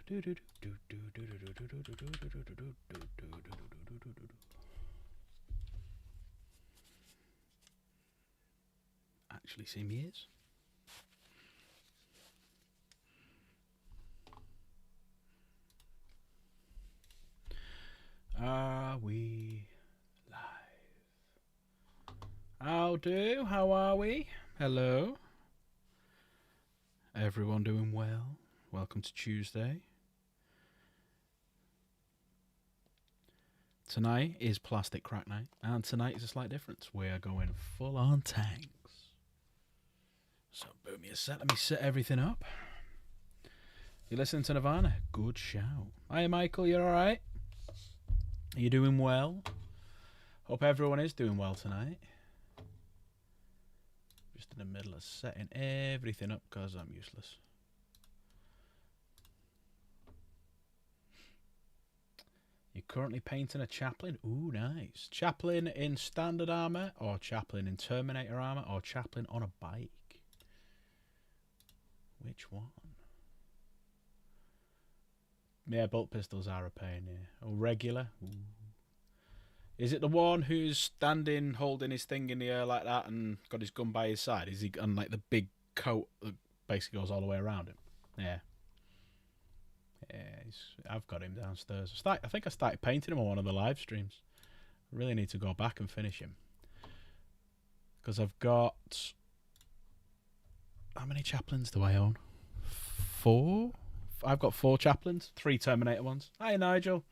Actually, same years. Are we live? How are we? Hello. Everyone doing well? Welcome to Tuesday. Tonight is Plastic Crack Night, and tonight is a slight difference. We are going full on tanks. So, boom me a set. Let me set everything up. You're listening to Nirvana? Good shout. Hi, Michael. You alright? Are you doing well? Hope everyone is doing well tonight. Just in the middle of setting everything up because I'm useless. You're currently painting a chaplain? Ooh, nice. Chaplain in standard armor, or chaplain in Terminator armor, or chaplain on a bike? Which one? Yeah, bolt pistols are a pain, yeah. Or regular? Ooh. Is it the one who's standing, holding his thing in the air like that and got his gun by his side? Is he on like the big coat that basically goes all the way around him? Yeah. Yeah, I've got him downstairs. I think I started painting him on one of the live streams. I really need to go back and finish him. Because I've got... How many chaplains do I own? 4? I've got 4 chaplains. 3 Terminator ones. Hi, Nigel.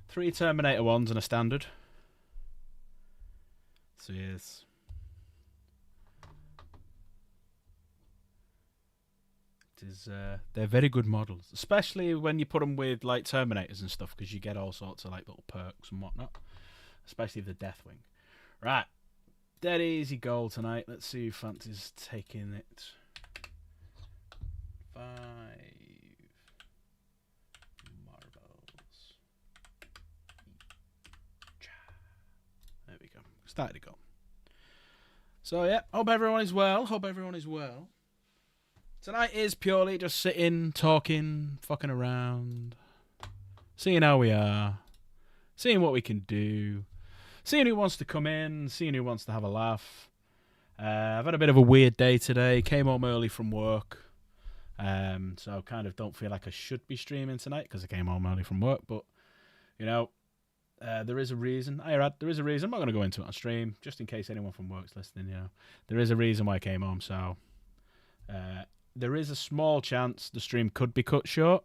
3 Terminator ones and a standard. So, yes. They're very good models, especially when you put them with like Terminators and stuff, because you get all sorts of like little perks and whatnot, especially the Deathwing. Right, dead easy goal tonight. Let's see who fancies taking it. 5 marbles. There we go. Started to go. So yeah, hope everyone is well. Tonight is purely just sitting, talking, fucking around, seeing how we are, seeing what we can do, seeing who wants to come in, seeing who wants to have a laugh. I've had a bit of a weird day today. Came home early from work, so kind of don't feel like I should be streaming tonight because I came home early from work. But, you know, there is a reason. There is a reason. I'm not going to go into it on stream, just in case anyone from work's listening, you know. There is a reason why I came home, so... there is a small chance the stream could be cut short.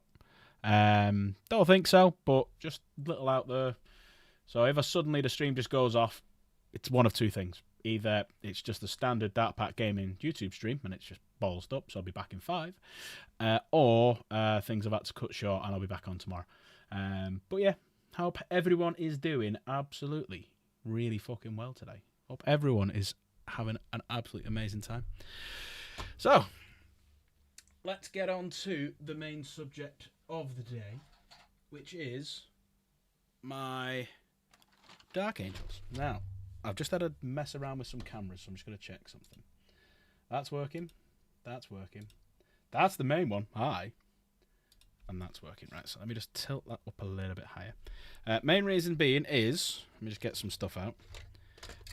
Don't think so, but just a little out there. So if suddenly the stream just goes off, it's one of two things. Either it's just a standard Dark Pack Gaming YouTube stream and it's just ballsed up, so I'll be back in 5. Or things have had to cut short and I'll be back on tomorrow. But yeah, hope everyone is doing absolutely really fucking well today. Hope everyone is having an absolutely amazing time. So... let's get on to the main subject of the day, which is my Dark Angels. Now, I've just had to mess around with some cameras, so I'm just going to check something. That's working. That's working. That's the main one. Hi. And that's working. Right, so let me just tilt that up a little bit higher. Main reason being is, let me just get some stuff out.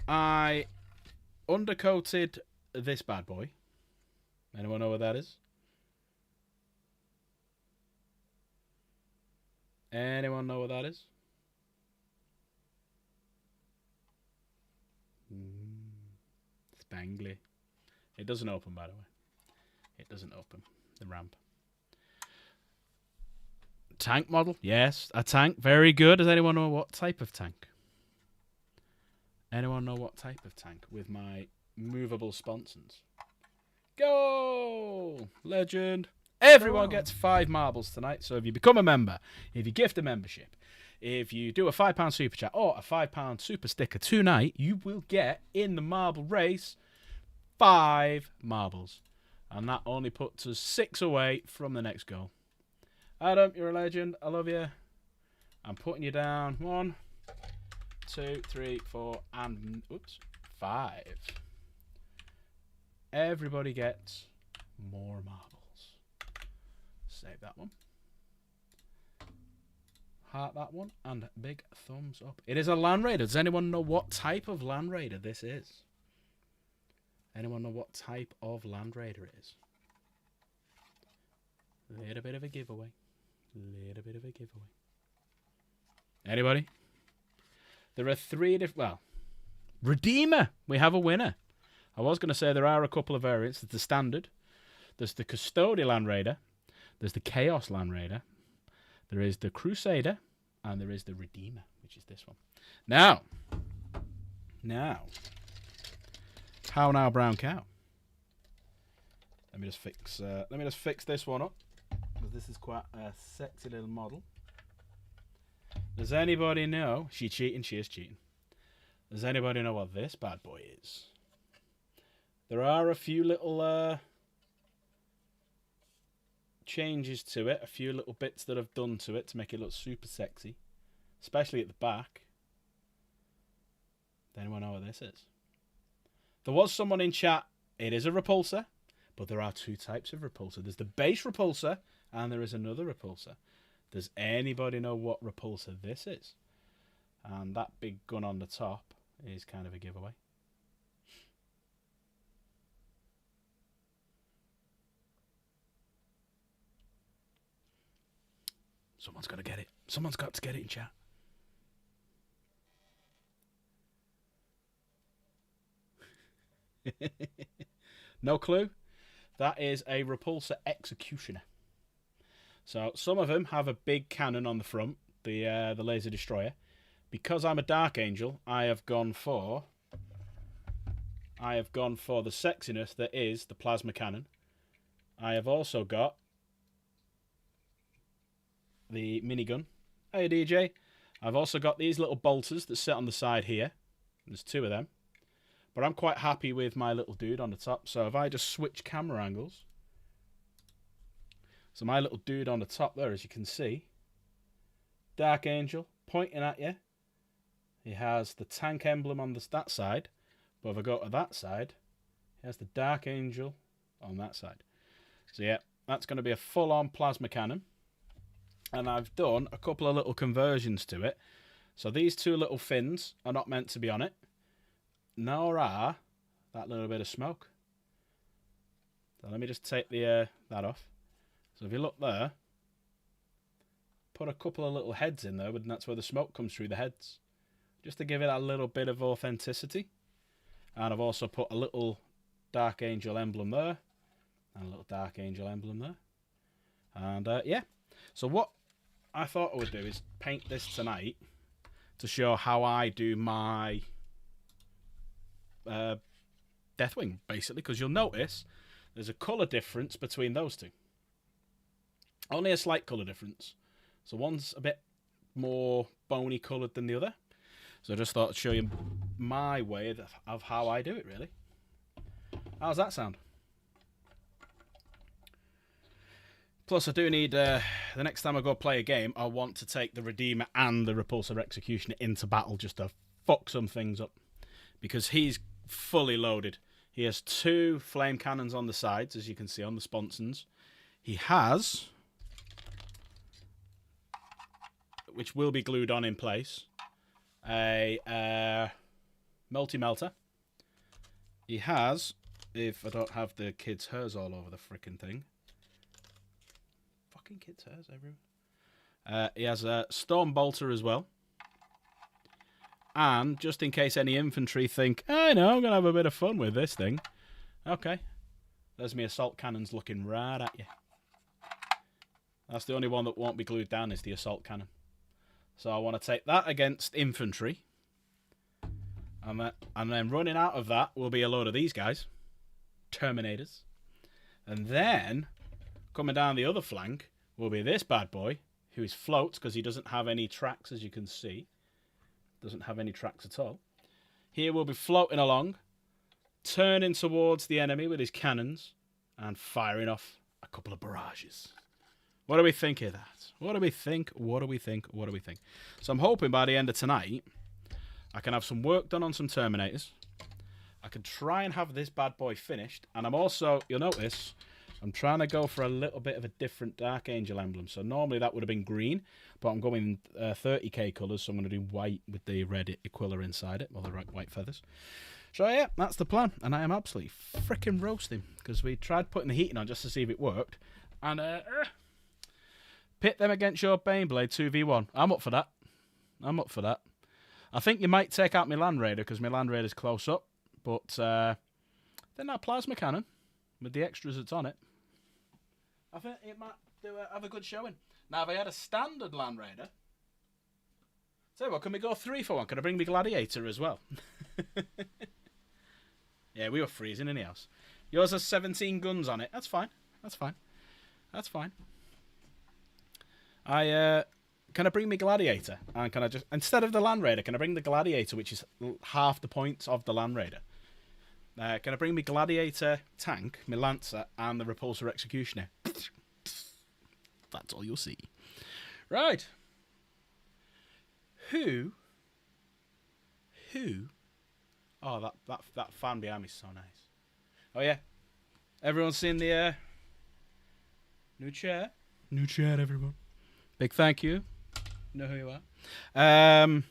I undercoated this bad boy. Anyone know what that is? Anyone know what that is? Spangly. It doesn't open, by the way. It doesn't open. The ramp. Tank model? Yes, a tank. Very good. Does anyone know what type of tank? Anyone know what type of tank with my movable sponsons? Go! Legend. Everyone gets 5 marbles tonight, so if you become a member, if you gift a membership, if you do a £5 super chat or a £5 super sticker tonight, you will get, in the marble race, 5 marbles. And that only puts us 6 away from the next goal. Adam, you're a legend. I love you. I'm putting you down. 1, 2, 3, 4, and 5. Everybody gets more marbles. Save that one. Heart that one, and big thumbs up. It is a Land Raider. Does anyone know what type of Land Raider this is? Anyone know what type of Land Raider it is? Little bit of a giveaway. Little bit of a giveaway. Anybody? There are 3 different... Well, Redeemer! We have a winner. I was going to say there are a couple of variants. There's the Standard. There's the Custodial Land Raider. There's the Chaos Land Raider. There is the Crusader. And there is the Redeemer, which is this one. Now. How now, brown cow? Let me just fix this one up, because this is quite a sexy little model. Does anybody know? She cheating. She is cheating. Does anybody know what this bad boy is? There are a few little changes to it, a few little bits that I've done to it to make it look super sexy, especially at the back. Does anyone know what this is? There was someone in chat. It is a repulsor, but there are 2 types of repulsor. There's the base repulsor, and there is another repulsor. Does anybody know what repulsor this is? And that big gun on the top is kind of a giveaway. Someone's got to get it. Someone's got to get it in chat. No clue? That is a repulsor executioner. So some of them have a big cannon on the front, the laser destroyer. Because I'm a Dark Angel, I have gone for the sexiness that is the plasma cannon. I have also got the minigun. Hey DJ. I've also got these little bolters that sit on the side here. There's 2 of them. But I'm quite happy with my little dude on the top. So if I just switch camera angles. So my little dude on the top there, as you can see. Dark Angel pointing at you. He has the tank emblem on that side. But if I go to that side, he has the Dark Angel on that side. So yeah, that's going to be a full-on plasma cannon. And I've done a couple of little conversions to it. So these 2 little fins are not meant to be on it. Nor are that little bit of smoke. So let me just take that off. So if you look there, put a couple of little heads in there, and that's where the smoke comes through the heads. Just to give it a little bit of authenticity. And I've also put a little Dark Angel emblem there. And a little Dark Angel emblem there. And yeah. So what I thought I would do is paint this tonight to show how I do my Deathwing, basically, because you'll notice there's a colour difference between those 2. Only a slight colour difference. So one's a bit more bony coloured than the other. So I just thought I'd show you my way of how I do it, really. How's that sound? Plus, I do need, the next time I go play a game, I want to take the Redeemer and the Repulsor Executioner into battle just to fuck some things up. Because he's fully loaded. He has 2 flame cannons on the sides, as you can see on the sponsons. He has, which will be glued on in place, a multi-melter. He has, if I don't have the kids' hairs all over the frickin' thing. Fucking kids' hairs everywhere. He has a storm bolter as well. And just in case any infantry think, I know, I'm going to have a bit of fun with this thing. Okay. There's me assault cannons looking right at you. That's the only one that won't be glued down is the assault cannon. So I want to take that against infantry. And then running out of that will be a load of these guys. Terminators. And then, coming down the other flank, will be this bad boy, who is floats because he doesn't have any tracks, as you can see. Doesn't have any tracks at all. Here we'll be floating along, turning towards the enemy with his cannons, and firing off a couple of barrages. What do we think of that? What do we think? What do we think? What do we think? So I'm hoping by the end of tonight, I can have some work done on some Terminators. I can try and have this bad boy finished. And I'm also, you'll notice, I'm trying to go for a little bit of a different Dark Angel emblem. So normally that would have been green, but I'm going 30k colours, so I'm going to do white with the red Aquila inside it, or the white feathers. So yeah, that's the plan, and I am absolutely freaking roasting, because we tried putting the heating on just to see if it worked, and pit them against your Baneblade 2v1. I'm up for that. I'm up for that. I think you might take out my Land Raider, because my Land Raider's close up, but then that plasma cannon, with the extras that's on it, I think it might have a good showing. Now, if I had a standard Land Raider, tell you what, can we go 3 for 1? Can I bring me Gladiator as well? Yeah, we were freezing in the house. Yours has 17 guns on it. That's fine. That's fine. That's fine. Can I bring me Gladiator? And can I just, instead of the Land Raider, can I bring the Gladiator, which is half the points of the Land Raider? Can I bring me Gladiator tank, my Lancer, and the Repulsor Executioner? That's all you'll see. Right. Who? Oh, that fan behind me is so nice. Oh yeah. Everyone's seen the new chair? New chair, everyone. Big thank you. You know who you are. Right,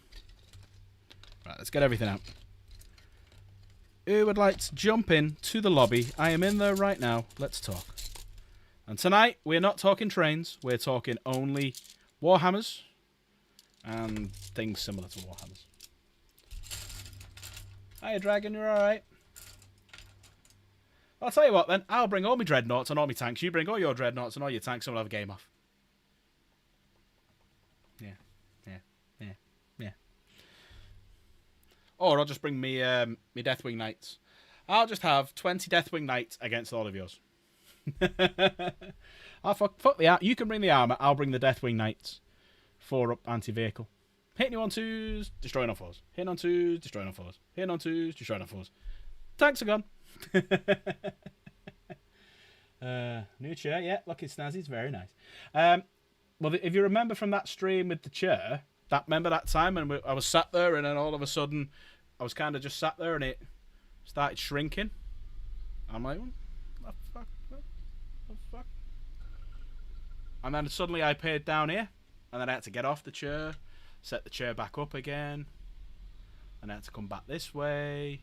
let's get everything out. Who would like to jump in to the lobby? I am in there right now. Let's talk. And tonight, we're not talking trains. We're talking only Warhammers and things similar to Warhammers. Hiya, Dragon. You're alright? I'll tell you what, then. I'll bring all my Dreadnoughts and all my tanks. You bring all your Dreadnoughts and all your tanks and we'll have a game off. Yeah. Or I'll just bring me me Deathwing Knights. I'll just have 20 Deathwing Knights against all of yours. I'll fuck the you can bring the armour, I'll bring the Deathwing Knights. 4-up anti-vehicle. Hitting you on 2s, destroying on 4s. Hitting on 2s, destroying on 4s. Hitting on 2s, destroying on 4s. Tanks are gone. New chair, yeah, looking snazzy, it's very nice. Well, if you remember from that stream with the chair, remember that time when I was sat there and then all of a sudden I was kind of just sat there and it started shrinking. I'm like, what the fuck? What the fuck? And then suddenly I appeared down here and then I had to get off the chair, set the chair back up again, and I had to come back this way.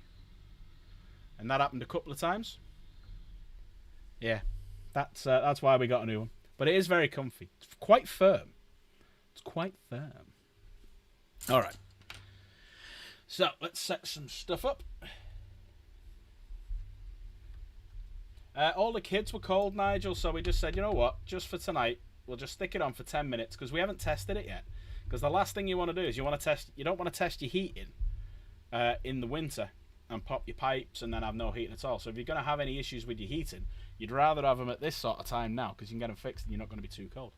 And that happened a couple of times. Yeah, that's why we got a new one. But it is very comfy. It's quite firm. It's quite firm. All right. So let's set some stuff up. All the kids were cold, Nigel, so we just said, you know what? Just for tonight, we'll just stick it on for 10 minutes because we haven't tested it yet. Because the last thing you want to do is you don't want to test your heating in the winter and pop your pipes and then have no heating at all. So if you're going to have any issues with your heating, you'd rather have them at this sort of time now because you can get them fixed and you're not going to be too cold.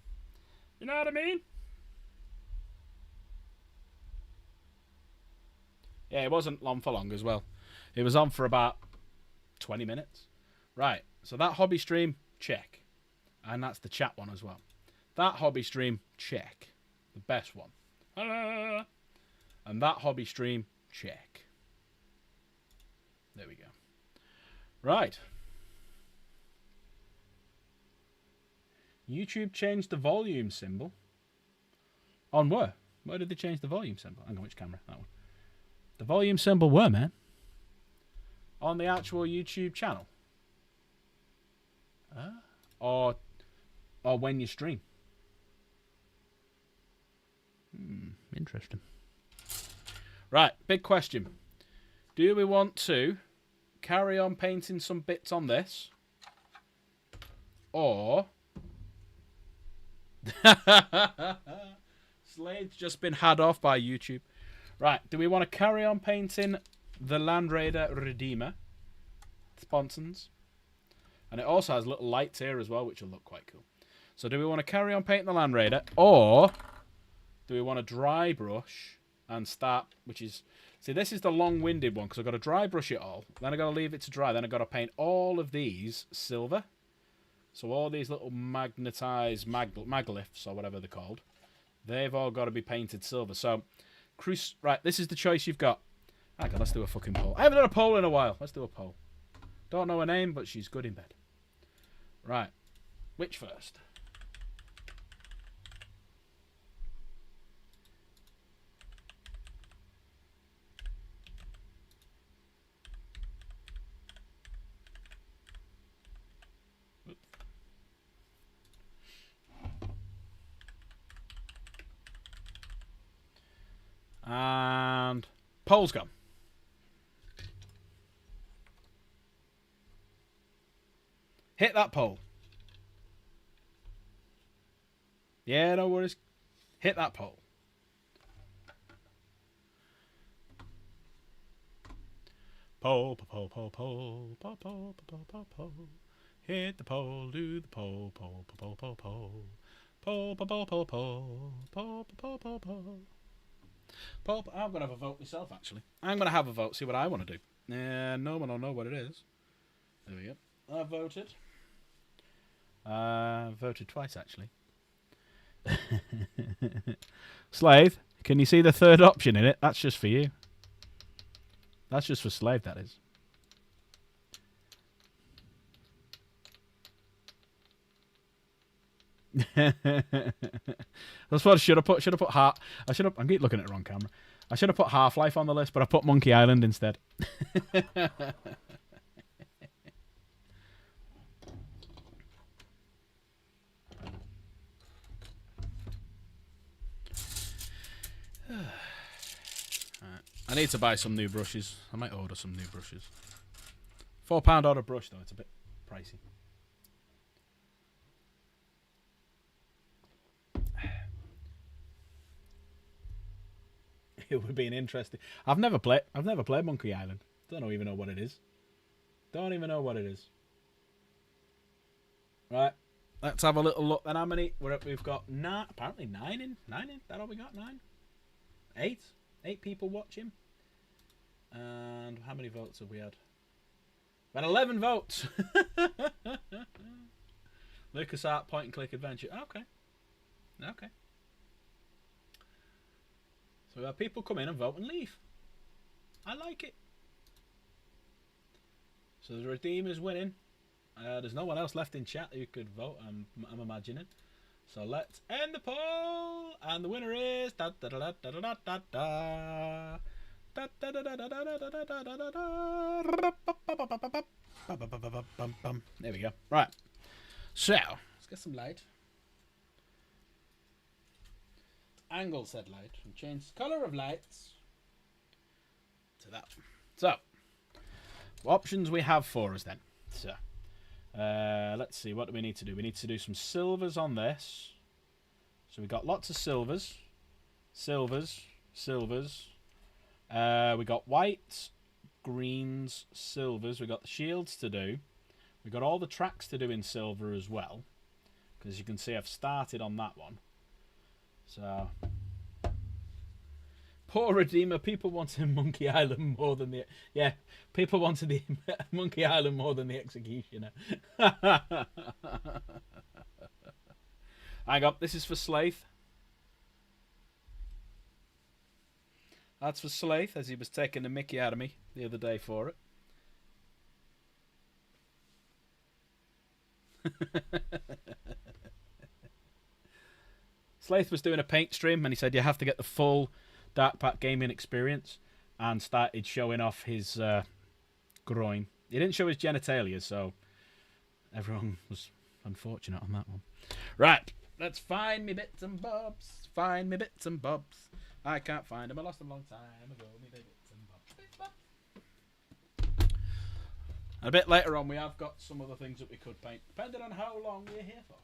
You know what I mean? Yeah, it wasn't long for long as well. It was on for about 20 minutes. Right, so that hobby stream, check. And that's the chat one as well. That hobby stream, check. The best one. And that hobby stream, check. There we go. Right. YouTube changed the volume symbol. On where? Where did they change the volume symbol? Hang on, which camera? That one. The volume symbol where, man? On the actual YouTube channel. Or when you stream. Interesting. Right, big question. Do we want to carry on painting some bits on this? Or... Slade's just been had off by YouTube. Right, do we want to carry on painting the Land Raider Redeemer? Sponsons. And it also has little lights here as well, which will look quite cool. So do we want to carry on painting the Land Raider? Or do we want to dry brush and start, which is... See, this is the long-winded one, because I've got to dry brush it all. Then I've got to leave it to dry. Then I've got to paint all of these silver. So all these little magnetized maglifts, or whatever they're called, they've all got to be painted silver. So... Right, this is the choice you've got. Hang on, let's do a fucking poll. I haven't done a poll in a while. Let's do a poll. Don't know her name, but she's good in bed. Right. Which first? And pole's gone. Hit that pole. Yeah, no worries. Hit that pole. Pole, pole, pole, pole, pole, pole, pole, pole, pole. Hit the pole, do the pole, pole, pole, pole, pole. Pole, pole, pole, pole, pole, pole, pole, pole, pole. Pole, I'm going to have a vote myself, actually. I'm going to have a vote, see what I want to do. No one will know what it is. There we go. I voted. Voted twice, actually. Slave, can you see the third option in it? That's just for you. That's just for Slave, that is. That's what I should have put. Should have put half. I should have. I'm looking at the wrong camera. I should have put Half-Life on the list, but I put Monkey Island instead. I need to buy some new brushes. I might order some new brushes. £4 odd a brush though. It's a bit pricey. It would be an interesting. I've never played Monkey Island. Don't even know what it is. Don't even know what it is. Right. Let's have a little look. Then how many? We've got apparently nine in. That all we got? 9? 8? 8 people watching. And how many votes have we had? We had 11 votes. LucasArts point and click adventure. Okay. So we have people come in and vote and leave. I like it. So the Redeemer's winning. There's no one else left in chat who could vote, I'm imagining. So let's end the poll. And the winner is... There we go. Right. So, let's get some light. Angle said light. And change the colour of lights to that. So, what options we have for us then? So, let's see. What do we need to do? We need to do some silvers on this. So we got lots of silvers. We got whites, greens, silvers. We got the shields to do. We got all the tracks to do in silver as well. Because you can see I've started on that one. So, poor Redeemer. People wanted Monkey Island more than the... Yeah, people wanted the Monkey Island more than the Executioner. Hang on, this is for Slaith. That's for Slaith, as he was taking the mickey out of me the other day for it. Slaith was doing a paint stream and he said you have to get the full Dark Pack gaming experience, and started showing off his groin. He didn't show his genitalia, so everyone was unfortunate on that one. Right, let's find me bits and bobs. Find me bits and bobs. I can't find them. I lost them a long time ago. Me bits and bobs. A bit later on, we have got some other things that we could paint, depending on how long we're here for.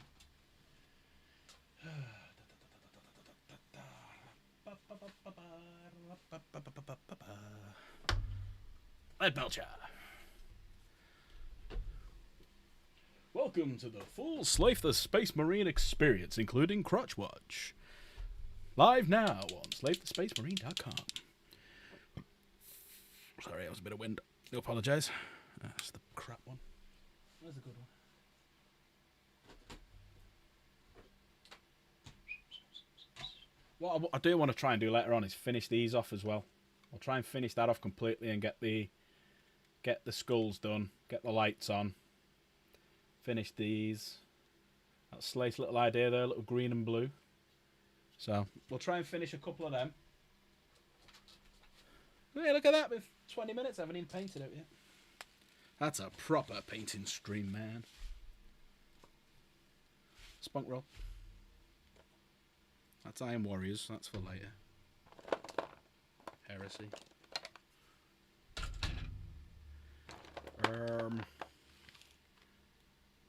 Ed Belcher. Welcome to the full Slafe the Space Marine experience, including Crotch Watch. Live now on slafethespacemarine.com. Sorry, that was a bit of wind. I do apologise. That's the crap one. Where's the good one? What I do want to try and do later on is finish these off as well. I'll try and finish that off completely and get the skulls done, get the lights on, finish these. That's Slate's little idea there, little green and blue. So we'll try and finish a couple of them. Hey, look at that, with 20 minutes, I haven't even painted it yet. That's a proper painting stream, man. Spunk roll. That's Iron Warriors, that's for later. Heresy.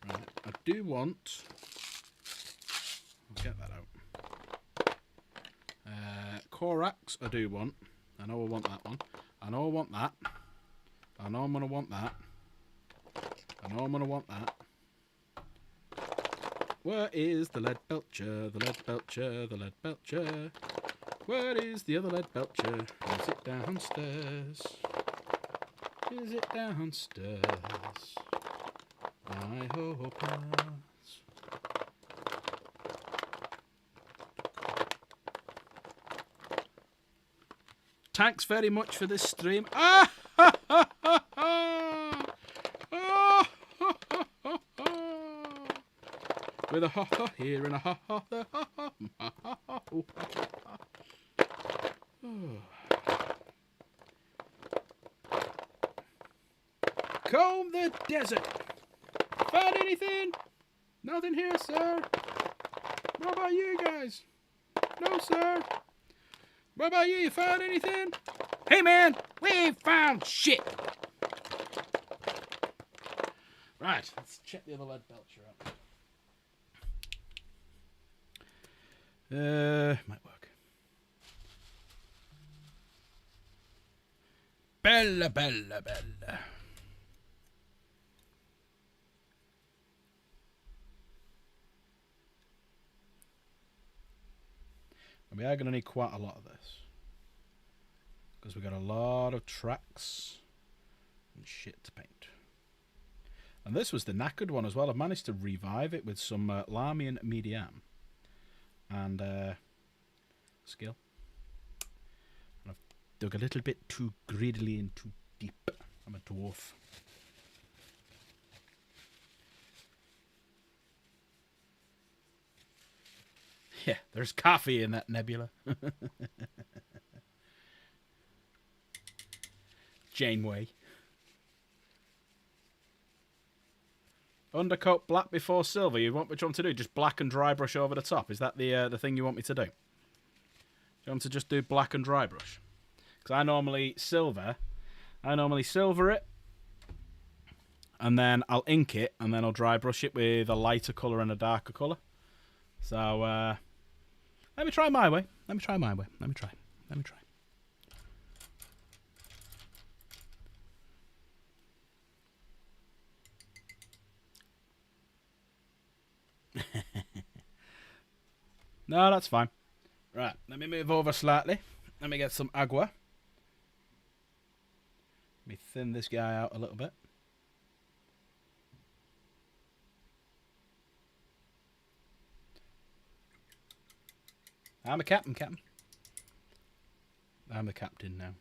Right, I do want... I'll get that out. Corax, I do want. I know I want that one. I know I want that. I know I'm going to want that. I know I'm going to want that. Where is the lead belcher? The lead belcher, the lead belcher. Where is the other lead belcher? Is it downstairs? Is it downstairs? I hope not. Thanks very much for this stream. Ah! Ha, ha, ha, ha. Oh, ha, ha, ha, ha. With a ha ha here and a ha ha there. Ha ha ha ha ha ha. Comb the desert. Found anything? Nothing here, sir. What about you guys? No, sir. What about you? You found anything? Hey, man, we ain't found shit. Right, let's check the other lead belcher out. Might work. Bella, bella, bella. And we are going to need quite a lot of this. Because we've got a lot of tracks and shit to paint. And this was the knackered one as well. I've managed to revive it with some Lamian Medium and skill. And I've dug a little bit too greedily and too deep. I'm a dwarf. Yeah, there's coffee in that nebula. Janeway. Undercoat black before silver. You want what you want to do? Just black and dry brush over the top. Is that the thing you want me to do? You want to just do black and dry brush? Because I normally silver it, and then I'll ink it, and then I'll dry brush it with a lighter colour and a darker colour. So let me try my way. Let me try. No, that's fine. Right, let me move over slightly. Let me get some agua. Let me thin this guy out a little bit. I'm a captain. I'm the captain now.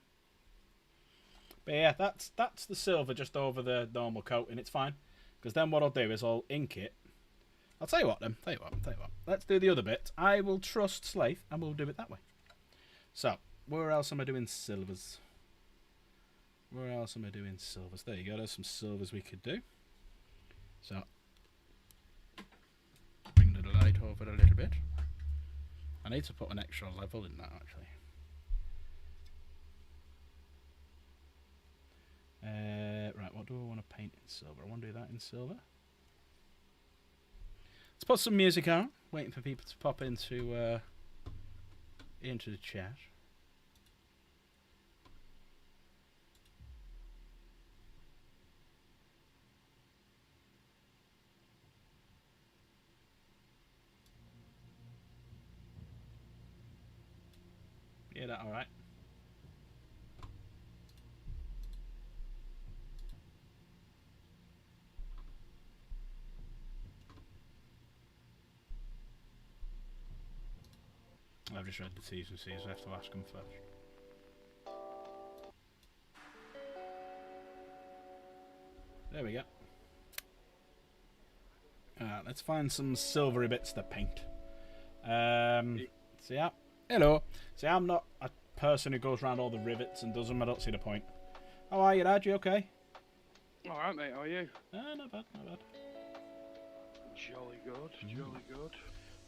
But yeah, that's the silver just over the normal coating. It's fine. Because then what I'll do is I'll ink it. I'll tell you what then. Tell you what. Let's do the other bit. I will trust Slave and we'll do it that way. So, where else am I doing silvers? There you go. There's some silvers we could do. So, bring the light over a little bit. I need to put an extra level in that, actually. Right, what do I want to paint in silver? I want to do that in silver. Let's put some music on. Waiting for people to pop into the chat. Yeah, that all right. I've just read the T's and C's, so I have to ask them first. There we go. Let's find some silvery bits to paint. See, hello. See, I'm not a person who goes around all the rivets and does them. I don't see the point. How are you, Dad? You okay? Alright, mate, how are you? Not bad, not bad. Jolly good, jolly good.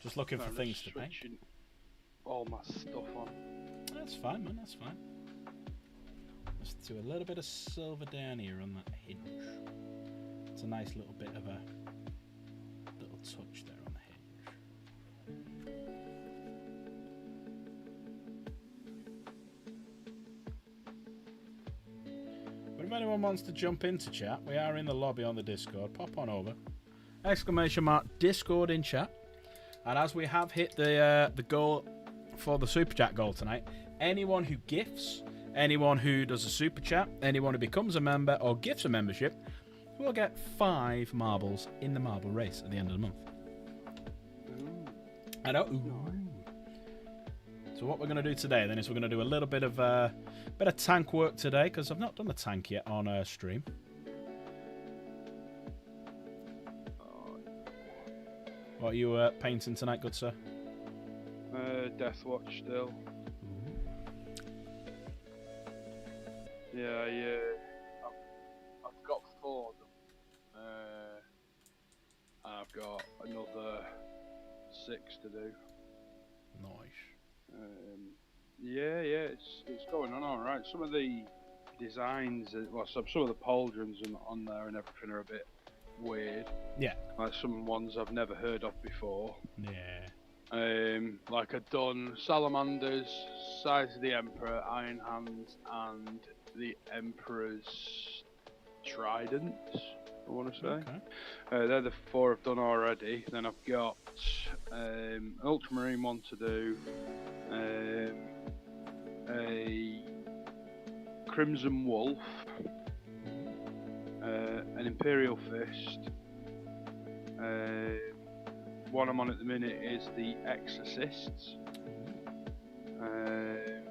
Just looking for things to paint. All my stuff on. That's fine, man, that's fine. Let's do a little bit of silver down here on that hinge. It's a nice little bit of a little touch there on the hinge. But if anyone wants to jump into chat, we are in the lobby on the Discord. Pop on over. ! Discord in chat. And as we have hit the goal for the super chat goal tonight, anyone who gifts, anyone who does a super chat, anyone who becomes a member or gifts a membership will get 5 marbles in the marble race at the end of the month. Ooh. I know. Ooh. So what we're going to do today then is we're going to do a little bit of tank work today, because I've not done the tank yet on stream. What are you painting tonight, good sir? Deathwatch still. Yeah, I've got 4 of them. I've got another 6 to do. Nice. Yeah, it's going on all right. Some of the designs, well, some of the pauldrons on there and everything are a bit weird. Yeah. Like some ones I've never heard of before. Yeah. Like I've done salamanders, size of the Emperor, Iron Hands, and the Emperor's tridents, I want to say. Okay. They're the 4 I've done already. Then I've got an ultramarine one to do, a crimson wolf, an imperial fist. One I'm on at the minute is the exorcists, and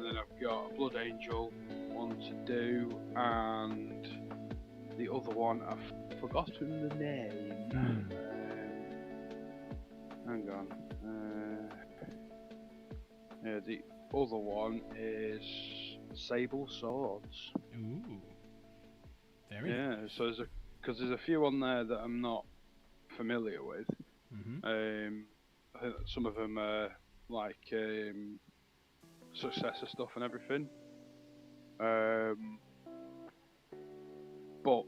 then I've got a blood angel one to do, and the other one I've forgotten the name. Hang on. Yeah, the other one is sable swords. Ooh. Very nice. So there's a few on there that I'm not familiar with. I think some of them are like successor stuff and everything. But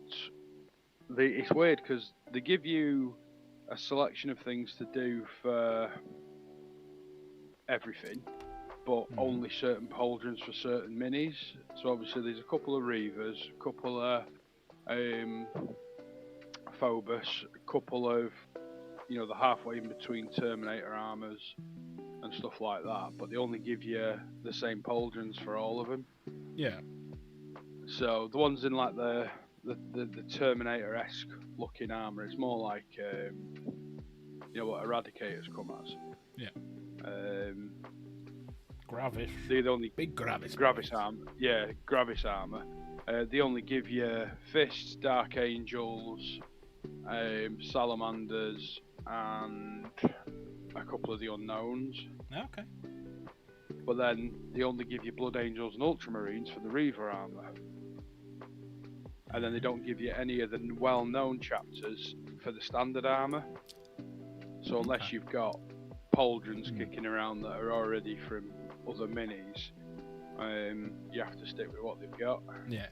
it's weird because they give you a selection of things to do for everything, but only certain pauldrons for certain minis. So obviously there's a couple of Reavers, a couple of Phobos, a couple of, the halfway in between Terminator armors and stuff like that, but they only give you the same pauldrons for all of them. Yeah. So the ones in like the Terminator-esque looking armor, it's more like what Eradicators come as. Yeah. Gravis. They only big Gravis. Gravis armor. Yeah, Gravis armor. They only give you fists, Dark Angels, Salamanders, and a couple of the unknowns. Okay. But then they only give you Blood Angels and Ultramarines for the Reaver armor. And then they don't give you any of the well-known chapters for the standard armor. So unless you've got pauldrons kicking around that are already from other minis, you have to stick with what they've got. Yeah.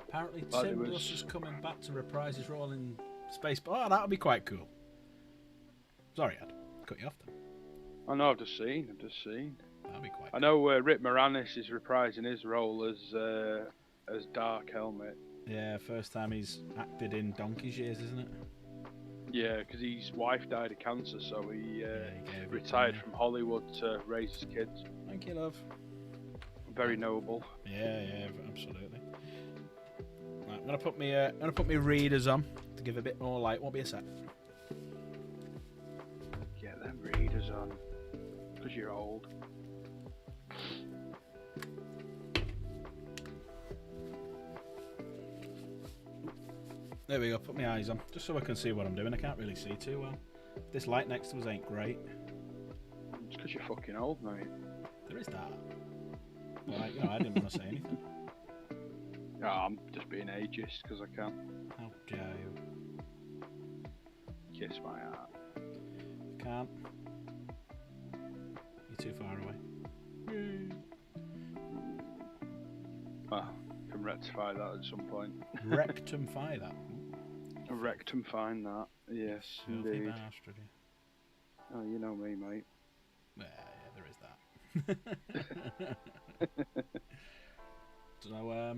Apparently Tim Russ is coming back to reprise his role in Space. Oh, that would be quite cool. Sorry, I'd cut you off then. I know, I've just seen. That'd be quite I know Rick Moranis is reprising his role as Dark Helmet. Yeah, first time he's acted in donkey's years, isn't it? Yeah, because his wife died of cancer, so he retired from Hollywood to raise his kids. Thank you, love. Very noble. Yeah, absolutely. Right, I'm gonna put my readers on to give a bit more light. Won't be a sec. Get them readers on, because you're old. There we go. Put my eyes on, just so I can see what I'm doing. I can't really see too well. This light next to us ain't great. It's because you're fucking old, mate. There is that. Well, you know, I didn't want to say anything. No, I'm just being ageist because I can. How dare you? Kiss my heart. Can't. You're too far away. Well, can rectify that at some point. Rectify that. Rectify that. Yes, Filthy indeed. bastard. Oh, you know me, mate. Yeah, there is that. So,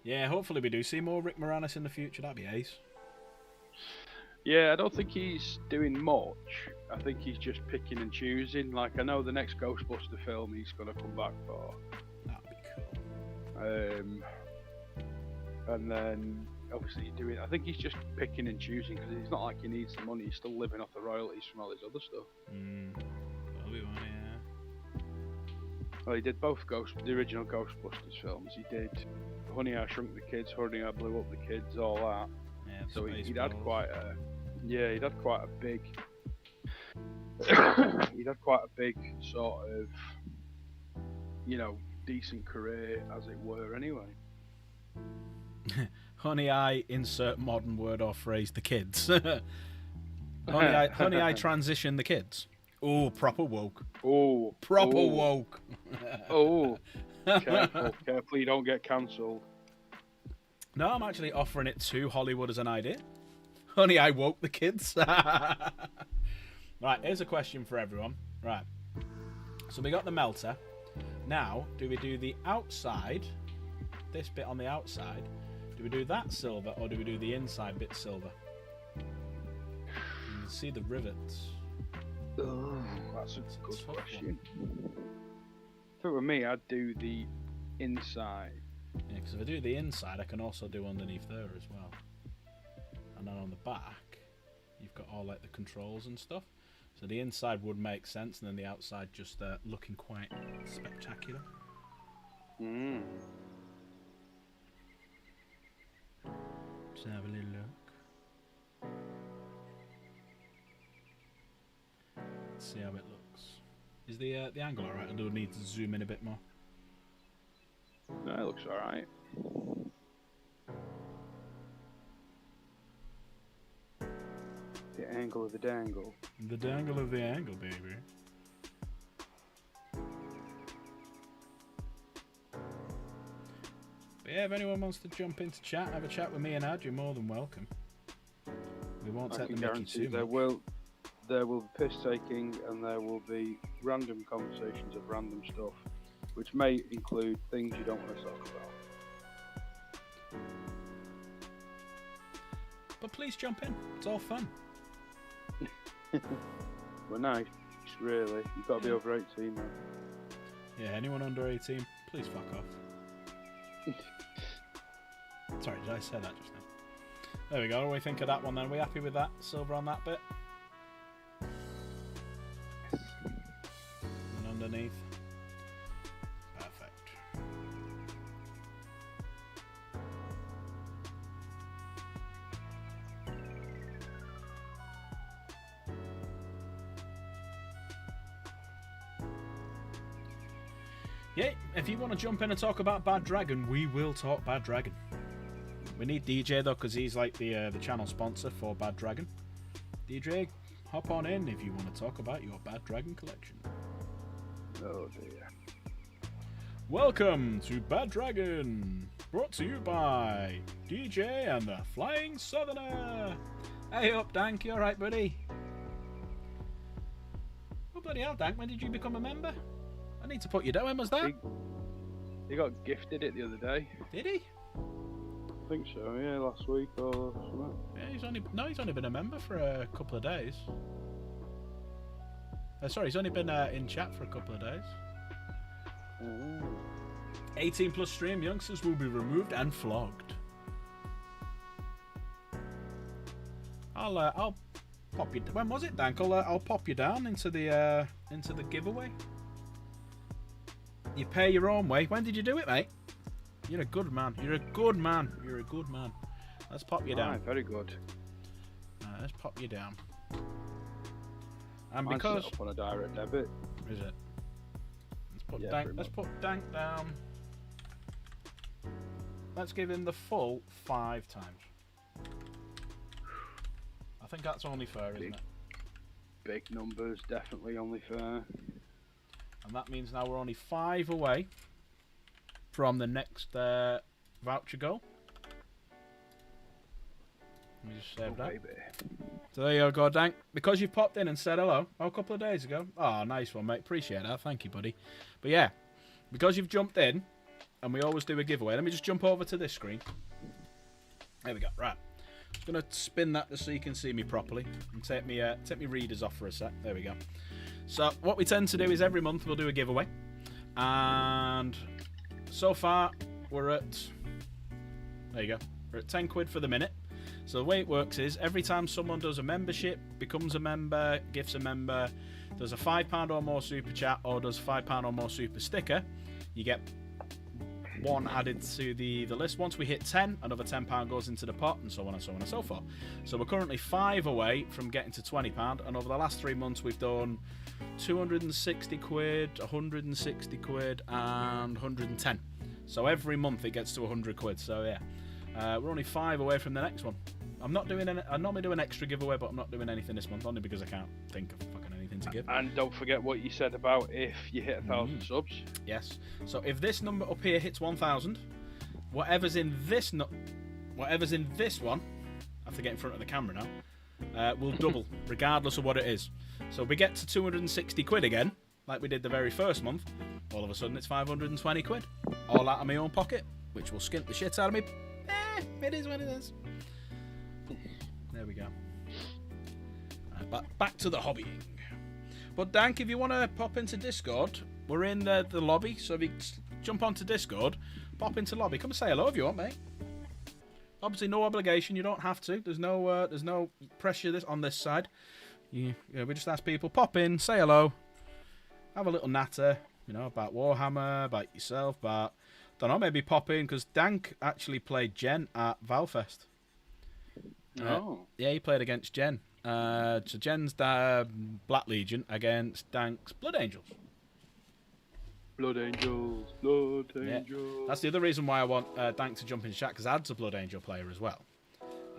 yeah, hopefully we do see more Rick Moranis in the future. That'd be ace. Yeah, I don't think he's doing much. I think he's just picking and choosing. Like, I know the next Ghostbuster film he's going to come back for. That'd be cool. And then, obviously, I think he's just picking and choosing because it's not like he needs the money. He's still living off the royalties from all his other stuff. Probably one, yeah. Well, he did both the original Ghostbusters films. He did Honey, I Shrunk the Kids, Honey, I Blew Up the Kids, all that. Yeah, So he'd had Spaceballs. quite a, he'd had quite a big, sort of, you know, decent career, as it were, anyway. Honey, I insert modern word or phrase the kids. honey, I transition the kids. Oh, proper woke. Oh, Proper woke. Oh, careful, you don't get cancelled. No, I'm actually offering it to Hollywood as an idea. Honey, I woke the kids. Right, here's a question for everyone. Right, so we got the melter. Now, do we do the outside, this bit on the outside, do we do that silver, or do we do the inside bit silver? You can see the rivets. Oh, that's a good tough question. If it were me, I'd do the inside. Yeah, because if I do the inside, I can also do underneath there as well. And then on the back, you've got all like the controls and stuff. So the inside would make sense, and then the outside just looking quite spectacular. Just have a little look. Let's see how it looks. Is the angle alright, or do we need to zoom in a bit more? No, it looks alright. The angle of the dangle. The dangle of the angle, baby. But yeah, if anyone wants to jump into chat, have a chat with me and Ad, you're more than welcome. We won't I take the can mickey guarantee too there much. there will be piss taking, and there will be random conversations of random stuff, which may include things you don't want to talk about. But please jump in. It's all fun. We're nice, really. You've got to be over 18 now. Yeah, anyone under 18, please fuck off. Sorry, did I say that just now? There we go. What do we think of that one then? Are we happy with that? Silver on that bit? And underneath? Perfect. Yeah, if you want to jump in and talk about Bad Dragon, we will talk Bad Dragon. We need DJ though, because he's like the channel sponsor for Bad Dragon. DJ, hop on in if you want to talk about your Bad Dragon collection. Oh dear. Welcome to Bad Dragon, brought to you by DJ and the Flying Southerner. Hey up, Dank, you alright, buddy? Oh, bloody hell, Dank, when did you become a member? I need to put you down. When was that? He got gifted it the other day. Did he? I think so, yeah, last week or something. Yeah, he's only been a member for a couple of days. Sorry, he's only been in chat for a couple of days. 18 plus stream youngsters will be removed and flogged. I'll pop you. When was it, Dank? I'll pop you down into the giveaway. You pay your own way. When did you do it, mate? You're a good man. You're a good man. You're a good man. Let's pop you down. Right, very good. Let's pop you down. And Mine's because set up on a direct debit. is it? Yeah, Let's put Dank down. Let's give him the full 5 times. I think that's only fair, isn't it? Big numbers, definitely only fair. And that means now we're only 5 away from the next voucher goal. Let me just save that. Baby. So there you go, Dank. Because you popped in and said hello a couple of days ago. Oh, nice one, mate. Appreciate that. Thank you, buddy. But yeah, because you've jumped in, and we always do a giveaway. Let me just jump over to this screen. There we go. Right. Just going to spin that just so you can see me properly. And take me readers off for a sec. There we go. So what we tend to do is every month we'll do a giveaway. And so far, we're at... There you go. We're at 10 quid for the minute. So the way it works is every time someone does a membership, becomes a member, gifts a member, does a £5 or more super chat or does £5 or more super sticker, you get one added to the list. Once we hit 10, another £10 goes into the pot, and so on and so on and so forth. So we're currently 5 away from getting to £20, and over the last 3 months we've done 260 quid, 160 quid, and 110. So every month it gets to 100 quid. So yeah, we're only 5 away from the next one. I normally do an extra giveaway, but I'm not doing anything this month, only because I can't think of fucking anything to give. And don't forget what you said about if you hit 1,000 subs. Yes. So if this number up here hits 1,000, whatever's in this one, I have to get in front of the camera now, will double, regardless of what it is. So if we get to 260 quid again, like we did the very first month, all of a sudden it's 520 quid, all out of my own pocket, which will skimp the shit out of me. It is what it is. There we go. Back to the hobbying. But Dank, if you want to pop into Discord, we're in the lobby, so if you jump onto Discord, pop into lobby. Come and say hello if you want, mate. Obviously, no obligation. You don't have to. There's no pressure on this side. We just ask people, pop in, say hello, have a little natter, about Warhammer, about yourself, about, don't know, maybe pop in, because Dank actually played Jen at Valfest. Oh. Yeah, he played against Jen. So Jen's Black Legion against Dank's Blood Angels. Blood Angels, Blood Angels. That's the other reason why I want Dank to jump in chat, because Ad's a Blood Angel player as well.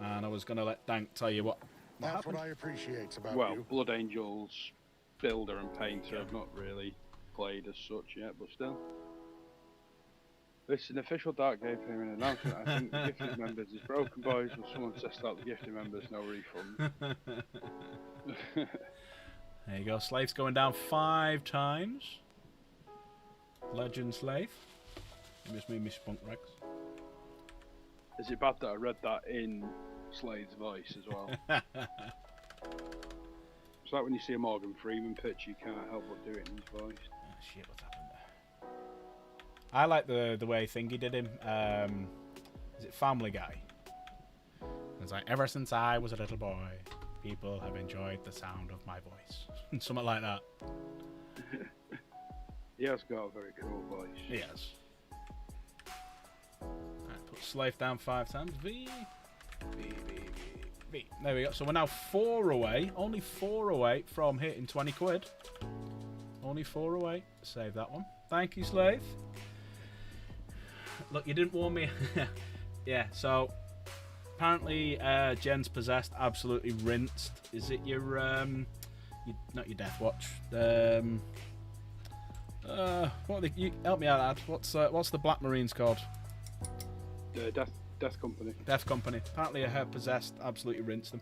And I was going to let Dank tell you what That's happened. what I appreciate about Well, you. Blood Angels builder and painter have not really played as such yet, but still. This is an official Dark Game Premium announcement. I think the gifted members is broken, boys. When someone says start the gifted members, no refund. There you go. Slave's going down 5 times. Legend Slave. It just made me spunk Rex. Is it bad that I read that in Slade's voice as well? It's like when you see a Morgan Freeman pitch, you can't help but do it in his voice. Oh, shit, what's happened there? I like the way Thingy did him. Is it Family Guy? It's like, ever since I was a little boy, people have enjoyed the sound of my voice. Something like that. He has got a very cool voice. Yes. Right, put Slave down 5 times. V. There we go. So we're now 4 away. Only 4 away from hitting 20 quid. Only 4 away. Save that one. Thank you, Slave. Look, you didn't warn me. Yeah, so apparently Jen's possessed, absolutely rinsed. Is it your not your Death Watch? What are you help me out, Ad. What's the Black Marines called? Death Company. Death Company. Apparently her possessed, absolutely rinsed them.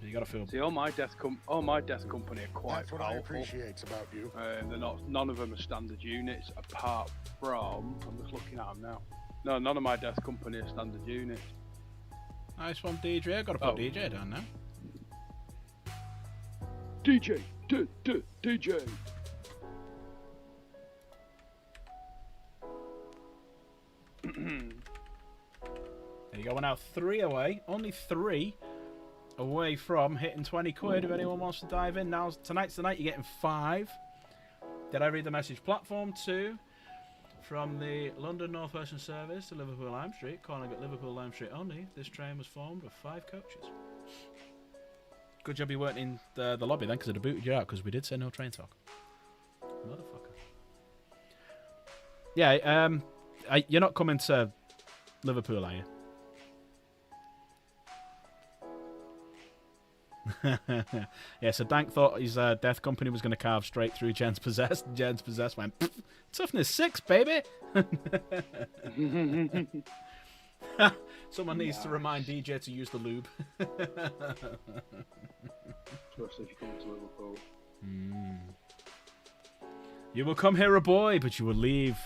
You gotta feel. See, all my Death Company are quite That's what I powerful. appreciate about you. They're not. None of them are standard units, apart from. I'm just looking at them now. No, none of my Death Company are standard units. Nice one, DJ. I've got to put DJ down now. DJ, DJ. There you go. We're now 3 away. Only 3 away from hitting 20 quid. If anyone wants to dive in now, tonight's the night. You're getting 5. Did I read the message? Platform 2 From the London North Western Service to Liverpool Lime Street, calling at Liverpool Lime Street only, this train was formed of 5 coaches. Good job you weren't in the lobby then, because I'd have booted you out, because we did say no train talk. Motherfucker. Yeah, you're not coming to Liverpool, are you? Yeah, so Dank thought his death company was going to carve straight through Jen's Possessed. Jen's Possessed went, toughness 6, baby! Someone needs to remind DJ to use the lube. Especially if you come to Liverpool. You will come here a boy, but you will leave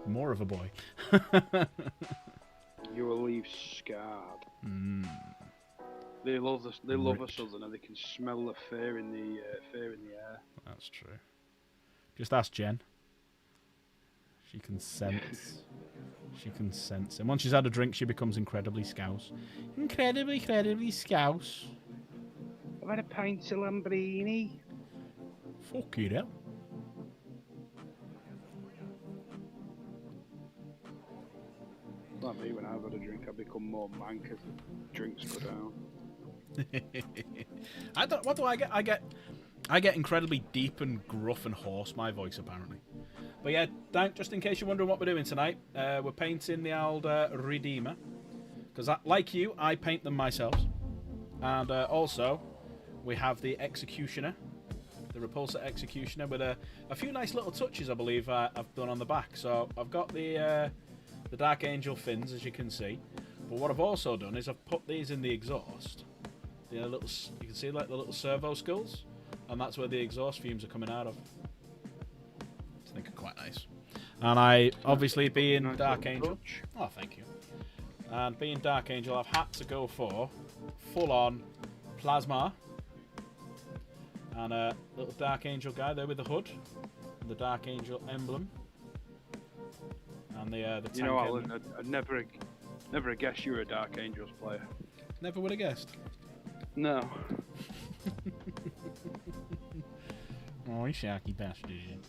more of a boy. You will leave scarred. They love us Southerner. They can smell the fear in the air. That's true. Just ask Jen. She can sense. She can sense. And once she's had a drink, she becomes incredibly scouse. Incredibly scouse. I've had a pint of Lambrini. Fuck you, hell. Like me, when I've had a drink, I become more mank as the drinks go down. What do I get? I get incredibly deep and gruff and hoarse, my voice, apparently. But yeah, Dank, just in case you're wondering what we're doing tonight, we're painting the old Redeemer. Because like you, I paint them myself. And also, we have the Executioner, the Repulsor Executioner, with a few nice little touches, I believe, I've done on the back. So I've got the Dark Angel fins, as you can see. But what I've also done is I've put these in the exhaust. You can see like the little servo skulls, and that's where the exhaust fumes are coming out of. I think are quite nice. And I, obviously being nice Dark Angel, oh thank you. And being Dark Angel, I've had to go for full-on plasma and a little Dark Angel guy there with the hood, and the Dark Angel emblem, and the tank. You know, Alan, I'd never have guessed you were a Dark Angels player. Never would have guessed. No. Oh, you sharky bastard.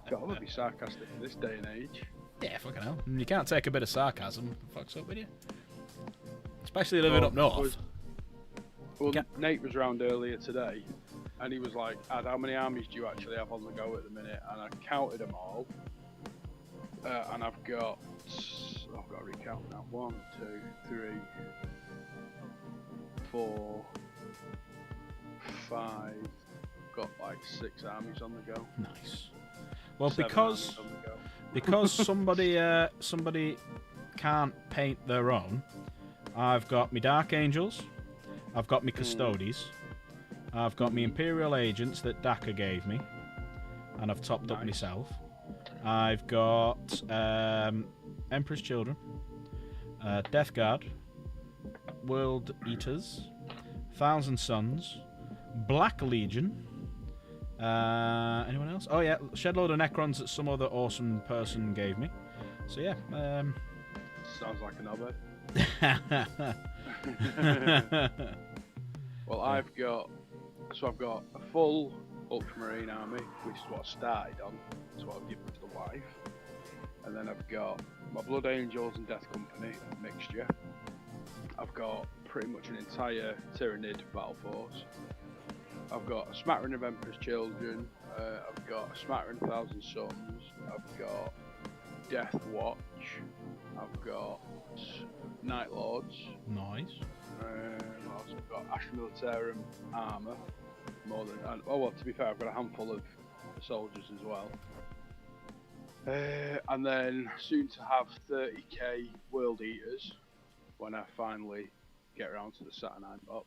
Gotta be sarcastic in this day and age. Yeah, fucking hell. You can't take a bit of sarcasm. Fucks up with you. Especially living up north. Nate was around earlier today, and he was like, "Ad, how many armies do you actually have on the go at the minute?" And I counted them all, and I've got to recount now. 1, 2, 3, 4, 5. Got like 6 armies on the go. Nice. Well, 7 because armies on the go. because somebody can't paint their own, I've got me Dark Angels, I've got me Custodes, I've got me Imperial Agents that Daka gave me, and I've topped up myself. I've got Emperor's Children, Death Guard, World Eaters, Thousand Suns, Black Legion. Anyone else? Oh yeah, Shedload of Necrons that some other awesome person gave me. So yeah. Sounds like an obby. Well, I've got a full Ultramarine army, which is what I started on. That's what I've given to the wife. And then I've got my Blood Angels and Death Company mixture. I've got pretty much an entire Tyrannid battle force. I've got a smattering of Emperor's Children. I've got a smattering of Thousand Suns. I've got Death Watch. I've got Night Lords. Nice. I've also got Ash Militarum armour. To be fair, I've got a handful of soldiers as well. And then soon to have 30k World Eaters when I finally get around to the Saturnine box.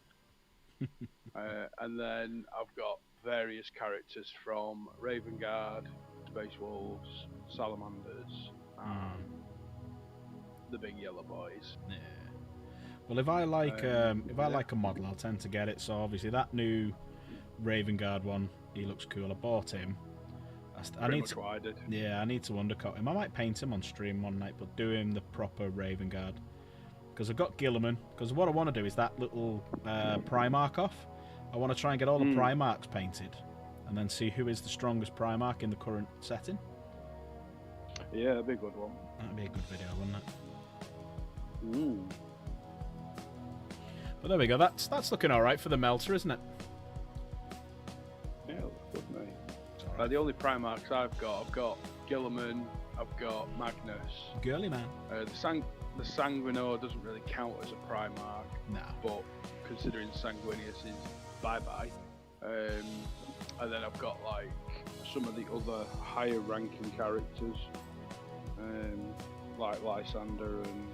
And then I've got various characters from Raven Guard, Space Wolves, Salamanders, and the big yellow boys. Yeah. Well, if I like a model, I'll tend to get it. So obviously that new Raven Guard one, he looks cool. I bought him. I need to undercut him. I might paint him on stream one night, but do him the proper Raven Guard. Because I've got Gilliman. Because what I want to do is that little Primarch off. I want to try and get all the Primarchs painted and then see who is the strongest Primarch in the current setting. Yeah, that'd be a good one. That'd be a good video, wouldn't it? Mm. But there we go. That's looking all right for the melter, isn't it? Yeah, it looks good, mate. The only Primarchs I've got Gilliman, I've got Magnus. Girly man. The Sanguinor doesn't really count as a Primarch. No. But considering Sanguinius is bye-bye. And then I've got like some of the other higher ranking characters. Like Lysander and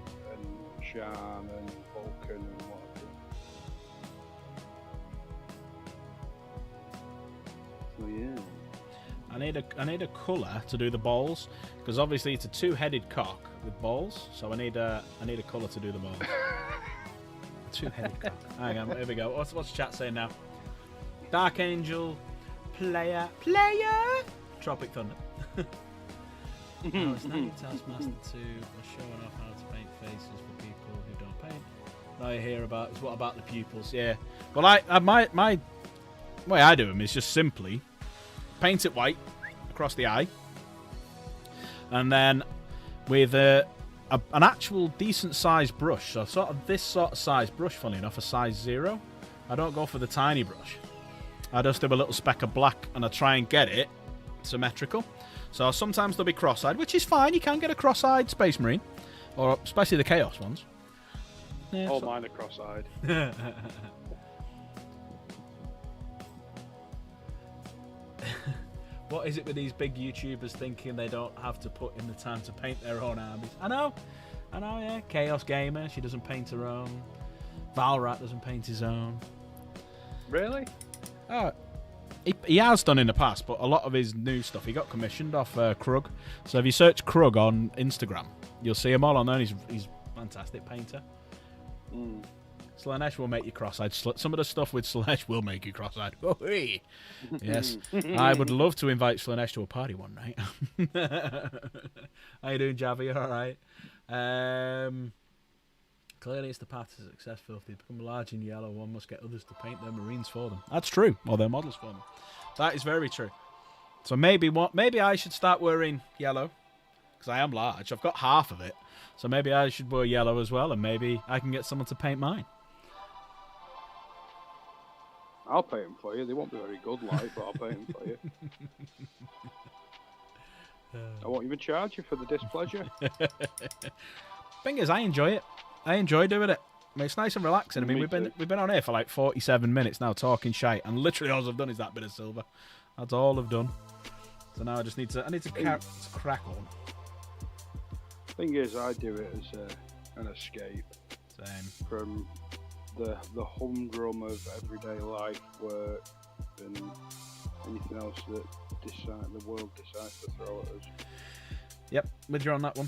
Shan and Vulcan and what have you. So yeah. I need a colour to do the balls, because obviously it's a two-headed cock with balls, so I need a colour to do the balls. Two-headed cock. Hang on, here we go. What's chat saying now? Dark Angel, player, Tropic Thunder. Oh, it's not your Taskmaster 2 or showing off how to paint faces for people who don't paint. Now you hear about is what about the pupils? Yeah. Well, my way I do them is just simply paint it white across the eye, and then with an actual decent sized brush, so sort of this sort of size brush, funny enough, a size 0. I don't go for the tiny brush. I just do a little speck of black and I try and get it symmetrical. So sometimes they'll be cross-eyed, which is fine. You can get a cross-eyed Space Marine, or especially the Chaos ones. Yeah, all mine are cross-eyed. What is it with these big YouTubers thinking they don't have to put in the time to paint their own armies? I know, yeah. Chaos Gamer, she doesn't paint her own. Valrat doesn't paint his own. Really? Oh, he has done in the past, but a lot of his new stuff he got commissioned off Krug. So if you search Krug on Instagram, you'll see him all on there. He's a fantastic painter. Mm. Slanesh will make you cross-eyed. Some of the stuff with Slanesh will make you cross-eyed. Oh, hey. Yes, I would love to invite Slanesh to a party one night. How you doing, Javi? You all right? Clearly, it's the path to success, Phil. If they become large in yellow, one must get others to paint their Marines for them. That's true, or their models for them. That is very true. So maybe I should start wearing yellow, because I am large. I've got half of it. So maybe I should wear yellow as well, and maybe I can get someone to paint mine. I'll paint them for you. They won't be very good, like, but I'll paint them for you. I won't even charge you for the displeasure. Thing is, I enjoy it. I enjoy doing it. I mean, it's nice and relaxing. I mean, we've been on here for like 47 minutes now talking shite, and literally all I've done is that bit of silver. That's all I've done. So now I just need to crack on. Thing is, I do it as an escape. Same. From the humdrum of everyday life, work, and anything else that the world decides to throw at us. Yep, with you on that one.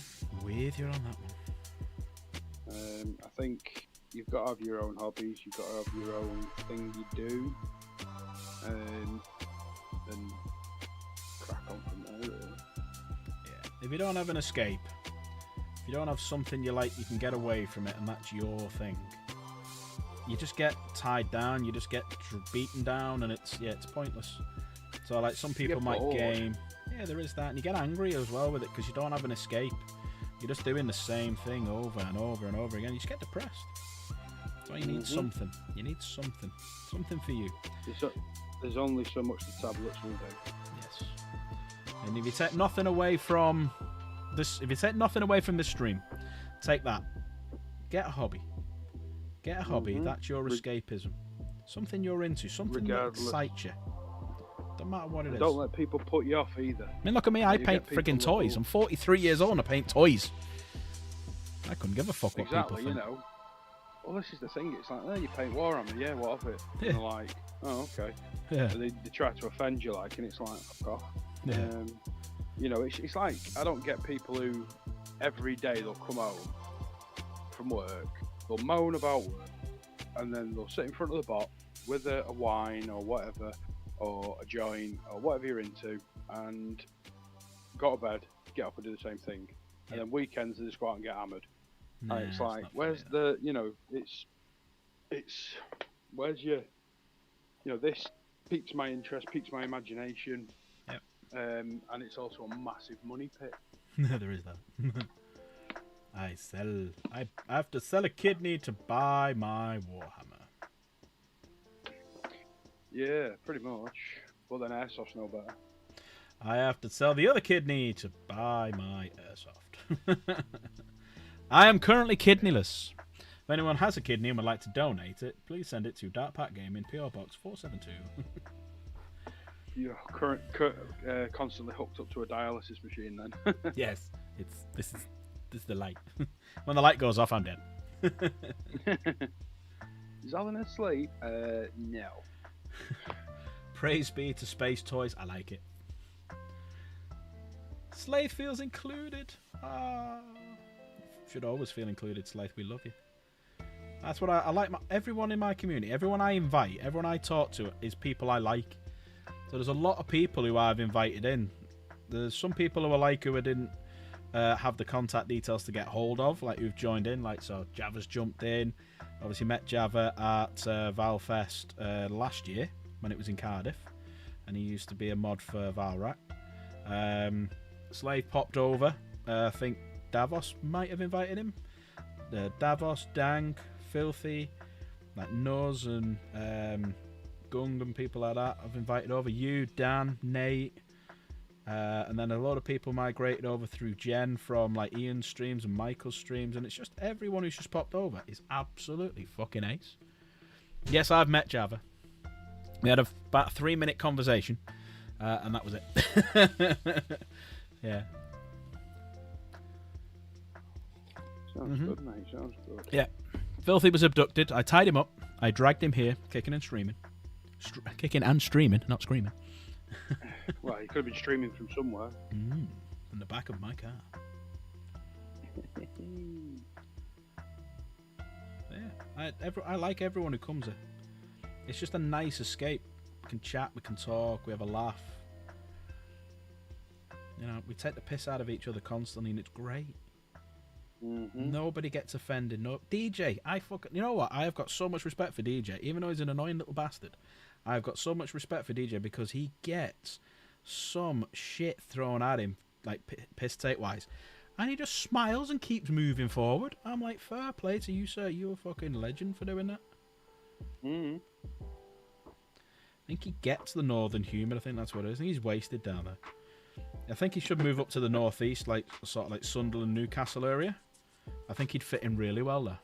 I think you've got to have your own hobbies, you've got to have your own thing you do, and crack on from there, really. Yeah. If you don't have an escape, if you don't have something you like, you can get away from it, and that's your thing. You just get tied down, you just get beaten down, and it's pointless. So like some people might game. Yeah, there is that, and you get angry as well with it because you don't have an escape. You're just doing the same thing over and over and over again. You just get depressed. So you need something. You need something. Something for you. There's only so much the tablets will do. Yes. And if you take nothing away from this stream, take that. Get a hobby. That's your escapism. Something you're into. Something that excites you. Don't matter what it is. Don't let people put you off either. I mean, look at me. I paint friggin' toys. I'm 43 years old and I paint toys. I couldn't give a fuck what people think. Exactly, Well, this is the thing. It's like, oh, you paint Warhammer. Yeah, what of it? Yeah. And they're like, oh, okay. Yeah. And they try to offend you, like, and it's like, fuck off. Yeah. It's like, I don't get people who every day they'll come home from work, they'll moan about work, and then they'll sit in front of the bot with a wine or whatever, or a joint, or whatever you're into, and go to bed, get up and do the same thing. And then weekends they just go out and get hammered. Nah, and it's like, where's the, it's, where's your, this piques my interest, piques my imagination. Yep. And it's also a massive money pit. There is that. I have to sell a kidney to buy my Warhammer. Yeah, pretty much. But then Airsoft's no better. I have to sell the other kidney to buy my airsoft. I am currently kidneyless. If anyone has a kidney and would like to donate it, please send it to Dark Pack Gaming, PO Box 472. You're constantly hooked up to a dialysis machine then. Yes, this is the light. When the light goes off, I'm dead. Is Alan asleep? No. Praise be to Space Toys. I like it. Slaith feels included. Ah, should always feel included, Slaith. We love you. That's what I like. Everyone in my community, everyone I invite, everyone I talk to is people I like. So there's a lot of people who I've invited in. There's some people who I didn't have the contact details to get hold of, like who've joined in. Like, so Java's jumped in. Obviously met Java at Valfest last year when it was in Cardiff, and he used to be a mod for Valrak. Slave popped over. I think Davos might have invited him. Davos, Dank, Filthy, like Nuz and Gung and people like that I've invited over. You, Dan, Nate, and then a lot of people migrated over through Jen from like Ian's streams and Michael's streams, and it's just everyone who's just popped over is absolutely fucking ace. Yes, I've met Java. We had about a 3-minute conversation, and that was it. Yeah. Sounds good, mate. Sounds good. Yeah. Filthy was abducted. I tied him up. I dragged him here, kicking and streaming. Kicking and streaming, not screaming. Well, he could have been streaming from somewhere. From the back of my car. Yeah. I like everyone who comes here. It's just a nice escape. We can chat, we can talk, we have a laugh. You know, we take the piss out of each other constantly, and it's great. Mm-hmm. Nobody gets offended. No, DJ, you know what? I have got so much respect for DJ, even though he's an annoying little bastard. I've got so much respect for DJ because he gets some shit thrown at him, like piss take wise, and he just smiles and keeps moving forward. I'm like, fair play to you, sir. You're a fucking legend for doing that. Mm-hmm. I think he gets the northern humour. I think that's what it is. I think he's wasted down there. I think he should move up to the northeast, like sort of like Sunderland, Newcastle area. I think he'd fit in really well there.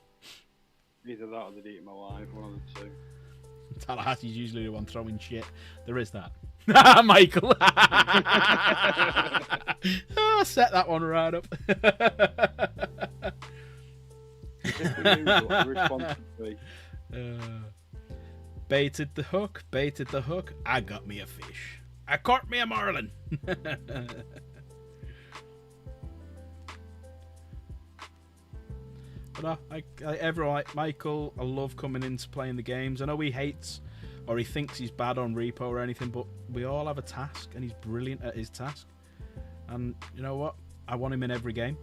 Either that or they'd eat him alive, one of the two. Tallahassee's usually the one throwing shit. There is that. Michael! Oh, set that one right up. If we knew what the response would be. Baited the hook. I got me a fish. I caught me a marlin. But everyone, like Michael, I love coming into playing the games. I know he hates or he thinks he's bad on repo or anything, but we all have a task, and he's brilliant at his task. And you know what? I want him in every game.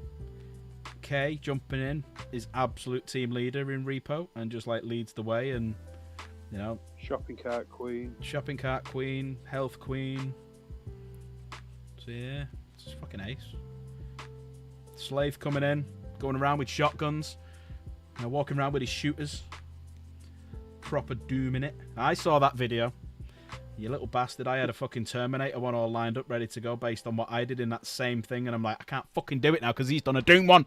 Kay jumping in is absolute team leader in repo and just like leads the way, and you know, shopping cart queen, health queen. So yeah, it's just fucking ace. Slave coming in, going around with shotguns, you know, walking around with his shooters. Proper doom in it. I saw that video. You little bastard. I had a fucking Terminator one all lined up ready to go based on what I did in that same thing, and I'm like, I can't fucking do it now because he's done a Doom one.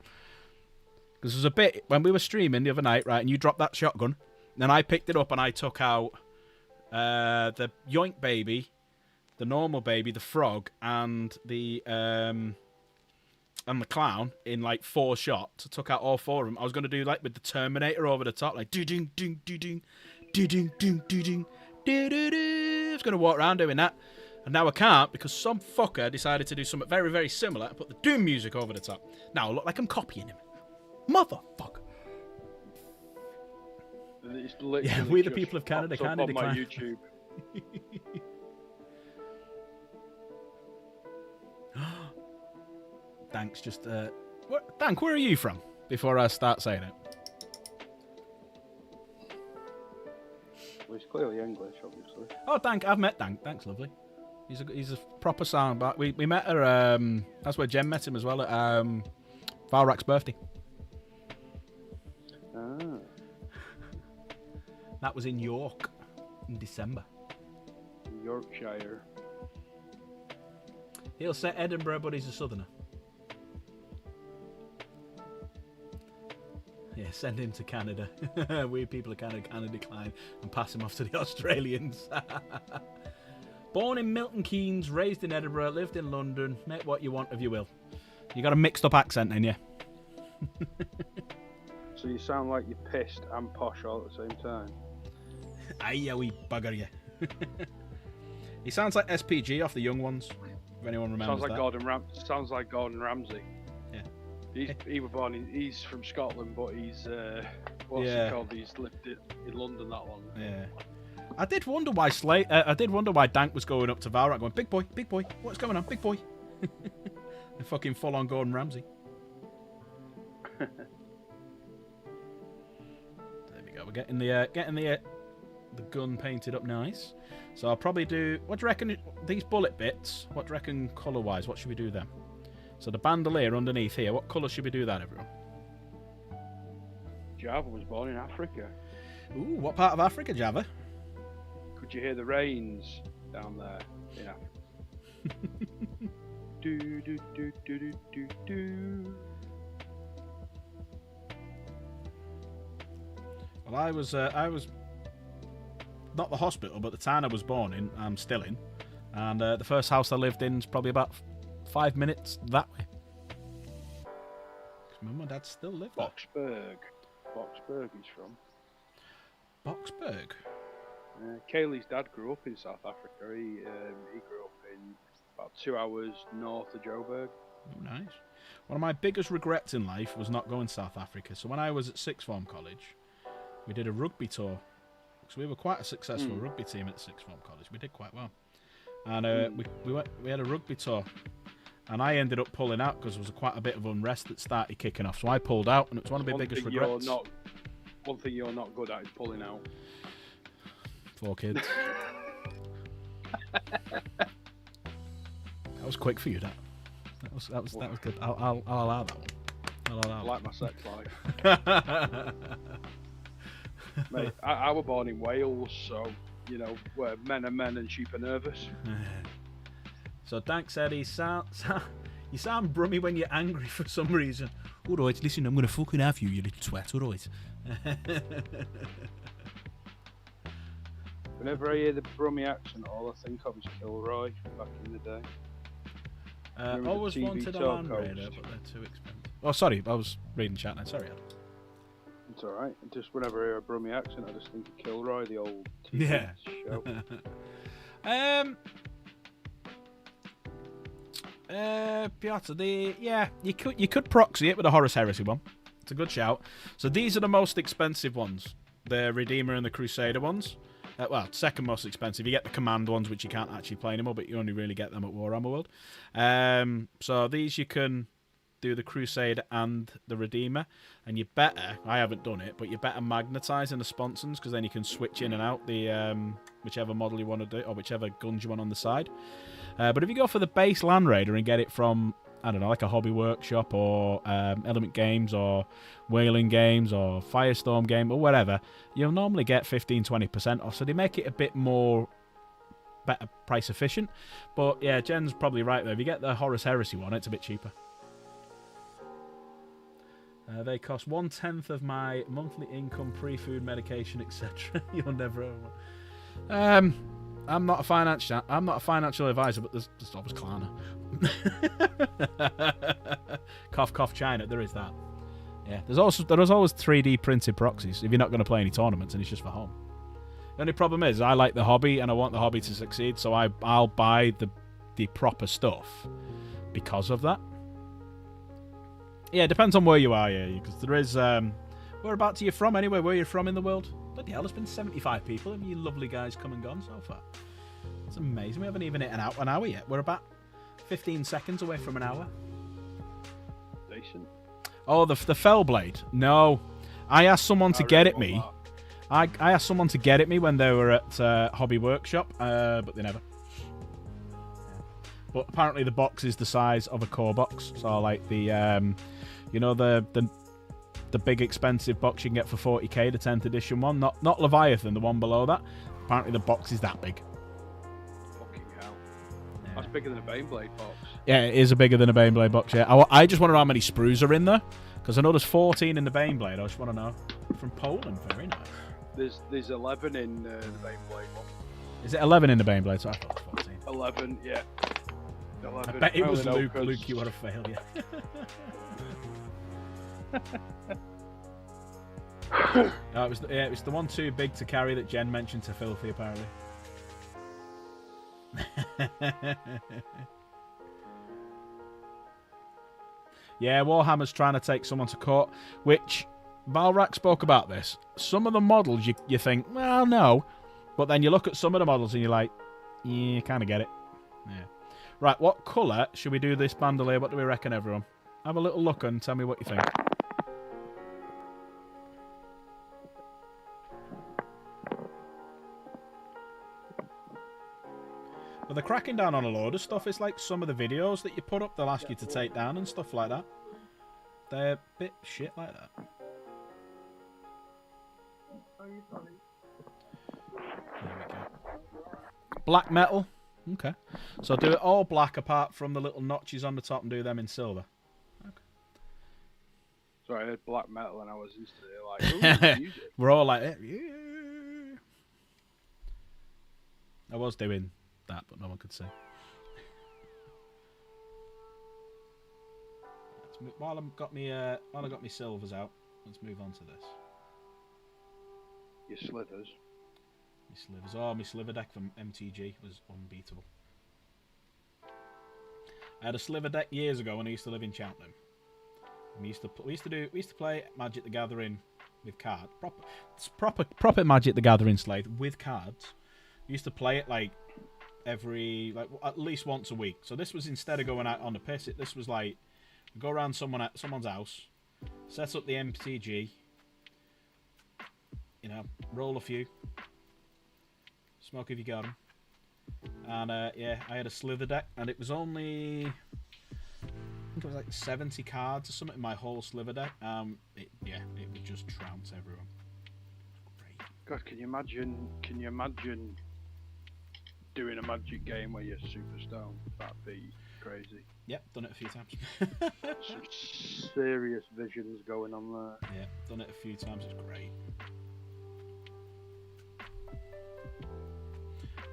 Because there's a bit when we were streaming the other night, right, and you dropped that shotgun, then I picked it up and I took out the Yoink baby, the normal baby, the frog, and the clown in like 4 shots. I took out all 4 of them. I was going to do like with the Terminator over the top, like do-ding, ding, do-ding, do-ding, ding, do-ding, do-do-do. I was going to walk around doing that. And now I can't because some fucker decided to do something very, very similar and put the Doom music over the top. Now I look like I'm copying him. Motherfucker. Yeah, we the people of Canada can't on my YouTube. Thanks, just Dank, where are you from? Before I start saying it. Well, he's clearly English, obviously. Oh, Dank. I've met Dank. Dank's lovely. He's a proper sound. But we met her. That's where Jen met him as well at Valrak's birthday. Ah. That was in York in December. Yorkshire. He'll say Edinburgh, but he's a southerner. Yeah, send him to Canada. We people of Canada kind of decline and pass him off to the Australians. Born in Milton Keynes, raised in Edinburgh, lived in London. Make what you want of your will. You got a mixed up accent in you. So you sound like you're pissed and posh all at the same time. Aye, wee bugger you. He sounds like SPG off the Young Ones. If anyone remembers Sounds like that. Sounds like Gordon Ramsay. Yeah. He was born in. He's from Scotland, but he's what's he called? He's lived in London that long. Yeah. I did wonder why I did wonder why Dank was going up to Valrak going, big boy, what's going on, big boy? The fucking full on Gordon Ramsay. There we go. We're getting the gun painted up nice. So I'll probably do. What do you reckon? These bullet bits. What do you reckon colour wise? What should we do then? So the bandolier underneath here. What colour should we do that, everyone? Java was born in Africa. Ooh, what part of Africa, Java? Could you hear the rains down there in Africa? Do do do do do do do. Well, I was not the hospital, but the town I was born in. I'm still in, and the first house I lived in is probably about 5 minutes that way. Cause my mum and dad still live there. Boxburg he's from. Boxburg. Kaylee's dad grew up in South Africa. He grew up in about 2 hours north of Joburg. Oh, nice. One of my biggest regrets in life was not going to South Africa. So when I was at sixth form college, we did a rugby tour. So we were quite a successful rugby team at sixth form college. We did quite well. And we had a rugby tour. And I ended up pulling out because there was quite a bit of unrest that started kicking off. So I pulled out, and it was one of my biggest regrets. One thing you're not good at is pulling out. 4 kids. That was quick for you, that was good. I'll allow that one. I like my sex life. Mate, I was born in Wales, so you know where men are men and sheep are nervous. So Dank said you sound brummy when you're angry for some reason. Alright, listen, I'm gonna fucking have you, you little twat, alright. Whenever I hear the Brummie accent, all I think of is Kilroy back in the day. Always wanted a Land Raider, but they're too expensive. Oh, sorry, I was reading chat now. Sorry. It's alright. Just whenever I hear a Brummie accent, I just think of Kilroy, the old TV show. Piotr, you could proxy it with a Horus Heresy one. It's a good shout. So these are the most expensive ones. The Redeemer and the Crusader ones. Well, second most expensive. You get the Command ones, which you can't actually play anymore, but you only really get them at Warhammer World. So these you can do the Crusader and the Redeemer, and you better, I haven't done it, but you better magnetize in the sponsons, because then you can switch in and out the whichever model you want to do, or whichever guns you want on the side. But if you go for the base Land Raider and get it from, I don't know, like a Hobby Workshop or Element Games or Whaling Games or Firestorm Game or whatever, you'll normally get 15-20% off. So they make it a bit more better price efficient. But yeah, Jen's probably right there. If you get the Horus Heresy one, it's a bit cheaper. They cost 1/10 of my monthly income, pre-food, medication, etc. You'll never own one. I'm not a financial advisor, but there's always Klarna. Cough, cough, China. There is that. Yeah, there is always 3D printed proxies if you're not going to play any tournaments and it's just for home. The only problem is I like the hobby and I want the hobby to succeed, so I'll buy the proper stuff because of that. Yeah, it depends on where you are, yeah, because there is. Whereabouts are you from anyway? Where are you from in the world? Bloody hell, there's been 75 people and you lovely guys come and gone so far. It's amazing. We haven't even hit an hour yet. We're about 15 seconds away from an hour. Decent. Oh, the Fellblade. No. I asked someone to get it me. I asked someone to get it me when they were at Hobby Workshop, but they never. But apparently the box is the size of a core box. So like the, you know, the big expensive box you can get for 40k, the 10th edition one, not Leviathan, the one below that. Apparently the box is that big. Fucking hell. Yeah. That's bigger than a Baneblade box. Yeah, it is bigger than a Baneblade box, yeah. I just want to know how many sprues are in there. Because I know there's 14 in the Baneblade. I just want to know. From Poland, very nice. There's 11 in the Baneblade one. Is it 11 in the Baneblade? So I thought it was 14. 11, yeah. 11. I bet it was know, Luke. Luke, you are a failure. No, it was the one too big to carry that Jen mentioned to Filthy, apparently. Yeah, Warhammer's trying to take someone to court, which Valrak spoke about this. Some of the models you think, well, no. But then you look at some of the models and you're like, yeah, kind of get it. Yeah. Right, what colour should we do this bandolier? What do we reckon, everyone? Have a little look and tell me what you think. But they're cracking down on a load of stuff. It's like some of the videos that you put up, they'll ask you to take down and stuff like that. They're a bit shit like that. There we go. Black metal. Okay. So do it all black apart from the little notches on the top and do them in silver. Okay. Sorry, I heard black metal and I was instantly like, ooh, we're all like, yeah. I was doing that, but no one could see. While I got me silvers out, let's move on to this. Your slivers. My slivers. Oh, my sliver deck from MTG was unbeatable. I had a sliver deck years ago when I used to live in Cheltenham. And we used to play Magic the Gathering with cards. Proper Magic the Gathering Slate with cards. We used to play it like at least once a week. So this was, instead of going out on the piss, this was like go around someone's house, set up the MTG, you know, roll a few, smoke if you got them, and yeah, I had a slither deck, and it was only, I think it was like 70 cards or something in my whole slither deck. It would just trounce everyone. Great. God, can you imagine doing a Magic game where you're super stoned? That'd be crazy. Yep, done it a few times. Some serious visions going on there. Yeah, done it a few times. It's great.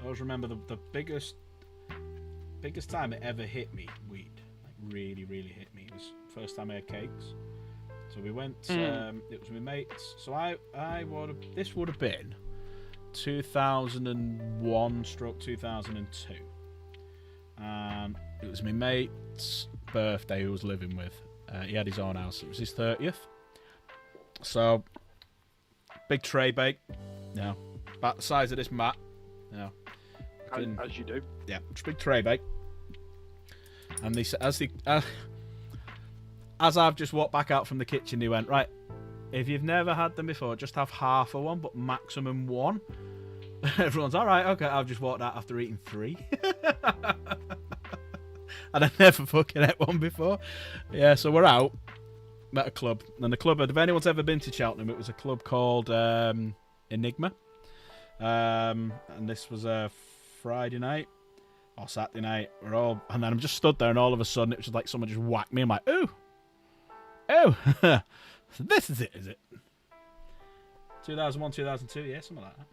I always remember the biggest time it ever hit me, weed, like really hit me, was first time I had cakes. So we went, it was my mates. So this would have been 2001 stroke 2002. And it was my mate's birthday who was living with. He had his own house. It was his 30th. So, big tray bake. You know, about the size of this mat. You know, as you do. Yeah, just big tray bake. And as I've just walked back out from the kitchen, he went, right, if you've never had them before, just have half of one, but maximum one. Everyone's all right, okay. I've just walked out after eating 3. And I never fucking ate one before. Yeah, so we're out. Met a club. And the club, if anyone's ever been to Cheltenham, it was a club called Enigma. And this was a Friday night or Saturday night. And then I'm just stood there, and all of a sudden it was just like someone just whacked me. I'm like, ooh. So this is it? 2001, 2002, yeah, something like that.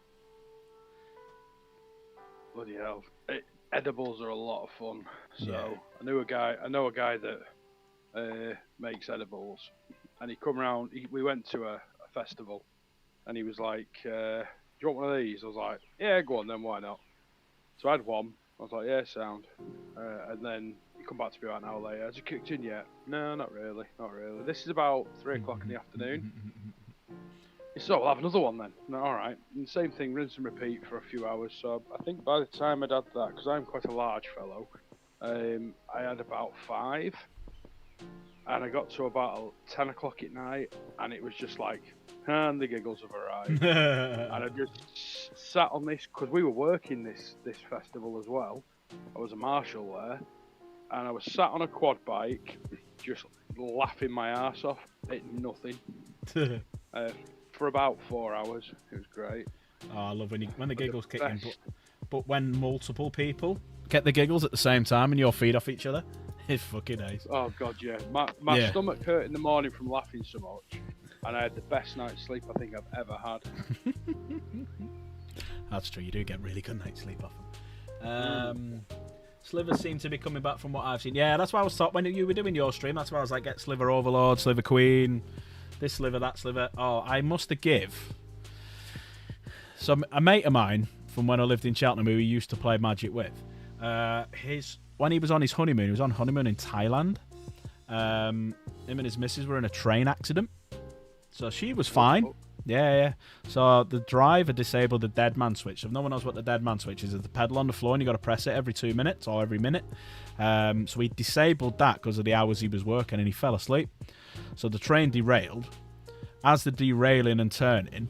Bloody hell. Edibles are a lot of fun. So yeah. I know a guy that makes edibles, and he come round. We went to a festival, and he was like, "Do you want one of these?" I was like, "Yeah, go on then. Why not?" So I had one. I was like, "Yeah, sound." And then he come back to me about an hour later. Has it kicked in yet? No, not really. This is about 3 o'clock in the afternoon. He said, "We'll have another one then." No, all right. And same thing, rinse and repeat for a few hours. So I think by the time I'd had that, because I'm quite a large fellow, I had about 5. And I got to about 10 o'clock at night, and it was just like, and the giggles have arrived. And I just sat on this, because we were working this festival as well. I was a marshal there, and I was sat on a quad bike, just laughing my ass off at nothing for about 4 hours. It was great. Oh, I love when the giggles kick in, but when multiple people get the giggles at the same time and you're feed off each other, it's fucking nice. Oh god, yeah. My stomach hurt in the morning from laughing so much, and I had the best night's sleep I think I've ever had. That's true. You do get really good night's sleep off them. Slivers seem to be coming back from what I've seen. Yeah, that's why I was thought when you were doing your stream. That's why I was like, get Sliver Overlord, Sliver Queen, this Sliver, that Sliver. Oh, I must have give. So a mate of mine from when I lived in Cheltenham, who he used to play Magic with, when he was on his honeymoon, he was on honeymoon in Thailand. Him and his missus were in a train accident, so she was fine. Yeah. So the driver disabled the dead man switch. If no one knows what the dead man switch is, it's the pedal on the floor and you got to press it every 2 minutes or every minute. So he disabled that because of the hours he was working, and he fell asleep. So the train derailed. As the derailing and turning,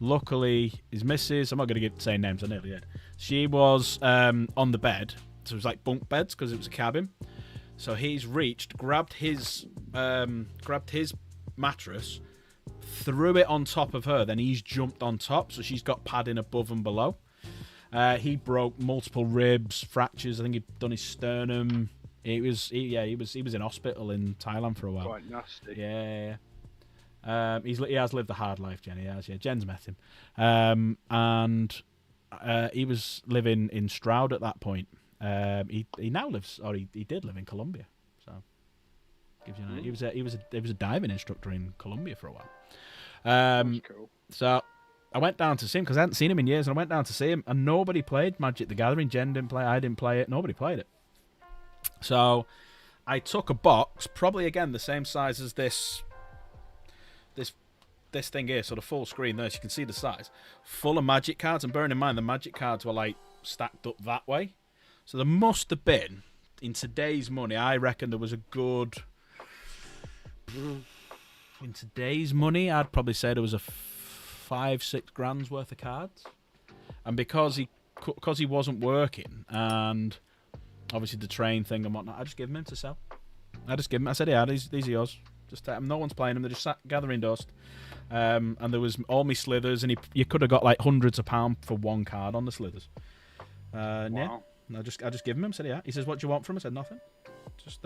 luckily his missus, I'm not going to say names, I nearly did. She was on the bed, so it was like bunk beds because it was a cabin. So he's grabbed his mattress, threw it on top of her, then he's jumped on top, so she's got padding above and below. He broke multiple ribs, fractures. I think he'd done his sternum. He was in hospital in Thailand for a while. Quite nasty. Yeah. He has lived a hard life, Jen. He has. Yeah, Jen's met him, and he was living in Stroud at that point. He now lives, or he did live in Colombia. So gives you an idea. He was a diving instructor in Colombia for a while. That's cool. So I went down to see him because I hadn't seen him in years, and I went down to see him, and nobody played Magic the Gathering. Jen didn't play, I didn't play it, nobody played it. So I took a box, probably again the same size as this thing here, sort of full screen there, so you can see the size, full of Magic cards, and bearing in mind the Magic cards were like stacked up that way. So there must have been, in today's money, I reckon there was a good... In today's money, I'd probably say there was a 5-6 grand's worth of cards. And because he wasn't working, and obviously the train thing and whatnot, I just gave him to sell. I said, yeah, these are yours. Just take them. No one's playing them. They're just sat gathering dust. And there was all my slithers, and you could have got like hundreds of pounds for one card on the slithers. Wow. Yeah. And I just give him. Said, yeah. He says, what do you want from him? I said, nothing. Just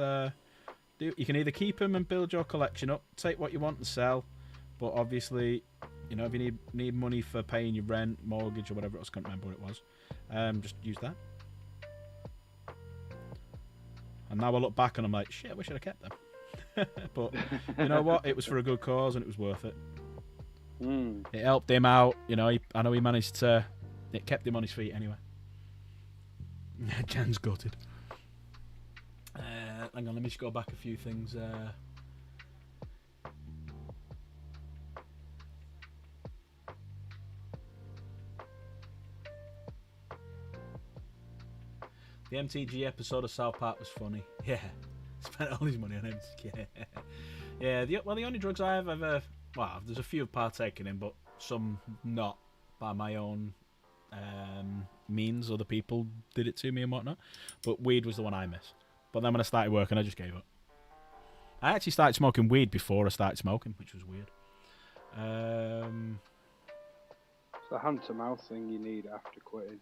you can either keep them and build your collection up, take what you want and sell, but obviously, you know, if you need money for paying your rent, mortgage, or whatever else, I can't remember what it was, just use that. And now I look back and I'm like, shit, I wish I'd have kept them. But you know what? It was for a good cause and it was worth it. It helped him out. You know, I know he managed to. It kept him on his feet anyway. Jen's gutted. Hang on, let me just go back a few things. The MTG episode of South Park was funny. Yeah, spent all his money on MTG. Yeah, the only drugs I have ever... Well, there's a few I've partaken in, but some not by my own means. Other people did it to me and whatnot. But weed was the one I missed. But then when I started working, I just gave up. I actually started smoking weed before I started smoking, which was weird. It's the hand-to-mouth thing you need after quitting.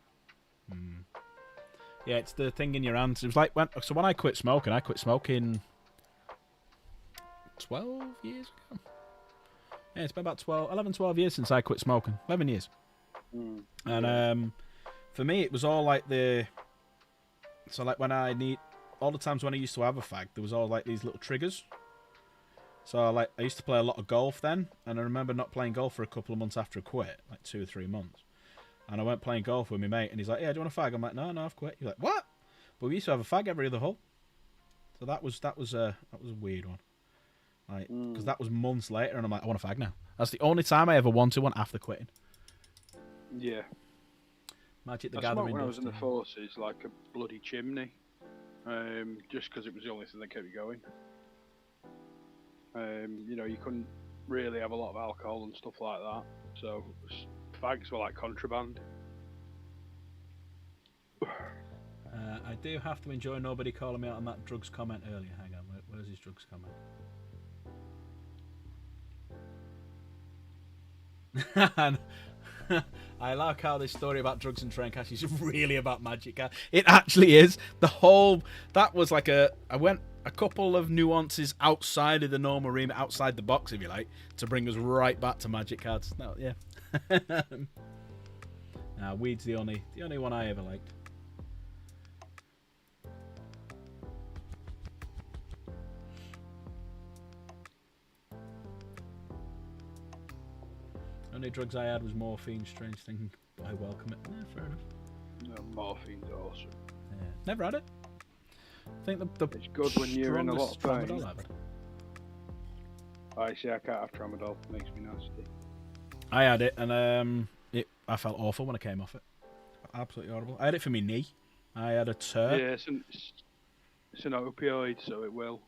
Yeah, it's the thing in your hands. It was like when I quit smoking 12 years ago. Yeah, it's been about 12 years since I quit smoking. 11 years. And for me, it was all like when all the times when I used to have a fag, there was all like these little triggers. So I used to play a lot of golf then, and I remember not playing golf for a couple of months after I quit, like 2 or 3 months. And I went playing golf with my mate, and he's like, "Yeah, do you want a fag?" I'm like, "No, I've quit." He's like, "What?" But we used to have a fag every other hole. So that was a weird one. Like, because that was months later, and I'm like, "I want a fag now." That's the only time I ever wanted one after quitting. Yeah. Magic the I Gathering. smoked when I was in the forces, like a bloody chimney. Just because it was the only thing that kept me going. You couldn't really have a lot of alcohol and stuff like that. So fags were like contraband. I do have to enjoy nobody calling me out on that drugs comment earlier. Hang on, where's his drugs comment? I like how this story about drugs and train cash is really about Magic Card. It actually is. That was like I went a couple of nuances outside of the normal remit, outside the box, if you like, to bring us right back to Magic Cards. No, yeah. Nah, weed's the only one I ever liked. Only drugs I had was morphine. Strange thing, but I welcome it. Yeah, fair enough. No, morphine's awesome. Yeah. Never had it. I think it's good when you're in a lot of pain. I see. I can't have tramadol. It makes me nasty. I had it, and I felt awful when I came off it. Absolutely horrible. I had it for my knee. I had a tear. Yeah, it's an opioid, so it will.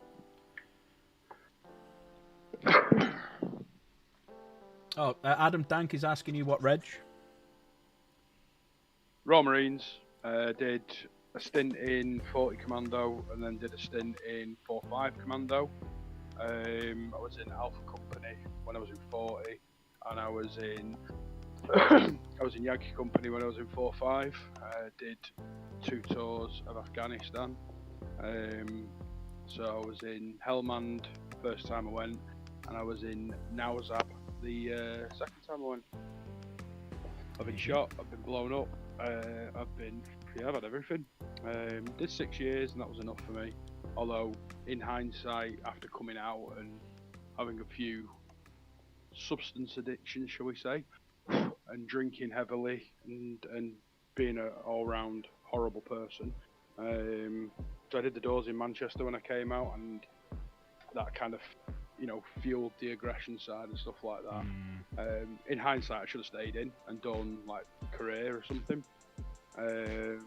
Oh, Adam Dank is asking you what reg? Royal Marines. Did a stint in 40 Commando and then did a stint in 4-5 Commando. I was in Alpha Company when I was in 40, and I was in Yankee Company when I was in 4-5. Did 2 tours of Afghanistan. So I was in Helmand first time I went, and I was in Nawazab the second time I went. I've been shot, I've been blown up, I've had everything. Did 6 years, and that was enough for me. Although, in hindsight, after coming out and having a few substance addictions, shall we say, and drinking heavily and being an all-round horrible person, so I did the doors in Manchester when I came out, and that kind of fueled the aggression side and stuff like that. In hindsight, I should have stayed in and done like career or something. And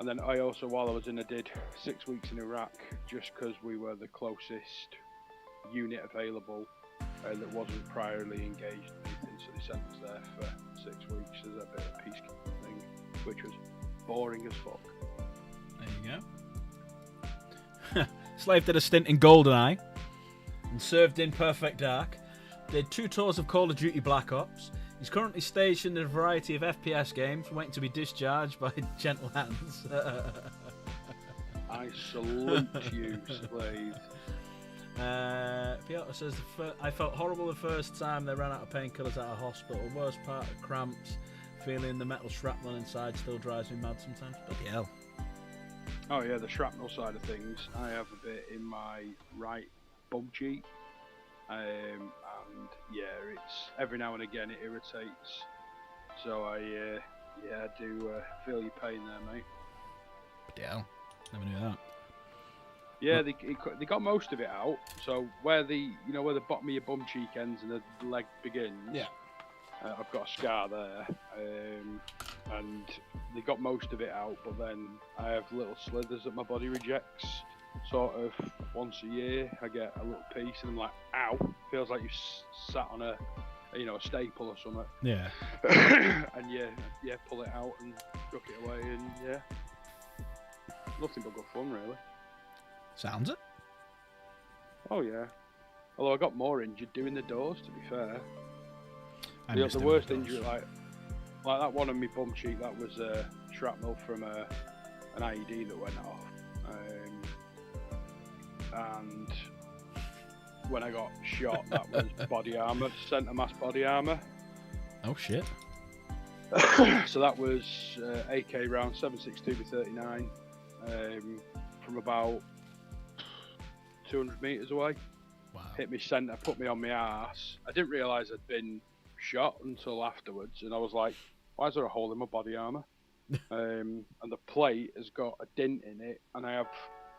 then I also, while I was in, I did 6 weeks in Iraq, just because we were the closest unit available that wasn't priorly engaged in anything. So they sent us there for 6 weeks as a bit of a peacekeeping thing, which was boring as fuck. There you go. Slave did a stint in GoldenEye and served in Perfect Dark. Did 2 tours of Call of Duty Black Ops. He's currently stationed in a variety of FPS games, waiting to be discharged by gentle hands. I salute you, Slave. Piotr says, I felt horrible the first time they ran out of painkillers at a hospital. Worst part of cramps. Feeling the metal shrapnel inside still drives me mad sometimes. Bloody hell. Oh yeah, the shrapnel side of things. I have a bit in my right bum cheek. And yeah, it's every now and again it irritates. So I do feel your pain there, mate. Bloody hell. Never knew that. Yeah, they got most of it out. So where the bottom of your bum cheek ends and the leg begins. Yeah. I've got a scar there, and they got most of it out. But then I have little slithers that my body rejects. Sort of once a year, I get a little piece, and I'm like, "Ow!" Feels like you sat on a staple or something. Yeah. And yeah, pull it out and chuck it away, and yeah, nothing but good fun, really. Sounds it. Oh yeah. Although I got more injured doing the doors, to be fair. The worst injury, like that one on my bum cheek, that was shrapnel from an IED that went off. And when I got shot, that was body armour, centre mass body armour. Oh shit. So that was AK round 7.62-39 from about 200 metres away. Wow. Hit me centre, put me on my arse. I didn't realise I'd been shot until afterwards, and I was like, why is there a hole in my body armour? And the plate has got a dent in it, and I have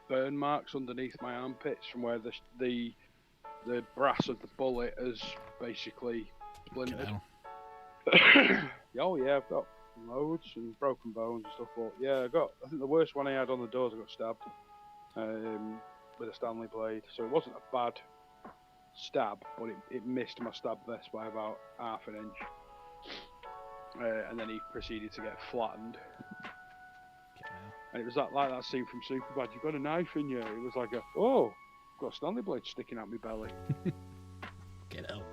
burn marks underneath my armpits from where the brass of the bullet has basically splintered. Oh yeah, I've got loads and broken bones and stuff. But yeah, I think the worst one I had on the doors, I got stabbed. with a Stanley blade. So it wasn't a bad stab, but it missed my stab vest by about half an inch. And then he proceeded to get flattened. And it was like that scene from Superbad. You've got a knife in you. It was like I've got a Stanley blade sticking out my belly. Get out.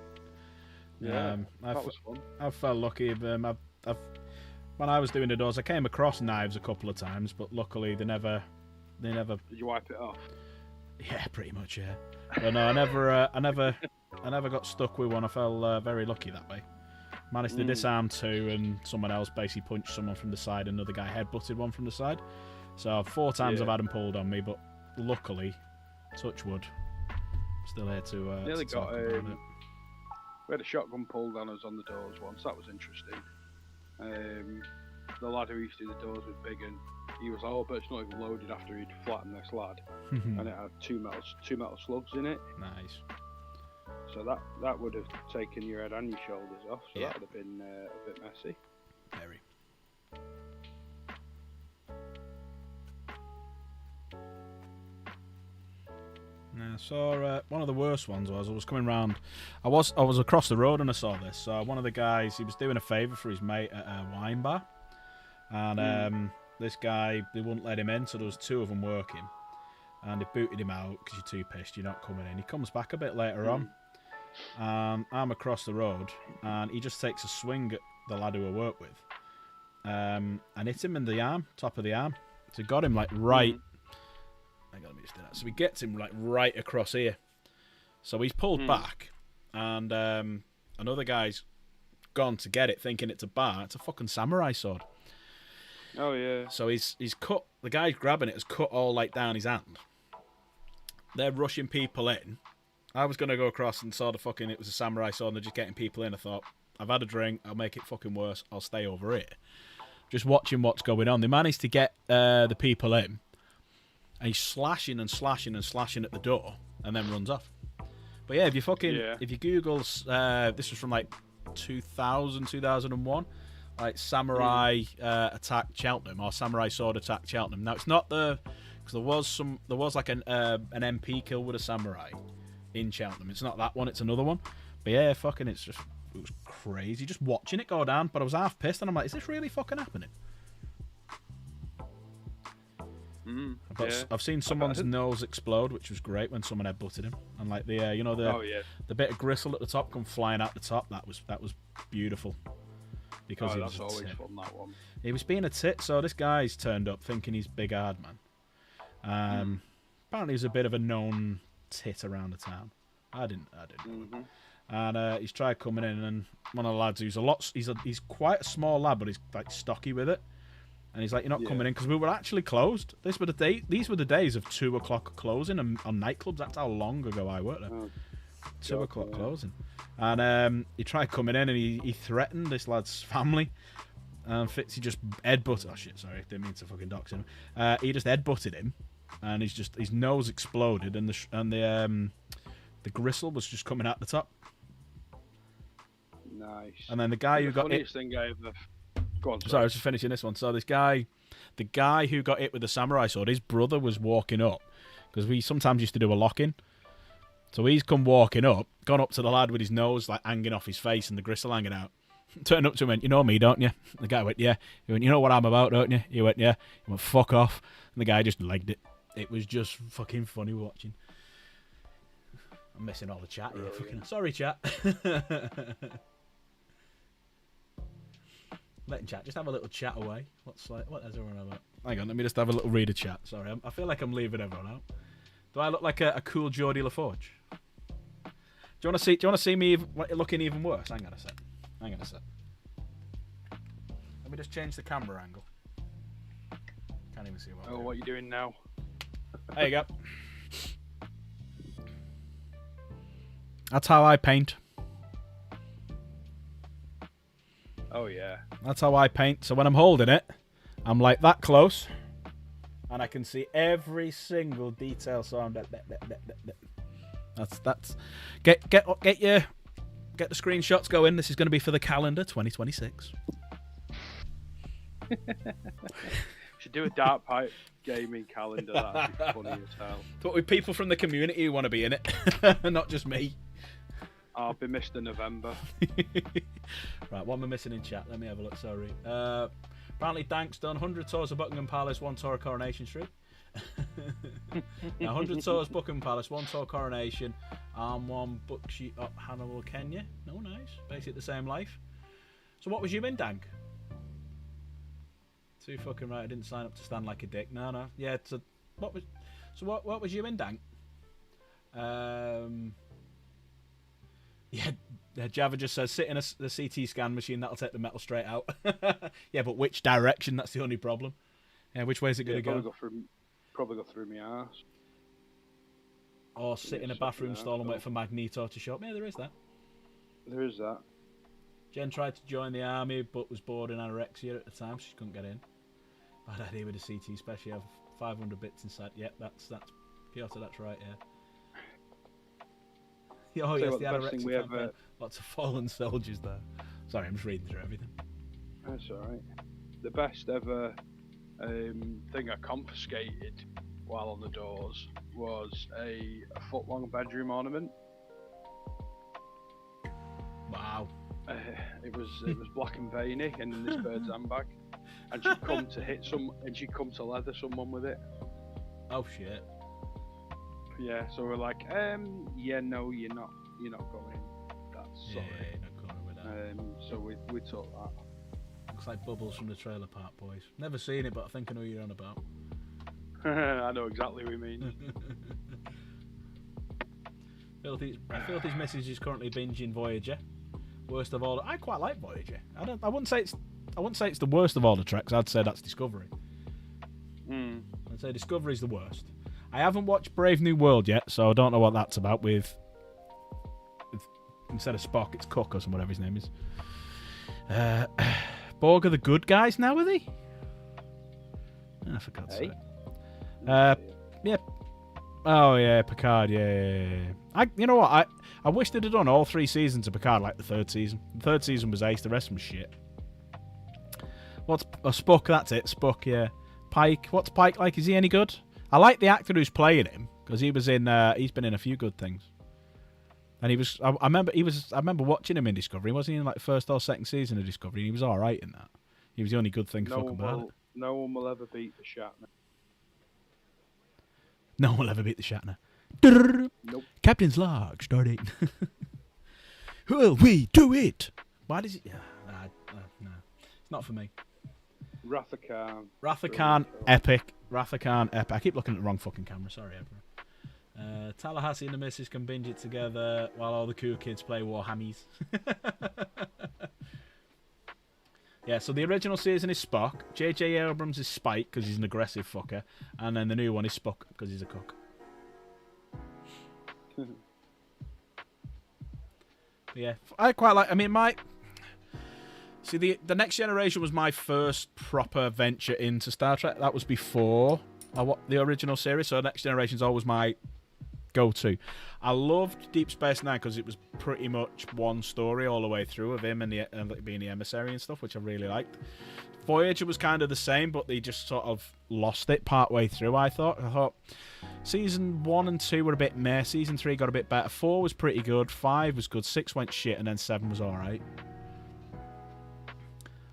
Yeah, that was fun. I felt lucky. When I was doing the doors, I came across knives a couple of times, but luckily they never. Did you wipe it off? Yeah, pretty much. Yeah. But no, I never got stuck with one. I felt very lucky that way. Managed to disarm two, and someone else basically punched someone from the side. Another guy headbutted one from the side. So 4 times I've had them pulled on me, but luckily, touch wood, still here to. Nearly to got. talk about it. We had a shotgun pulled on us on the doors once. That was interesting. The lad who used to do the doors was big, and he was but it's not even loaded after he'd flattened this lad, and it had two metal slugs in it. Nice. So that would have taken your head and your shoulders off. So that would have been a bit messy. Very. Yeah, so one of the worst ones was I was coming round. I was across the road and I saw this. So one of the guys, he was doing a favour for his mate at a wine bar, and this guy, they wouldn't let him in, so there was 2 of them working, and they booted him out because you're too pissed, you're not coming in. He comes back a bit later on, and I'm across the road, and he just takes a swing at the lad who I work with, and hits him in the arm, top of the arm. So he got him like right. Hang on, let me just do that. So he gets him like right across here. So he's pulled back, and another guy's gone to get it, thinking it's a bar. It's a fucking samurai sword. Oh yeah. So he's cut. The guy grabbing it has cut all like down his hand. They're rushing people in. I was gonna go across and saw it was a samurai sword, and they're just getting people in. I thought, I've had a drink. I'll make it fucking worse. I'll stay over here. Just watching what's going on. They managed to get the people in. And he's slashing and slashing and slashing at the door, and then runs off. But yeah, if you Google, this was from like 2000, 2001, like samurai attack Cheltenham, or samurai sword attack Cheltenham. Now it's not because there was like an MP kill with a samurai in Cheltenham. It's not that one, it's another one. But yeah, it was crazy just watching it go down. But I was half pissed, and I'm like, is this really fucking happening? I've seen someone's nose explode, which was great when someone headbutted him, and like the bit of gristle at the top come flying out the top. That was beautiful. Because that's always fun, that one. He was being a tit, so this guy's turned up thinking he's big hard man. Apparently he's a bit of a known tit around the town. I didn't know. And he's tried coming in, and one of the lads he's quite a small lad, but he's like stocky with it. And he's like, you're not coming in, because we were actually closed. These were the days of 2 o'clock closing on nightclubs. That's how long ago I worked there. 2 o'clock closing. And he tried coming in, and he threatened this lad's family. Fitzy just headbutted. Oh shit, sorry, didn't mean to fucking dox him. He just headbutted him, and his nose exploded, and the gristle was just coming out the top. Nice. And then the guy who got funniest thing I ever. Go on, sorry, I was just finishing this one. So the guy who got hit with the samurai sword, his brother was walking up, because we sometimes used to do a lock-in. So he's come walking up, gone up to the lad with his nose like hanging off his face and the gristle hanging out. Turned up to him and went, you know me, don't you? The guy went, yeah. He went, you know what I'm about, don't you? He went, yeah. He went, fuck off. And the guy just legged it. It was just fucking funny watching. I'm missing all the chat here. Sorry, chat. Letting chat, just have a little chat away. What is everyone about? Hang on, let me just have a little reader chat. Sorry, I feel like I'm leaving everyone out. Do I look like a cool Geordie LaForge? Do you want to see me looking even worse? Hang on a sec. Let me just change the camera angle. Can't even see what. What are you doing now? There you go. That's how I paint. Oh yeah. That's how I paint. So when I'm holding it, I'm like that close, and I can see every single detail. So I'm that's get the screenshots going. This is going to be for the calendar 2026. Should do a dark pipe gaming calendar. That'd be funny as hell. But with people from the community who want to be in it, not just me. I'll be Mr. November. Right, what am I missing in chat? Let me have a look. Sorry. Apparently, Dank's done 100 tours of Buckingham Palace, 1 tour of Coronation Street. Now, 100 tours Buckingham Palace, 1 tour Coronation, and 1 book sheet up Hannibal, Kenya. No, nice. Basically the same life. So what was you in, Dank? Too fucking right. I didn't sign up to stand like a dick. No. Yeah. So what was you in, Dank? Yeah. Java just says sit in the CT scan machine. That'll take the metal straight out. Yeah, but which direction? That's the only problem. Yeah, which way is it going to go? Probably go through my arse. Or sit in a bathroom stall and wait for Magneto to show up. Yeah, there is that. There is that. Jen tried to join the army, but was bored in anorexia at the time. She couldn't get in. Bad idea with a CT, especially have 500 bits inside. Yep, that's Piotr. That's right. Yeah. Oh yes, the anorexia campaign. Lots of fallen soldiers there. Sorry, I'm just reading through everything. That's all right. The best ever thing I confiscated while on the doors was a foot-long bedroom ornament. Wow. It was black and veiny and in this bird's handbag, and she'd come to leather someone with it. Oh shit. Yeah, so we're like, yeah, no, you're not going. That's sorry. Yeah, not going with that. So we took that. Looks like Bubbles from the Trailer Park Boys. Never seen it, but I think I know what you're on about. I know exactly what you mean. Filthy's missus is currently binging Voyager. Worst of all, I quite like Voyager. I wouldn't say it's the worst of all the treks. I'd say that's Discovery. I'd say Discovery's the worst. I haven't watched Brave New World yet, so I don't know what that's about. With instead of Spock, it's Cook or whatever his name is. Borg are the good guys now, are they? I forgot to say. Yeah. Oh yeah, Picard. Yeah. You know what? I wish they'd have done all 3 seasons of Picard like the 3rd season. The 3rd season was ace. The rest was shit. What's Spock? That's it. Spock. Yeah. Pike. What's Pike like? Is he any good? I like the actor who's playing him because he was in. He's been in a few good things. And he was. I remember watching him in Discovery. Wasn't he in like 1st or 2nd season of Discovery? And he was all right in that. He was the only good thing fucking about it. No one will ever beat the Shatner. No one will ever beat the Shatner. Nope. Captain's log starting. Will we do it? Why does it? No, it's not for me. Wrath of Khan. Wrath of Khan, epic. Wrath of Khan, epic. I keep looking at the wrong fucking camera. Sorry, Ebra. Tallahassee and the missus can binge it together while all the cool kids play Warhammers. Yeah, so the original season is Spock. J.J. Abrams is Spike because he's an aggressive fucker, and then the new one is Spock because he's a cook. Yeah, I quite like. I mean, the Next Generation was my first proper venture into Star Trek. That was before the original series, so Next Generation's always my go-to. I loved Deep Space Nine because it was pretty much one story all the way through of him and being the emissary and stuff, which I really liked. Voyager was kind of the same, but they just sort of lost it part way through. I thought season 1 and 2 were a bit meh. Season 3 got a bit better. 4 was pretty good. 5 was good. 6 went shit, and then 7 was all right.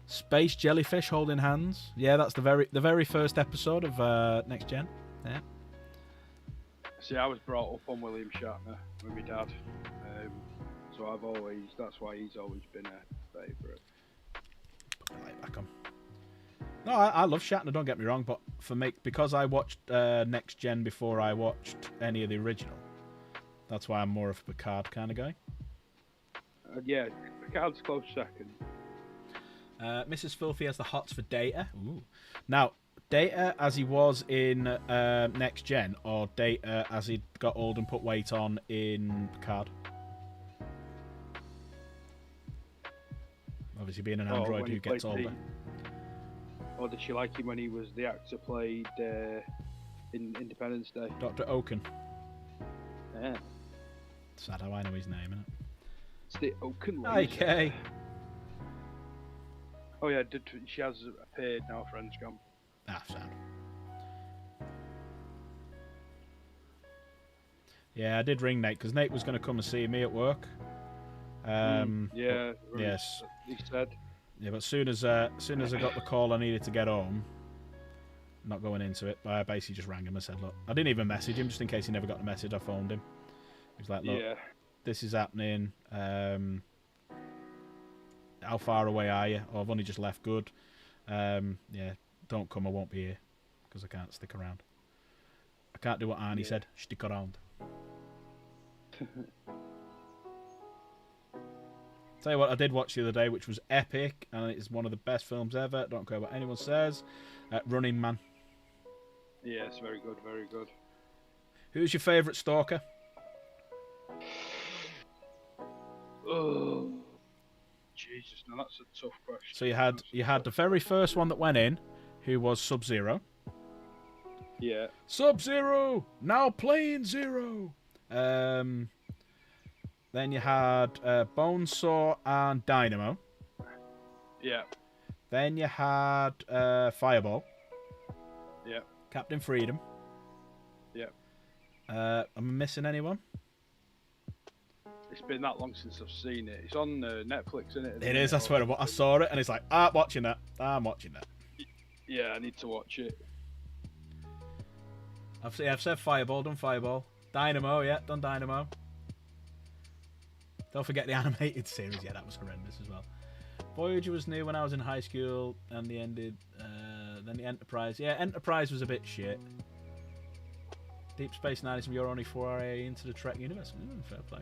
Space jellyfish holding hands. Yeah, that's the very first episode of Next Gen. Yeah. See, I was brought up on William Shatner with my dad, so that's why he's always been a favourite. Put the light back on. No, I love Shatner, don't get me wrong, but for me, because I watched Next Gen before I watched any of the original, that's why I'm more of a Picard kind of guy. Yeah, Picard's close second. Mrs. Filthy has the hots for Data. Ooh. Now, Data as he was in Next Gen, or Data as he got old and put weight on in Picard? Obviously being an android who gets older. Or did she like him when he was the actor played in Independence Day? Dr. Oaken. Yeah. Sad how I know his name, isn't it? It's the Oaken laser. Okay. Oh yeah, she has appeared now, friends gone. Ah, sound. Yeah, I did ring Nate because Nate was going to come and see me at work. Yeah. Yes. He said. Yeah, but as soon as I got the call I needed to get home, not going into it, I basically just rang him and said, look, I didn't even message him just in case he never got the message. I phoned him. He was like, look, Yeah. this is happening. How far away are you? Oh, I've only just left. Good. Yeah, don't come. I won't be here because I can't stick around. I can't do what Arnie said. Stick around. Tell you what I did watch the other day, which was epic, and it's one of the best films ever. Don't care what anyone says. Running Man. Yeah, it's very good, very good. Who's your favourite stalker? Oh, Jesus! Now that's a tough question. So you had the very first one that went in, who was Sub-Zero. Yeah. Sub-Zero now playing Zero. Then you had Bonesaw and Dynamo. Yeah. Then you had Fireball. Yeah. Captain Freedom. Yeah. Am I missing anyone? It's been that long since I've seen it. It's on Netflix, isn't it? It is. I swear. I saw it, and it's like, I'm watching that. I'm watching that. Yeah, I need to watch it. I've said Fireball. Done Fireball. Dynamo. Yeah, done Dynamo. Don't forget the animated series. Yeah, that was horrendous as well. Voyager was new when I was in high school, and the ended. Then the Enterprise. Yeah, Enterprise was a bit shit. Deep Space Nine is your only foray into the Trek universe. Fair play.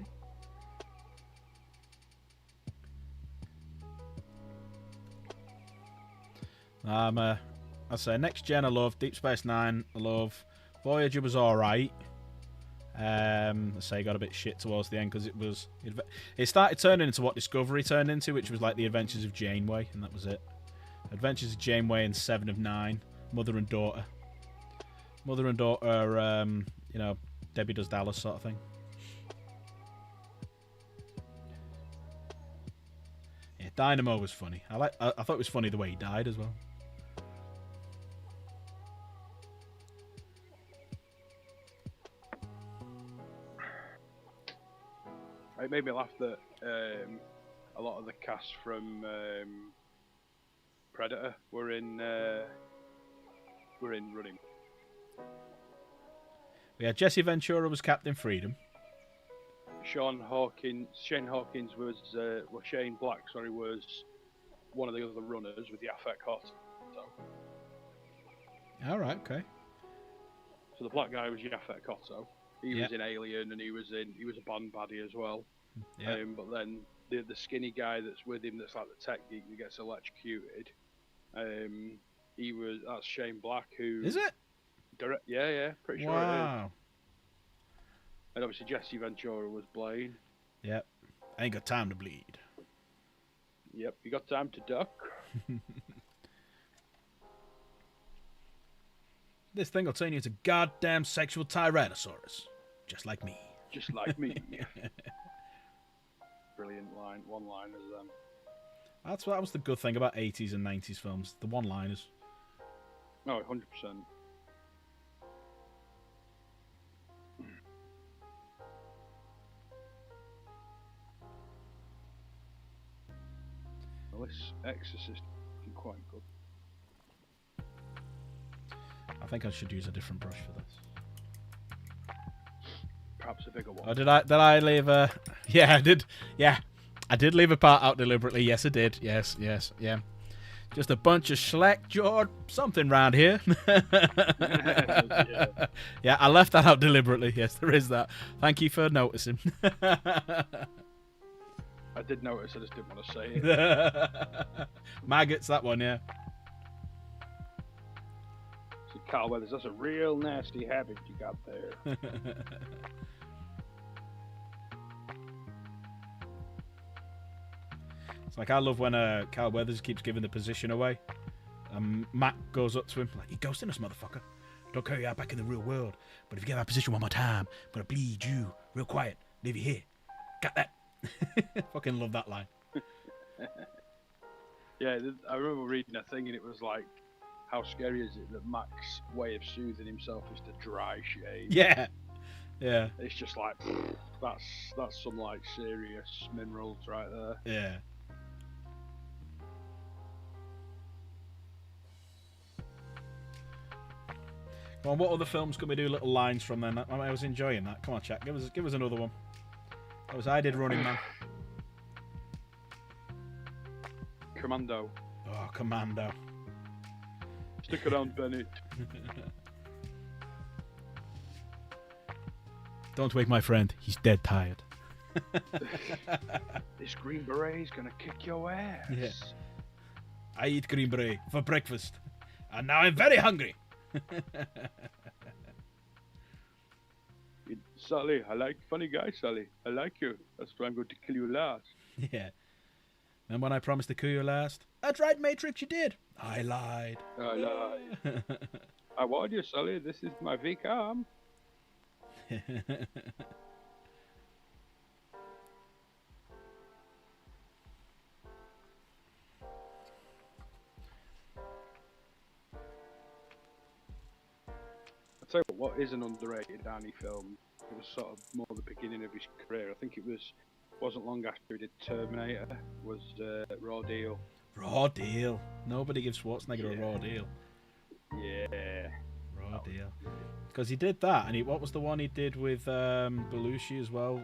I say Next Gen I love. Deep Space Nine I love. Voyager was alright. I say got a bit shit towards the end because it started turning into what Discovery turned into, which was like the Adventures of Janeway, and that was it. Adventures of Janeway and 7 of 9, mother and daughter. Mother and daughter, you know, Debbie Does Dallas sort of thing. Yeah, Dynamo was funny. I thought it was funny the way he died as well. It made me laugh that a lot of the cast from Predator were in Running. We had Jesse Ventura was Captain Freedom. Shane Hawkins was Shane Black. Sorry, was one of the other runners with the Affect Hot. All right, okay. So the black guy was Yaphet Kotto. He was in Alien, and he was a Bond baddie as well. Yeah. But then the skinny guy that's with him, that's like the tech geek that gets electrocuted. That's Shane Black, who Is it? Yeah, pretty sure it is. Wow. And obviously Jesse Ventura was Blaine. Yep. I ain't got time to bleed. Yep, you got time to duck. This thing will turn you into goddamn sexual Tyrannosaurus. Just like me. Just like me. Brilliant line, one-liners then. That was the good thing about 80s and 90s films. The one-liners. Oh, 100%. Well, this Exorcist is quite good. I think I should use a different brush for this. Perhaps a bigger one. Oh, did I leave a... Yeah, I did. Yeah. I did leave a part out deliberately. Yes, I did. Yes, yeah. Just a bunch of slack-jawed something round here. Yeah, I left that out deliberately. Yes, there is that. Thank you for noticing. I did notice, I just didn't want to say it. Maggots, that one, yeah. So Carl Weathers, that's a real nasty habit you got there. It's like I love when Carl Weathers keeps giving the position away. Matt goes up to him like, "You're ghosting us, motherfucker. Don't carry you out back in the real world. But if you get that position one more time, I'm gonna bleed you real quiet. Leave you here. Got that?" Fucking love that line. Yeah, I remember reading a thing and it was like, how scary is it that Mac's way of soothing himself is to dry shave? Yeah. Yeah. It's just like that's some like serious minerals right there. Yeah. Come on, what other films can we do little lines from then? I was enjoying that. Come on, chat. Give us another one. That was I Did Running Man. Commando. Oh, Commando. Stick around, Bennett. Don't wake my friend. He's dead tired. This Green Beret's gonna kick your ass. Yeah. I eat green beret for breakfast, and now I'm very hungry. Sally, I like funny guy, Sally. I like you. That's why I'm going to kill you last. Yeah. And when I promised to kill you last, that's right, Matrix, you did. I lied. I lied. I warned you, Sally. This is my weak arm. I'll tell you what is an underrated Arnie film. It was sort of more the beginning of his career. I think wasn't long after he did Terminator. Was Raw Deal. Raw Deal. Nobody gives Schwarzenegger a raw deal. Yeah. Raw Deal. Because he did that, and what was the one he did with Belushi as well?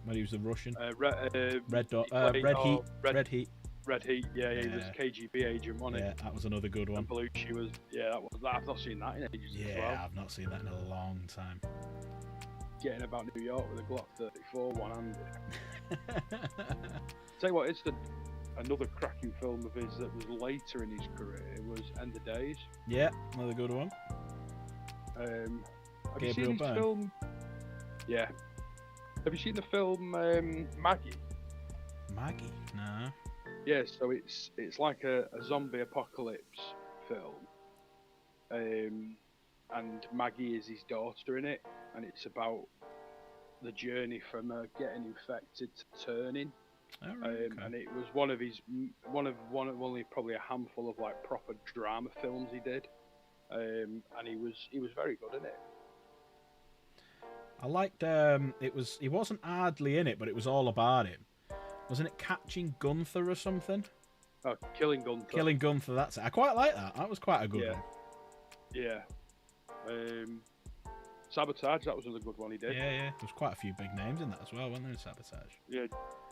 When he was the Russian. Red Heat. Red Heat. Red Heat, yeah, he was a KGB agent, wasn't he? Yeah, that was another good one. And Belushi was, I've not seen that in ages as well. Yeah, I've not seen that in a long time. Getting about New York with a Glock 34 one-handed. Tell you what, it's another cracking film of his that was later in his career. It was End of Days. Yeah, another good one. Have you seen his film? Yeah. Have you seen the film Maggie? Maggie? No. Yeah, so it's like a zombie apocalypse film, and Maggie is his daughter in it, and it's about the journey from getting infected to turning. Oh, right, okay. And it was one of only probably a handful of like proper drama films he did, and he was very good in it. I liked he wasn't hardly in it, but it was all about him. Wasn't it Catching Gunther or something? Oh, Killing Gunther. Killing Gunther, that's it. I quite like that. That was quite a good one. Yeah. Sabotage, that was another good one he did. Yeah. There's quite a few big names in that as well, weren't there, in Sabotage? Yeah,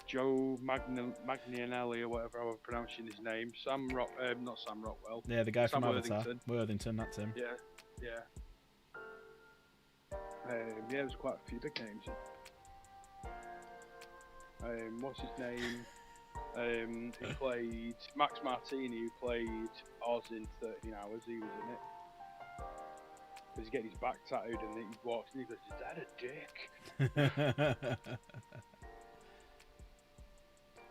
Joe Manganiello or whatever I'm pronouncing his name. Not Sam Rockwell. Yeah, the guy Sam from Avatar. Worthington. Worthington, that's him. Yeah. There's quite a few big names. What's his name? He played Max Martini, who played Oz in 13 Hours. He was in it. Because he's getting his back tattooed, and he walks and he goes, "Is that a dick?"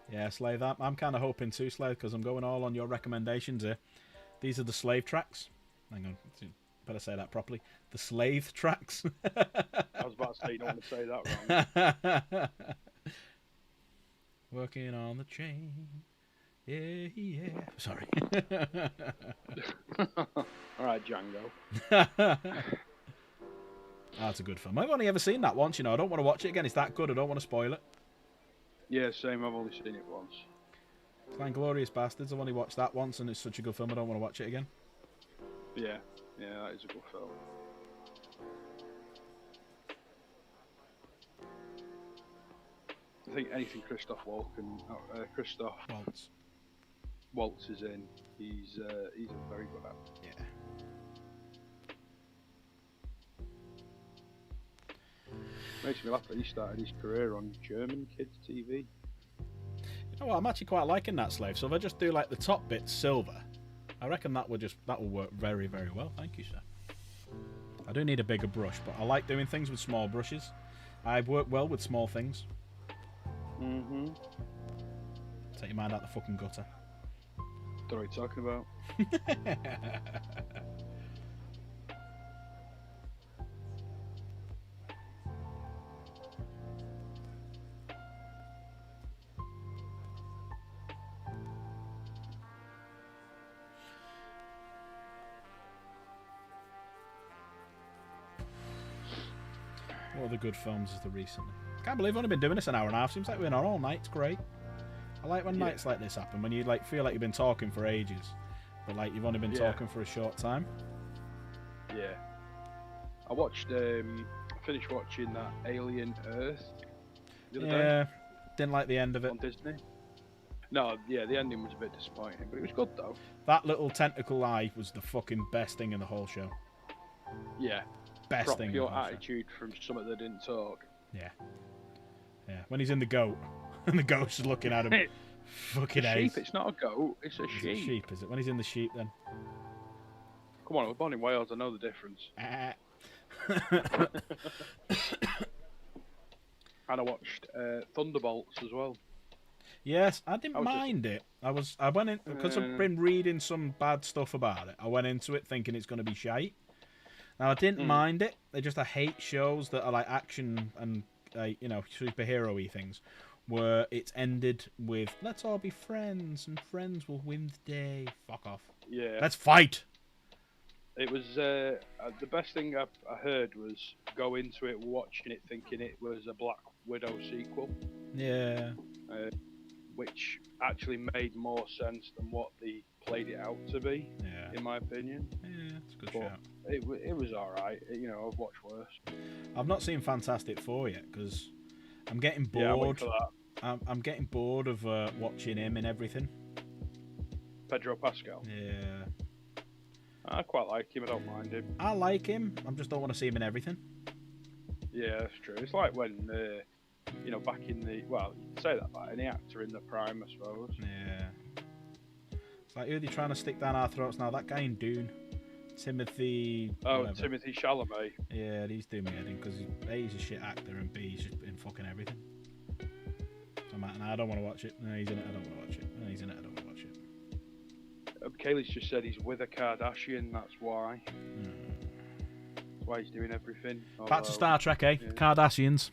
Yeah, Slave. I'm kind of hoping too, Slave, because I'm going all on your recommendations here. These are the Slave tracks. Hang on, better say that properly. The Slave tracks. I was about to say, you don't want to say that wrong. Working on the chain. Yeah. Sorry. Alright, Django. That's a good film. I've only ever seen that once, I don't want to watch it again. It's that good, I don't want to spoil it. Yeah, same, I've only seen it once. It's like Glorious Bastards, I've only watched that once and it's such a good film, I don't want to watch it again. Yeah, that is a good film. I think anything Christoph Waltz is in, he's a very good actor. Yeah. Makes me laugh that he started his career on German kids TV. You know what, I'm actually quite liking that, Slave. So if I just do like the top bit silver, I reckon that will work very, very well. Thank you, sir. I do need a bigger brush, but I like doing things with small brushes. I work well with small things. Mm-hmm. Take your mind out the fucking gutter. Don't know what you're talking about. What other good films is there recently? Can't believe I've only been doing this an hour and a half. Seems like we're on all night. It's great. I like when nights like this happen, when you like feel like you've been talking for ages, but like you've only been talking for a short time. Yeah. I watched, finished watching that Alien Earth the other day Didn't like the end of it. on Disney. No, yeah, the ending was a bit disappointing, but it was good though. That little tentacle eye was the fucking best thing in the whole show. Yeah. Best thing. Pure attitude from something that didn't talk. Yeah. Yeah. When he's in the goat, and the goat's just looking at him. Fucking a ace. sheep, it's not a goat, it's a sheep. It's a sheep, is it? When he's in the sheep, then. Come on, I was born in Wales, I know the difference. And I watched Thunderbolts as well. Yes, I didn't mind it. I went in because I've been reading some bad stuff about it. I went into it thinking it's going to be shite. Now I didn't mind it. I hate shows that are like action and superhero-y things, where it's ended with "Let's all be friends and friends will win the day." Fuck off. Yeah. Let's fight. It was the best thing I heard was go into it watching it thinking it was a Black Widow sequel. Yeah. Which actually made more sense than what they played it out to be. Yeah. In my opinion. Yeah, it's a good But shout. It was alright. I've watched worse. I've not seen Fantastic Four yet because I'm getting bored. Yeah, I wait for that. I'm getting bored of watching him and everything. Pedro Pascal. Yeah. I quite like him. I don't mind him. I like him. I just don't want to see him in everything. Yeah, that's true. It's like when, back in the... Well, you can say that about any actor in the prime, I suppose. Yeah. It's like, who are they trying to stick down our throats now? That guy in Dune. Timothy... Oh, whatever. Timothy Chalamet. Yeah, he's doing me head in because A, he's a shit actor, and B, he's just in fucking everything. So I'm like, nah, I don't want to watch it. No, he's in it, I don't want to watch it. No, he's in it, I don't want to watch it. Kaylee's just said he's with a Kardashian, that's why. That's why he's doing everything. Back to Star Trek, eh? Yeah. Kardashians.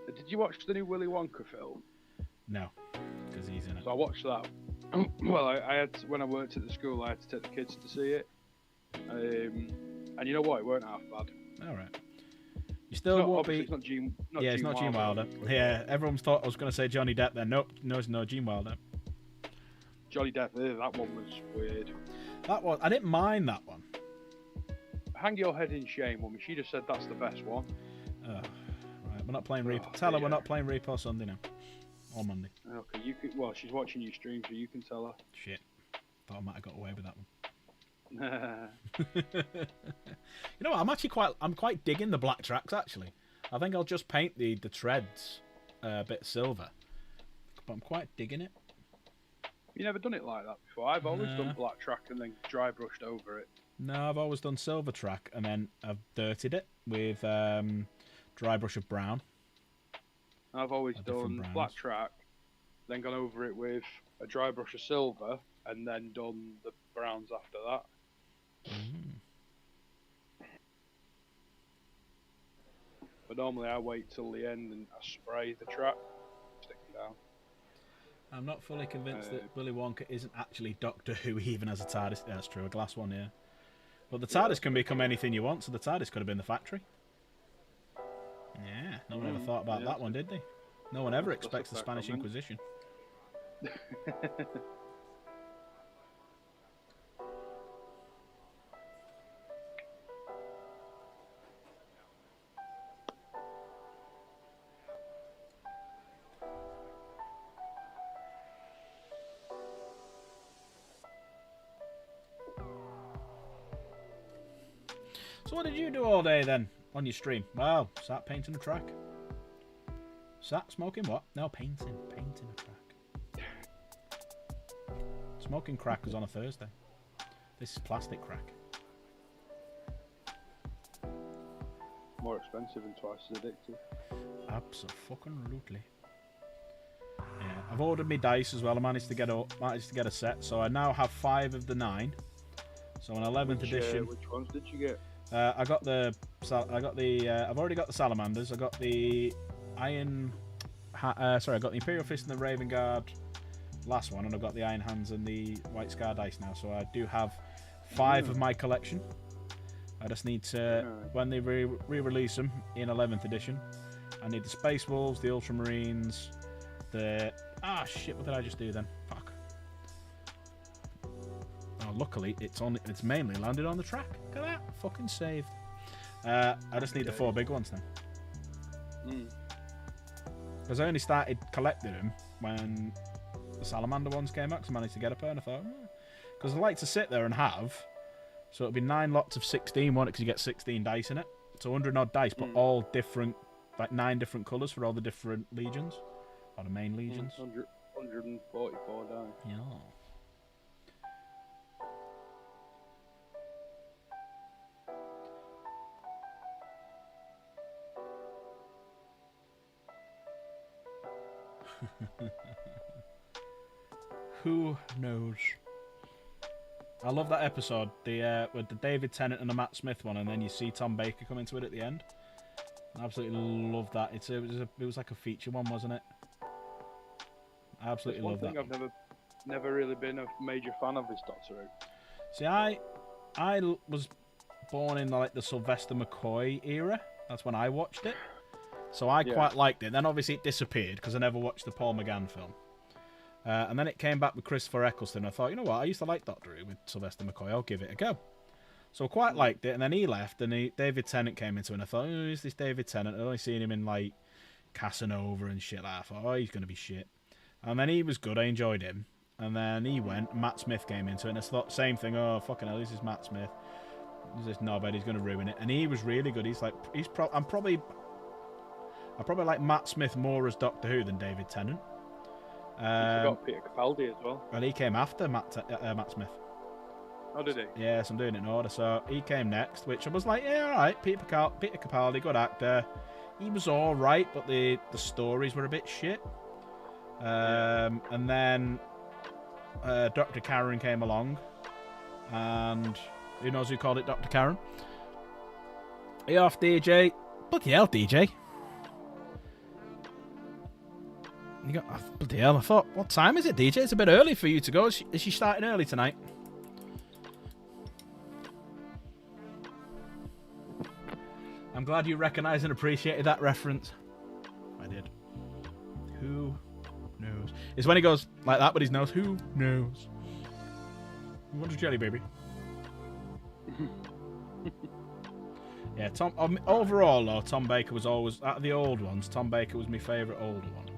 Did you watch the new Willy Wonka film? No, because he's in it. So I watched that. Well, I had to, when I worked at the school, I had to take the kids to see it. And you know what? It weren't half bad. All right. You still won't be. It's not Gene. It's not Gene Wilder. Yeah, everyone's thought I was going to say Johnny Depp. Then nope, no, it's no Gene Wilder. Johnny Depp. That one was weird. I didn't mind that one. Hang your head in shame, woman. She just said that's the best one. Right, we're not playing Repo. Tell her we're not playing Repo Sunday now, or Monday. Okay, you can. Well, she's watching you stream, so you can tell her. Shit, thought I might have got away with that one. You know what? I'm quite digging the black tracks actually. I think I'll just paint the treads a bit silver, but I'm quite digging it. You never done it like that before? I've always done black track and then dry brushed over it. No, I've always done silver track and then I've dirtied it with dry brush of brown. I've always done black track, then gone over it with a dry brush of silver, and then done the browns after that. But normally I wait till the end and I spray the track, stick it down. I'm not fully convinced that Willy Wonka isn't actually Doctor Who. He even has a TARDIS. Yeah, that's true, a glass one, yeah. But the TARDIS can become anything you want, so the TARDIS could have been the factory. Yeah, no one ever thought about that one, did they? No one ever expects the Spanish Inquisition. So what did you do all day then on your stream? Well, sat painting a track. Sat smoking what? No, painting a track. Smoking crack was on a Thursday. This is plastic crack. More expensive and twice as addictive. Absolutely. Yeah, I've ordered me dice as well. I managed to get a set, so I now have 5 of the 9. So an 11th edition. Which ones did you get? I've already got the salamanders. I got the I got the Imperial Fist and the Raven Guard last one, and I've got the Iron Hands and the White Scar dice now. So I do have 5 of my collection. I just need to, when they re-release them in 11th edition, I need the Space Wolves, the Ultramarines, the... Ah, shit, what did I just do then? Fuck. Oh, luckily, it's mainly landed on the track. Look at that. Fucking saved. I just need the 4 big ones then. Because I only started collecting them when the Salamander ones came out, because I managed to get a pair, and I thought... Because I like to sit there and have... So it'll be 9 lots of 16, won't it? Because you get 16 dice in it. So 100 odd dice, but all different, like 9 different colours for all the different legions. Or the main legions. 144 dice. Yeah. Who knows? I love that episode, with the David Tennant and the Matt Smith one, and then you see Tom Baker come into it at the end. I absolutely love that. It was like a feature one, wasn't it? I absolutely love that. One thing I've never really been a major fan of is Doctor Who. See, I was born in like the Sylvester McCoy era. That's when I watched it. So I quite liked it. Then obviously it disappeared because I never watched the Paul McGann film. And then it came back with Christopher Eccleston. I thought, you know what? I used to like Doctor Who with Sylvester McCoy. I'll give it a go. So I quite liked it. And then he left, and David Tennant came into it. And I thought, who's this David Tennant? I'd only seen him in like Casanova and shit like that. I thought, oh, he's going to be shit. And then he was good. I enjoyed him. And then he went. Matt Smith came into it. And I thought, same thing. Oh, fucking hell, this is Matt Smith. He's this knobhead. He's going to ruin it. And he was really good. I probably like Matt Smith more as Doctor Who than David Tennant. You forgot Peter Capaldi as well. Well, he came after Matt Smith. Oh, did he? Yes, I'm doing it in order. So he came next, which I was like, yeah, all right. Peter Capaldi, good actor. He was all right, but the stories were a bit shit. And then Dr. Karen came along, and who knows who called it Dr. Karen? Hey off, DJ. Bloody hell, DJ. You got, oh, bloody hell, I thought, what time is it, DJ? It's a bit early for you to go. Is she starting early tonight? I'm glad you recognised and appreciated that reference. I did. Who knows? It's when he goes like that with his nose. Who knows? You want a jelly, baby? Yeah, overall, though, Tom Baker was always, out of the old ones, Tom Baker was my favourite older one.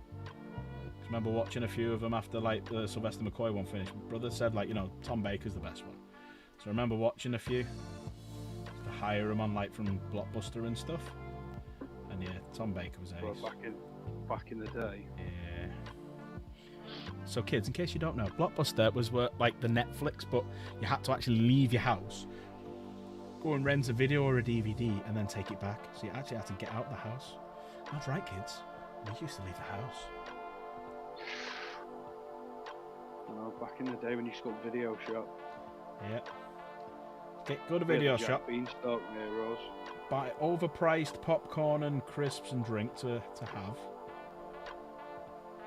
I remember watching a few of them after like the Sylvester McCoy one finished. My brother said, like, you know, Tom Baker's the best one. So I remember watching a few to hire him on like from Blockbuster and stuff. And yeah, Tom Baker was ace. Well, back in the day. Yeah. So kids, in case you don't know, Blockbuster was like the Netflix, but you had to actually leave your house, go and rent a video or a DVD, and then take it back. So you actually had to get out the house. That's right, kids. We used to leave the house. No, back in the day when you used to go to Video Shop. Yeah. Go to Video Shop. Beanstalk near us. Buy overpriced popcorn and crisps and drink to have.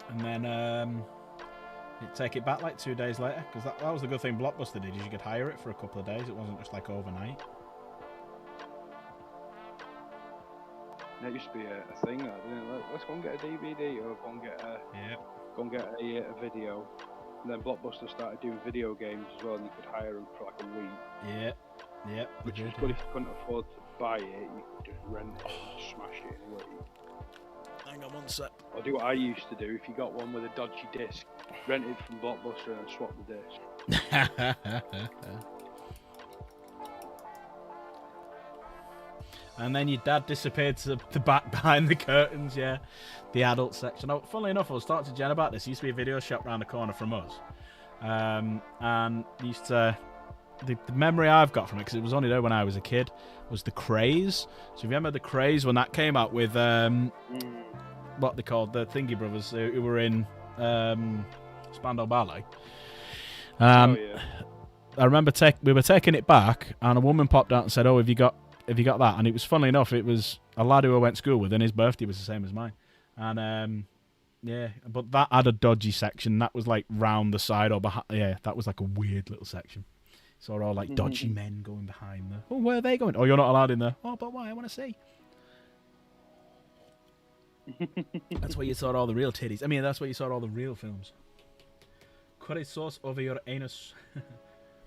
And then you'd take it back like 2 days later. Because that was the good thing Blockbuster did, is you could hire it for a couple of days. It wasn't just like overnight. That used to be a thing, didn't it? Let's go and get a DVD or go and get a video. And then Blockbuster started doing video games as well, and you could hire them for like a week. Yeah. Which was good if you couldn't afford to buy it, you could just rent it and smash it in a week. Hang on one sec. Or do what I used to do, if you got one with a dodgy disc, rent it from Blockbuster and swap the disc. And then your dad disappeared to the back behind the curtains, yeah. The adult section. Oh, funnily enough, I was talking to Jen about this. There used to be a video shop around the corner from us. And used to... The memory I've got from it, because it was only there when I was a kid, was the Craze. So if you remember the Craze, when that came out with... what they called, the Thingy Brothers, who were in Spandau Ballet. Oh, yeah. I remember we were taking it back, and a woman popped out and said, "Oh, have you got that?" And it was, funnily enough, it was a lad who I went to school with, and his birthday was the same as mine. And yeah, but that had a dodgy section. That was like round the side or behind. Yeah, that was like a weird little section. Saw all like dodgy men going behind there. Oh, where are they going? Oh, you're not allowed in there. Oh, but why? I want to see. That's where you saw all the real titties. I mean, that's where you saw all the real films. Curry sauce over your anus.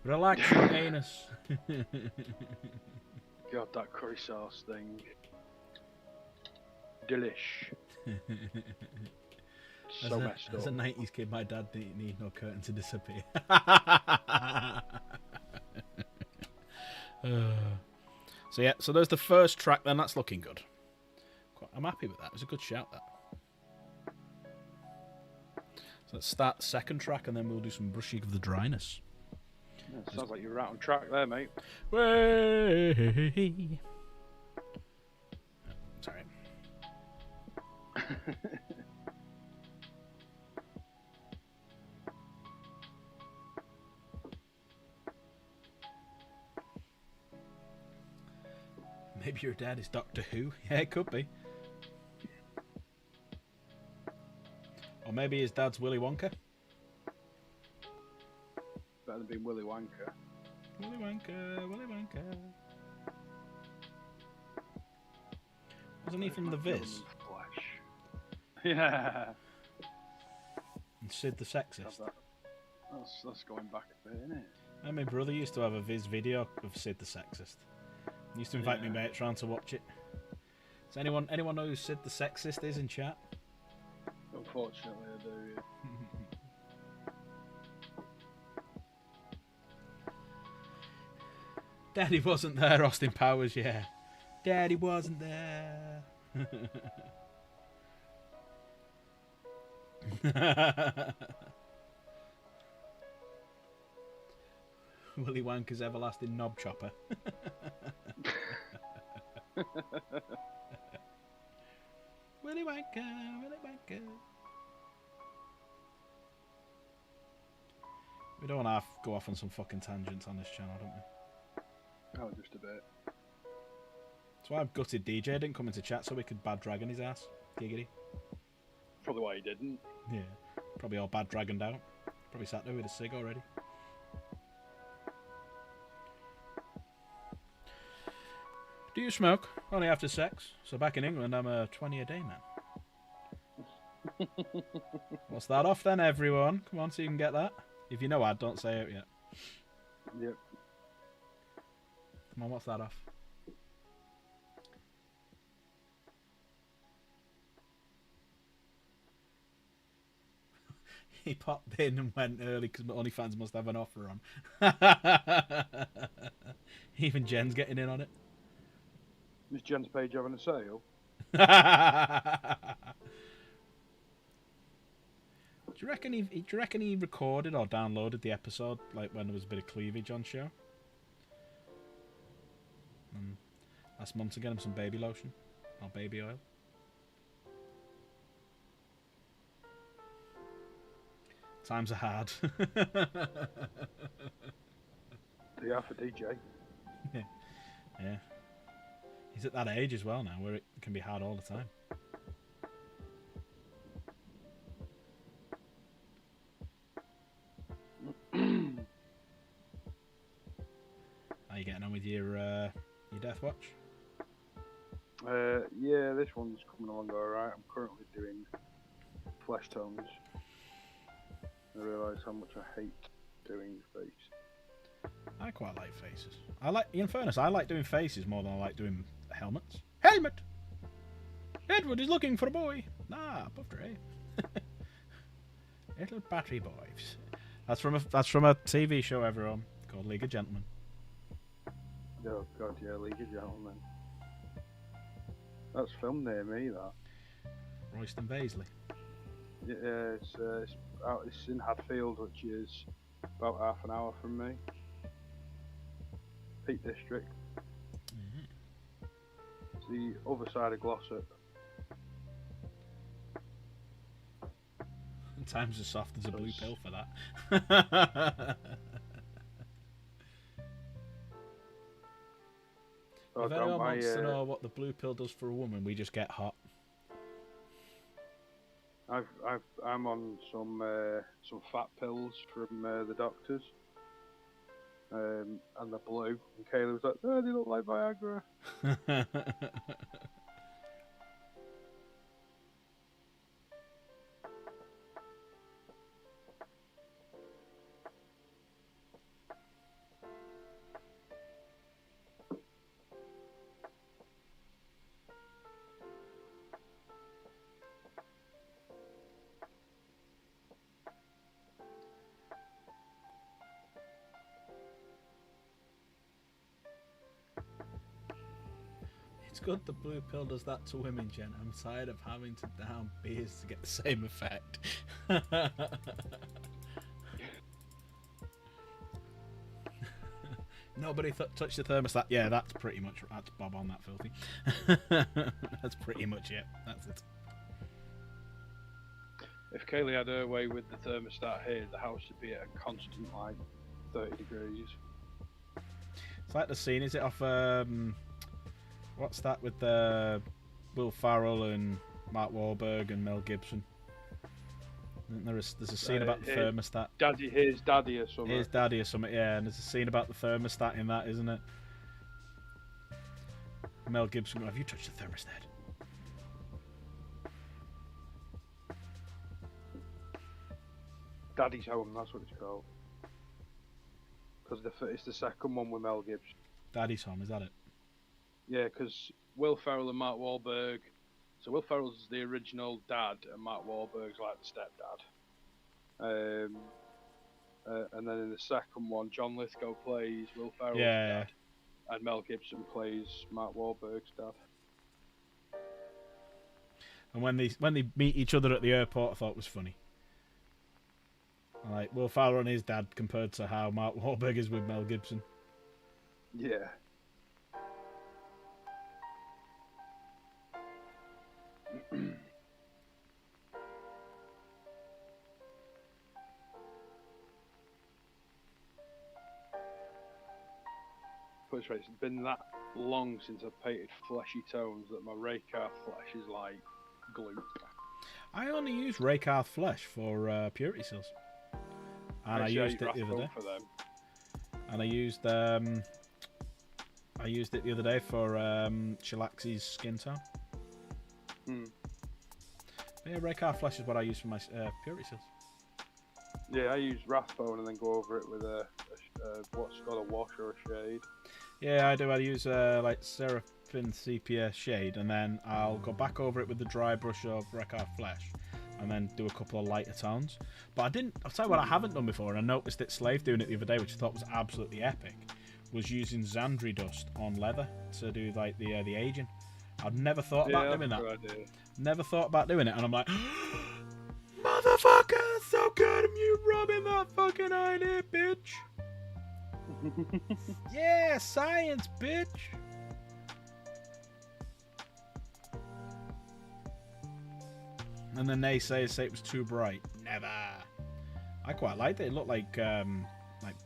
Relax your anus. God, that curry sauce thing. Delish. So messed up. As a 90s kid, my dad didn't need no curtain to disappear. So yeah, so there's the first track then. That's looking good. I'm happy with that. It was a good shout, that. So let's start the second track and then we'll do some brushing of the dryness. Yeah, sounds like you're right on track there, mate. Way. Sorry. Maybe your dad is Doctor Who. Yeah, it could be. Or maybe his dad's Willy Wonka. Better than being Willy Wonka. Willy Wonka, Willy Wonka. Wasn't he from The Viz? Yeah. And Sid the Sexist. That's going back a bit, isn't it? And my brother used to have a Viz video of Sid the Sexist. He used to invite me mates round to watch it. Does anyone know who Sid the Sexist is in chat? Unfortunately, I do, yeah. Daddy wasn't there, Austin Powers, yeah. Daddy wasn't there. Willy Wonka's everlasting knob chopper. Willy Wonka, Willy Wonka. We don't want to go off on some fucking tangents on this channel, don't we? Oh, just a bit. That's why I've gutted DJ didn't come into chat so we could bad dragon his ass. Giggity. Probably why he didn't. Yeah. Probably all bad dragoned out. Probably sat there with a cig already. Do you smoke? Only after sex. So back in England, I'm a 20 a day man. What's that off then, everyone? Come on, so you can get that. If you know ad, don't say it yet. Yep. Come on, what's that off? He popped in and went early because OnlyFans must have an offer on. Even Jen's getting in on it. Is Jen's page having a sale? Do you reckon he recorded or downloaded the episode like when there was a bit of cleavage on show? Last month to get him some baby lotion or baby oil. Times are hard. They are for DJ. Yeah. He's at that age as well now where it can be hard all the time. How you getting on with your Death Watch? Yeah, this one's coming along alright. I'm currently doing flesh tones. I realise how much I hate doing face. I quite like faces. In fairness, I like doing faces more than I like doing helmets. Helmet! Edward is looking for a boy. Nah, Buff Dre. Little battery boys. That's from a TV show, everyone, called League of Gentlemen. Oh god, yeah, League of Gentlemen. That's filmed near me, that. Royston Paisley. Yeah, it's in Hadfield, which is about half an hour from me. Peak District. Mm-hmm. It's the other side of Glossop. Times as soft as a blue pill for that. Oh, if anyone wants to know what the blue pill does for a woman, we just get hot. I'm on some fat pills from the doctors. and the blue. And Kayla was like, "Oh, they look like Viagra." It's good the blue pill does that to women, Jen. I'm tired of having to down beers to get the same effect. Nobody touched the thermostat. Yeah, that's pretty much that's Bob on that filthy. That's pretty much it. That's it. If Kaylee had her way with the thermostat here, the house would be at a constant like 30 degrees. It's like the scene. Is it off? What's that with Will Ferrell and Mark Wahlberg and Mel Gibson? There's a scene about the thermostat. Here's Daddy or something. Here's Daddy or something, yeah. And there's a scene about the thermostat in that, isn't it? Mel Gibson, have you touched the thermostat? Daddy's Home, that's what it's called. Because it's the second one with Mel Gibson. Daddy's Home, is that it? Yeah, because Will Ferrell and Mark Wahlberg. So Will Ferrell's the original dad, and Mark Wahlberg's like the stepdad. And then in the second one, John Lithgow plays Will Ferrell's dad, and Mel Gibson plays Mark Wahlberg's dad. And when they meet each other at the airport, I thought it was funny. Like Will Ferrell and his dad compared to how Mark Wahlberg is with Mel Gibson. Yeah. It's been that long since I've painted fleshy tones that my Raycar flesh is like glue. I only use Raycar flesh for purity seals, and I used it the other day. For them. And I used it the other day for Chillax's skin tone. Yeah, Raycar flesh is what I use for my purity seals. Yeah, I use Rathbone and then go over it with what's called a wash or a shade. Yeah, I do. I use like Seraphim Sepia shade, and then I'll go back over it with the dry brush of Raycar flesh, and then do a couple of lighter tones. But I'll tell you what I haven't done before, and I noticed it Slave doing it the other day, which I thought was absolutely epic, was using Xandri dust on leather to do like the aging. I'd never thought about doing that. Never thought about doing it, and I'm like, motherfucker, so good of you rubbing that fucking idea, bitch. Yeah, science, bitch. And the naysayers say it was too bright. Never. I quite liked it. It looked like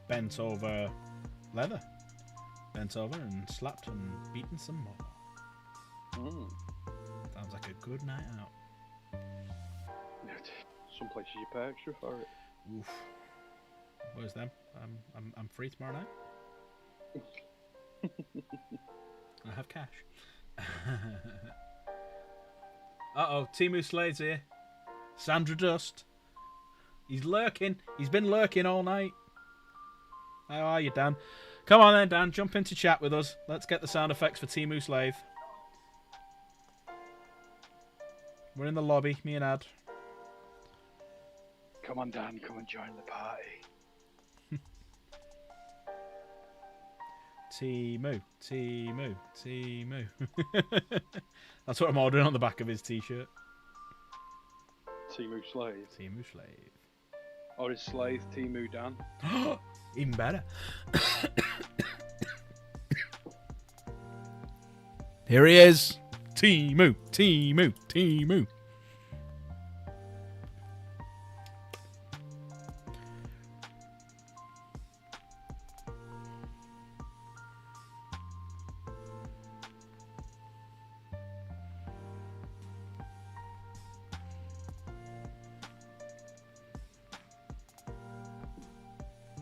bent over leather. Bent over and slapped and beaten some more. Sounds like a good night out. Some places you pay extra for it. Oof. Where's them? I'm free tomorrow night. I have cash. Uh-oh, Timu Slade's here. Sandra Dust. He's lurking. He's been lurking all night. How are you, Dan? Come on then, Dan. Jump into chat with us. Let's get the sound effects for Timu Slave. We're in the lobby, me and Ad. Come on, Dan. Come and join the party. Timu, Timu, Timu. That's what I'm ordering on the back of his t-shirt. Timu Slave. Timu Slave. Or his slave, Timu Dan. Even better. Here he is. Timu, Timu, Timu.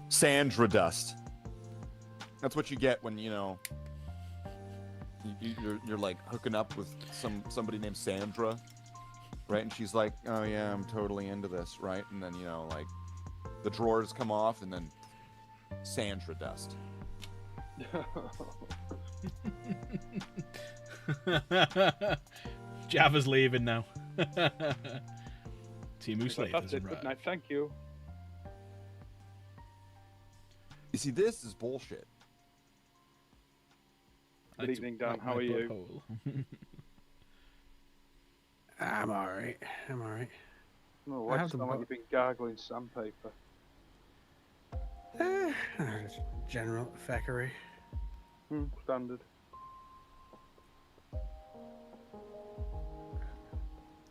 Sandra Dust. That's what you get when you're like hooking up with somebody named Sandra, right? And she's like, oh yeah, I'm totally into this, right? And then like the drawers come off, and then Sandra dust. Java's leaving now. Timu Slave That's has it. Good arrived. night. Thank you. You see, this is bullshit. Good evening, Dan. How are you? I'm alright. Oh, why I do you have the sound like bo- you've been gargling sandpaper? Just general feckery. Standard.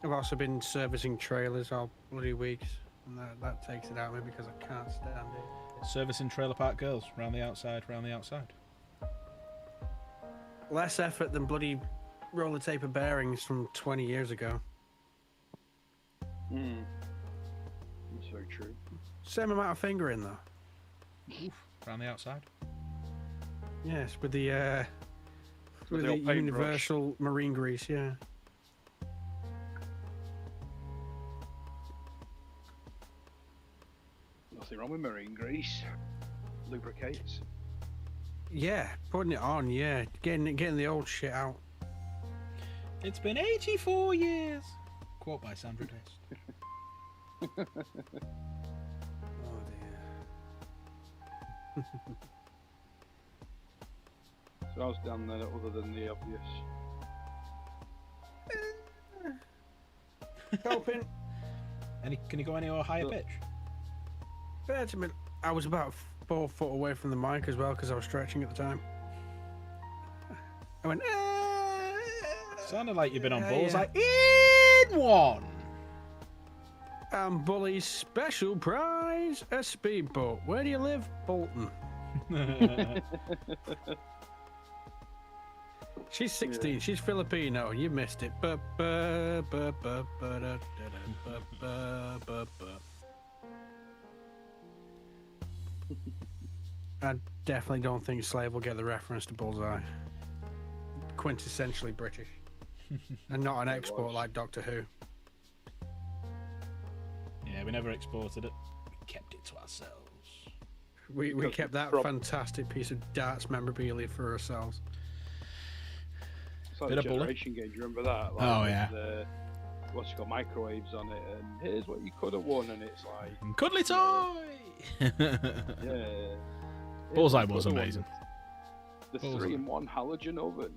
I've also been servicing trailers all bloody weeks, and that takes it out of me because I can't stand it. Servicing trailer park girls, round the outside, round the outside. Less effort than bloody roller taper bearings from 20 years ago. That's very true. Same amount of fingering though. Round the outside. Yes, with the With the the old paintbrush. universal marine grease, yeah. Nothing wrong with marine grease. Lubricates. Yeah, putting it on, yeah. Getting the old shit out. It's been 84 years. Quote by Sandra Dest. Oh dear. So I was down there other than the obvious. Coping. Can you go any higher pitch? I was about 4 foot away from the mic as well because I was stretching at the time. I went. Sounded like you've been on Yeah. Bullseye in one. Bully's special prize, a speedboat. Where do you live? Bolton. She's 16. She's Filipino. You missed it. I definitely don't think Slave will get the reference to Bullseye. Quintessentially British. And not an export was. like Doctor Who. Yeah, we never exported it. We kept it to ourselves. We Because kept that prob- fantastic piece of darts memorabilia for ourselves. It's like Bit the of bullet. generation game. Do you remember that? Like, Oh, with yeah. The, what's it called? Microwaves on it, and here's what you could have won, and it's like, Cuddly toy. yeah. Bullseye Here's what was you coulda won. amazing. The Bullseye. 3-in-1 halogen oven.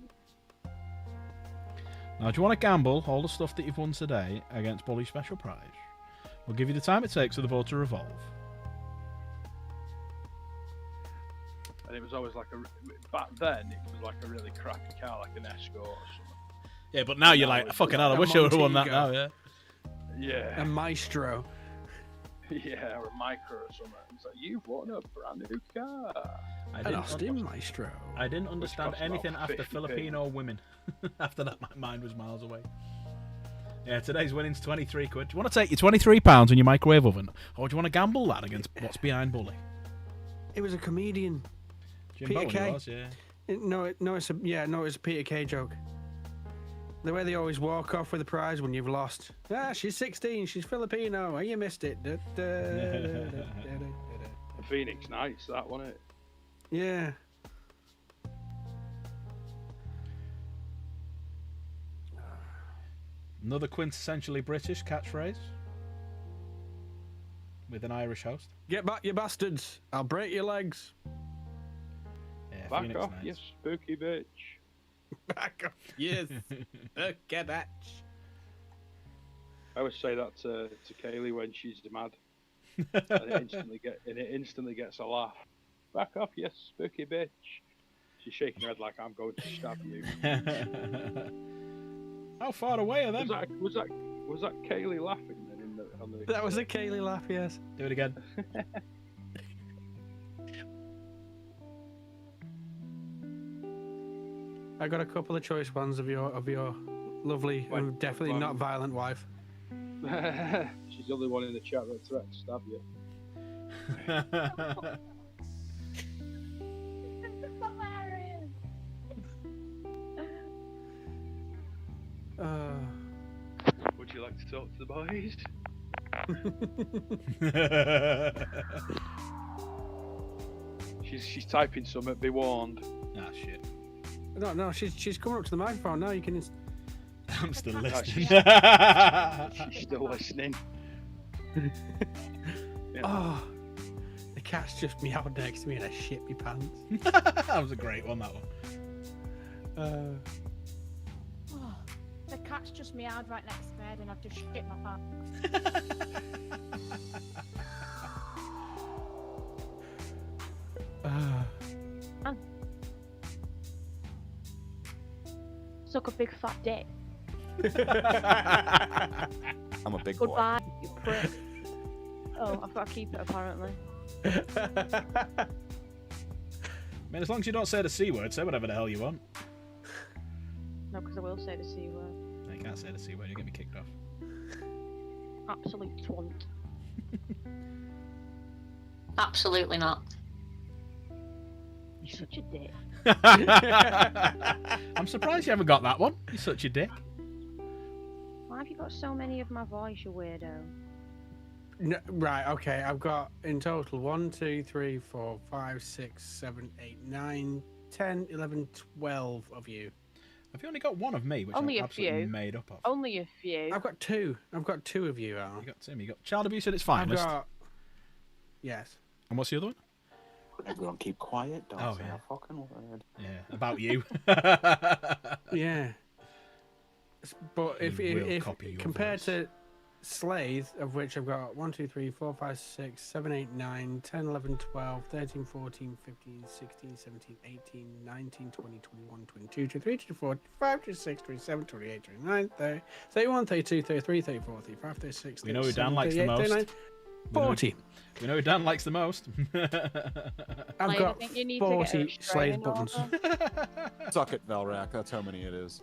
Now, do you want to gamble all the stuff that you've won today against Bully's special prize? We'll give you the time it takes for the boat to revolve. And it was always like back then it was like a really crappy car, like an Escort or something. Yeah, but now you're Now like, it's fucking like hell, I a wish I would have won that Montego. now, yeah. Yeah, A Maestro. yeah, or a Micro or something. It's like, you've won a brand new car. An Austin Maestro. I didn't understand costs about anything after 50p. Filipino women. After that, my mind was miles away. Yeah, today's winning's 23 quid. Do you want to take your £23 in your microwave oven? Or do you want to gamble that against what's behind Bully? It was a comedian. Jim Peter Bowen Kay. it was, yeah. It's a Peter Kay joke. The way they always walk off with the prize when you've lost. Ah, she's 16. She's Filipino. Oh, you missed it. The Phoenix Knights, that wasn't it? Yeah. Another quintessentially British catchphrase with an Irish host. Get back, you bastards. I'll break your legs. Yeah, Back Phoenix off, Knights. you spooky bitch. Back off. Yes. Get that. I always say that to Kaylee when she's mad, and it instantly gets a laugh. Back off, you spooky bitch. She's shaking her head like I'm going to stab you. How far away are them? Was that Kaylee laughing then on the? That was a Kaylee laugh, yes. Do it again. I got a couple of choice ones of your lovely Wait, and definitely one. not violent wife. She's the only one in the chat that threatened to stab you. talk to the boys. She's typing something. Be warned. Ah, shit. No, she's coming up to the microphone now. You can. I'm still No, listening. She's still listening. Yeah. Oh, the cat's just meowed next to me and I shit me pants. That was a great one, that one. Oh, the cat's just meowed right next to bed and I've just shit my pants. Suck a big fat dick. I'm a big boy. Goodbye, you prick. Oh, I've got to keep it apparently. I mean, as long as you don't say the C word, say whatever the hell you want. No, because I will say the C word. No, you can't say the C word, you'll get me kicked off. Absolute twant. Absolutely not. You're such a dick. I'm surprised you haven't got that one. You're such a dick. Why have you got so many of my voice, you weirdo? No, right, okay. I've got in total 1, 2, 3, 4, 5, 6, 7, 8, 9, 10, 11, 12 of you. Have you only got one of me, which Only I'm a absolutely few. made up of? Only a few. I've got 2. I've got 2 of you, Al. You got Tim, you got child abuse at its I've finest. got. Yes. And what's the other one? Everyone keep quiet. Don't Oh, say yeah. a fucking word. Yeah, about you. Yeah. But He will if copy your compared voice. to Slade, of which I've got 1, 2, 3, 4, 5, 6, 7, 8, 9, 10, 11, 12, 13, 14, 15, 16, 17, 18, 19, 20, 21, 22, 23, 24, 25, 26, 27, 28, 29, 30, 31, 32, 33, 34, 35, 36, We know who 37, Dan likes the 38, most. 39, 40. We know who Dan likes the most. I've Slade, I got think you need to get a 40 restraining Slade buttons. order. Suck it, Velrak. That's how many it is.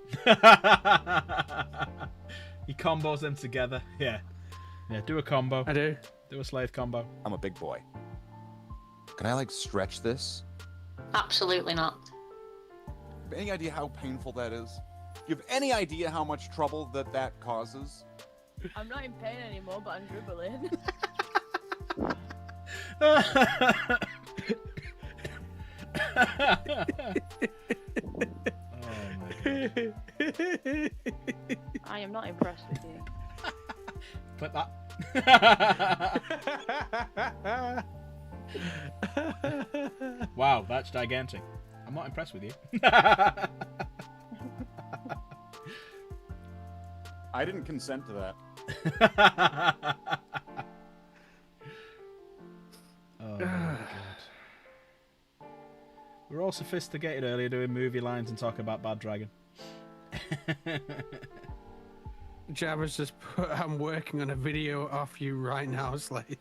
He combos them together. Yeah. Yeah, do a combo. I do. Do a slave combo. I'm a big boy. Can I, like, stretch this? Absolutely not. Any idea how painful that is? You have any idea how much trouble that causes? I'm not in pain anymore, but I'm dribbling. Oh my God. I am not impressed with you. Clip that. Wow, that's gigantic. I'm not impressed with you. I didn't consent to that. Oh my God. We were all sophisticated earlier doing movie lines and talking about Bad Dragon. Jabba's just put, I'm working on a video off you right now, Slade.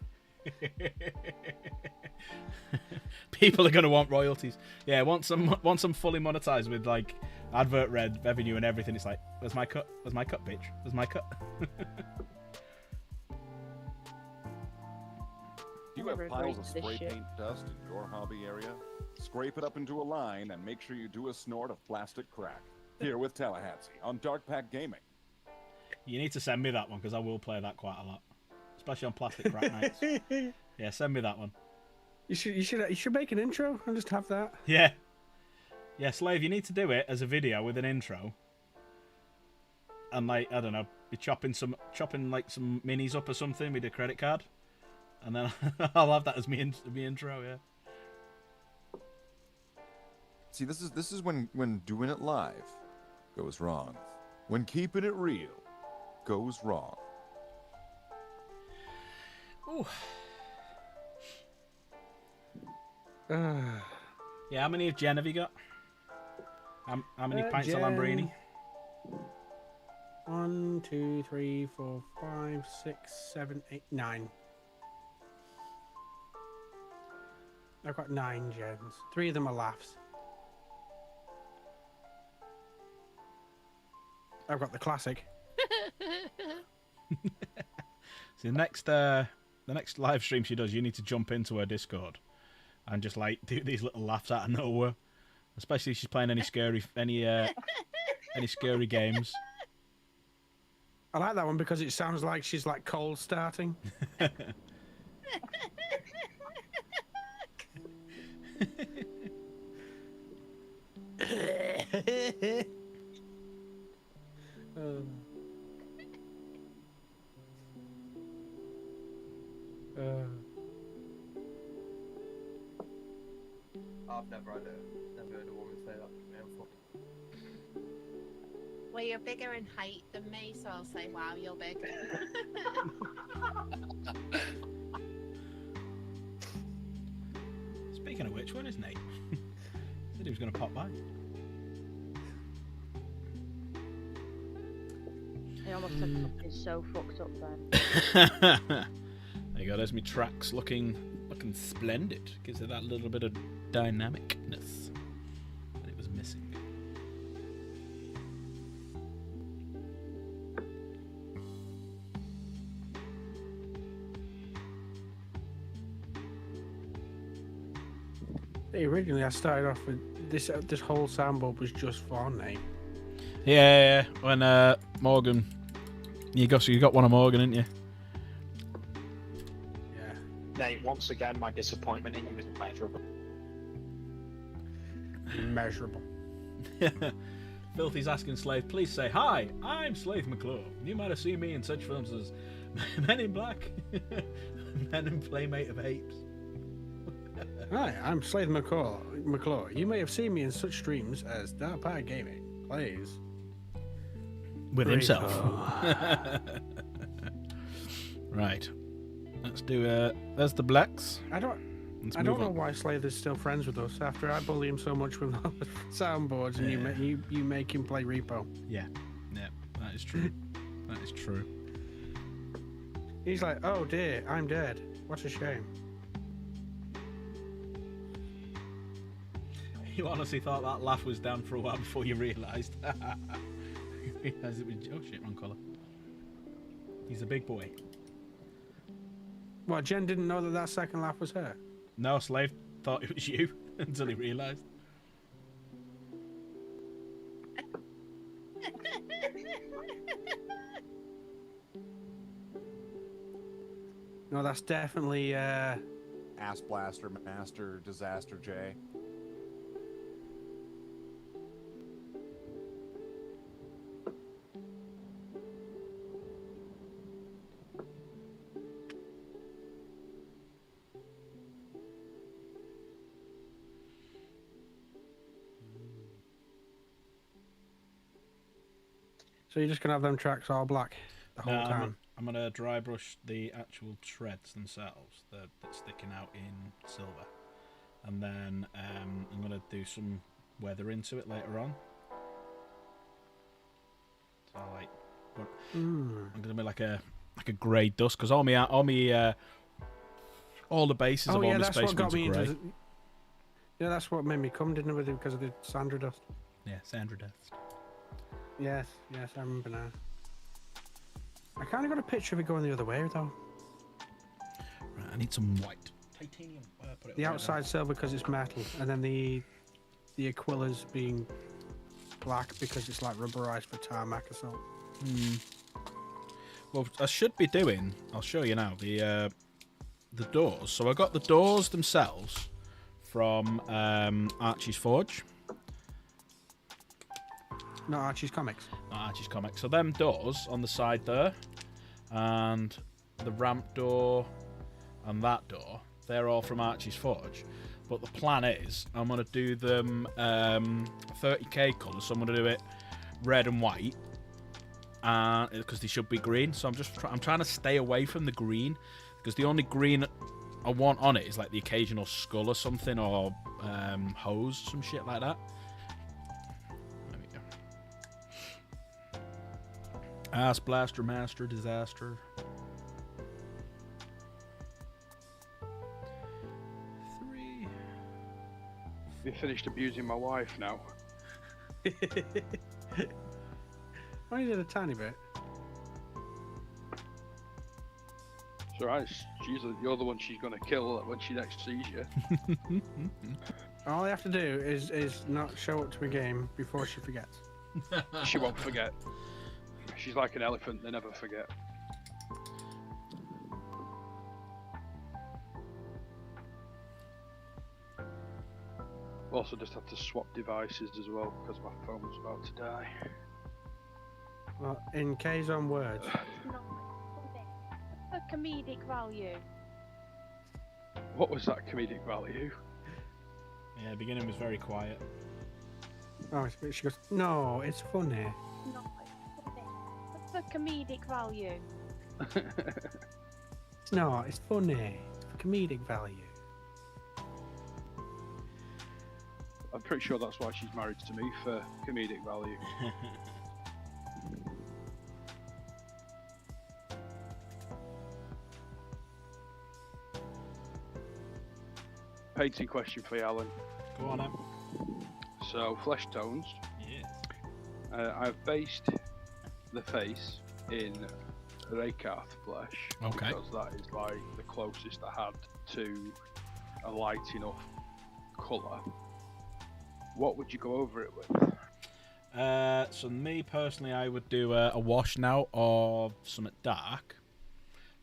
People are going to want royalties. Yeah, once I'm fully monetized with like advert revenue and everything, it's like, where's my cut? Where's my cut, bitch? Where's my cut? You Never have piles of agreed to this spray shit. paint dust in your hobby area? Scrape it up into a line and make sure you do a snort of plastic crack. Here with Tallahassee on Dark Pack Gaming. You need to send me that one because I will play that quite a lot, especially on plastic crack nights. Yeah, send me that one. You should make an intro and just have that. Yeah. Yeah, Slave, you need to do it as a video with an intro. And like, I don't know, be chopping like some minis up or something with a credit card. And then I'll have that as me intro, yeah. See, this is when doing it live goes wrong. When keeping it real goes wrong. Ooh. Yeah, how many of Jen have you got? How many pints Jen. of Lambrini? 1, 2, 3, 4, 5, 6, 7, 8, 9. I've got 9 gens. 3 of them are laughs. I've got the classic. See, the next live stream she does, you need to jump into her Discord and just like do these little laughs out of nowhere. Especially if she's playing any scary games. I like that one because it sounds like she's like cold starting. I've never heard a woman say that to me before. Well, you're bigger in height than me, so I'll say, wow, you're big. Speaking of which, when is Nate? Said he was going to pop by. I almost said something so fucked up then. There you go. There's me tracks looking splendid. Gives it that little bit of dynamicness that it was missing. Originally, I started off with this whole soundboard was just for Nate. Yeah. When Morgan, you got one of Morgan, didn't you? Yeah. Nate, once again, my disappointment in you is immeasurable. Immeasurable. Filthy's asking Slave, please say hi. I'm Slave McClure. You might have seen me in such films as Men in Black, Men and Playmate of Apes. Hi, I'm Slade McClure. You may have seen me in such streams as Dark Pie Gaming plays With Burrito. himself. Right. Let's do there's the blacks. I don't know why Slade is still friends with us after I bully him so much with all the soundboards and you make him play Repo. Yeah, that is true. That is true. He's like, oh dear, I'm dead. What a shame. You honestly thought that laugh was down for a while before you realised. You realised it was... Oh shit, wrong colour. He's a big boy. Well, Jen didn't know that second laugh was her. No, Slave thought it was you until he realised. No, that's definitely Ass Blaster, Master, Disaster J. So you're just gonna have them tracks all black the whole time. I'm gonna dry brush the actual treads themselves that's sticking out in silver, and then I'm gonna do some weather into it later on. So I'm gonna be like a grey dust because all the bases of all my that's what got space me are grey. into. Yeah, that's what made me come, didn't it, with it because of the Sandra dust. Yeah, Sandra dust. Yes, I remember now. I kind of got a picture of it going the other way though. Right, I need some white titanium. Put it The right outside silver because it's metal, and then the Aquila's being black because it's like rubberized for tarmac or something. Well, I should be doing. I'll show you now the doors. So I got the doors themselves from Archie's Forge. No, Archie's Comics. Not Archie's Comics. So them doors on the side there, and the ramp door, and that door, they're all from Archie's Forge. But the plan is, I'm gonna do them 30k colours. So I'm gonna do it red and white, because they should be green. So I'm trying to stay away from the green, because the only green I want on it is like the occasional skull or something, or hose, some shit like that. Ass Blaster, Master, Disaster. 3. You finished abusing my wife now. Only did a tiny bit. It's alright, you're the one she's gonna kill when she next sees you. All I have to do is not show up to a game before she forgets. She won't forget. She's like an elephant, they never forget. Also just had to swap devices as well because my phone was about to die. Well, in K's own words, Not for comedic value. What was that comedic value? Yeah, beginning was very quiet. oh, she goes, no, it's funny. Not for comedic value. No, it's funny. It's for comedic value. I'm pretty sure that's why she's married to me, for comedic value. Painting question for you, Alan. Go on, Em. So, flesh tones. Yeah. I've based the face in Raykarth flesh. Okay. Because that is like the closest I had to a light enough colour. What would you go over it with? So me personally, I would do a wash now of something dark,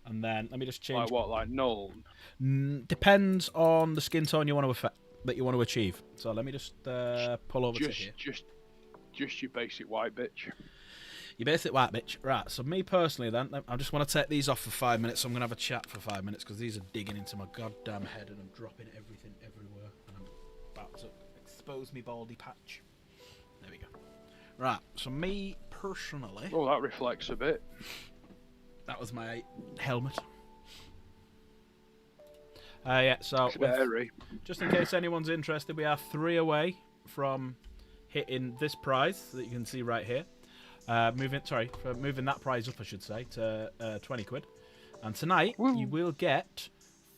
and then let me just change. Like what? Like null? Depends on the skin tone you want to that you want to achieve. So let me just pull over to here. Just your basic white bitch. Your basic white bitch. Right. So me personally, then I just want to take these off for 5 minutes. So I'm gonna have a chat for 5 minutes because these are digging into my goddamn head and I'm dropping everything everywhere. And I'm about to expose me baldy patch. There we go. Right, so me personally... Oh, that reflects a bit. That was my helmet. Yeah, so... It's a bit airy. Just in case anyone's interested, we are 3 away from hitting this prize that you can see right here. Moving that prize up, I should say, to 20 quid. And tonight, you will get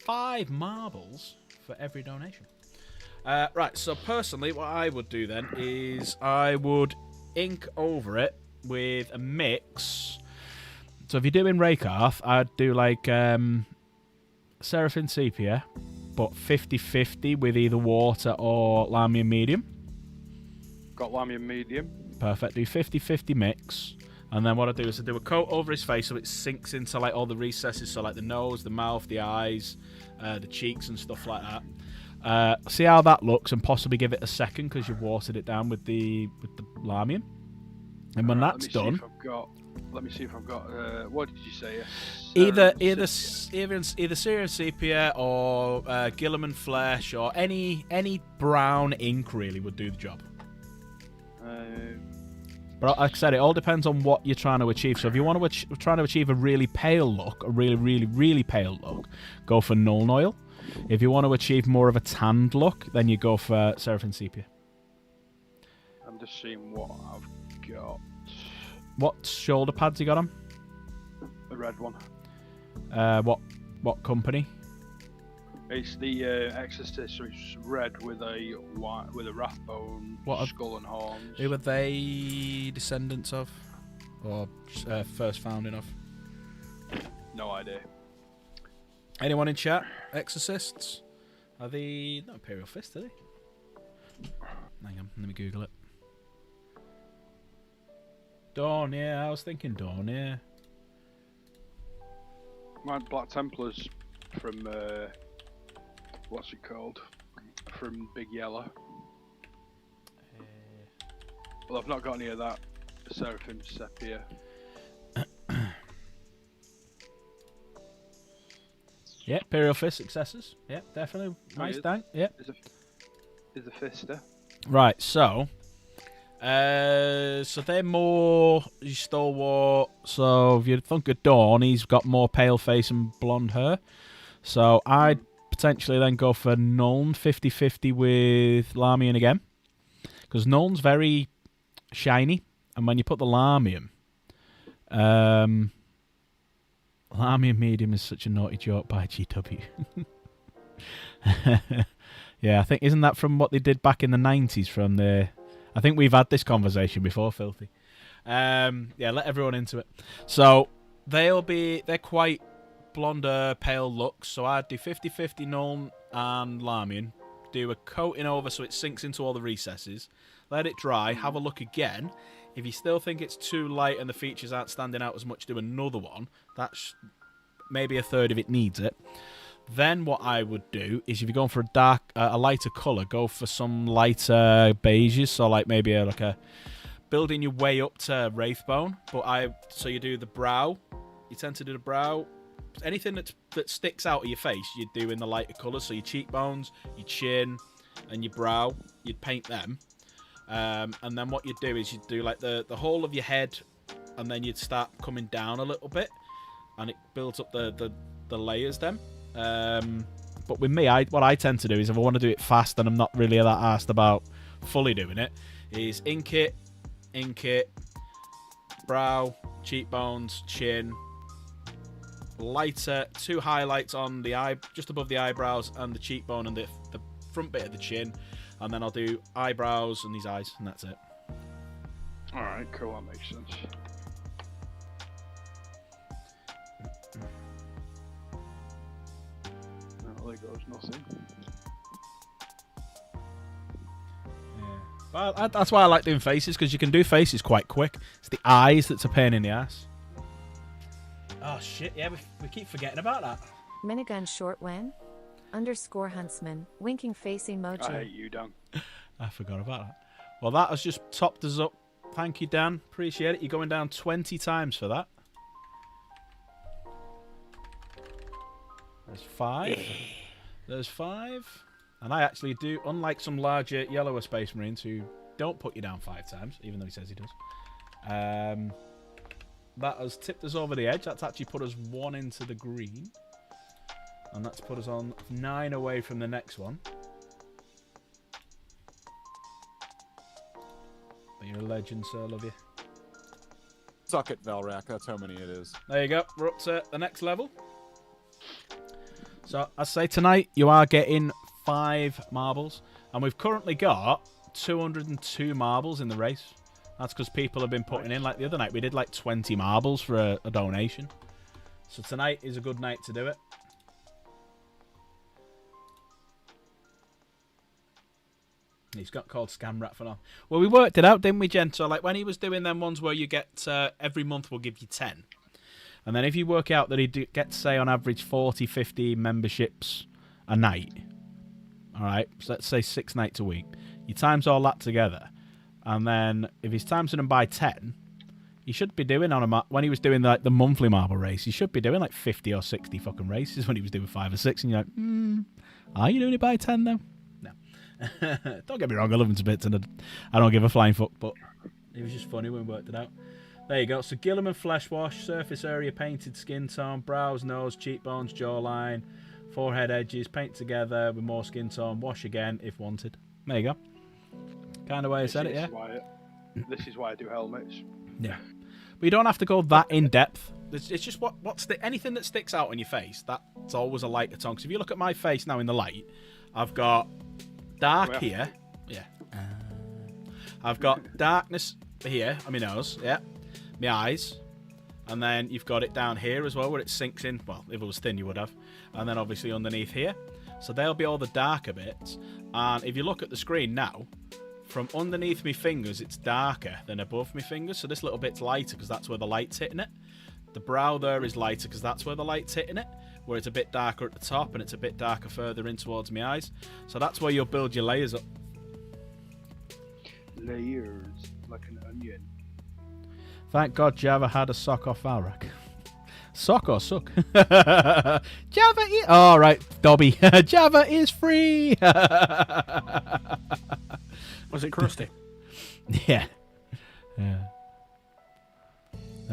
5 marbles for every donation. Right, so personally, what I would do then is I would ink over it with a mix. So if you're doing Raykarth, I'd do like Seraphim Sepia, but 50-50 with either water or Lamian Medium. Got Lamian Medium. Perfect. Do 50-50 mix. And then what I do is I do a coat over his face so it sinks into like all the recesses, so like the nose, the mouth, the eyes, the cheeks and stuff like that. See how that looks and possibly give it a second because you've watered it down with the Lamian. And when that's done... Let me see if I've got... what did you say? Either Syrian Sepia or Gilliman Flesh or any brown ink really would do the job. But like I said, it all depends on what you're trying to achieve. So if you want to try to achieve a really pale look, a really, really, really pale look, go for Nuln Oil. If you want to achieve more of a tanned look, then you go for Seraphim Sepia. I'm just seeing what I've got. What shoulder pads you got on? The red one. What company? It's the Exorcist, so it's red with a Rathbone skull and horns. Who are they descendants of? Or first founding of? No idea. Anyone in chat? Exorcists? Are they not Imperial Fist, are they? Hang on, let me Google it. Dawn, yeah, I was thinking Dawn, yeah. My Black Templars from what's it called? From Big Yellow. Well, I've not got any of that. Seraphim Sepia. Yeah, Imperial Fist successes. Yeah, definitely. Nice tank. Yeah. Is a Fister. Right, so they're more stalwart. So if you think of Dawn, he's got more pale face and blonde hair. So I'd potentially then go for Nuln 50-50 with Lamian again. Because Nuln's very shiny. And when you put the Lamian... Lamian Medium is such a naughty joke by GW. Yeah, I think... Isn't that from what they did back in the 90s from the... I think we've had this conversation before, Filthy. Yeah, let everyone into it. So, they're quite blonder, pale looks. So I'd do 50-50 Nuln and Lamian. Do a coating over so it sinks into all the recesses. Let it dry. Have a look again. If you still think it's too light and the features aren't standing out as much, do another one. That's maybe a third if it needs it. Then what I would do is if you're going for a lighter colour, go for some lighter beiges. So like maybe building your way up to Wraithbone. So you do the brow. You tend to do the brow. Anything that sticks out of your face, you'd do in the lighter colours. So your cheekbones, your chin, and your brow, you'd paint them. And then what you'd do is you'd do like the whole of your head, and then you'd start coming down a little bit, and it builds up the layers then. But with me, what I tend to do is if I want to do it fast and I'm not really that arsed about fully doing it, is ink it, brow, cheekbones, chin, lighter, 2 highlights on the eye, just above the eyebrows and the cheekbone and the front bit of the chin, and then I'll do eyebrows and these eyes, and that's it. Alright, cool, that makes sense. There goes nothing. Yeah. Well, that's why I like doing faces, because you can do faces quite quick. It's the eyes that's a pain in the ass. Oh shit, yeah, we keep forgetting about that. Minigun short when? _Huntsman, winking face emoji. I hate you, Dan. I forgot about that. Well, that has just topped us up. Thank you, Dan. Appreciate it. You're going down 20 times for that. There's 5. There's 5. And I actually do, unlike some larger yellower Space Marines who don't put you down 5 times, even though he says he does. That has tipped us over the edge. That's actually put us 1 into the green. And that's put us on 9 away from the next one. But you're a legend, sir. Love you. Suck it, Valrak. That's how many it is. There you go. We're up to the next level. So, I say tonight, you are getting 5 marbles. And we've currently got 202 marbles in the race. That's because people have been putting in. Like the other night, we did like 20 marbles for a donation. So tonight is a good night to do it. He's got called Scam Rat for now. Well, we worked it out, didn't we, Jen? So, like, when he was doing them ones where you get every month we'll give you 10. And then if you work out that he gets, say, on average 40, 50 memberships a night, all right, so let's say 6 nights a week, you times all that together, and then if he's timesing them by 10, he should be doing when he was doing like the monthly marble race, he should be doing like 50 or 60 fucking races when he was doing 5 or 6, and you're like, are you doing it by 10 though? No. Don't get me wrong, I love him to bits, and I don't give a flying fuck, but it was just funny when we worked it out. There you go. So Gilliman flesh wash, surface area painted skin tone, brows, nose, cheekbones, jawline, forehead edges, paint together with more skin tone, wash again if wanted. There you go. Kind of way I said it, yeah? This is why I do helmets. Yeah. But you don't have to go that in depth. It's just anything that sticks out on your face, that's always a lighter tone. Because if you look at my face now in the light, I've got dark here. Yeah. I've got darkness here on my nose, yeah. My eyes, and then you've got it down here as well where it sinks in. Well, if it was thin you would have. And then obviously underneath here, so they'll be all the darker bits. And if you look at the screen now, from underneath my fingers it's darker than above my fingers, so this little bit's lighter because that's where the light's hitting it. The brow there is lighter because that's where the light's hitting it, where it's a bit darker at the top and it's a bit darker further in towards my eyes. So that's where you'll build your layers up. Layers like an onion. Thank God Java had a sock off Valrak. Sock or suck? Java is... Oh, right, Dobby. Java is free! Was it crusty? Yeah.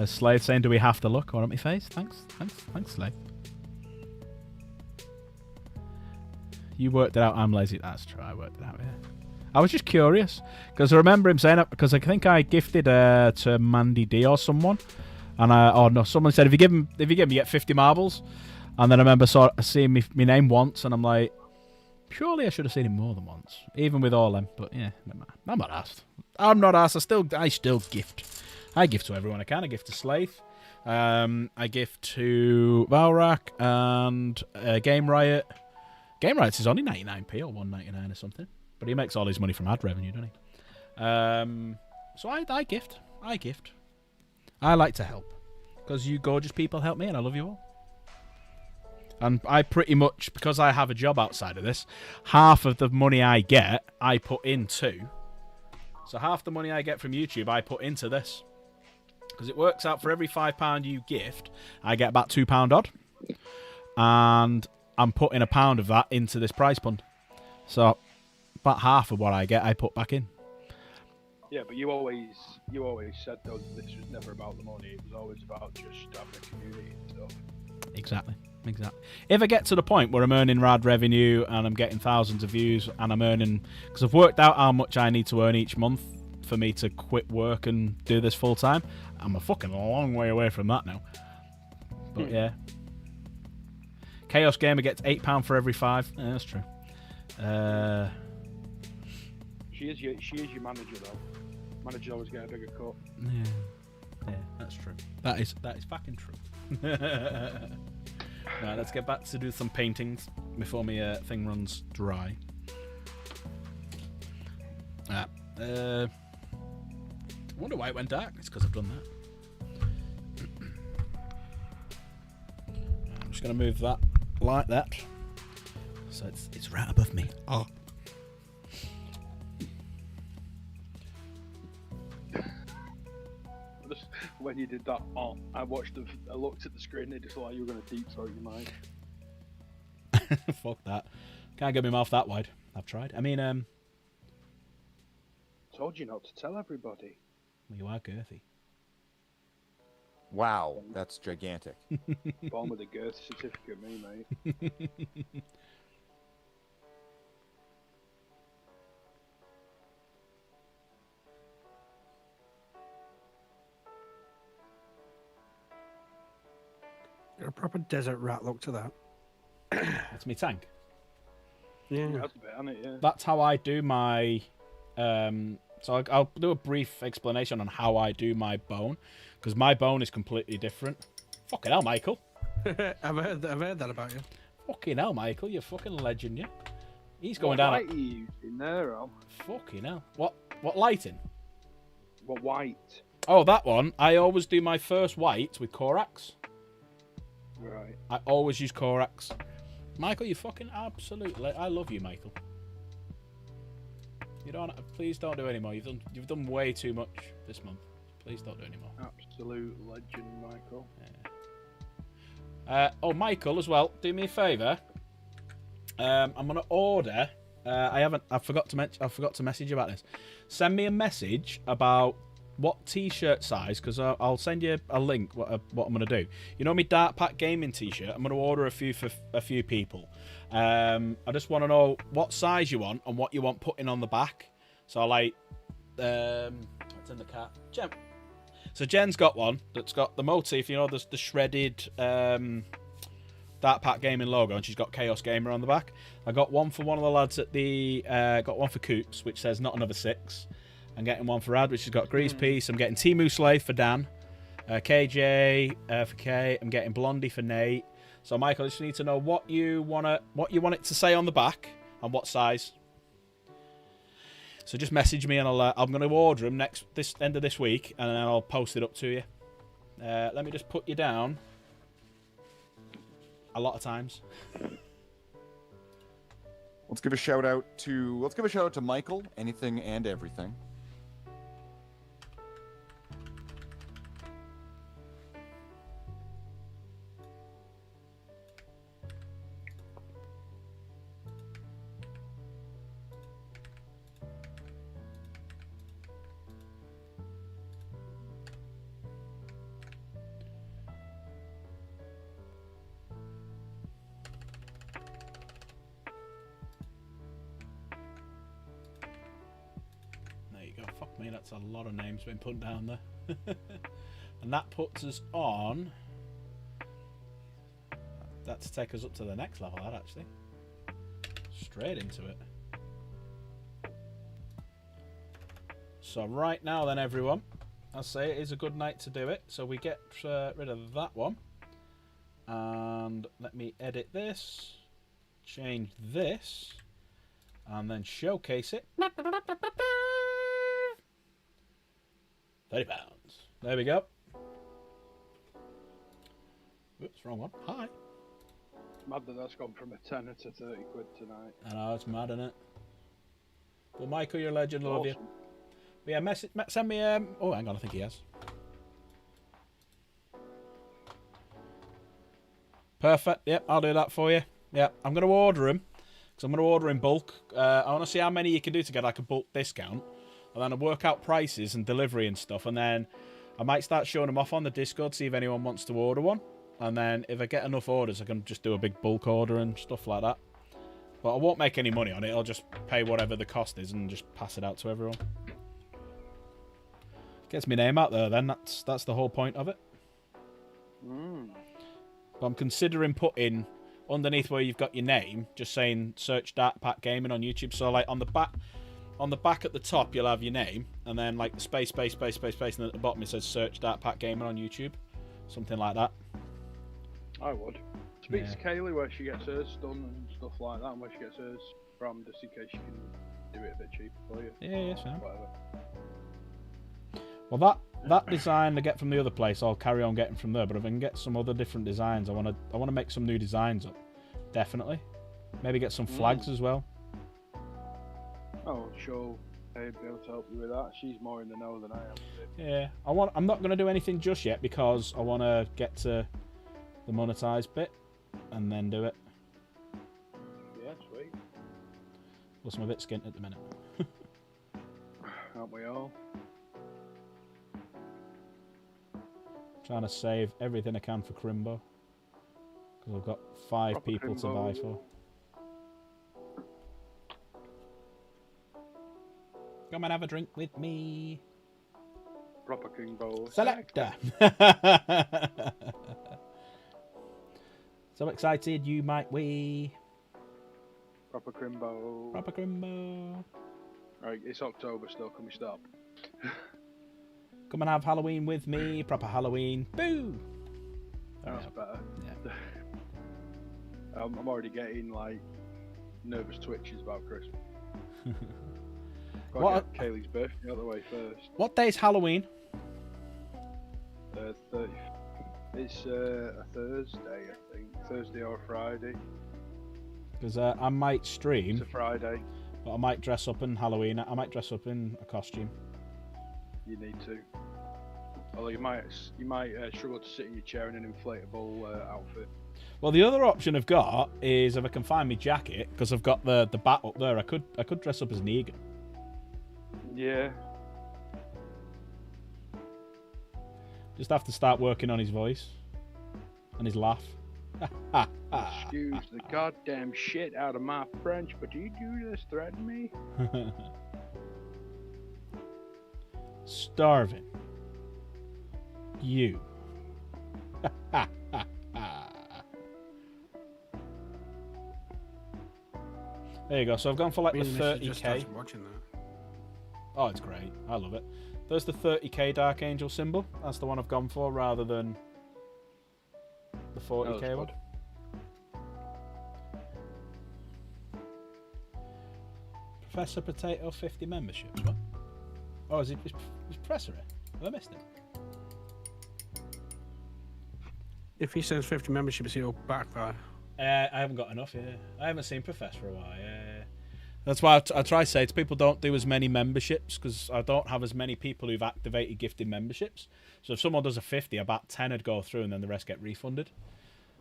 Slave saying, do we have to look? Or at my face? Thanks, Slave. You worked it out, I'm lazy. That's true, I worked it out, yeah. I was just curious, because I remember him saying that, because I think I gifted to Mandy D or someone, and someone said if you give him, you get 50 marbles, and then I remember seeing my name once, and I'm like, surely I should have seen him more than once, even with all them. But yeah, I'm not asked. I'm not asked. I still gift. I gift to everyone I can. I gift to Slave. I gift to Valrak and Game Riot. Game Riot is only 99p or 1.99 or something. But he makes all his money from ad revenue, doesn't he? So I gift. I gift. I like to help. Because you gorgeous people help me and I love you all. And I pretty much, because I have a job outside of this, half of the money I get, I put into. So half the money I get from YouTube, I put into this. Because it works out for every £5 you gift, I get about £2 odd. And I'm putting £1 of that into this prize fund. So about half of what I get, I put back in. Yeah, but you always said though that this was never about the money. It was always about just having a community and stuff. Exactly. If I get to the point where I'm earning rad revenue and I'm getting thousands of views and I'm earning, because I've worked out how much I need to earn each month for me to quit work and do this full time. I'm a fucking long way away from that now. But yeah. Chaos Gamer gets £8 for every 5. Yeah, that's true. She is your manager though. Managers always get a bigger cut. Yeah, that's true. That is fucking true. Right, let's get back to do some paintings before my thing runs dry. I wonder why it went dark. It's because I've done that. I'm just going to move that like that, so it's right above me. Oh. When you did that, I looked at the screen and it just looked like you were going to deep throat your mic. Fuck that. Can't get my mouth that wide. I've tried. I mean, told you not to tell everybody. Well, you are girthy. Wow, that's gigantic. Born with a girth certificate, me, mate. A proper desert rat look to that. That's me tank. Yeah. That's a bit, isn't it? Yeah. That's how I do my. So I'll do a brief explanation on how I do my bone, because my bone is completely different. Fucking hell, Michael. I've heard that about you. Fucking hell, Michael. You're fucking legend, yeah. He's going what down. Light are you using there, Al? Fucking hell. What lighting? What white? Oh, that one. I always do my first white with Corax. Right. I always use Corax. Michael, you fucking absolutely. I love you, Michael. You don't. Please don't do any more. You've done way too much this month. Please don't do any more. Absolute legend, Michael. Yeah. Oh, Michael, as well. Do me a favour. I'm gonna order. I forgot to message you about this. Send me a message about what T-shirt size, because I'll send you a link. What I'm gonna do. You know me, Dark Pack Gaming T-shirt. I'm gonna order a few for a few people. I just want to know what size you want and what you want putting on the back. So like, what's in the car? Jen. So Jen's got one that's got the motif. You know, the shredded Dark Pack Gaming logo, and she's got Chaos Gamer on the back. I got one for one of the lads at the. Got one for Coops, which says not another 6. I'm getting one for Ad, which has got Grease Piece. I'm getting Timu Slave for Dan. KJ for Kay. I'm getting Blondie for Nate. So Michael, I just need to know what you want it to say on the back and what size. So just message me and I'm going to order them this end of this week, and then I'll post it up to you. Let me just put you down. A lot of times. Let's give a shout out to Michael. Anything and everything. Fuck me, that's a lot of names being put down there. And that puts us on. That's to take us up to the next level, that actually. Straight into it. So right now then, everyone, I say it is a good night to do it. So we get rid of that one. And let me edit this. Change this. And then showcase it. £30. There we go. Oops, wrong one. Hi. Mad that that's gone from a tenner to 30 quid tonight. I know, it's mad, isn't it? Well, Michael, you're a legend. Love you. Awesome. But yeah, send me. Oh, hang on, I think he has. Perfect. Yep, I'll do that for you. Yeah, I'm going to order him because I'm going to order in bulk. I want to see how many you can do to get like a bulk discount, and then I'll work out prices and delivery and stuff, and then I might start showing them off on the Discord, see if anyone wants to order one, and then if I get enough orders, I can just do a big bulk order and stuff like that. But I won't make any money on it. I'll just pay whatever the cost is and just pass it out to everyone. Gets my name out there then. That's the whole point of it. But I'm considering putting underneath where you've got your name, just saying search Dark Pack Gaming on YouTube. So like on the back at the top you'll have your name, and then like space, and then at the bottom it says search Dark Pack Gaming on YouTube. Something like that. I would. Speak to Kaylee where she gets hers done and stuff like that, and where she gets hers from, just in case she can do it a bit cheaper for you. Yeah, Sam. Whatever. Well, that design I get from the other place, I'll carry on getting from there. But if I can get some other different designs, I want to make some new designs up. Definitely. Maybe get some flags as well. Oh, sure. I'd be able to help you with that. She's more in the know than I am. Yeah, I'm not going to do anything just yet because I want to get to the monetized bit and then do it. Yeah, sweet. Plus, I'm a bit skint at the minute. Aren't we all? Trying to save everything I can for Crimbo because I've got 5 Proper people Crimbo. to buy for. Come and have a drink with me. Proper King Bowl. Selector. So excited you might we. Proper Crimbo. Proper Crimbo. Right, it's October still. Can we stop? Come and have Halloween with me. Proper Halloween. Boo! That's better. Yeah. I'm already getting like nervous twitches about Christmas. Gotta get Kaylee's birthday out of the way first. What day's Halloween? 30. It's a Thursday, I think. Thursday or Friday. Because I might stream. It's a Friday. But I might dress up in Halloween. I might dress up in a costume. You need to. Although you might struggle to sit in your chair in an inflatable outfit. Well, the other option I've got is if I can find my jacket, because I've got the bat up there. I could dress up as Negan. Yeah. Just have to start working on his voice and his laugh. Excuse the goddamn shit out of my French, but do you just threaten me? Starving. You. There you go. So I've gone for like Really the miss you just 30k. started watching that. Oh, it's great. I love it. There's the 30k Dark Angel symbol. That's the one I've gone for rather than the 40k one. Professor Potato 50 memberships. What? Oh, is Professor here? Have I missed it? If he sends 50 memberships, he'll backfire. I haven't got enough, yeah. I haven't seen Professor for a while, yeah. That's why I try to say to people, don't do as many memberships, because I don't have as many people who've activated gifted memberships. So if someone does a 50, about 10 would go through and then the rest get refunded.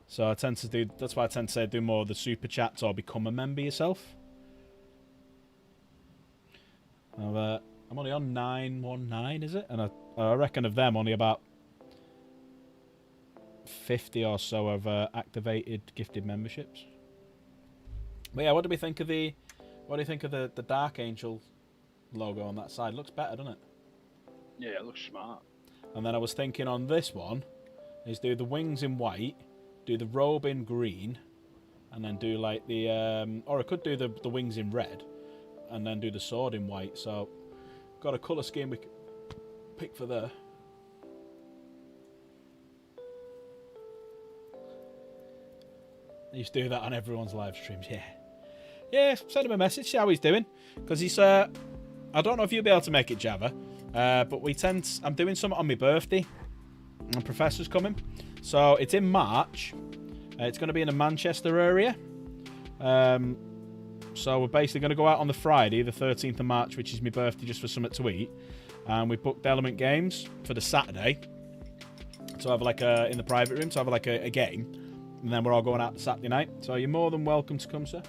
So that's why I tend to say do more of the super chats or become a member yourself. I'm only on 919, is it? And I reckon of them, only about 50 or so have activated gifted memberships. But yeah, what do we think of the Dark Angel logo on that side? Looks better, doesn't it? Yeah, it looks smart. And then I was thinking on this one is do the wings in white, do the robe in green, and then do like the or I could do the wings in red and then do the sword in white. So got a colour scheme we could pick for there. I used to do that on everyone's live streams, yeah. Yeah, send him a message, see how he's doing. Because he's, I don't know if you'll be able to make it, Java, But I'm doing something on my birthday. And Professor's coming. So it's in March. It's going to be in the Manchester area. So we're basically going to go out on the Friday, the 13th of March, which is my birthday, just for something to eat. And we booked Element Games for the Saturday. So have like in the private room, so have like a game. And then we're all going out the Saturday night. So you're more than welcome to come, sir.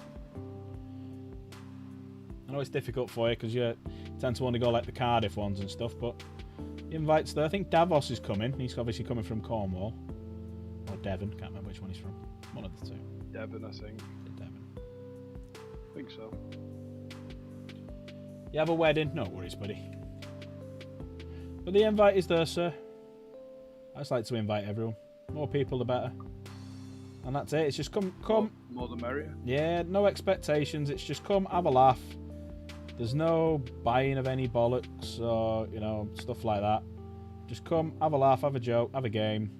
I know it's difficult for you because you tend to only go like the Cardiff ones and stuff, but the invite's there. I think Davos is coming. He's obviously coming from Cornwall. Or Devon, can't remember which one he's from. One of the two. Devon, I think. Devon. I think so. You have a wedding? No worries, buddy. But the invite is there, sir. I just like to invite everyone. More people, the better. And that's it. It's just come. More the merrier. Yeah, no expectations. It's just come, have a laugh. There's no buying of any bollocks or, stuff like that. Just come, have a laugh, have a joke, have a game.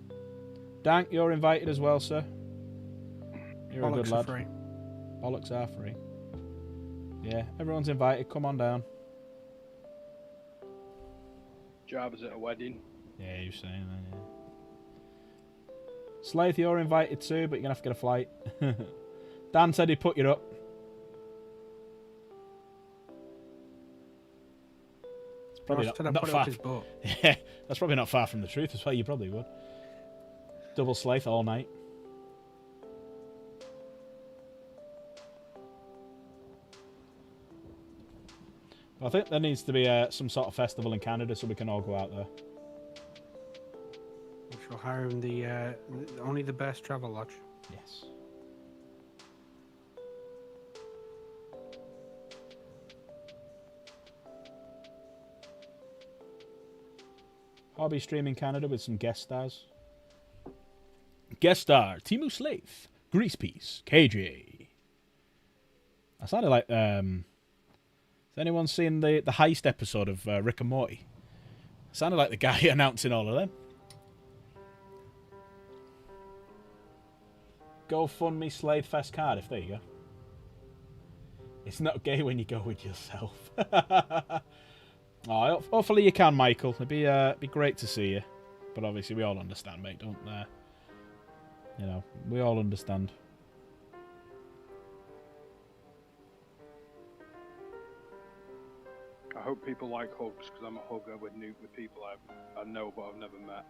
Dank, you're invited as well, sir. You're Bollocks a good lad. are free. Bollocks are free. Yeah, everyone's invited. Come on down. Jarvis at a wedding. Yeah, you're saying that, yeah. Slaith, you're invited too, but you're going to have to get a flight. Dan said he'd put you up. It's probably not far. Yeah, that's probably not far from the truth as well. You probably would. Double Slaith all night. I think there needs to be some sort of festival in Canada so we can all go out there. We shall hire him only the best travel lodge. Yes. Hobby stream in Canada with some guest stars. Guest star, Timu Slaith, Grease Piece, KJ. I sounded like, has anyone seen the heist episode of Rick and Morty? I sounded like the guy announcing all of them. GoFundMe Slade Fest Cardiff, there you go. It's not gay when you go with yourself. Oh, hopefully you can, Michael. It'd be great to see you. But obviously we all understand, mate, don't we all understand. I hope people like hugs because I'm a hugger with people I know but I've never met.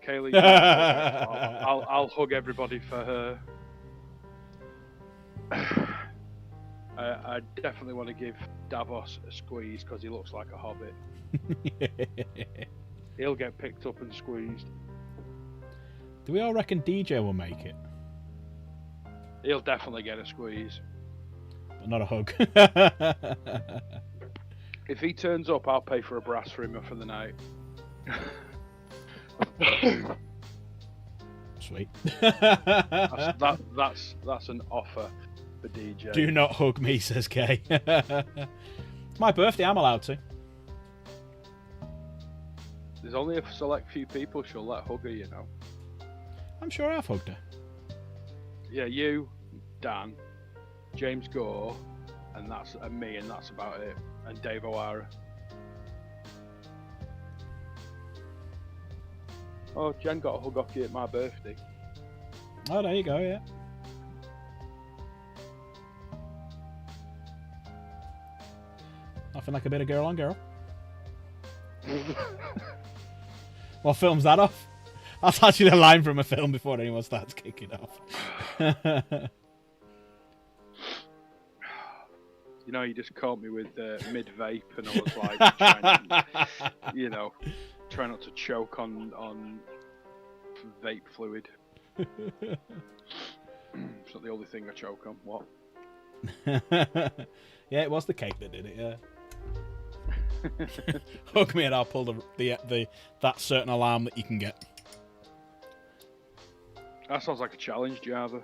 Kaylee, I'll hug everybody for her. I definitely want to give Davos a squeeze because he looks like a hobbit. He'll get picked up and squeezed. Do we all reckon DJ will make it? He'll definitely get a squeeze. But not a hug. If he turns up, I'll pay for a brass for him for the night. Sweet. That's an offer for DJ. Do not hug me, says Kay. My birthday, I'm allowed to. There's only a select few people she'll let hug her, you know. I'm sure I've hugged her. Yeah, you, Dan, James Gore, and me, and that's about it. And Dave O'Hara. Oh, Jen got a hug off you at my birthday. Oh, there you go, yeah. Nothing like a bit of girl on girl. What film's that off? That's actually a line from a film before anyone starts kicking off. You know, you just caught me with mid-vape, and I was like, trying not to choke on vape fluid. It's not the only thing I choke on. What? Yeah, it was the cake that did it, yeah. Hug me and I'll pull that certain alarm that you can get. That sounds like a challenge, Java.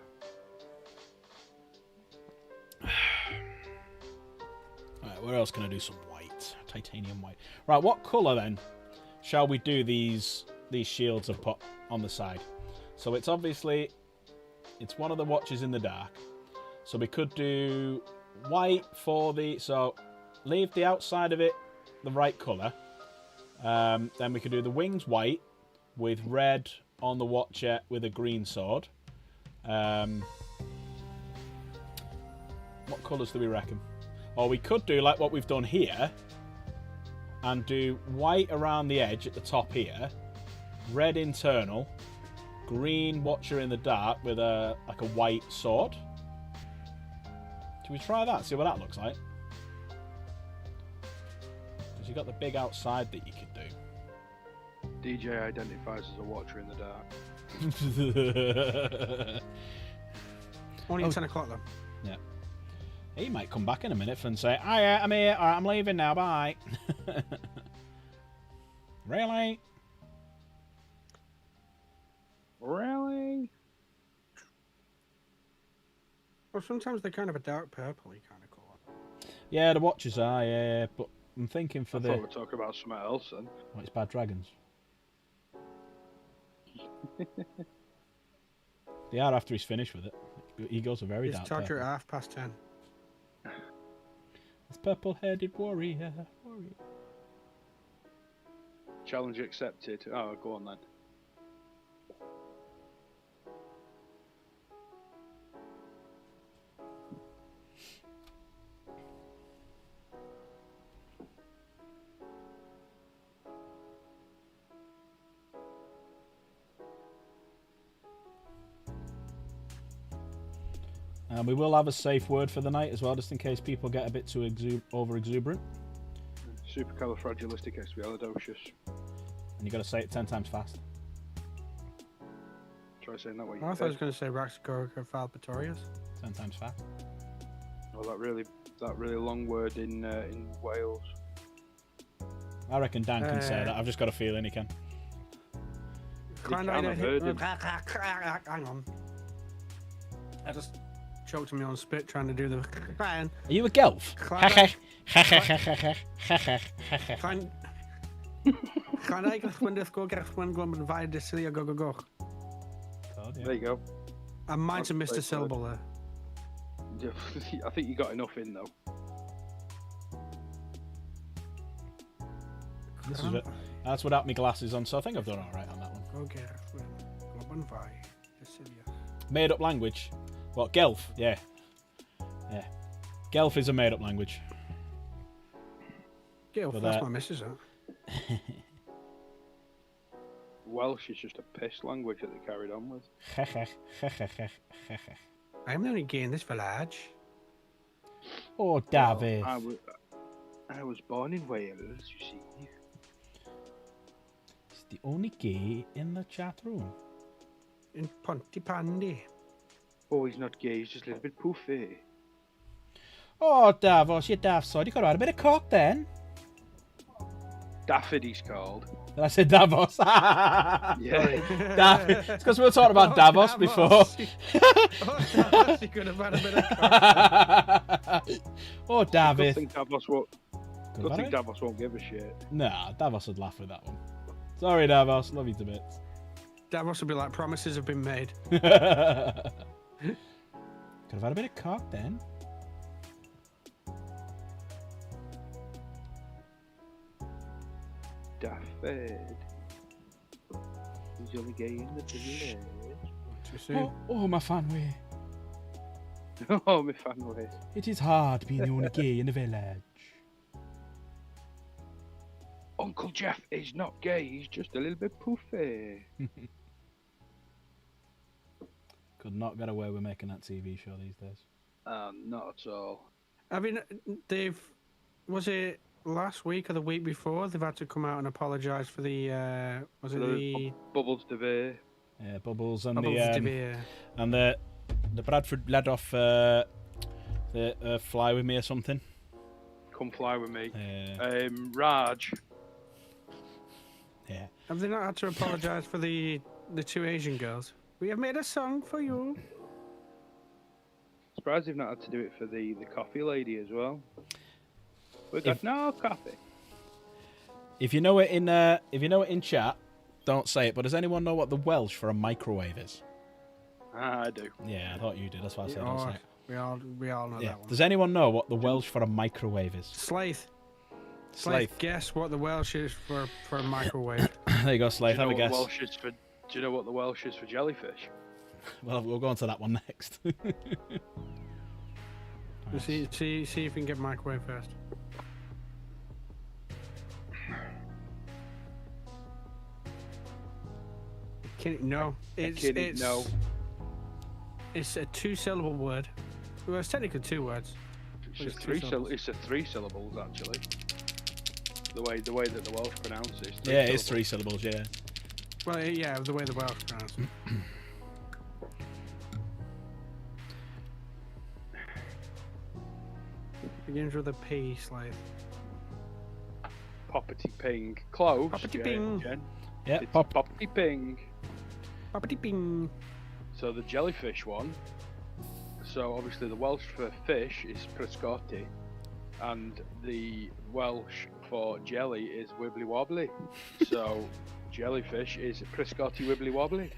Alright, where else can I do some white? Titanium white. Right, what colour then shall we do these shields I've put on the side? So it's obviously, it's one of the watches in the dark. So we could do white for the, so leave the outside of it the right colour. Then we could do the wings white with red on the Watcher with a green sword. What colours do we reckon? Or we could do like what we've done here and do white around the edge at the top here, red internal, green Watcher in the dark with a white sword. Should we try that? See what that looks like? Because you got the big outside that you could do. DJ identifies as a Watcher in the dark. Only at 10 o'clock though. Yeah. He might come back in a minute and say, "Oh yeah, I'm here. All right, I'm leaving now. Bye." Really? Really? Well, sometimes they're kind of a dark purpley kind of colour. Yeah, the Watchers are. Yeah, but I'm thinking for I the. thought we were talking about something else then. Oh, it's Bad Dragons. They are after he's finished with it. He goes a very It's dark torture purple. at 10:30. It's purple-headed warrior. Challenge accepted. Oh, go on then. And we will have a safe word for the night as well, just in case people get a bit too over-exuberant. Supercalifragilisticexpialidocious. And you got to say it 10 times fast. Try saying that way. I thought I was going to say Raxacoricofacitorius. 10 times fast. Oh, that really long word in Wales. I reckon Dan can say that. I've just got a feeling he can. Hang on. I just choked me on spit trying to do the crying. Are you a gelf? Kan eigenlijk gewoon de score gewoon gewoon via de Celia go go go. There you go. And mine's a Mr. Syllable there. I think you got enough in though. This is it. That's without my glasses on, so I think I've done alright on that one. Go get one via de Celia. Made up language. What, Gelf? Yeah. Yeah. Gelf is a made up language. Gilf, But, that's my missus, huh? Welsh is just a piss language that they carried on with. I'm the only gay in this village. Oh, David. I was born in Wales, you see. He's the only gay in the chat room. In Pontypandy. Oh, he's not gay, he's just a little bit poofy. Oh, Davos, you daft sod. You could have had a bit of cock then. Daffod, he's called. Did I say Davos? Yeah. It's because we were talking about Davos before. Davos, you could have had a bit of cock. Oh, David. Good thing Davos won't give a shit. Nah, Davos would laugh with that one. Sorry, Davos. Love you to bits. Davos would be like, promises have been made. Could have had a bit of cock then. Daffod. He's the only gay in the village. Too soon. Oh, my fanway. Oh, my family. It is hard being the only gay in the village. Uncle Jeff is not gay, he's just a little bit poofy. Could not get away with making that TV show these days. Not at all. I mean, was it last week or the week before? They've had to come out and apologise for the, Bubbles de Vere. Yeah, Bubbles and Bubbles de Vere. and the Bradford led off the Fly With Me or something. Come fly with me. Yeah. Raj. Yeah. Have they not had to apologise for the two Asian girls? We have made a song for you. Surprised they've not had to do it for the coffee lady as well. We got no coffee. If you know it in chat, don't say it. But does anyone know what the Welsh for a microwave is? I do. Yeah, I thought you did. That's why I said don't say it. We all know Yeah. that one. Does anyone know what the Welsh for a microwave is? Slaith. Slaith. Guess what the Welsh is for a microwave. There you go, Slaith. Have a guess. Do you know what the Welsh is for jellyfish? Well, we'll go on to that one next. See if you can get microwave first. No. It's a 2-syllable word. Well, it's technically 2 words. It's a 3 syllables actually. The way that the Welsh pronounce it. Yeah, it is 3 syllables. Yeah. Well, yeah, the way the Welsh pronounce it. Begins with a P, Slaith. Poppity ping. Close. Poppity ping. Jen. Yeah. It's poppity ping. Poppity ping. So the jellyfish one. So obviously the Welsh for fish is prescotti, and the Welsh for jelly is wibbly wobbly. So jellyfish is prescotti wibbly wobbly.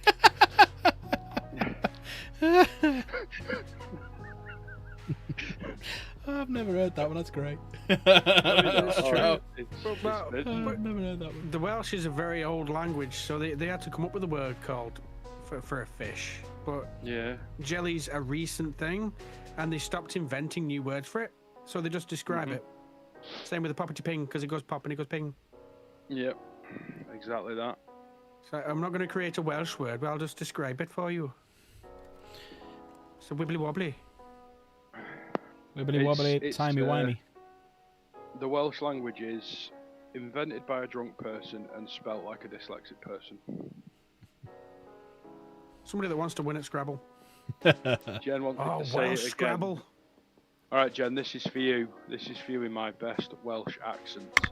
I've never heard that one. That's great. That's true. I've never heard that one. The Welsh is a very old language, so they had to come up with a word called for a fish. But Yeah. jelly's a recent thing, and they stopped inventing new words for it, so they just describe it. Same with the poppity ping, because it goes pop and it goes ping. Yep. Exactly that. So I'm not going to create a Welsh word, but I'll just describe it for you. So wibbly wobbly. Wibbly wobbly, It's, timey-wimey. The Welsh language is invented by a drunk person and spelt like a dyslexic person. Somebody that wants to win at Scrabble. Jen wants me to say Welsh it again. Scrabble. All right, Jen, this is for you. This is for you in my best Welsh accent.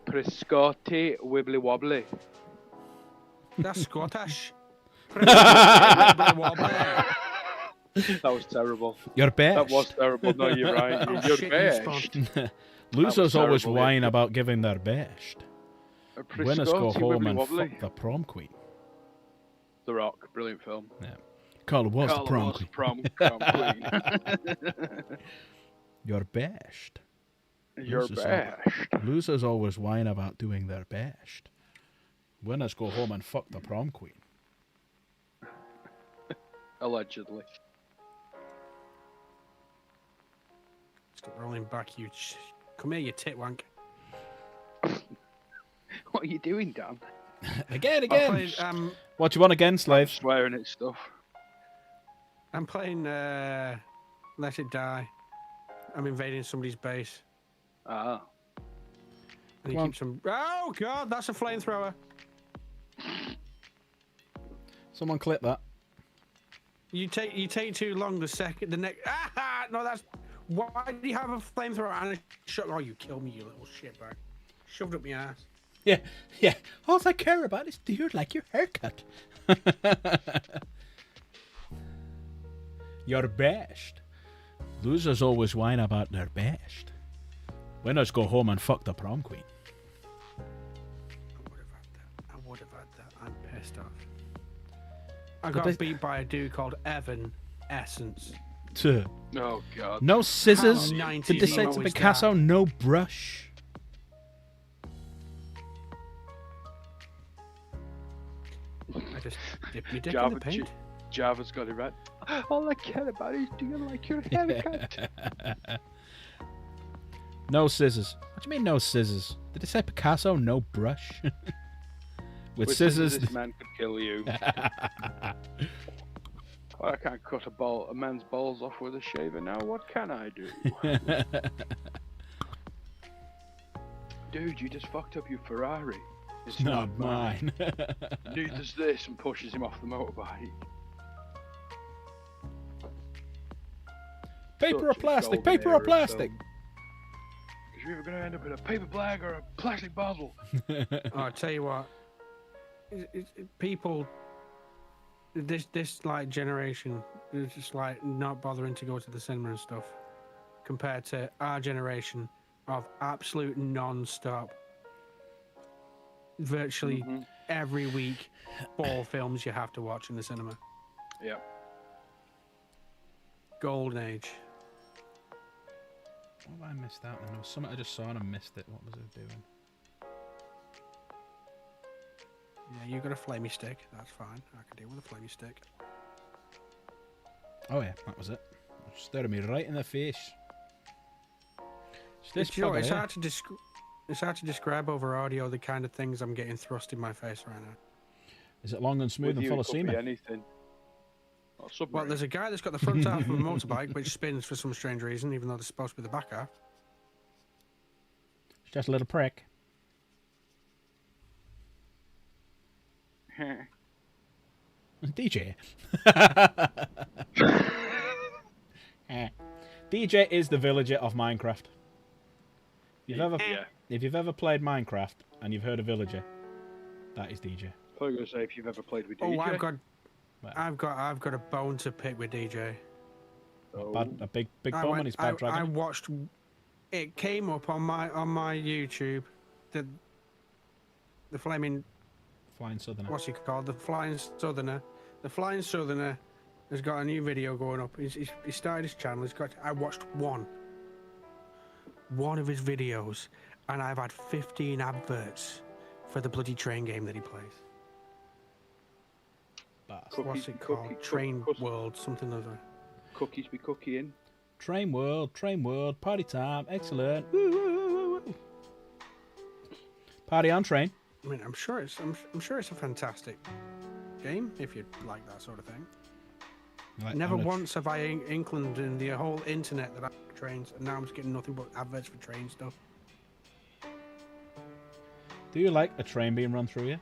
Prescotti wibbly wobbly. That's Scottish. Wibbly wobbly. That was terrible. You're best. That was terrible. No, you're right. Oh, You're shit, you best. Losers always terrible, whine yeah. about giving their best. Winners go Prescotti home wibbly and wobbly. fuck the prom queen. The Rock, brilliant film. Carl was the Carla prom was queen. prom queen. You're best. You're Losers best. Losers always whine about doing their best. Winners go home and fuck the prom queen. Allegedly. Stop rolling back, you. Come here, you tit wank. What are you doing, Dan? Again. What you want again, Slave? Swearing at stuff. I'm playing Let It Die. I'm invading somebody's base. Ah. And he Come on. keeps on. Oh God, that's a flamethrower. Someone clip that. You take too long. The next. Ah, no, that's. Why do you have a flamethrower and a shot? Oh, you killed me, you little shitbag. Shoved up my ass. Yeah. All I care about is do you like your haircut? Your best. Losers always whine about their best. Winners go home and fuck the prom queen. I would have had that. I'm pissed off. I got beat by a dude called Evan Essence. Tuh. Oh, God. No scissors. How 90s Did they say to emo is Picasso, that? no brush? I just dipped my dick in Java, the paint. Java's got it right. All I care about is do you like your haircut? No scissors. What do you mean no scissors? Did they say Picasso, no brush? With scissors. This man could kill you. I can't cut a man's balls off with a shaver now. What can I do? Dude, you just fucked up your Ferrari. It's not mine. Neither's this, and pushes him off the motorbike. Paper or Such a plastic? golden Paper or era plastic? film. Because you're either going to end up in a paper bag or a plastic bottle. Oh, I tell you what, people, this like generation is just like not bothering to go to the cinema and stuff, compared to our generation of absolute non-stop. Virtually every week, 4 films you have to watch in the cinema. Yep. golden age. What have I missed out on? There was something I just saw and I missed it. What was I doing? Yeah, you got a flamey stick. That's fine. I can deal with a flamey stick. Oh yeah, that was it. Staring me right in the face. This You know, bugger it's here. hard to describe over audio the kind of things I'm getting thrust in my face right now. Is it long and smooth With and you, full it of could be semen? anything. Or Well, submarine. there's a guy that's got the front half of a motorbike which spins for some strange reason, even though there's supposed to be the back half. It's just a little prick. DJ. DJ is the villager of Minecraft. Yeah. If you've ever played Minecraft and you've heard a villager, that is DJ. I thought you were going to say if you've ever played with Oh, DJ. I've got a bone to pick with DJ. A big bum on his bad dragon. I watched. It came up on my YouTube. The flaming. Flying Southerner. What's he called? The Flying Southerner. The Flying Southerner has got a new video going up. He started his channel. I watched one of his videos, and I've had 15 adverts for the bloody train game that he plays. What's it called? Train World, something like that. Cookies be cookieing. Train World, party time, excellent. Woo, woo, woo, woo. Party on train. I mean, I'm sure it's a fantastic game if you like that sort of thing. Never once have I inked in the whole internet that I like trains, and now I'm just getting nothing but adverts for train stuff. Do you like a train being run through you?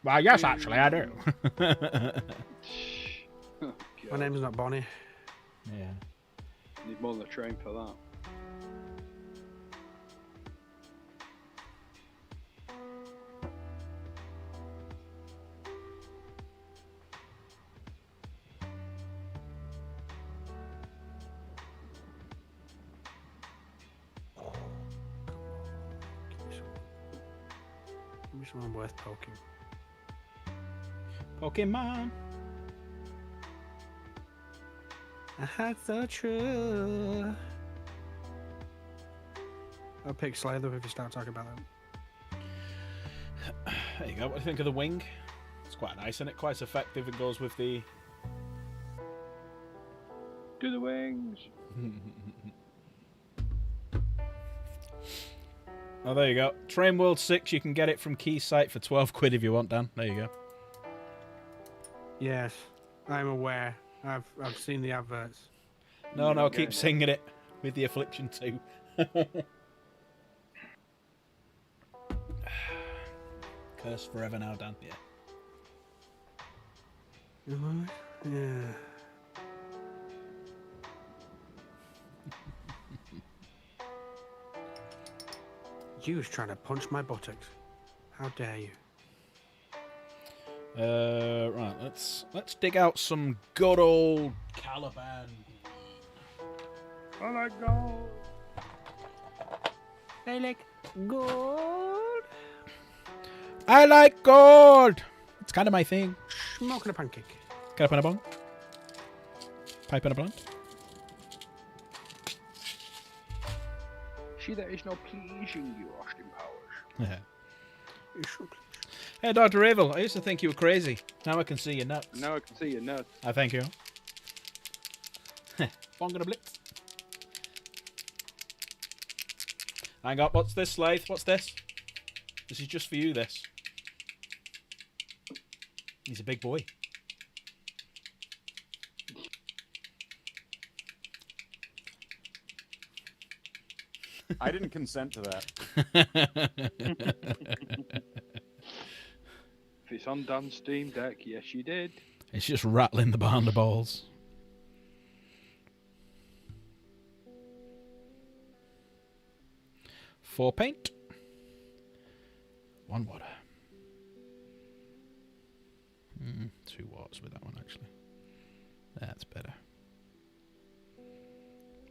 Well, yes, actually, I do. My name's not Bonnie. Yeah. Need more than a train for that. Give me someone worth poking. Pokemon. That's so true. I'll pick Slather if you start talking about that. There you go. What do you think of the wing? It's quite nice, isn't it? Quite effective. It goes with the... Do the wings. Oh, there you go. Train World 6, you can get it from Keysight for 12 quid if you want, Dan. There you go. Yes, I'm aware. I've seen the adverts. No, keep singing it with the Affliction 2. Curse forever now, Dan. Yeah. Yeah. You was trying to punch my buttocks. How dare you? Right, let's dig out some good old Caliban. I like gold. I like gold. I like gold. It's kind of my thing. Smoking a pancake. Get up on a bong. Pipe in a blunt. See, there is no pleasing you, Austin Powers. Yeah. You should please. Hey, Dr. Evil, I used to think you were crazy. Now I can see your nuts. Now I can see your nuts. I thank you. Bong and a blitz. Hang on, what's this, Slaith? What's this? This is just for you, this. He's a big boy. I didn't consent to that. If it's on Dan's Steam Deck, yes, you did. It's just rattling the behind the balls. Four paint. One water. 2 waters with that one, actually. That's better.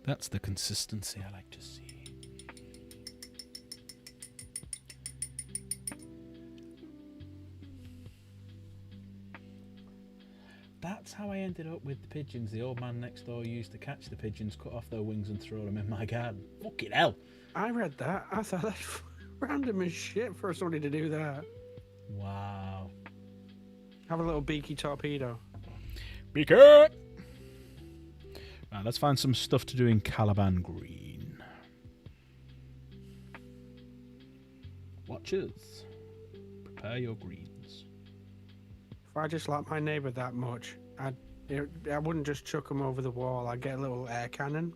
That's the consistency I like to see. That's how I ended up with the pigeons. The old man next door used to catch the pigeons, cut off their wings, and throw them in my garden. Fucking hell. I read that. I thought that's random as shit for somebody to do that. Wow. Have a little beaky torpedo. Beaky! Right, let's find some stuff to do in Caliban Green. Watchers, prepare your greens. If I just like my neighbour that much, I wouldn't just chuck them over the wall. I'd get a little air cannon.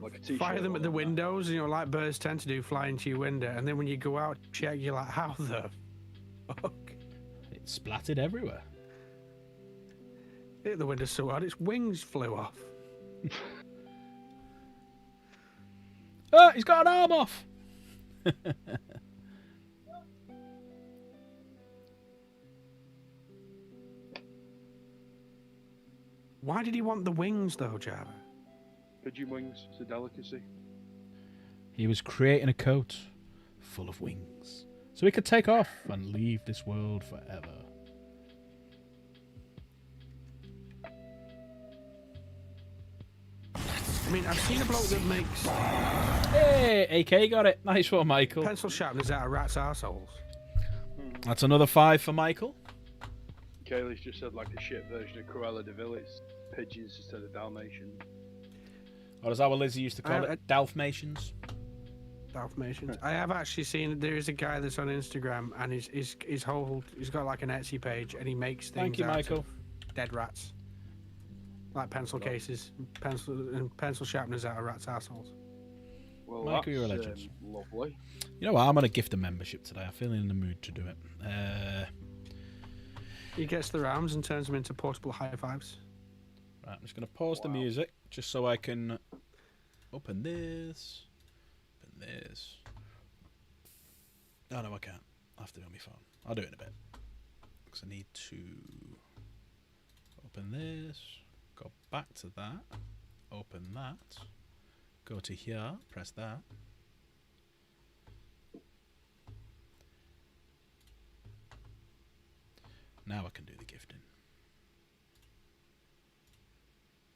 Like a t-shirt Fire them at the on that. windows, you know, like birds tend to do, fly into your window. And then when you go out, check, you're like, how the fuck? It splattered everywhere. Hit the window so hard, its wings flew off. Oh, he's got an arm off! Why did he want the wings, though, Java? Pigeon wings, it's a delicacy. He was creating a coat full of wings, so he could take off and leave this world forever. I mean, I've seen a bloke that makes Hey, AK got it. Nice one, Michael. pencil sharpeners out of rats' arseholes. That's another 5 for Michael. Kaylee's just said like a shit version of Cruella de Vil. It's pigeons instead of Dalmatians. Or as our Lizzie used to call it, Dalmatians. Dalmatians. I have actually seen, there is a guy that's on Instagram, and he's got like an Etsy page, and he makes things Thank you, out Michael. of dead rats. Like pencil cases, pencil sharpeners out of rats' assholes. Well, Michael, you're a that's, legend. lovely. You know what? I'm going to gift a membership today. I'm feeling in the mood to do it. He gets their arms and turns them into portable high fives. Right, I'm just going to pause the music just so I can open this. Open this. Oh, no, I can't. I have to do it on my phone. I'll do it in a bit. Because I need to open this. Go back to that. Open that. Go to here. Press that. Now I can do the gifting.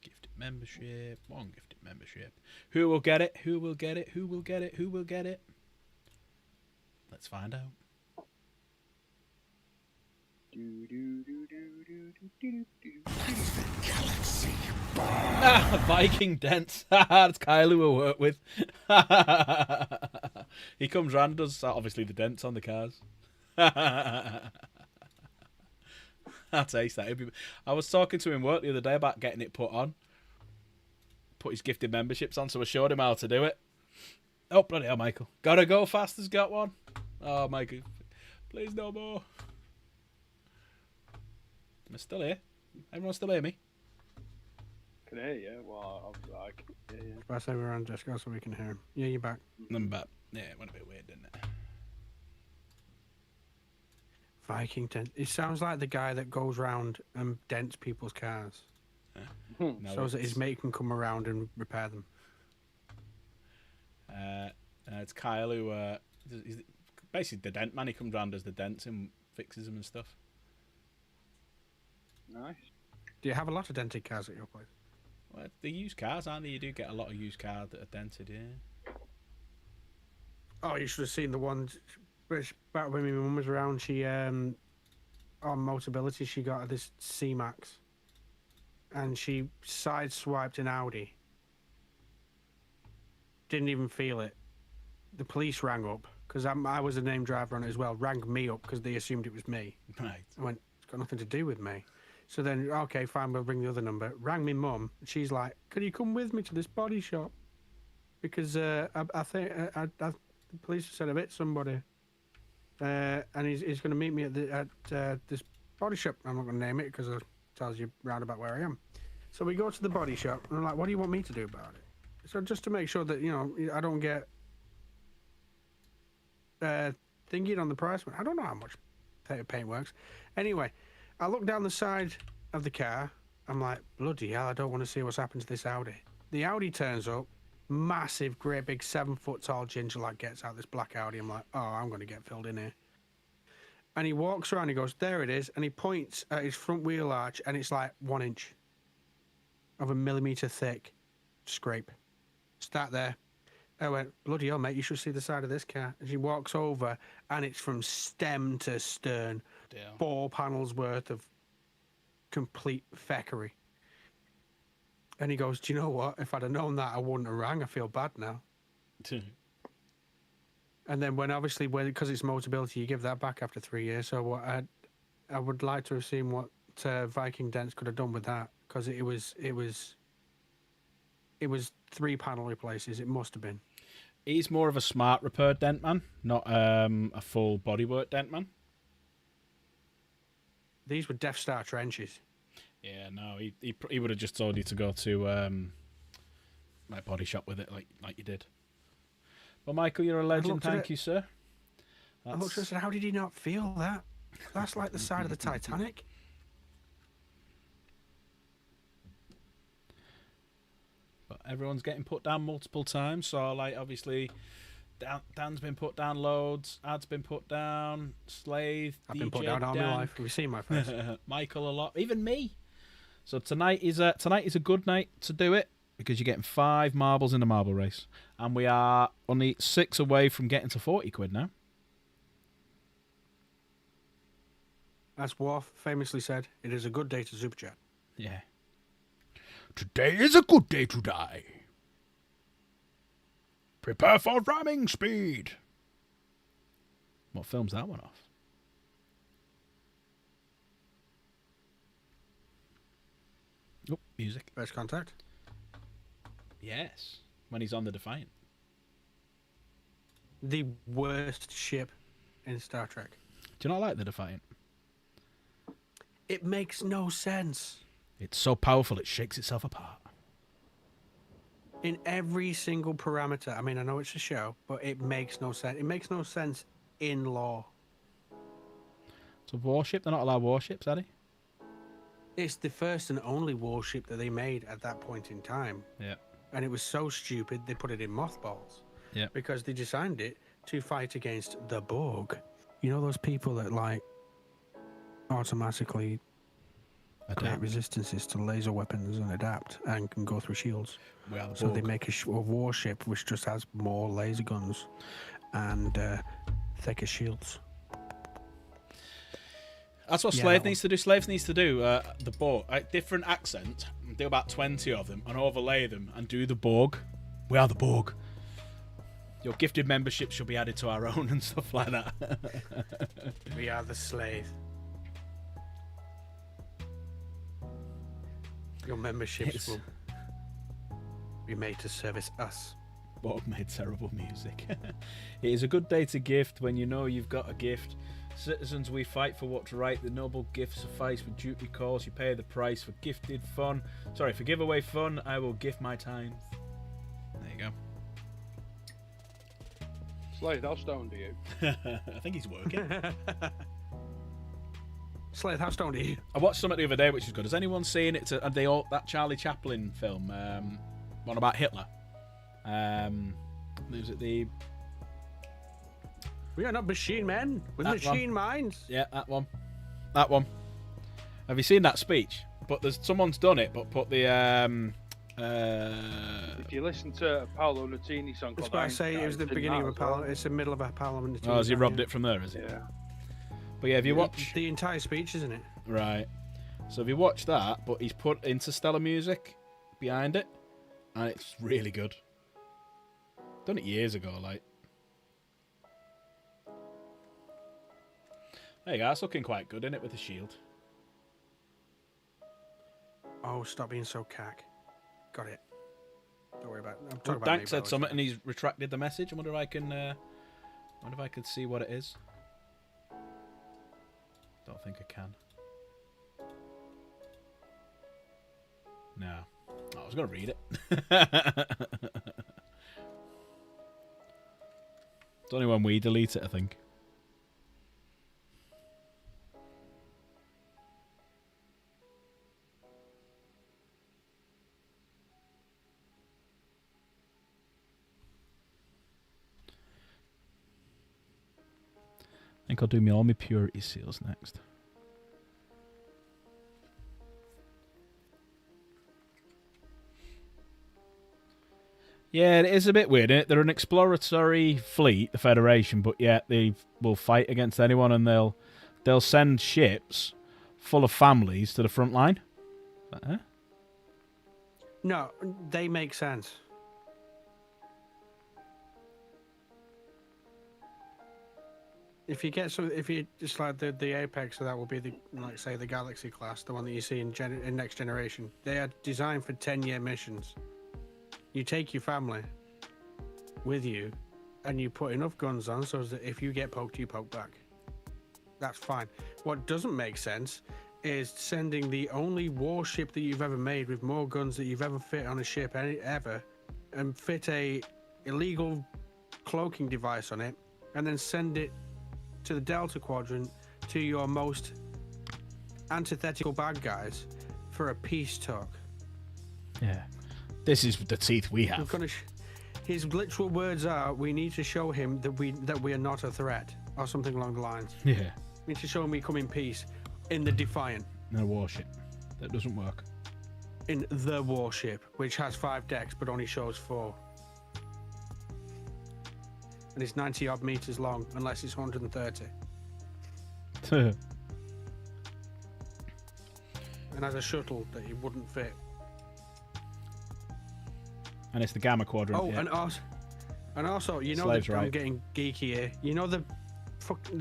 Gifted membership. One gifted membership. Who will get it? Who will get it? Who will get it? Who will get it? Let's find out. Viking Dents. That's Kyle who we work with. He comes round, does obviously the dents on the cars. That's ace. That. I was talking to him work the other day about getting it put on. Put his gifted memberships on, so I showed him how to do it. Oh, bloody hell, Michael. Gotta go fast has got one. Oh, Michael. Please no more. I'm still here. Everyone still hear me? Can hear you. Well, I was like, yeah. Pass over around Jessica so we can hear him. Yeah, you're back. I'm back. Yeah, it went a bit weird, didn't it? Viking dent. It sounds like the guy that goes round and dents people's cars. No, So that his mate can come around and repair them. It's Kyle who he's basically the dent man. He comes round, does the dents and fixes them and stuff. Nice. Do you have a lot of dented cars at your place? Well, they used cars, aren't they? You do get a lot of used cars that are dented, yeah. Oh, you should have seen the ones. Which back when my mum was around, she on Motability, she got this C-Max, and she sideswiped an Audi. Didn't even feel it. The police rang up because I was a named driver on it as well. Rang me up because they assumed it was me. Right. I went, it's got nothing to do with me. So then, okay, fine, we'll ring the other number. Rang me mum. She's like, "Can you come with me to this body shop? Because I think the police said I've hit somebody." And he's going to meet me at this body shop. I'm not going to name it because it tells you round about where I am. So we go to the body shop, and I'm like, "What do you want me to do about it?" So just to make sure that, you know, I don't get thinking on the price. I don't know how much paint works. Anyway, I look down the side of the car. I'm like, bloody hell, I don't want to see what's happened to this Audi. The Audi turns up. Massive, great big 7 foot tall ginger lad gets out this black Audi. I'm like, oh, I'm going to get filled in here. And he walks around, he goes, there it is, and he points at his front wheel arch, and it's like 1 inch of a millimetre thick scrape. Start there. I went, bloody hell, mate, you should see the side of this car. And she walks over, and it's from stem to stern. Damn. 4 panels worth of complete feckery. And he goes, do you know what? If I'd have known that, I wouldn't have rang. I feel bad now. And then because it's Motability, you give that back after 3 years. So what I would like to have seen what Viking Dents could have done with that, because it was 3 panel replaces. It must have been. He's more of a smart repair dent man, not a full bodywork dent man. These were Death Star trenches. Yeah, no, he would have just told you to go to my body shop with it, like you did. Well, Michael, you're a legend. Thank you, sir. I looked at it and said, how did he not feel that? That's like the side of the Titanic. But everyone's getting put down multiple times, so like obviously Dan's been put down loads, Ad's been put down, Slave, I've DJ been put down all my life. Have you seen my face? Michael a lot, even me. So tonight is a good night to do it, because you're getting 5 marbles in the marble race, and we are only 6 away from getting to 40 quid now. As Worf famously said, it is a good day to super chat. Yeah. Today is a good day to die. Prepare for ramming speed. What film's that one off? Oh, music. First Contact. Yes, when he's on the Defiant. The worst ship in Star Trek. Do you not like the Defiant? It makes no sense. It's so powerful it shakes itself apart. In every single parameter. I mean, I know it's a show, but it makes no sense. It makes no sense in law. It's a warship. They're not allowed warships, are they? It's the first and only warship that they made at that point in time. Yeah. And it was so stupid, they put it in mothballs. Yeah. Because they designed it to fight against the Borg. You know those people that, like, automatically create resistances to laser weapons and adapt and can go through shields. So they make a warship which just has more laser guns and thicker shields. That's what Slave needs to do. Slaves needs to do the Borg. Different accents, do about 20 of them, and overlay them, and do the Borg. We are the Borg. Your gifted membership should be added to our own and stuff like that. We are the Slave. Your memberships will be made to service us. Borg made terrible music. It is a good day to gift when you know you've got a gift. Citizens, we fight for what's right. The noble gift suffice with duty calls. You pay the price for gifted fun. Sorry, for giveaway fun, I will gift my time. There you go. Slade, how stoned are you? I think he's working. Slade, how stoned are you? I watched something the other day which is good. Has anyone seen it? Are they all that Charlie Chaplin film? One about Hitler. Was it the... We are not machine men with machine minds. Yeah, that one. That one. Have you seen that speech? But someone's done it, but put the If you listen to a Paolo Nutini song That's called why I say it was the beginning of a parliament. It's the middle of a parliament. Oh, has he robbed it from there, is it? Yeah. But yeah, if you watch... The entire speech, isn't it? Right. So if you watch that, but he's put Interstellar music behind it, and it's really good. Done it years ago, like. There you go, that's looking quite good, isn't it, with the shield? Oh, stop being so cack. Got it. Don't worry about it. I'm talking Well, about Dank me, said but something and he's retracted the message. I wonder if I can see what it is. Don't think I can. No. Oh, I was going to read it. It's only when we delete it, I think. think I'll do all my purity seals next. Yeah, it is a bit weird, isn't it? They're an exploratory fleet, the Federation, but yet they will fight against anyone, and they'll send ships full of families to the front line. Huh? No, they make sense. If you get if you just like the apex of that will be the, like, say, the Galaxy class, the one that you see in Next Generation. They are designed for 10-year missions. You take your family with you, and you put enough guns on so that if you get poked, you poke back. That's fine. What doesn't make sense is sending the only warship that you've ever made with more guns that you've ever fit on a ship ever, and fit a illegal cloaking device on it, and then send it to the Delta Quadrant to your most antithetical bad guys for a peace talk. Yeah. This is the teeth we have. His literal words are, we need to show him that we are not a threat, or something along the lines. Yeah. We need to show him we come in peace. In the Defiant. No warship. That doesn't work. In the warship, which has 5 decks but only shows 4. And it's 90 odd meters long, unless it's 130. And has a shuttle that it wouldn't fit. And it's the Gamma Quadrant. Oh, yeah. and also, you know, Slaves, that right. I'm getting geeky here. You know the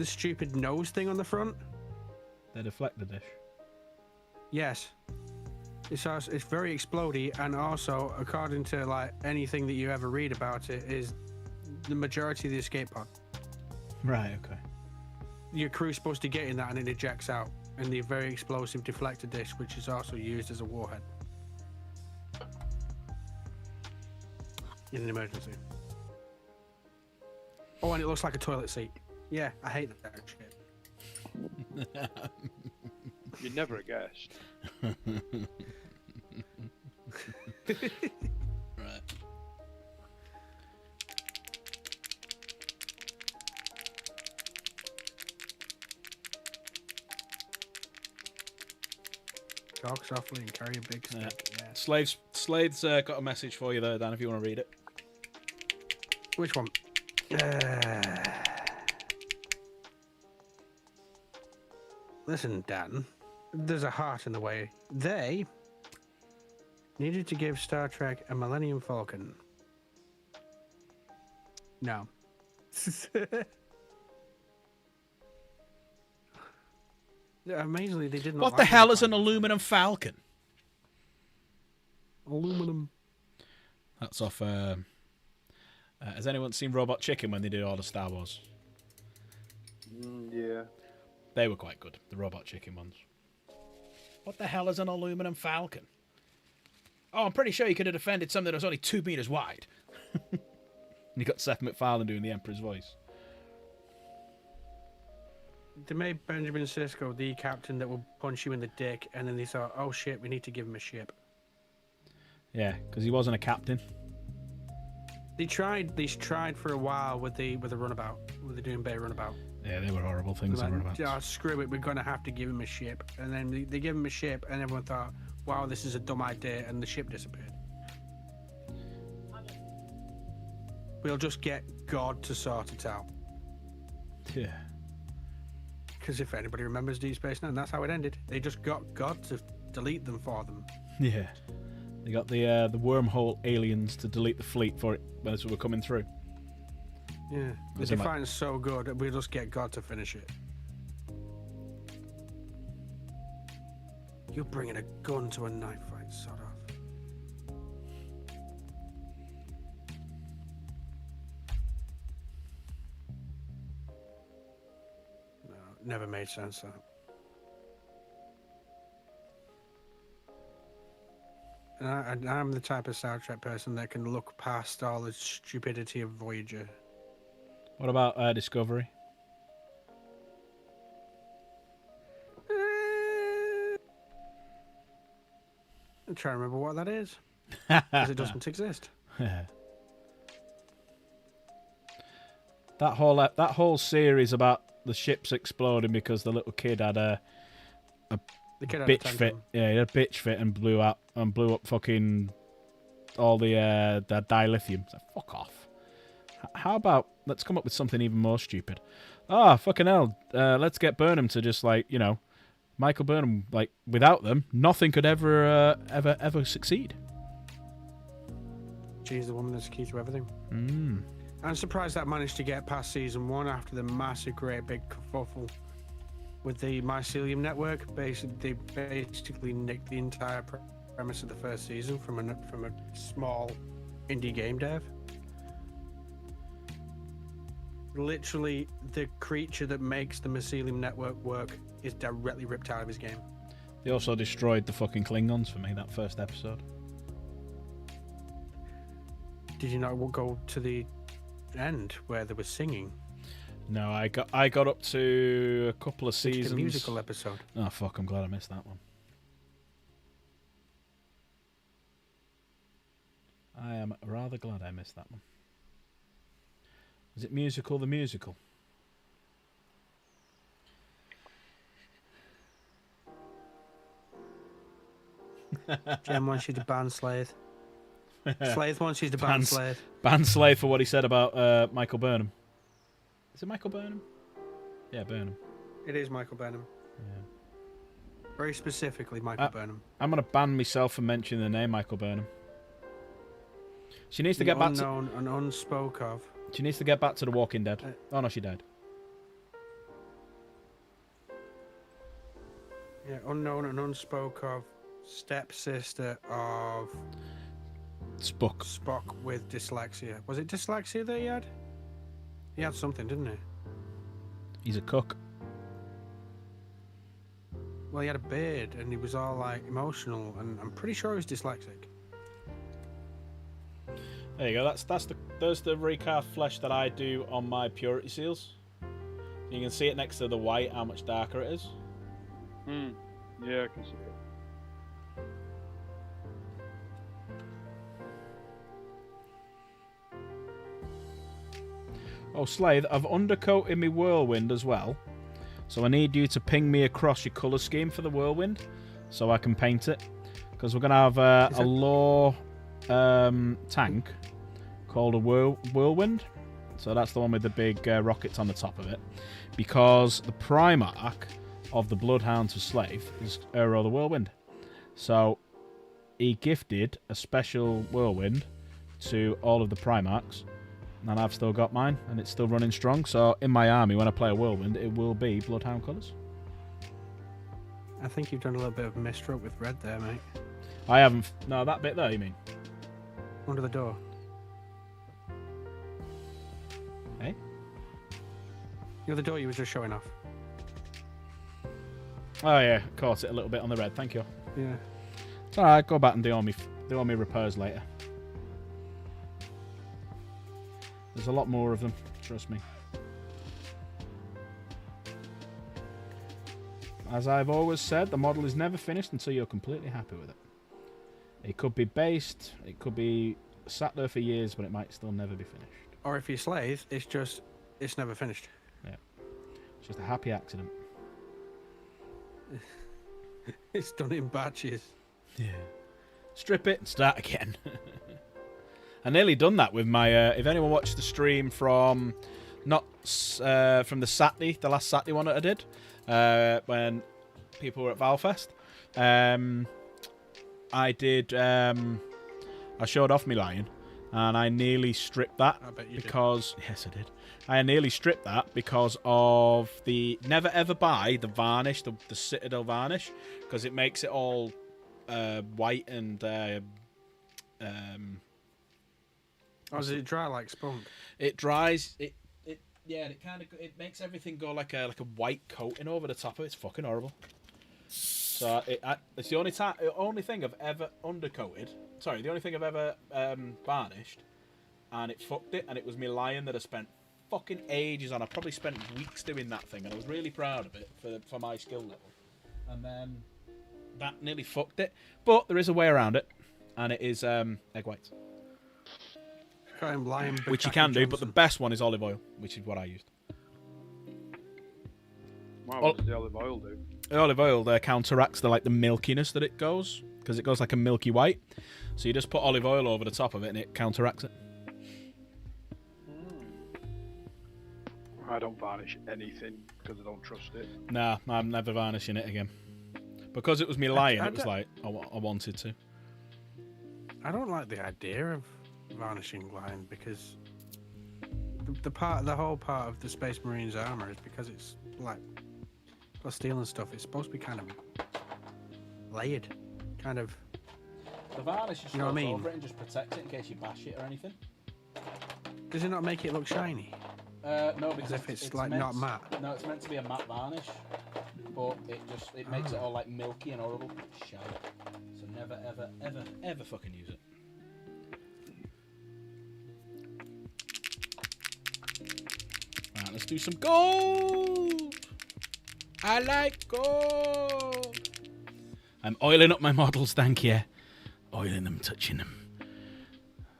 stupid nose thing on the front? The deflector dish. Yes. It's very explodey, and also, according to like anything that you ever read about it, is the majority of the escape pod. Right, okay. Your crew's supposed to get in that and it ejects out. And the very explosive deflector dish, which is also used as a warhead. In an emergency. Oh, and it looks like a toilet seat. Yeah, I hate that shit. You'd never have guessed. Right. Talk softly and carry a big stick. Yeah. Slade's got a message for you there, Dan, if you want to read it. Which one? Listen, Dan. There's a heart in the way. They needed to give Star Trek a Millennium Falcon. No. Amazingly, they didn't. What the hell is an aluminum falcon? Aluminum. That's off. Has anyone seen Robot Chicken when they did all the Star Wars? Yeah. They were quite good, the Robot Chicken ones. What the hell is an aluminum falcon? Oh, I'm pretty sure you could have defended something that was only 2 meters wide. And you got Seth MacFarlane doing the Emperor's voice. They made Benjamin Sisko the captain that will punch you in the dick, and then they thought, oh shit, we need to give him a ship. Yeah, because he wasn't a captain. They tried for a while with the runabout, with the Doom Bay runabout. Yeah, they were horrible things to run about. Oh, screw it, we're going to have to give him a ship. And then they gave him a ship, and everyone thought, wow, this is a dumb idea, and the ship disappeared. We'll just get God to sort it out. Yeah. Because if anybody remembers Deep Space Nine, that's how it ended. They just got God to delete them for them. Yeah. They got the wormhole aliens to delete the fleet for it as we were coming through. Yeah. The Defiant's so good, we'll just get God to finish it. You're bringing a gun to a knife fight, sort of. No, never made sense, that. And I'm the type of Star Trek person that can look past all the stupidity of Voyager. What about Discovery? I'm trying to remember what that is. Because it doesn't exist. That whole series about the ship's exploding because the little kid had a The kid had a bitch fit. tantrum. Yeah, he had a bitch fit and blew up fucking all the dilithium. So fuck off. How about let's come up with something even more stupid? Fucking hell. Let's get Burnham to just Michael Burnham, without them, nothing could ever succeed. She's the woman that's key to everything. Mm. I'm surprised that managed to get past season 1 after the massive, great big kerfuffle with the mycelium network. They basically nicked the entire premise of the first season from a small indie game dev. Literally, the creature that makes the mycelium network work is directly ripped out of his game. They also destroyed the fucking Klingons for me, that first episode. Did you not go to the end where they were singing? No, I got up to a couple of seasons. The musical episode. Oh fuck! I'm glad I missed that one. I am rather glad I missed that one. Is it musical? The musical. Jem wants you to ban Slaith. Slaith wants you to ban Slaith. Ban Slaith for what he said about Michael Burnham. Is it Michael Burnham? Yeah, Burnham. It is Michael Burnham. Yeah. Very specifically Michael Burnham. I'm going to ban myself from mentioning the name Michael Burnham. She needs to get back to... Unknown and unspoke of. She needs to get back to The Walking Dead. Oh no, she died. Yeah, unknown and unspoke of stepsister of Spock with dyslexia. Was it dyslexia that he had? He had something, didn't he? He's a cook. Well, he had a beard and he was all emotional, and I'm pretty sure he was dyslexic. There you go. There's the recast flesh that I do on my purity seals. You can see it next to the white, how much darker it is. Yeah, I can see it. Oh, Slade, I've undercoated my whirlwind as well. So I need you to ping me across your colour scheme for the whirlwind so I can paint it. Because we're going to have a lore tank called a whirlwind. So that's the one with the big rockets on the top of it. Because the Primarch of the Bloodhound to Slave is Eero the Whirlwind. So he gifted a special whirlwind to all of the Primarchs. And I've still got mine, and it's still running strong. So in my army, when I play a whirlwind, it will be Bloodhound colours. I think you've done a little bit of misstroke with red there, mate. I haven't... No, that bit there, you mean? Under the door. Hey? The other door you were just showing off. Oh yeah, caught it a little bit on the red. Thank you. Yeah. It's alright, go back and do all me repairs later. There's a lot more of them, trust me. As I've always said, the model is never finished until you're completely happy with it. It could be based, it could be sat there for years, but it might still never be finished. Or if you're Slaith, it's never finished. Yeah. It's just a happy accident. It's done in batches. Yeah. Strip it and start again. I nearly done that with my... if anyone watched the stream from... Not from the Saturday, the last Saturday one that I did, when people were at Valfest, I did... I showed off my lion, and I nearly stripped that. I bet you because... Yes, I did. I nearly stripped that because of the... Never ever buy the varnish, the Citadel varnish, because it makes it all white and... Oh, does it dry like spunk? It dries. It it makes everything go like a white coating over the top of it. It's fucking horrible. So it's the only thing I've ever undercoated. Sorry, the only thing I've ever varnished, and it fucked it. And it was my lion that I spent fucking ages on. I probably spent weeks doing that thing, and I was really proud of it for my skill level. And then that nearly fucked it. But there is a way around it, and it is egg whites. Lion, Which you can do, but the best one is olive oil, which is what I used. Wow, Well- what does the olive oil do? The olive oil there counteracts the milkiness that it goes, because it goes like a milky white. So you just put olive oil over the top of it and it counteracts it. I don't varnish anything because I don't trust it. Nah, I'm never varnishing it again. Because it was me lying, it was like I wanted to. I don't like the idea of varnishing line because the whole part of the Space Marines armor is because it's like plus steel and stuff. It's supposed to be kind of layered, kind of. The varnish just You know what I goes mean? over it and just protects it in case you bash it or anything. Does it not make it look shiny? No, because As if it's like not matte. No, it's meant to be a matte varnish, but it makes it all like milky and horrible. Shite. So never, ever, ever, ever fucking use it. Right, let's do some gold. I like gold. I'm oiling up my models, thank you. Oiling them, touching them.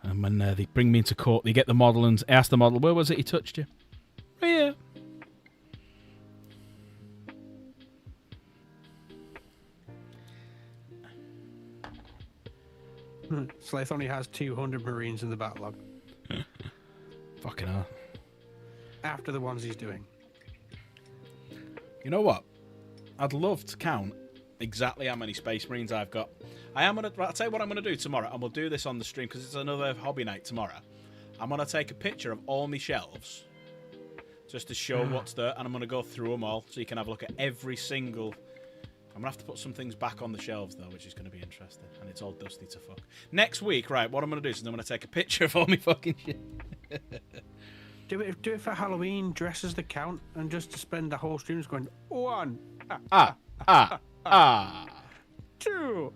And when they bring me into court, they get the model and ask the model, where was it he touched you? Right here. Slith only has 200 Marines in the backlog Fucking hell. after the ones he's doing. You know what? I'd love to count exactly how many Space Marines I've got. I'll tell you what I'm going to do tomorrow, and we'll do this on the stream because it's another hobby night tomorrow. I'm going to take a picture of all my shelves just to show what's there, and I'm going to go through them all so you can have a look at every single... I'm going to have to put some things back on the shelves, though, which is going to be interesting, and it's all dusty to fuck. Next week, right, what I'm going to do is I'm going to take a picture of all my fucking shit. Do it for Halloween, dress as the Count, and just to spend the whole stream just going 1, 2,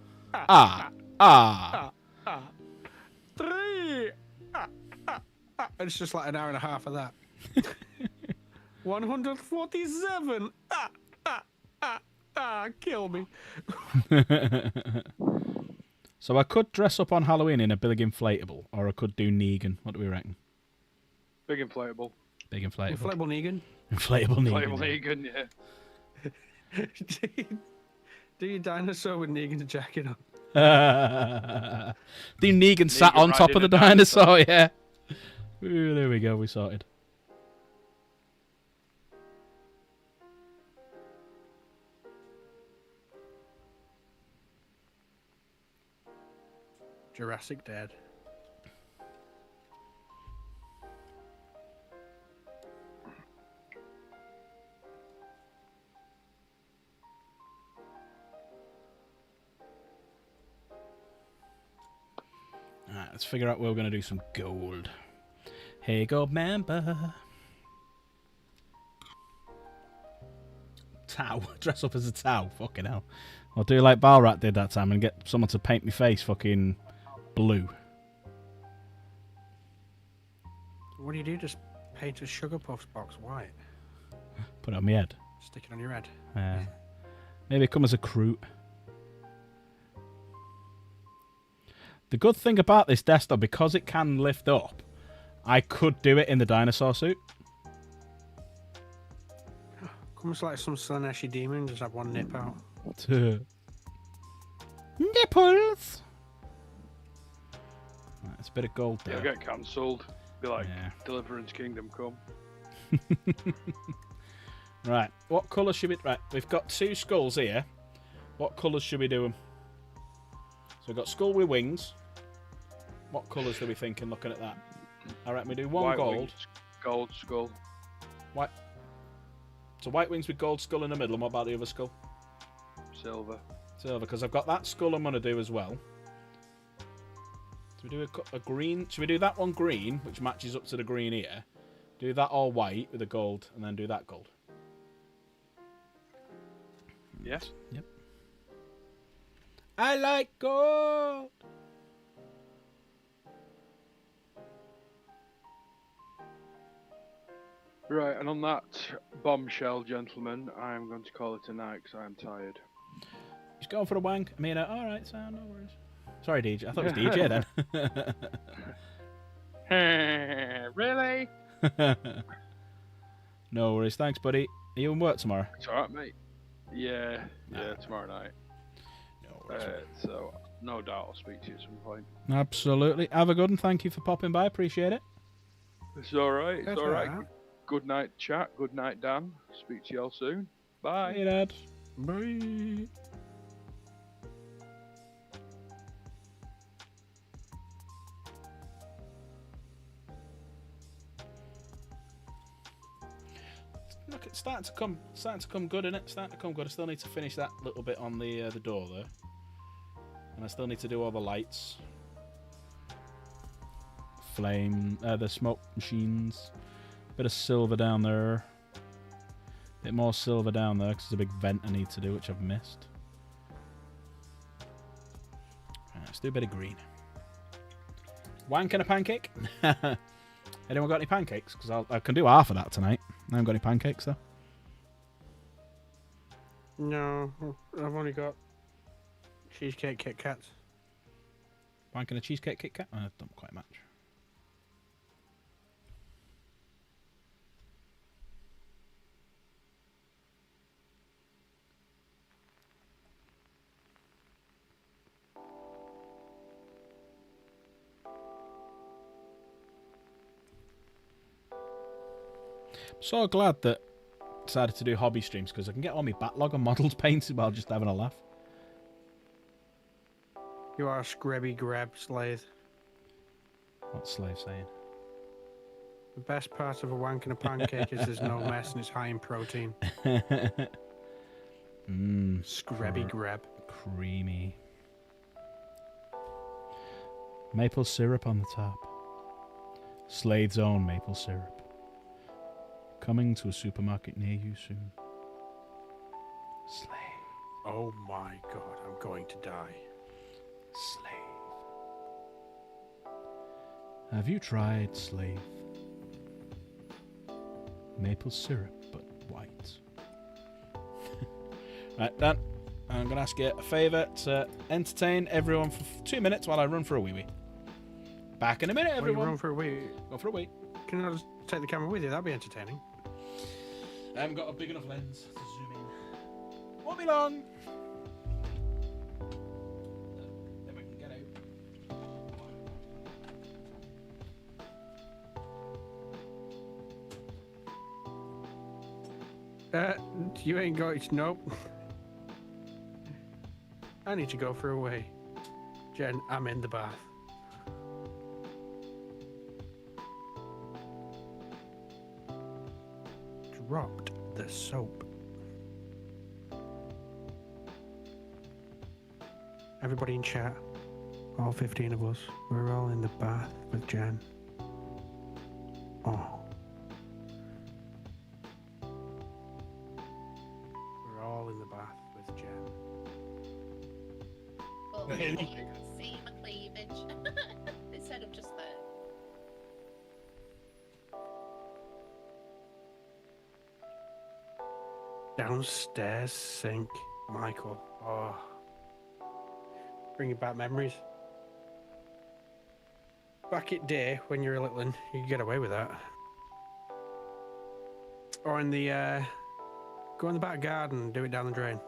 3. And it's just like an hour and a half of that. 147. Kill me. So I could dress up on Halloween in a big inflatable, or I could do Negan. What do we reckon? Big inflatable. Big inflatable. Inflatable Negan. Inflatable Negan. Inflatable Negan, yeah. Do your dinosaur with Negan's jacket on. The Negan sat on top of the dinosaur, yeah. Ooh, there we go, we sorted. Jurassic Dead. Alright, let's figure out where we're going to do some gold. Hey, gold member. Tau. Dress up as a Tau. Fucking hell. I'll do like Balrat did that time and get someone to paint me face fucking blue. What do? Just paint a Sugar Puffs box white? Put it on my head. Stick it on your head. Maybe come as a Kroot. The good thing about this desk, though, because it can lift up, I could do it in the dinosaur suit. Comes like some Slaneshi demon, just have one nip out. Nipples! Right, it's a bit of gold there. It'll get cancelled. Be like, Deliverance Kingdom come. Right, what colour should we... Right, we've got 2 skulls here. What colours should we do them? So we've got skull with wings. What colours are we thinking looking at that? Alright, we do one White gold. wings, gold skull. White. So white wings with gold skull in the middle, and what about the other skull? Silver. Silver, because I've got that skull I'm going to do as well. So we do a green... Should we do that one green, which matches up to the green here? Do that all white with the gold, and then do that gold. Yes. Yep. I like gold! Right, and on that bombshell, gentlemen, I am going to call it a night because I am tired. He's going for a wank. I mean, alright, sound, no worries. Sorry, DJ. I thought it was DJ then. Really? No worries. Thanks, buddy. Are you in work tomorrow? It's alright, mate. Yeah, Nah. tomorrow night. No worries, mate. So no doubt I'll speak to you at some point. Absolutely. Have a good one. Thank you for popping by. Appreciate it. It's alright. It's That's alright. alright. Good night, chat. Good night, Dan. Speak to you all soon. Bye. Hey, Dad. Bye. Look, it's starting to come good, isn't it? Starting to come good. I still need to finish that little bit on the door there, and I still need to do all the lights, flame, the smoke machines. Bit of silver down there. Bit more silver down there because there's a big vent I need to do, which I've missed. Right, let's do a bit of green. Wank and a pancake. Anyone got any pancakes? Because I can do half of that tonight. I haven't got any pancakes though. No, I've only got cheesecake Kit Kats. Wank and a cheesecake Kit Kat? Don't quite match. So glad that I decided to do hobby streams because I can get all my backlog of models painted while just having a laugh. You are a scrubby grab slave. What's Slave saying? The best part of a wank and a pancake is there's no mess and it's high in protein. Scrubby grab. Creamy. Maple syrup on the top. Slade's own maple syrup. Coming to a supermarket near you soon. Slave. Oh my god, I'm going to die. Slave. Have you tried Slave? Maple syrup, but white. Right, Dan. I'm going to ask you a favour to entertain everyone for 2 minutes while I run for a wee-wee. Back in a minute, Well, you everyone. run for a wee. Go for a wee. Can I just take the camera with you? That'd be entertaining. I haven't got a big enough lens to zoom in. Won't be long. Then we can get out. You ain't got. Nope. I need to go for a wee. Jen, I'm in the bath. Dropped the soap. Everybody in chat, all 15 of us, we're all in the bath with Jen. Oh. We're all in the bath with Jen. But you can see my cleavage instead of just there. Downstairs sink, Michael. Oh. Bringing back memories. Back at day when you were a little one, you could get away with that. Or in the, go in the back garden and do it down the drain.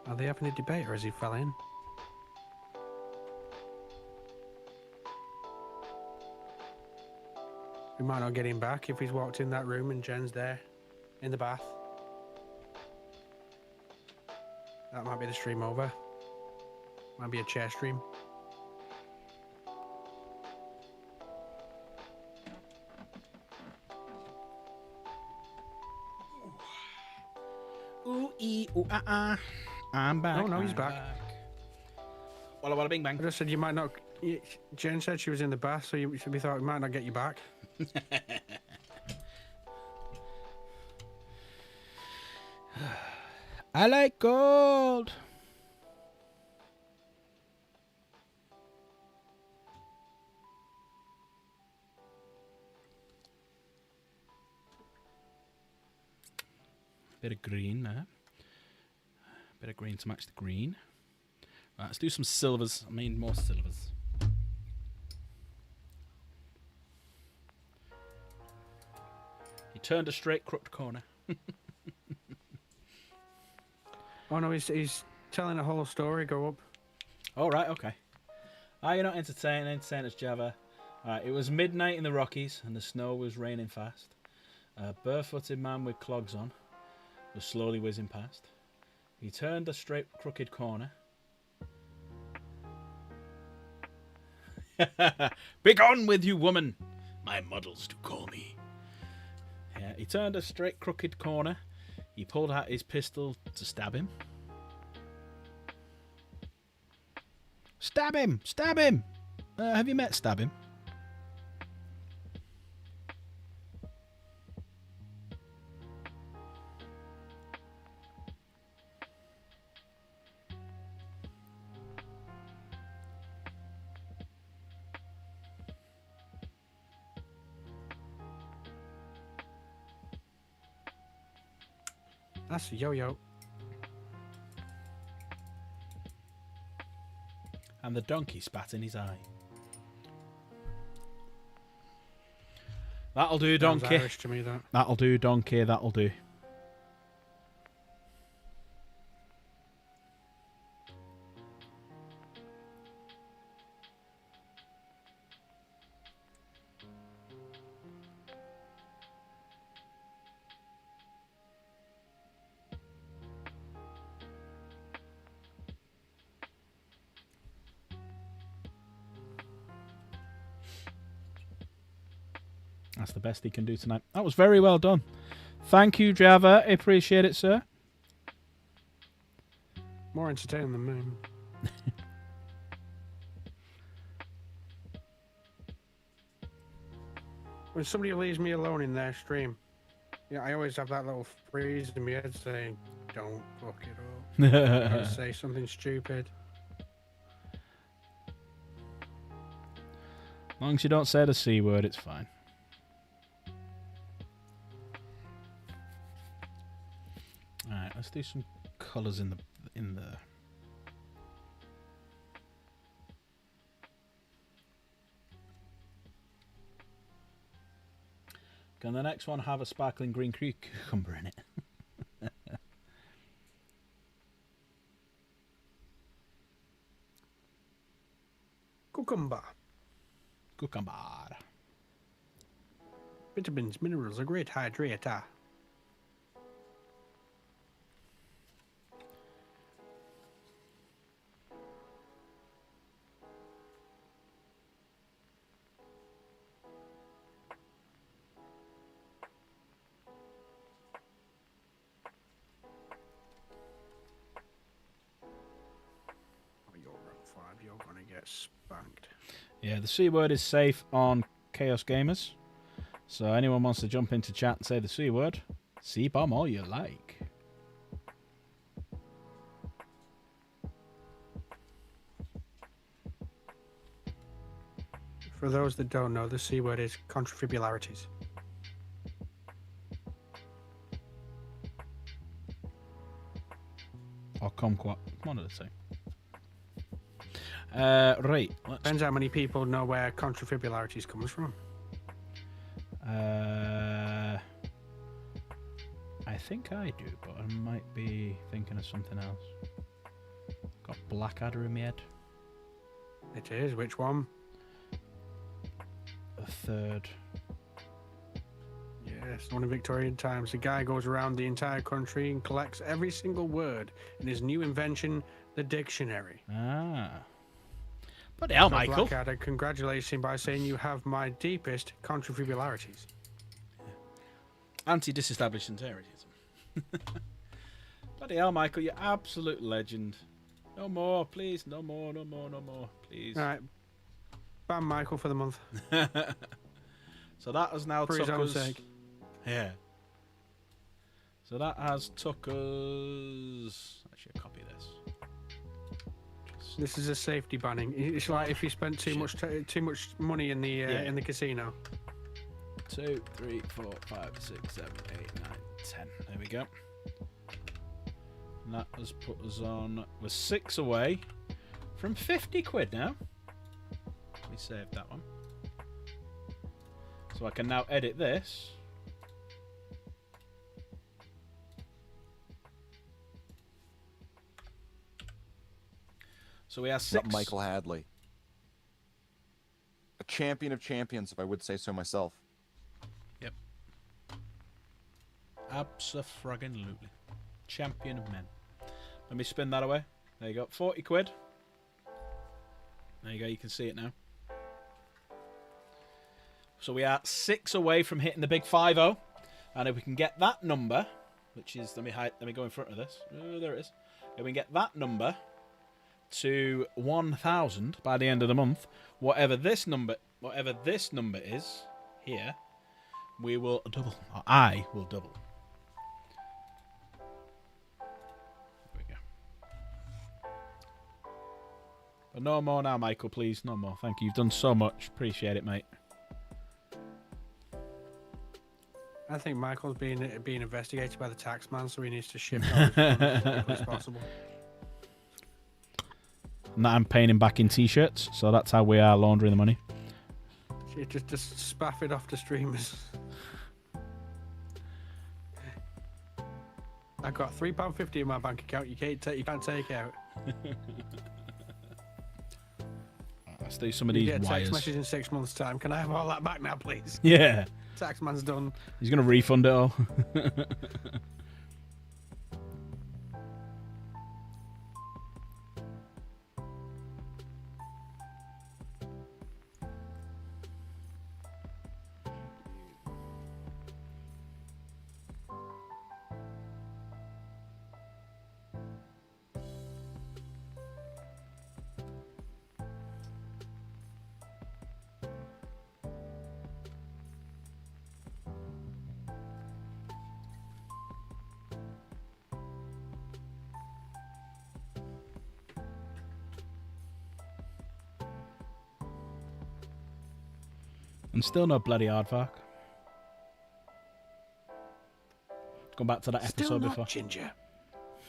Are they having a debate or has he fell in? We might not get him back if he's walked in that room and Jen's there in the bath. That might be the stream over. Might be a chair stream. Ooh, ee, ooh, I'm back. Oh, no, he's I'm back. Walla walla bing bang. I just said you might not. Jen said she was in the bath, so we thought we might not get you back. I like gold. Bit of green there. Bit of green to match the green. Right, let's do some silvers. I mean, more silvers. He turned a straight crooked corner. Oh no, he's telling a whole story. Go up. All right, okay. Are you not entertained? Entertained as Java. Alright, it was midnight in the Rockies and the snow was raining fast. A barefooted man with clogs on was slowly whizzing past. He turned a straight crooked corner. Begone with you, woman! My models to call me. Yeah, he turned a straight crooked corner. He pulled out his pistol to stab him. Stab him! Stab him! Have you met Stab him? That's a yo-yo. And the donkey spat in his eye. That'll do, Sounds donkey. Irish to me, that. That'll do, donkey. That'll do. That's the best he can do tonight. That was very well done. Thank you, Java. Appreciate it, sir. More entertaining than me. When somebody leaves me alone in their stream, yeah, I always have that little phrase in my head saying, "Don't fuck it up." Or say something stupid. As long as you don't say the C word, it's fine. Alright, let's do some colours in the Can the next one have a sparkling green cucumber in it? Cucumber. Cucumber. Vitamins, minerals, a great hydrator. You're gonna get spanked. Yeah, the C word is safe on Chaos Gamers. So anyone wants to jump into chat and say the C word, C-bomb all you like. For those that don't know, the C word is contrafibularities. Or kumquat, one of the two. Right. Depends how many people know where contrafibularities comes from. I think I do, but I might be thinking of something else. Got Blackadder in my head. It is. Which one? The third. Yes, one in Victorian times. The guy goes around the entire country and collects every single word in his new invention, the dictionary. Ah. Bloody hell, So Michael. Blackadder congratulates him by saying, "You have my deepest contrafibularities." Anti-disestablishmentarianism. Bloody hell, Michael, you absolute legend. No more, please. No more, no more, no more, please. All right. Ban Michael for the month. So that has now For his took own us... sake. Yeah. So that has took us... Actually, copy this. This is a safety banning. It's like if you spent too much money in the casino. 2, 3, 4, 5, 6, 7, 8, 9, 10. There we go. And that has put us on. We're 6 away from 50 quid now. Let me save that one. So I can now edit this. So we have 6. Michael Hadley. A champion of champions, if I would say so myself. Yep. Abso-friggin-lutely. Champion of men. Let me spin that away. There you go. 40 quid. There you go. You can see it now. So we are 6 away from hitting the big 5-0. And if we can get that number, which is... Let me go in front of this. Oh, there it is. If we can get that number to 1,000 by the end of the month, whatever this number is here, we will double. Or I will double. There we go. But no more now, Michael, please. No more. Thank you. You've done so much. Appreciate it, mate. I think Michael's being investigated by the taxman, so he needs to shift all his funds as quickly as possible. And I'm paying him back in t-shirts, so that's how we are laundering the money. Just spaff it off to streamers. I've got £3.50 in my bank account. You can't take out. Let's do some of these You get a wires. text message in 6 months' time. Can I have all that back now, please? Yeah. Taxman's done. He's going to refund it all. And still no bloody aardvark. Going back to that Still episode not before. Ginger.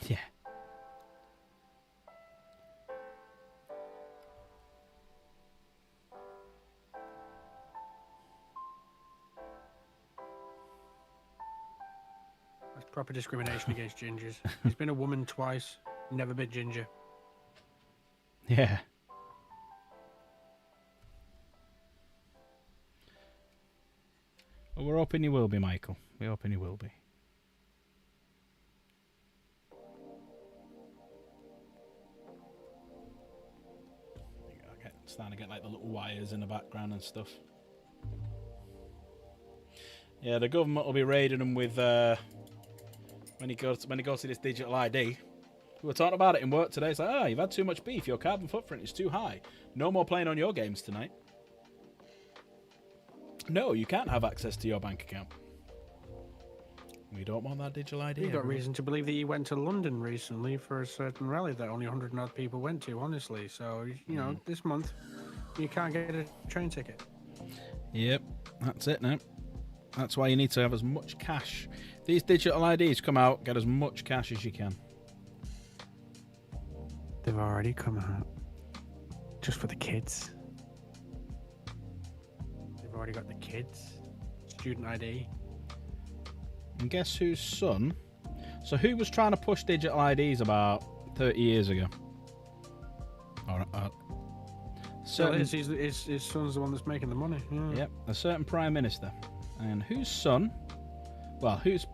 Yeah. That's proper discrimination against gingers. He's been a woman twice, never been ginger. Yeah. Well, we're hoping you will be, Michael. We're hoping you will be. Okay, starting to get like the little wires in the background and stuff. Yeah, the government will be raiding them with when he goes to this digital ID. We were talking about it in work today. It's like, you've had too much beef. Your carbon footprint is too high. No more playing on your games tonight. No, you can't have access to your bank account. We don't want that digital ID. You've got reason to believe that he went to London recently for a certain rally that only 100 odd people went to, honestly. So, you know, this month, you can't get a train ticket. Yep, that's it now. That's why you need to have as much cash. These digital IDs come out, get as much cash as you can. They've already come out. Just for the kids. They've already got the kids. Student ID. And guess whose son? So who was trying to push digital IDs about 30 years ago? So his son's the one that's making the money. Yeah. Yep, a certain prime minister. And whose son? Well, who's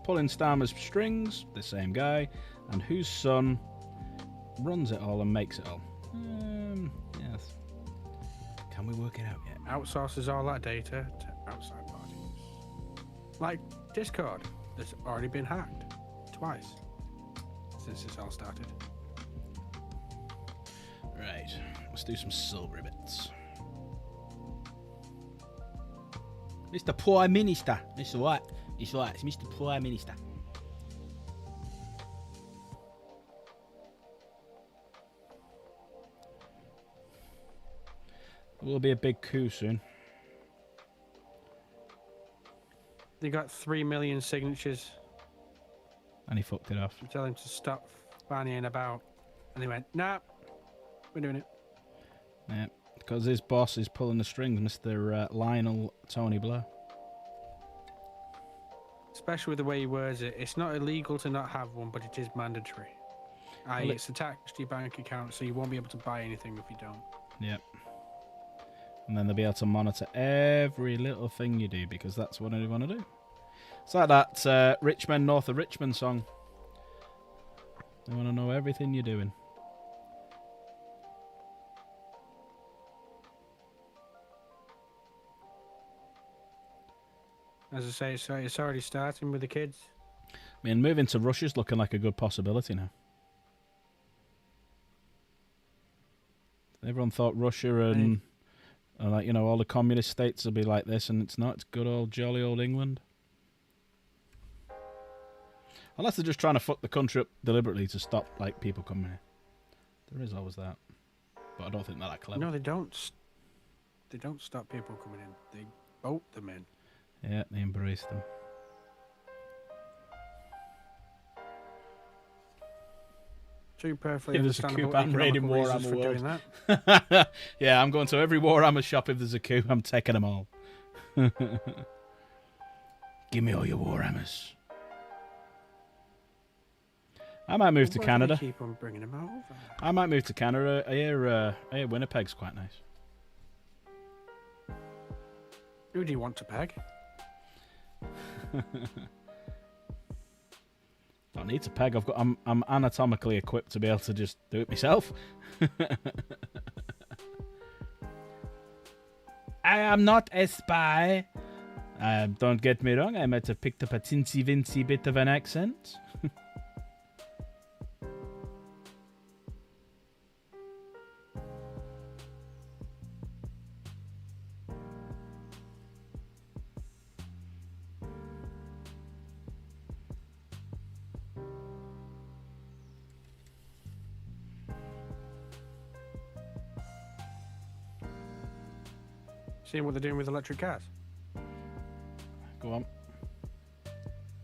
pulling Starmer's strings? The same guy. And whose son runs it all and makes it all? Yes. Can we work it out yet? Outsources all that data to outside parties. Like Discord, that's already been hacked twice since this all started. Right, let's do some silver bits. Mr. Prime Minister. It's alright. It's alright. It's Mr. Prime Minister. There will be a big coup soon. They got 3 million signatures. And he fucked it off. You tell him to stop fannying about. And they went, nah, we're doing it. Yeah, because his boss is pulling the strings, Mr. Lionel Tony Blair. Especially with the way he words it. It's not illegal to not have one, but it is mandatory. Well, It's attached to your bank account, so you won't be able to buy anything if you don't. Yep. And then they'll be able to monitor every little thing you do, because that's what they want to do. It's like that Rich Men North of Richmond song. They want to know everything you're doing. As I say, it's already starting with the kids. I mean, moving to Russia's looking like a good possibility now. Everyone thought Russia and like, you know, all the communist states will be like this, and it's not. It's good old jolly old England. Unless they're just trying to fuck the country up deliberately to stop like people coming here. There is always that, but I don't think they're that clever. No, they don't. They don't stop people coming in. They boat them in. Yeah, they embrace them. Two perfectly If there's a understandable coup, I'm raiding economical reasons Warhammer for doing World. that. Yeah, I'm going to every Warhammer shop. If there's a coup, I'm taking them all. Give me all your Warhammers. I might move to Why do they Canada. keep on bringing them over? I might move to Canada. I hear Winnipeg's quite nice. Who do you want to peg? Don't need to peg. I'm anatomically equipped to be able to just do it myself. I am not a spy. Don't get me wrong. I might have picked up a tinsy vincy bit of an accent. Seeing what they're doing with electric cars. Go on.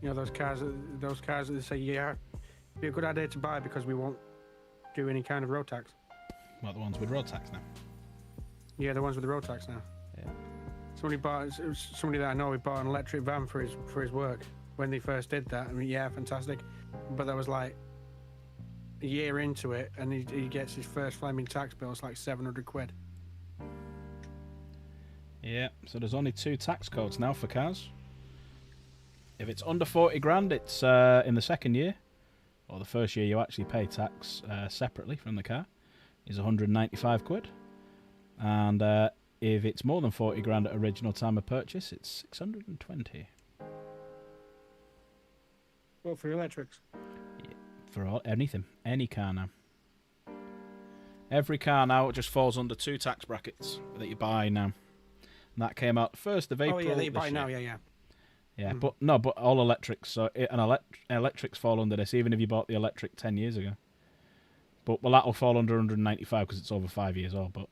You know those cars that they say, yeah, it'd be a good idea to buy because we won't do any kind of road tax. What, the ones with road tax now? Yeah, the ones with the road tax now. Yeah. Somebody that I know, he bought an electric van for his work when they first did that. I mean, yeah, fantastic. But that was like a year into it, and he gets his first flaming tax bill. It's like 700 quid. Yeah, so there's only 2 tax codes now for cars. If it's under 40 grand, it's in the second year, or the first year you actually pay tax separately from the car, is 195 quid. And if it's more than 40 grand at original time of purchase, it's 620. Well, for electrics. Yeah, for anything, any car now. Every car now just falls under 2 tax brackets that you buy now. And that came out 1st of April. Oh yeah, that you this buy year. now, yeah. Yeah, but all electrics. So electrics fall under this, even if you bought the electric 10 years ago. But that'll fall under 195 because it's over 5 years old. But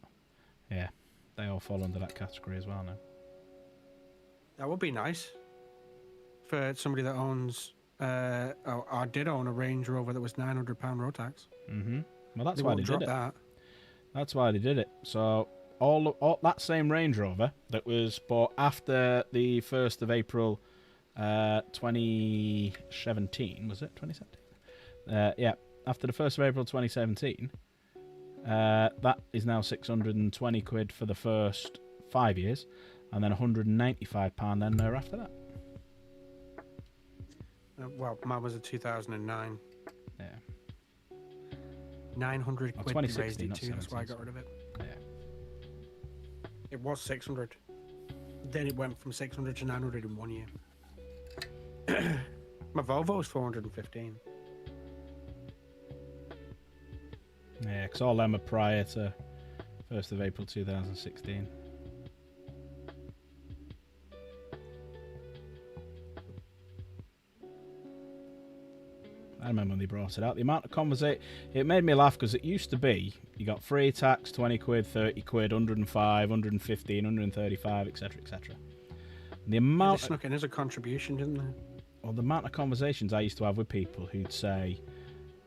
yeah, they all fall under that category as well now. That would be nice for somebody that owns. I did own a Range Rover that was £900 road tax. Mm-hmm. Well, that's They why won't they drop did it. that. That's why they did it. So all that same Range Rover that was bought after the 1st of April 2017, was it 2017? Yeah, after the 1st of April 2017, that is now 620 quid for the first 5 years, and then £195 then thereafter that. Well, mine was a 2009. Yeah. 900 Oh, quid they raised 2016, it not to. That's why I 17, got rid of it. Yeah. It was 600. Then it went from 600 to 900 in 1 year. My Volvo was 415. Yeah, because all them are prior to 1st of April 2016. I remember when they brought it out. The amount of conversation, it made me laugh because it used to be you got free tax, 20 quid, 30 quid, 105, 115, 135, etc., etc. The They amount. snuck in as a contribution, didn't they? Well, the amount of conversations I used to have with people who'd say,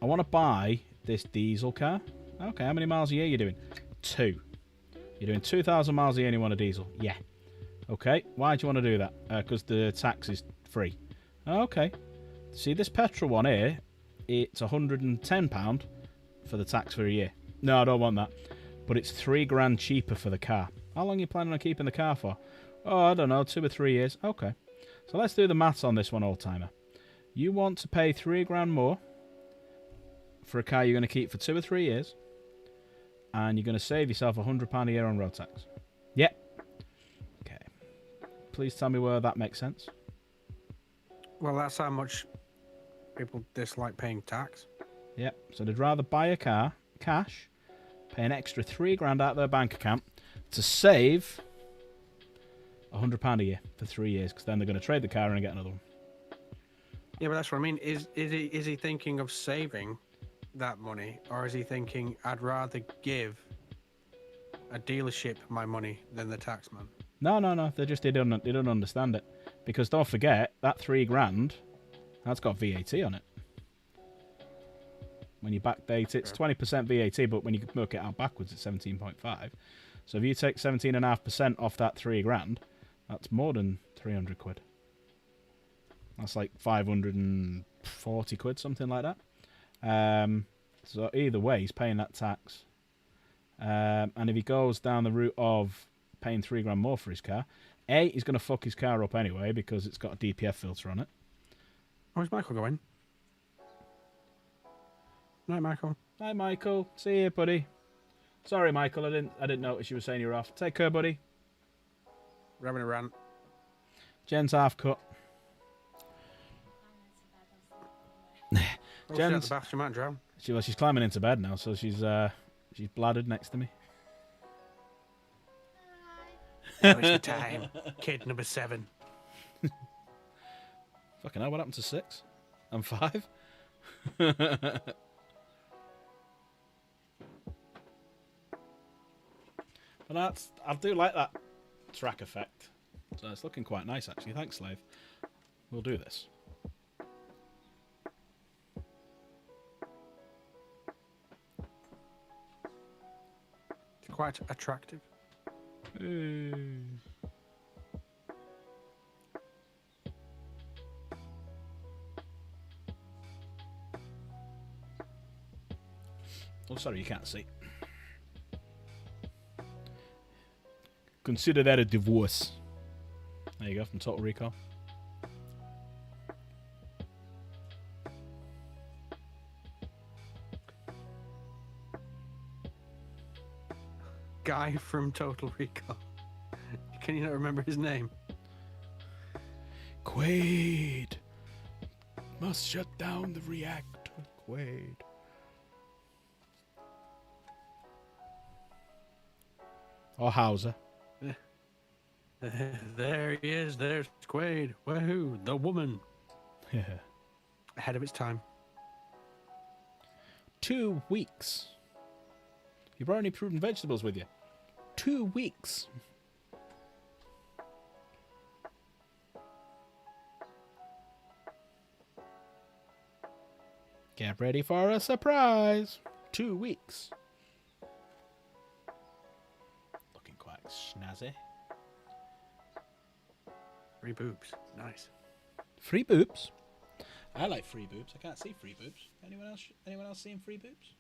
I want to buy this diesel car. Okay, how many miles a year are you doing? 2. You're doing 2,000 miles a year and you want a diesel? Yeah. Okay, why do you want to do that? Because the tax is free. Okay. See, this petrol one here, it's £110 for the tax for a year. No, I don't want that. But it's £3,000 cheaper for the car. How long are you planning on keeping the car for? Oh, I don't know, 2 or 3 years. Okay. So let's do the maths on this one, old-timer. You want to pay £3,000 more for a car you're going to keep for 2 or 3 years, and you're going to save yourself £100 a year on road tax. Yep. Okay. Please tell me where that makes sense. Well, that's how much people dislike paying tax. Yep. So they'd rather buy a car, cash, pay an extra £3,000 out of their bank account to save £100 a year for 3 years, because then they're going to trade the car and get another one. Yeah, but that's what I mean. Is he thinking of saving that money, or is he thinking I'd rather give a dealership my money than the taxman? No. They don't understand it, because don't forget that £3,000 that's got VAT on it. When you backdate, it's 20% VAT, but when you work it out backwards, it's 17.5. So if you take 17.5% off that £3,000, that's more than 300 quid. That's like 540 quid, something like that. So either way, he's paying that tax. And if he goes down the route of paying £3,000 more for his car, A, he's going to fuck his car up anyway because it's got a DPF filter on it. Where's Michael going? Night, Michael. Hi, Michael. See you, buddy. Sorry, Michael. I didn't notice you were saying you were off. Take care, buddy. We're having a rant. Jen's half cut. She's at the bath. She might drown. She's climbing into bed now, so she's bladdered next to me. Now it's the time. Kid number 7. Fucking hell, what happened to 6? And 5? But I do like that track effect. So it's looking quite nice, actually. Thanks, Slave. We'll do this. It's quite attractive. Oh, sorry, you can't see. Consider that a divorce. There you go, from Total Recall. Guy from Total Recall. Can you not remember his name? Quaid. Must shut down the reactor. Quaid. Or Hauser. There he is. There's Quaid. Woohoo! The woman. Yeah. Ahead of its time. 2 weeks. You brought any fruit and vegetables with you? 2 weeks. Get ready for a surprise. 2 weeks. Looking quite snazzy. Free boobs. Nice. Free boobs? I like free boobs. I can't see free boobs. Anyone else seeing free boobs?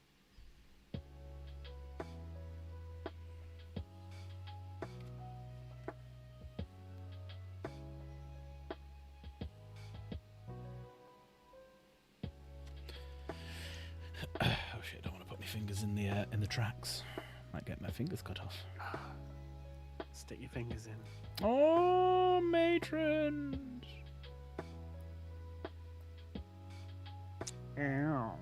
Oh shit, I don't want to put my fingers in the tracks. Might get my fingers cut off. Stick your fingers in. Oh, matrons. Ow.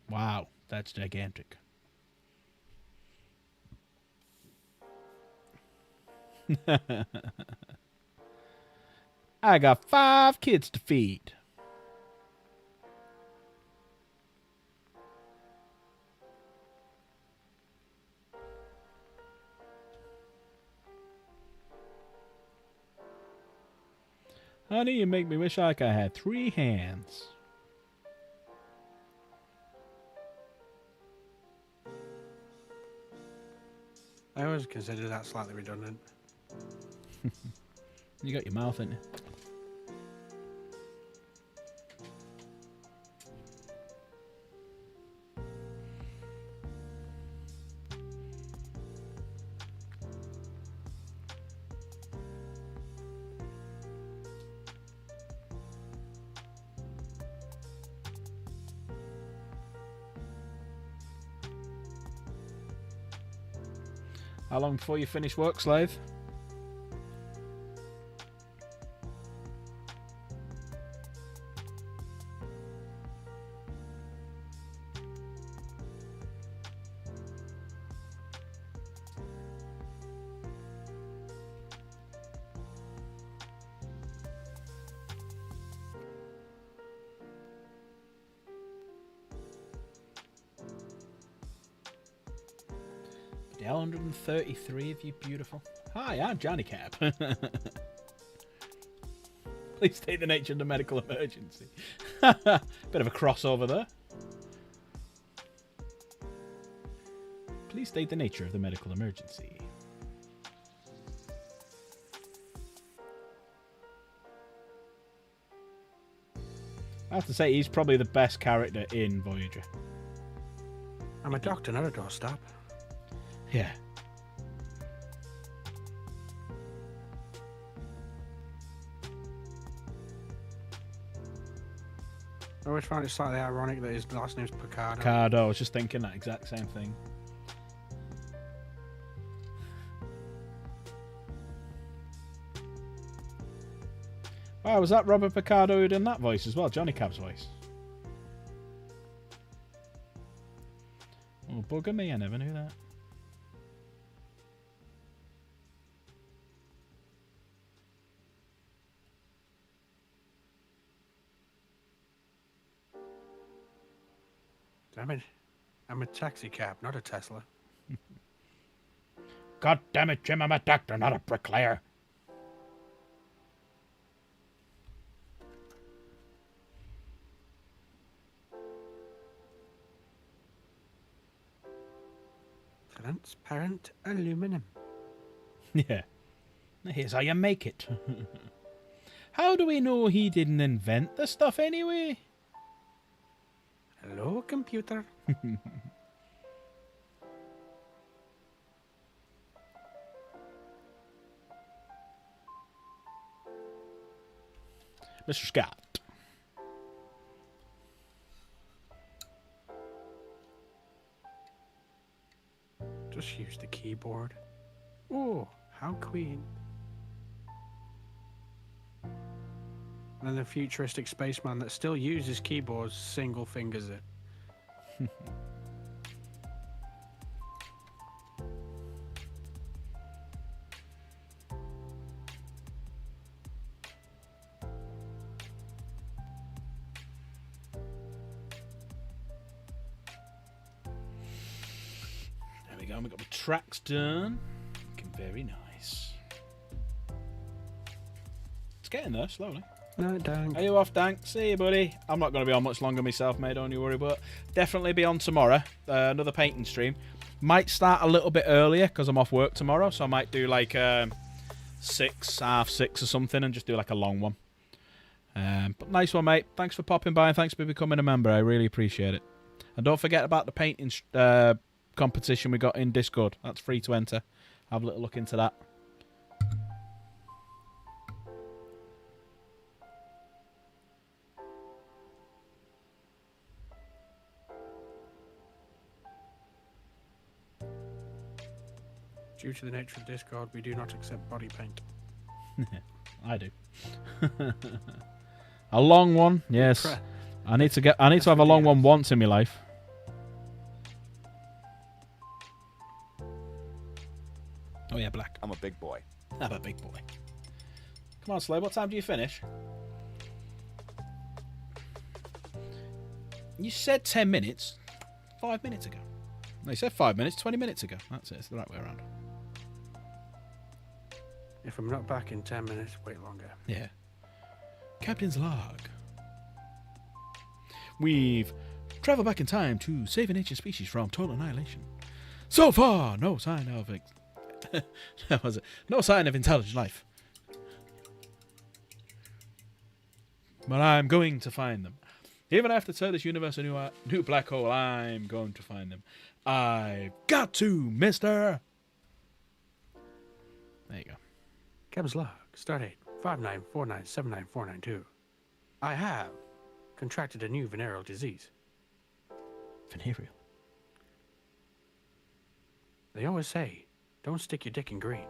Wow, that's gigantic. I got 5 kids to feed. Honey, you make me wish like I had 3 hands. I always consider that slightly redundant. You got your mouth in it. How long before you finish work, slave? The 133 of you beautiful. Hi, I'm Johnny Cap. Please state the nature of the medical emergency. Bit of a crossover there. Please state the nature of the medical emergency. I have to say, he's probably the best character in Voyager. I'm a doctor, not a doorstop. Yeah. I always find it slightly ironic that his last name's Picardo. Ricardo, I was just thinking that exact same thing. Wow, was that Robert Picardo who did that voice as well? Johnny Cab's voice. Oh, bugger me, I never knew that. Damn it. I'm a taxi cab, not a Tesla. God damn it, Jim, I'm a doctor, not a bricklayer. Transparent aluminum. Yeah. Here's how you make it. How do we know he didn't invent the stuff anyway? Hello, computer. Mr. Scott. Just use the keyboard. Oh, how queen. And the futuristic spaceman that still uses keyboards single fingers it. There we go, we got the tracks done. Looking very nice. It's getting there slowly. No, don't. Are you off, Dank? See you, buddy. I'm not going to be on much longer myself, mate. Don't you worry. But definitely be on tomorrow. Another painting stream. Might start a little bit earlier because I'm off work tomorrow. So I might do like 6, half 6 or something and just do like a long one. But nice one, mate. Thanks for popping by and thanks for becoming a member. I really appreciate it. And don't forget about the painting competition we got in Discord. That's free to enter. Have a little look into that. Due to the nature of Discord, we do not accept body paint. I do. A long one, yes. I need to have a long one once in my life. Oh yeah, black. I'm a big boy. I'm a big boy. Come on, Slade. What time do you finish? You said 10 minutes 5 minutes ago. No, you said 5 minutes 20 minutes ago. That's it. It's the right way around. If I'm not back in 10 minutes, wait longer. Yeah. Captain's log. We've traveled back in time to save an ancient species from total annihilation. So far, no sign of no sign of intelligent life. But I'm going to find them. Even after turn this universe a new black hole, I'm going to find them. I've got to, mister. There you go. Captain's log. Stardate 5949799492. I have contracted a new venereal disease. Venereal. They always say, don't stick your dick in green.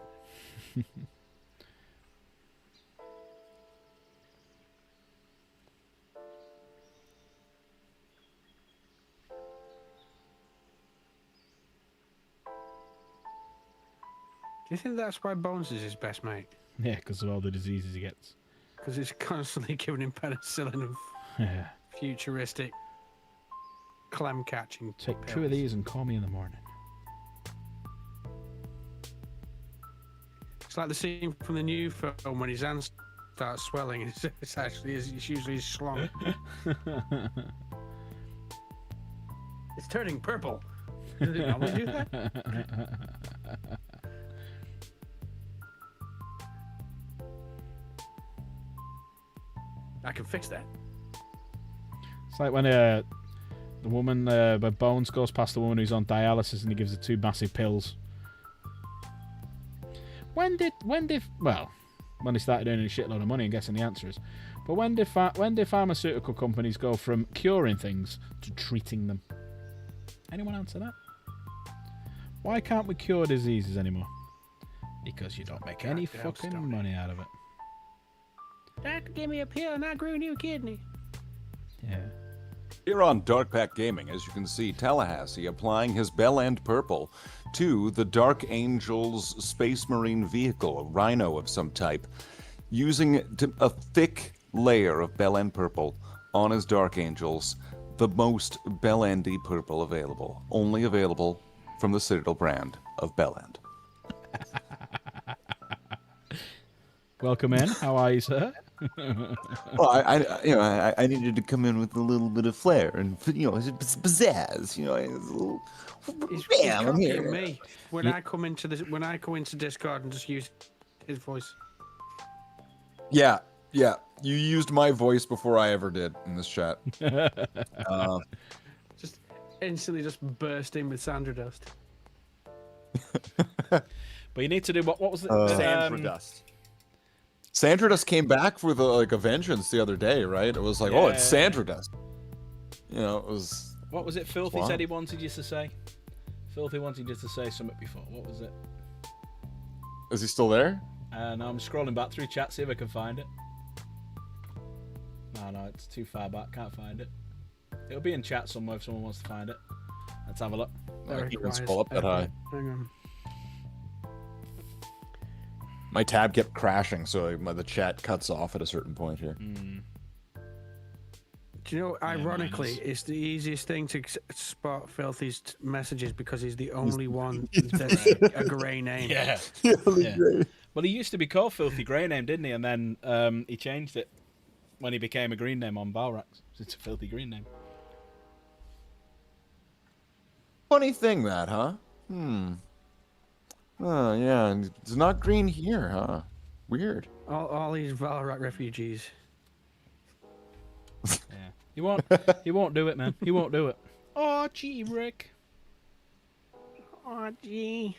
Do you think that's why Bones is his best mate? Yeah, because of all the diseases he gets. Because it's constantly giving him penicillin and Yeah. futuristic clam catching. Take pills. 2 of these and call me in the morning. It's like the scene from the new film when his hand starts swelling. It's usually his schlong. It's turning purple. Does it normally do that? I can fix that. It's like when the woman, when Bones goes past the woman who's on dialysis and he gives her 2 massive pills. When they started earning a shitload of money and guessing the answer is, but when did pharmaceutical companies go from curing things to treating them? Anyone answer that? Why can't we cure diseases anymore? Because you don't make any Goddamn fucking Stoney. money out of it. Doctor, give me a pill and I grew a new kidney. Yeah. Here on Dark Pack Gaming, as you can see, Tallahassee applying his Bell End Purple to the Dark Angel's Space Marine vehicle, a rhino of some type, using a thick layer of Bell End Purple on his Dark Angels, the most Bell Endy purple available, only available from the Citadel brand of Bell End. Welcome in. How are you, sir? Well, I needed to come in with a little bit of flair and pizzazz. He's I'm here. copying me when I come into Discord and just use his voice. Yeah. You used my voice before I ever did in this chat. Just instantly just burst in with Sandra dust. But you need to do what was it? Sandra Dust. Sandra Dust came back with a vengeance the other day, right? It was like, oh, it's Sandra Dust. It was. What was it? Filthy Wow. said he wanted you to say. Filthy wanted you to say something before. What was it? Is he still there? And I'm scrolling back through chat, see if I can find it. No, it's too far back. Can't find it. It'll be in chat somewhere if someone wants to find it. Let's have a look. I can't scroll up that high. Hang on. My tab kept crashing, so the chat cuts off at a certain point here. Mm. Do you know, ironically, mine it's the easiest thing to spot Filthy's messages because he's the only one that's a grey name. Yeah. Well, he used to be called Filthy Grey Name, didn't he? And then he changed it when he became a green name on Balrax. So it's a Filthy Green Name. Funny thing that, huh? Oh, yeah. It's not green here, huh? Weird. All these Valrak refugees. Yeah. He won't do it, man. He won't do it. Oh, gee, Rick. Oh, gee.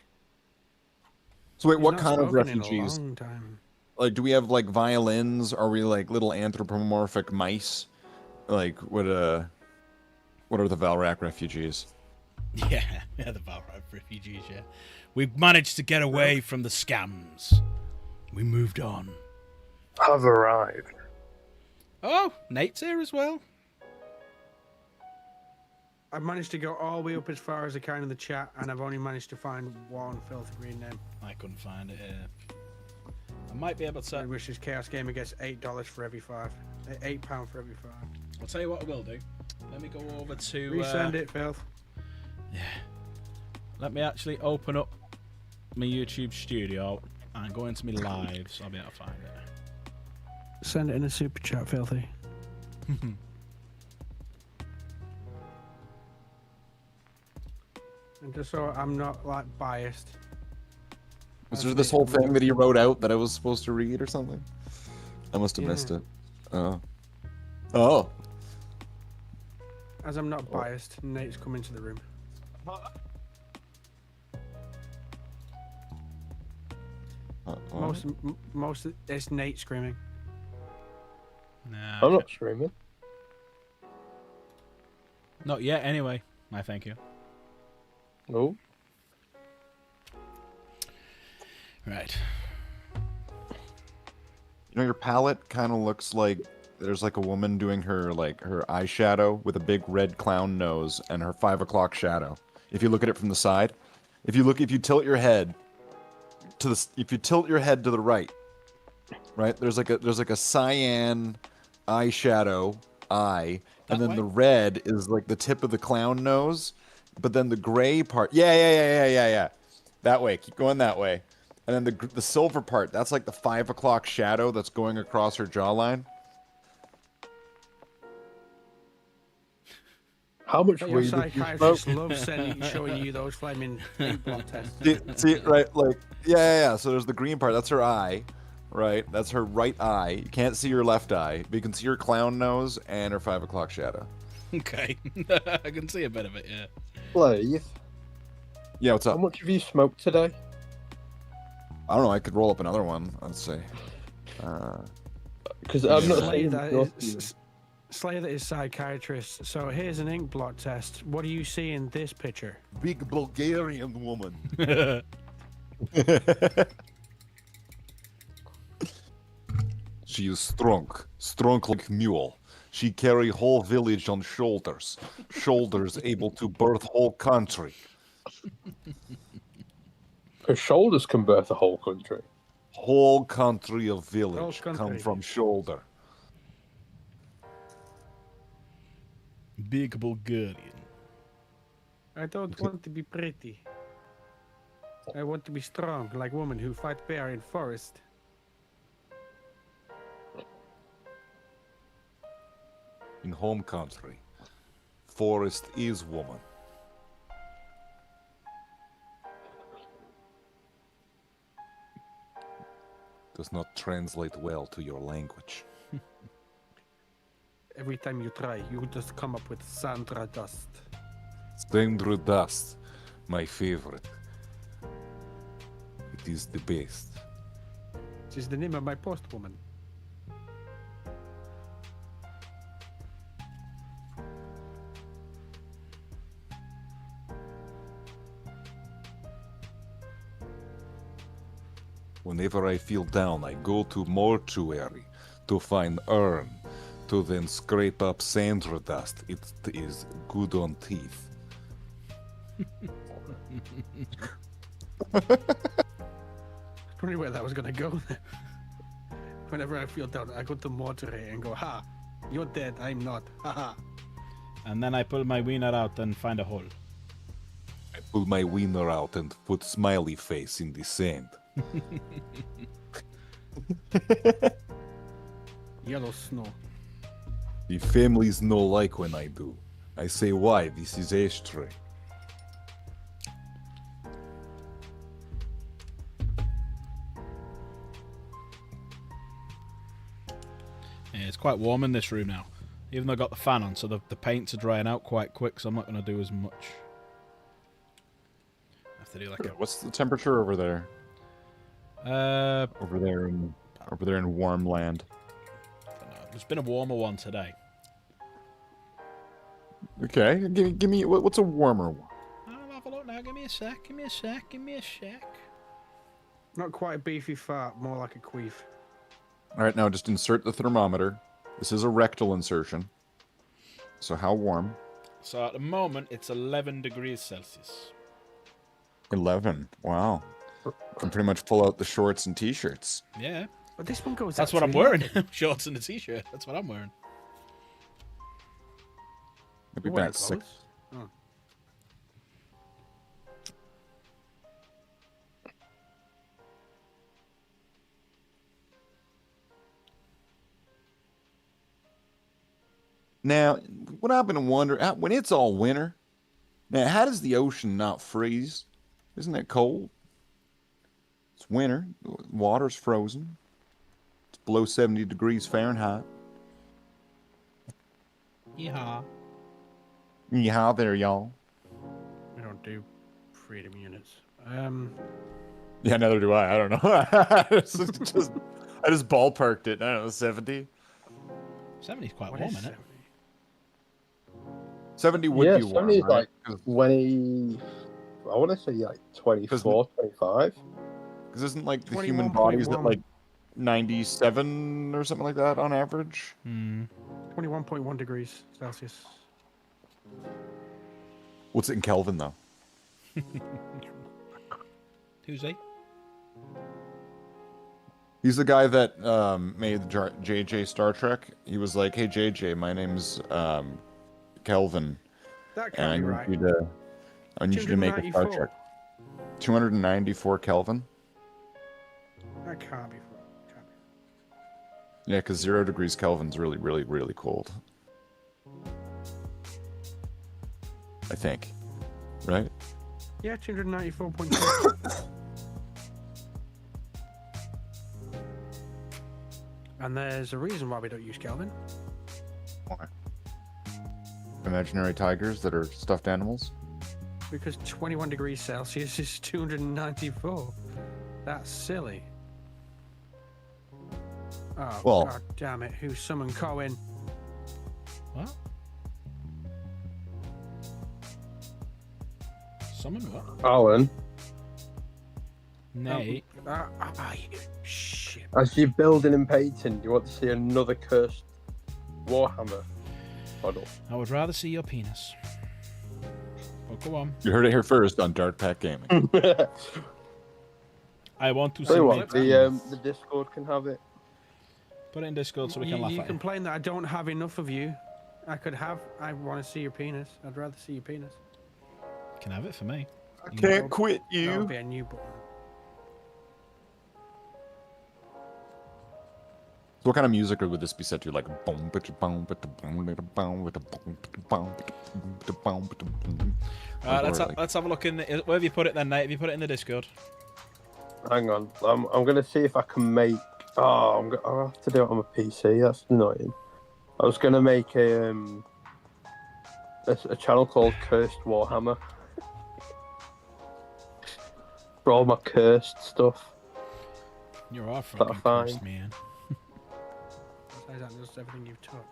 So wait, He's what not kind of spoken in a refugees? long time. Like, do we have like violins? Are we like little anthropomorphic mice? Like, what are the Valrak refugees? Yeah, the Balrax refugees, yeah. We've managed to get away from the scams. We moved on. I've arrived. Oh, Nate's here as well. I've managed to go all the way up as far as I can in the chat, and I've only managed to find one Filthy Green name. I couldn't find it here. I might be able to... Which is Chaos Gamer gets $8 for every 5. £8 for every 5. I'll tell you what I will do. Let me go over to... Resend it, Filth. Yeah. Let me actually open up my YouTube studio and go into my lives. I'll be able to find it. Send it in a super chat, filthy. And just so I'm not like biased. Was there this whole thing that he wrote out that I was supposed to read or something? I must have missed it. Oh. Oh. As I'm not biased, Nate's come into the room. Most it's Nate screaming. Nah, I'm not screaming. not yet. Anyway, I thank you. No. Right. You know, your palette kind of looks like there's like a woman doing her eyeshadow with a big red clown nose and her 5 o'clock shadow. If you look at it from the side, if you tilt your head to the right, there's like a cyan eyeshadow eye, and then the red is like the tip of the clown nose, but then the gray part, yeah, that way, keep going that way. And then the silver part, that's like the 5 o'clock shadow that's going across her jawline. How much Your weed did you smoke? psychiatrist loves showing you those flaming ink blot tests. See, right, like, yeah. So there's the green part, that's her eye, right? That's her right eye. You can't see her left eye, but you can see her clown nose and her 5 o'clock shadow. Okay. I can see a bit of it, yeah. Leave. Yeah, what's up? How much have you smoked today? I don't know, I could roll up another one, let's say. Because I'm not saying Slayer is psychiatrist. So here's an ink blot test. What do you see in this picture? Big Bulgarian woman. She is strong like mule. She carry whole village on shoulders able to birth whole country. Her shoulders can birth a whole country. Whole country of village come from shoulder. Big Bulgarian. I don't want to be pretty. I want to be strong, like women who fight bear in forest. In home country, forest is woman. Does not translate well to your language. Every time you try, you just come up with Sandra dust. Sandra dust, my favorite. It is the best. She's the name of my postwoman. Whenever I feel down, I go to mortuary to find urn, to then scrape up Sandra dust. It is good on teeth. Funny where that was gonna go. Whenever I feel down, I go to mortuary and go, "Ha, you're dead. I'm not. Ha." And then I pull my wiener out and find a hole. I pull my wiener out and put smiley face in the sand. Yellow snow. The families no like when I do. I say, why? This is ashtray. Yeah, it's quite warm in this room now. Even though I got the fan on, so the paints are drying out quite quick, so I'm not going to do as much. I have to do like a... What's the temperature over there? Over there in warm land. There's been a warmer one today. Okay, give me what's a warmer one? I'll have a look now. Give me a sec. Give me a sec. Give me a sec. Not quite a beefy fart, more like a queef. All right, now just insert the thermometer. This is a rectal insertion. So how warm? So at the moment, it's 11 degrees Celsius. 11. Wow. Can pretty much pull out the shorts and t-shirts. Yeah. But this one goes. That's what I'm wearing. Shorts and a t-shirt. That's what I'm wearing. Maybe about 6. Oh. Now, what I've been wondering, when it's all winter, now how does the ocean not freeze? Isn't it cold? It's winter. Water's frozen. It's below 70 degrees Fahrenheit. Yeehaw. Yeehaw there, y'all. We don't do freedom units. Yeah, neither do I. I don't know. I just ballparked it. I don't know, 70? 70's quite What warm, is isn't it? 70 would Yeah, be warm, 70 is right? like 20. I want to say like 24, 25. Because isn't like the human body's at 21.1. like 97 or something like that on average? 21.1 degrees Celsius. What's it in Kelvin though? Tuesday. He's the guy that made the JJ Star Trek. He was like, "Hey JJ, my name's Kelvin, That and I can't be need right. you to, make a Star 294. Trek." 294 Kelvin. That can't be right. Yeah, because 0 degrees Kelvin's really, really, really cold. I think, right? Yeah, 294.2. And there's a reason why we don't use Kelvin. Why? Imaginary tigers that are stuffed animals. Because 21 degrees Celsius is 294. That's silly. Oh, Well- God damn it. Who summoned Cohen? What? Summon what? Alan, Nay. Shit. as you're building and painting, do you want to see another cursed Warhammer model? I would rather see your penis. But go on. You heard it here first on Dark Pack Gaming. I want to see Tell you what, Nate's the penis. Discord can have it. Put it in Discord so we can laugh You at it. complain that I don't have enough of you. I want to see your penis. I'd rather see your penis. Can have it for me. I can't quit That would you. be a new button. So what kind of music would this be set to? Like boom, boom, boom, boom, boom, boom. Let's have a look in the. Where have you put it then, Nate? Have you put it in the Discord? Hang on, I'm gonna see if I can make. Oh, I'll have to do it on my PC. That's annoying. I was gonna make a channel called Cursed Warhammer for all my cursed stuff. You're all Is that fucking fine? cursed, man. Besides that, just everything you've touched.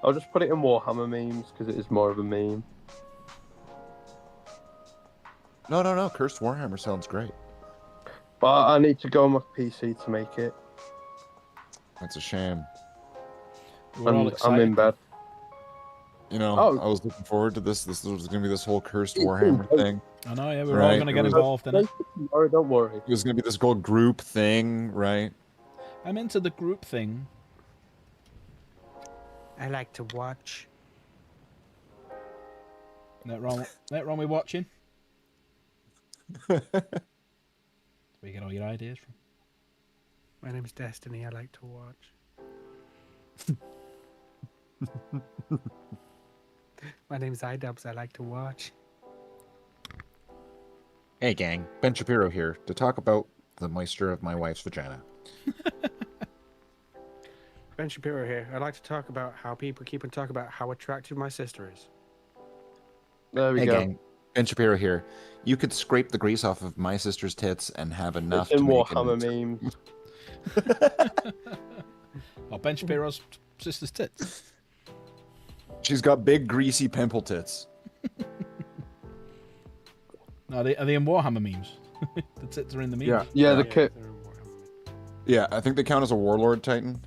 I'll just put it in Warhammer memes because it is more of a meme. No. Cursed Warhammer sounds great. But I need to go on my PC to make it. That's a shame. We're all And excited. I'm in bed. You know, Oh. I was looking forward to this. This was going to be this whole Cursed Warhammer thing. I know, yeah, we're all Right, going to it get was- involved in it. Tomorrow, don't worry. It was going to be this whole group thing, right? I'm into the group thing. I like to watch. That wrong with watching? Where you get all your ideas from? My name's Destiny. I like to watch. My name's iDubbbz. I like to watch. Hey, gang. Ben Shapiro here to talk about the moisture of my wife's vagina. Ben Shapiro here. I'd like to talk about how people keep on talking about how attractive my sister is. There we Hey, go. gang. Ben Shapiro here. You could scrape the grease off of my sister's tits and have enough It's in to make Warhammer it. memes. Oh, Ben Shapiro's sister's tits. She's got big, greasy pimple tits. No, are they in Warhammer memes? The tits are in the memes. Yeah. Yeah, Yeah, the kit. they're in Warhammer. Yeah, I think they count as a warlord titan.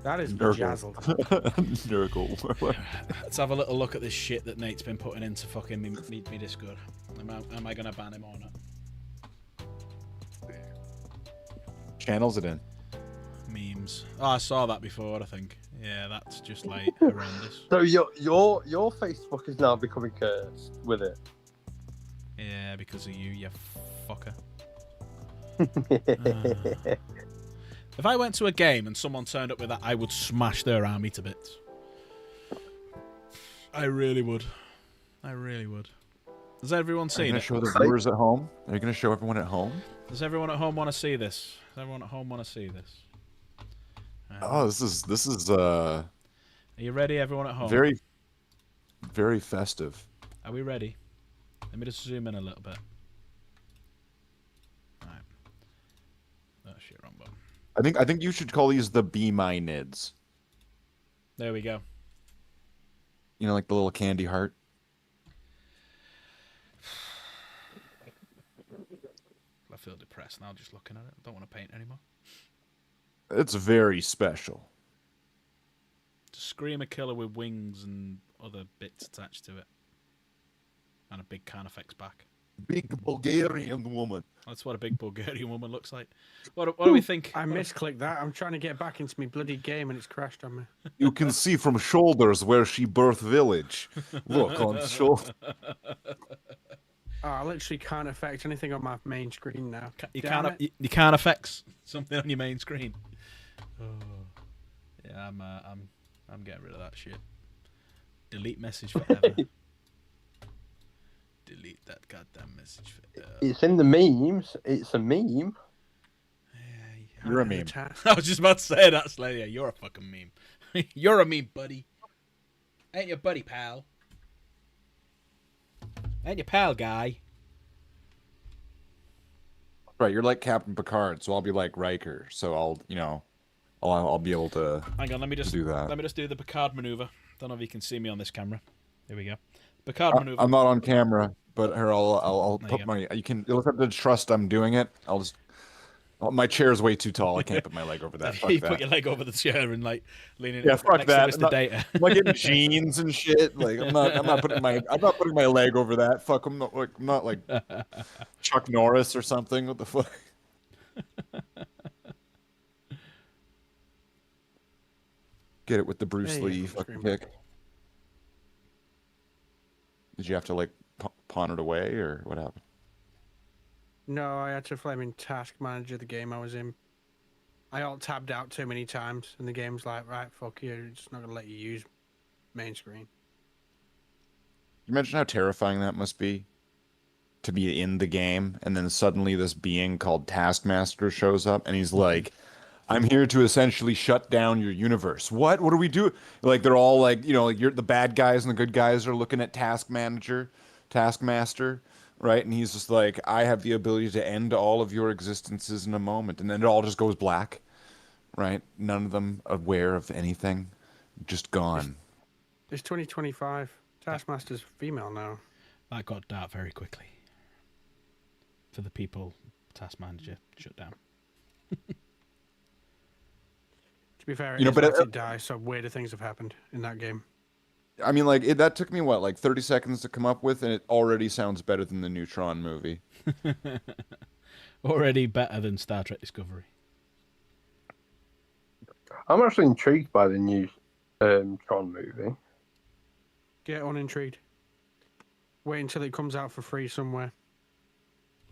That is Nurgle. bejazzled. Nurgle. Let's have a little look at this shit that Nate's been putting into fucking me Discord. Am I going to ban him or not? Channels it in. Memes. Oh, I saw that before, I think. Yeah, that's just like horrendous. So your Facebook is now becoming cursed with it. Yeah, because of you fucker. If I went to a game and someone turned up with that, I would smash their army to bits. I really would. I really would. Has everyone Are you seen going it? to show the viewers at home? Are you going to show everyone at home? Does everyone at home want to see this? Does everyone at home want to see this? Oh, this is Are you ready, everyone at home? very, very festive. Are we ready? Let me just zoom in a little bit. Alright. Oh shit, wrong button. I think you should call these the Be My Nids. There we go. You know, like the little candy heart. I feel depressed now just looking at it. I don't want to paint anymore. It's very special. Screamer killer with wings and other bits attached to it. And a big Carnifex back. Big Bulgarian woman. That's what a big Bulgarian woman looks like. What do we think? I misclicked that. I'm trying to get back into my bloody game and it's crashed on me. You can see from shoulders where she birthed village. Look on shoulder. Oh, I literally can't affect anything on my main screen now. You Damn can't. it. You can't affect something on your main screen. Oh. Yeah, I'm getting rid of that shit. Delete message forever. Delete that goddamn message forever. It's in the memes. It's a meme. You're a meme. I was just about to say that, Slayer. Yeah, you're a fucking meme. You're a meme, buddy. Ain't your buddy, pal. Ain't your pal, guy. Right, you're like Captain Picard, so I'll be like Riker. So I'll be able to. Hang on, let me just do that. Let me just do the Picard maneuver. Don't know if you can see me on this camera. Here we go. Picard maneuver. I'm not on camera, but here I'll There you put go. my. You'll have to trust I'm doing it. I'll just. My chair's way too tall. I can't put my leg over that. Fuck You that. put your leg over the chair and like leaning. Yeah, fuck next that. To Mr. Data. I'm like getting jeans and shit. Like I'm not putting my leg over that. Fuck, I'm not like Chuck Norris or something. What the fuck? Get it with the Bruce There you Lee go, fucking Screamer. kick. Did you have to like pawn it away or what happened? No, I had to flaming task manager the game I was in. I alt-tabbed out too many times, and the game's like, right, fuck you, it's not gonna let you use main screen. You mentioned how terrifying that must be to be in the game, and then suddenly this being called Taskmaster shows up, and he's like, "I'm here to essentially shut down your universe." What? What do we do? Like they're all like, like you're the bad guys and the good guys are looking at Taskmaster, right? And he's just like, "I have the ability to end all of your existences in a moment," and then it all just goes black, right? None of them aware of anything, just gone. It's 2025. Taskmaster's female now. That got dark very quickly. For the people, Task Manager shut down. To be fair, You know, it's but let it die, so weirder things have happened in that game. I mean, like that took me what, like 30 seconds to come up with, and it already sounds better than the Neutron movie. Already better than Star Trek Discovery. I'm actually intrigued by the new Tron movie. Get unintrigued. Wait until it comes out for free somewhere.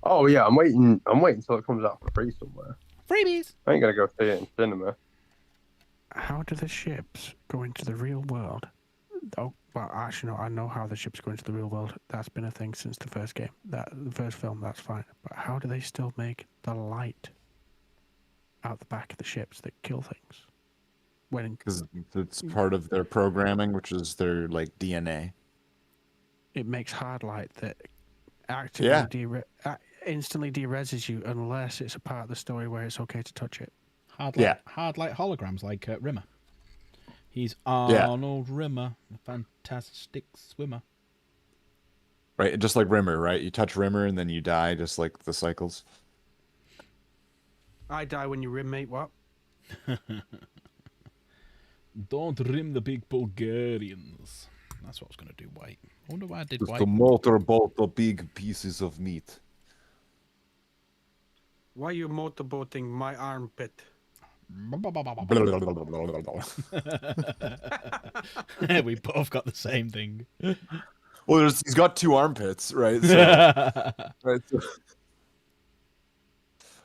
Oh yeah, I'm waiting till it comes out for free somewhere. Freebies! I ain't gonna go see it in cinema. How do the ships go into the real world? Oh, well, actually, no, I know how the ships go into the real world. That's been a thing since the first game. The first film, that's fine. But how do they still make the light out the back of the ships that kill things? When Because it's part of their programming, which is their like DNA. it makes hard light that actively Yeah. instantly de-reses you unless it's a part of the story where it's okay to touch it. Hard Yeah. light holograms like Rimmer. He's Arnold Rimmer, a fantastic swimmer. Right, just like Rimmer, right? You touch Rimmer and then you die, just like the cycles. I die when you rim, mate. What? Don't rim the big Bulgarians. That's what I was going to do, White. I wonder why I did Just White. to motorboat the big pieces of meat. Why are you motorboating my armpit? We both got the same thing. Well, he's got two armpits, right? So, right. So,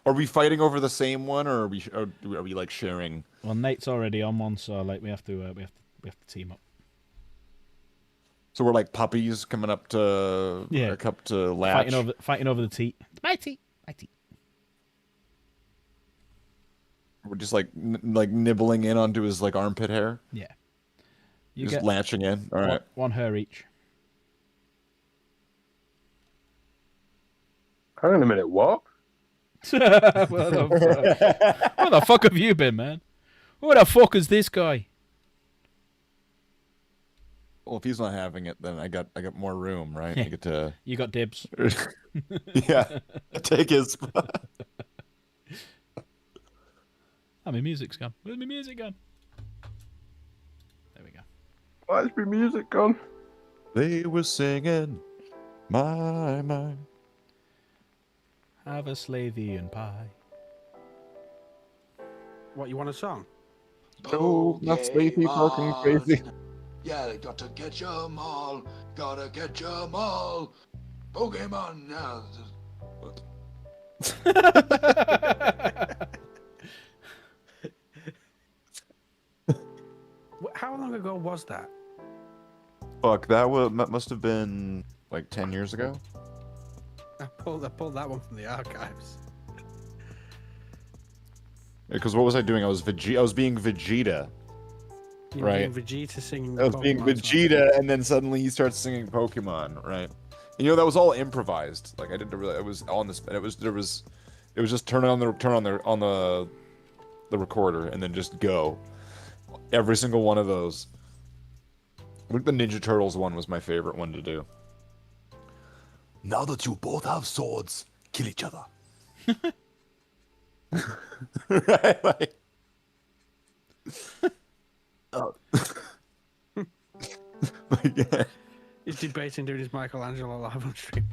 Are we fighting over the same one, or are we like sharing? Well, Nate's already on one, so like we have to team up. So we're like puppies coming up to up to latch. Fighting over the teat. My teat. My teat. We're just like nibbling in onto his like armpit hair. Yeah. Just latching in. All right. One hair each. Hang on a minute, what? Where the fuck have you been, man? Who the fuck is this guy? Well, if he's not having it, then I got more room, right? I get to. You got dibs. Yeah, take his spot. Oh, my music's gone. Where's my music gone? There we go. Why is my music gone? They were singing, my. Have a Slavian pie. What, you want a song? Oh, not sleepy, fucking crazy. Yeah, they got to get 'em all. Gotta get 'em all. Pokemon. How long ago was that? Fuck, that must have been like 10 years ago. I pulled that one from the archives. Because what was I doing? I was being Vegeta. You were right. being Vegeta singing. I was being Vegeta, and then suddenly he starts singing Pokemon, right? And, you know, that was all improvised. Like I didn't really. It was on this. It was just turn on the recorder and then just go. Every single one of those. I think the Ninja Turtles one was my favorite one to do. Now that you both have swords, kill each other. Right? Like... He's debating doing his Michelangelo live on stream.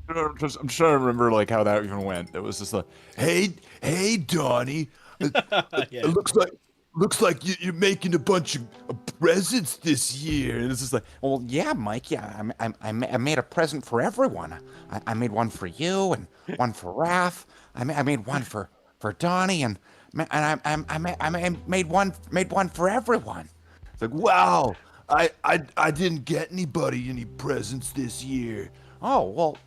I'm trying to remember like how that even went. It was just like, hey, Donnie, it looks like you're making a bunch of presents this year. And it's just like, well, yeah, Mike. Yeah, I made a present for everyone. I made one for you and one for Raph. I made one for Donnie and I made one for everyone. It's like, wow, I didn't get anybody any presents this year. Oh well,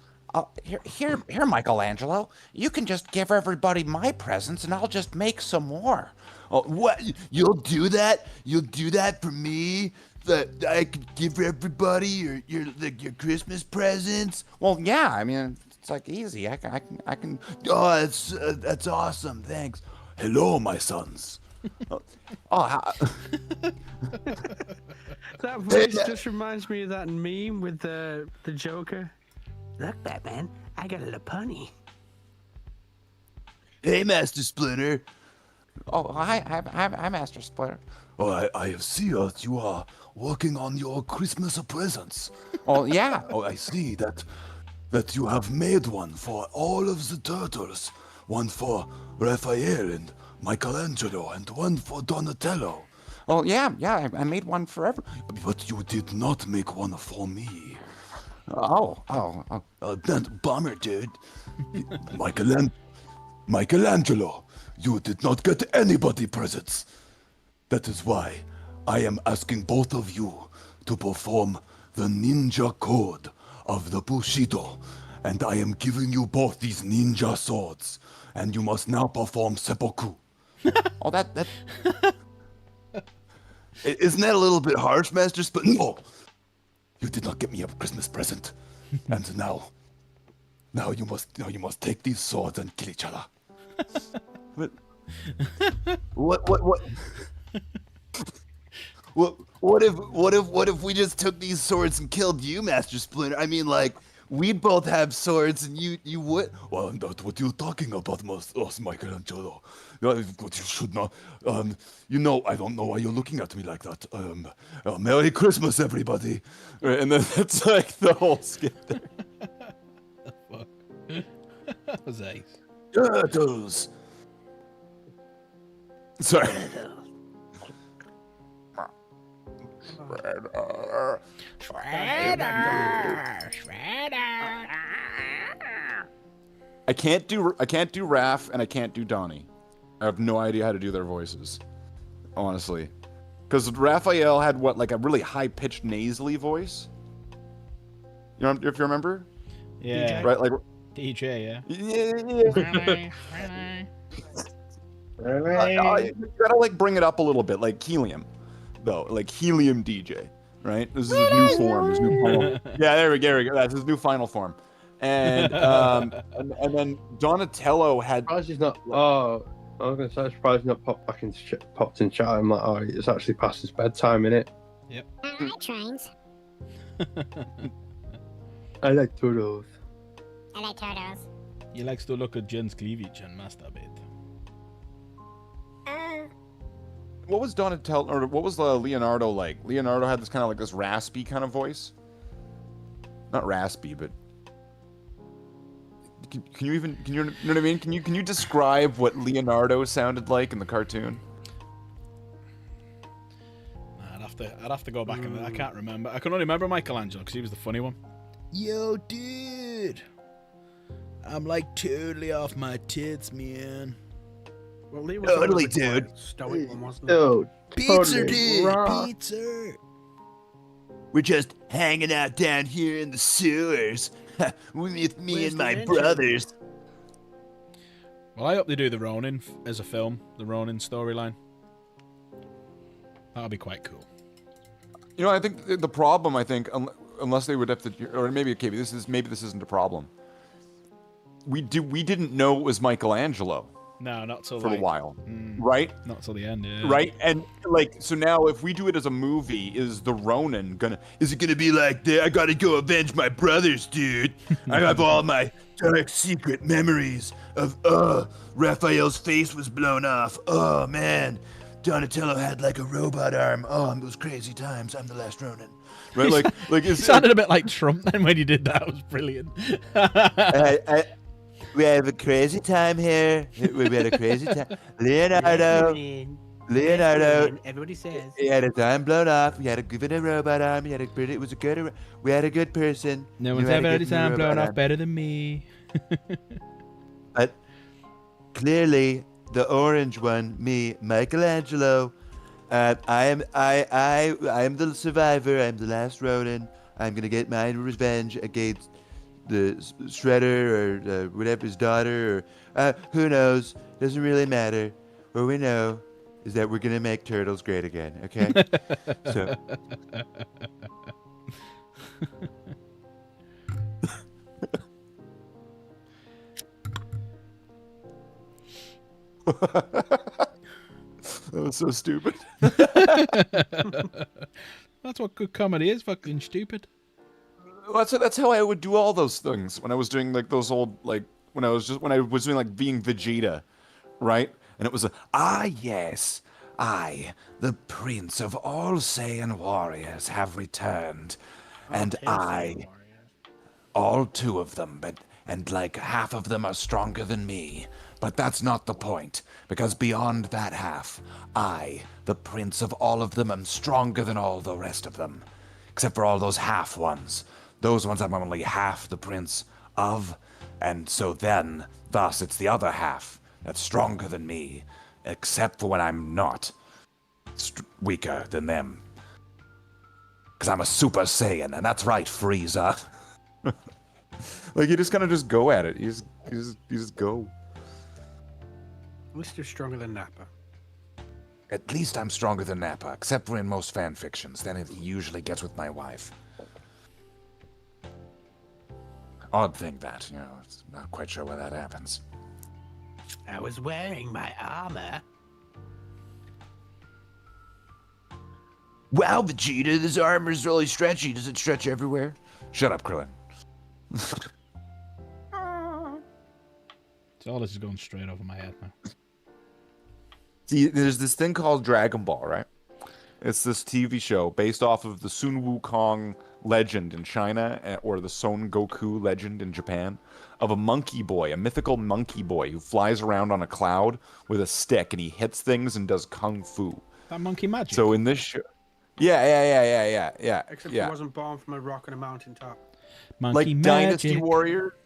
here, Michelangelo. You can just give everybody my presents, and I'll just make some more. Oh, what? You'll do that? You'll do that for me? That I could give everybody your Christmas presents? Well, yeah. I mean, it's like easy. I can. Oh, that's awesome. Thanks. Hello, my sons. That voice just reminds me of that meme with the Joker. Look, Batman, I got a little pony. Hey, Master Splinter. Oh, hi, Master Splinter. Oh, I have seen that you are working on your Christmas presents. Oh, yeah. Oh, I see that you have made one for all of the turtles. One for Raphael and Michelangelo, and one for Donatello. Oh, yeah, I made one for everyone. But you did not make one for me. Oh. That bummer, dude. Michelangelo, you did not get anybody presents. That is why I am asking both of you to perform the ninja code of the Bushido, and I am giving you both these ninja swords, and you must now perform seppuku. Oh, that... Isn't that a little bit harsh, Master But no! You did not get me a Christmas present. And now you must take these swords and kill each other. What if we just took these swords and killed you, Master Splinter? I mean, like, we'd both have swords and you would. Well, that's what you're talking about, Michelangelo. You should not. You know, I don't know why you're looking at me like that. Merry Christmas, everybody. Right, and then that's like the whole skit there. Fuck. That was ace. Turtles. Sorry. Shredder. I can't do Raph and I can't do Donnie. I have no idea how to do their voices, honestly. Because Raphael had what, like a really high-pitched nasally voice. You know, if you remember. Yeah. Right, like DJ, yeah. You gotta like bring it up a little bit, like helium, though, like helium DJ. Right. This is his new form. His new final. Yeah, there we go. That's his new final form. And and then Donatello had. Surprised he's not. Oh, I was gonna say, I'm surprised he's not popped in chat. I'm like, oh, it's actually past his bedtime, innit? Yep. Alright, trains. I like turtles. I like turtles. He likes to look at Jen's cleavage and masturbate. What was Donatello, or what was Leonardo like? Leonardo had this kind of like this raspy kind of voice. Not raspy, but can you know what I mean? Can you describe what Leonardo sounded like in the cartoon? I'd have to go back and I can't remember. I can only remember Michelangelo because he was the funny one. Yo, dude, I'm like totally off my tits, man. Well, Lee was Totally, the dude. Stoic one, wasn't Dude, Pizza, totally dude. raw. Pizza. We're just hanging out down here in the sewers with me Where's and the my engine? brothers. Well, I hope they do the Ronin as a film, the Ronin storyline. That'll be quite cool. You know, I think the problem, unless they would have to, or maybe okay, this isn't a problem. We didn't know it was Michelangelo. No, not till for like, a while, right? Not till the end, yeah. Right, and like so now, if we do it as a movie, is the Ronin gonna? Is it gonna be like, I gotta go avenge my brothers, dude? I have all my dark secret memories of Raphael's face was blown off. Oh man, Donatello had like a robot arm. Oh, those crazy times. I'm the last Ronin. Right, like it sounded a bit like Trump then when he did that. It was brilliant. We have a crazy time here. We had a crazy time. Leonardo. Everybody says. He had his arm blown off. We had a given a robot arm. We had a good person. No one's ever had his arm blown off better than me. But clearly, the orange one, me, Michelangelo. I am the survivor. I'm the last Ronin. I'm gonna get my revenge against the Shredder or whatever, his daughter, or who knows? Doesn't really matter. What we know is that we're gonna make turtles great again. Okay. So. That was so stupid. That's what good comedy is, fucking stupid. That's how I would do all those things when I was doing like those old like when I was doing like being Vegeta, right? And it was Yes, I, the prince of all Saiyan warriors, have returned, and all two of them, and like half of them are stronger than me. But that's not the point, because beyond that half, I, the prince of all of them, am stronger than all the rest of them, except for all those half ones. Those ones I'm only half the prince of, and so then, thus, it's the other half that's stronger than me, except for when I'm not weaker than them. Because I'm a Super Saiyan, and that's right, Frieza. like you just kind of just go at it. You just go. At least you're stronger than Nappa. At least I'm stronger than Nappa, except for in most fan fictions. Then he usually gets with my wife. Odd thing that, it's not quite sure why that happens. I was wearing my armor. Wow, Vegeta, this armor's really stretchy. Does it stretch everywhere? Shut up, Krillin. So all this is going straight over my head now. See, there's this thing called Dragon Ball, right? It's this TV show based off of the Sun Wukong legend in China, or the Son Goku legend in Japan, of a monkey boy, a mythical monkey boy who flies around on a cloud with a stick and he hits things and does kung fu. That monkey magic. So in this show, yeah. Except he wasn't born from a rock on a mountaintop. Monkey like magic. Dynasty Warrior.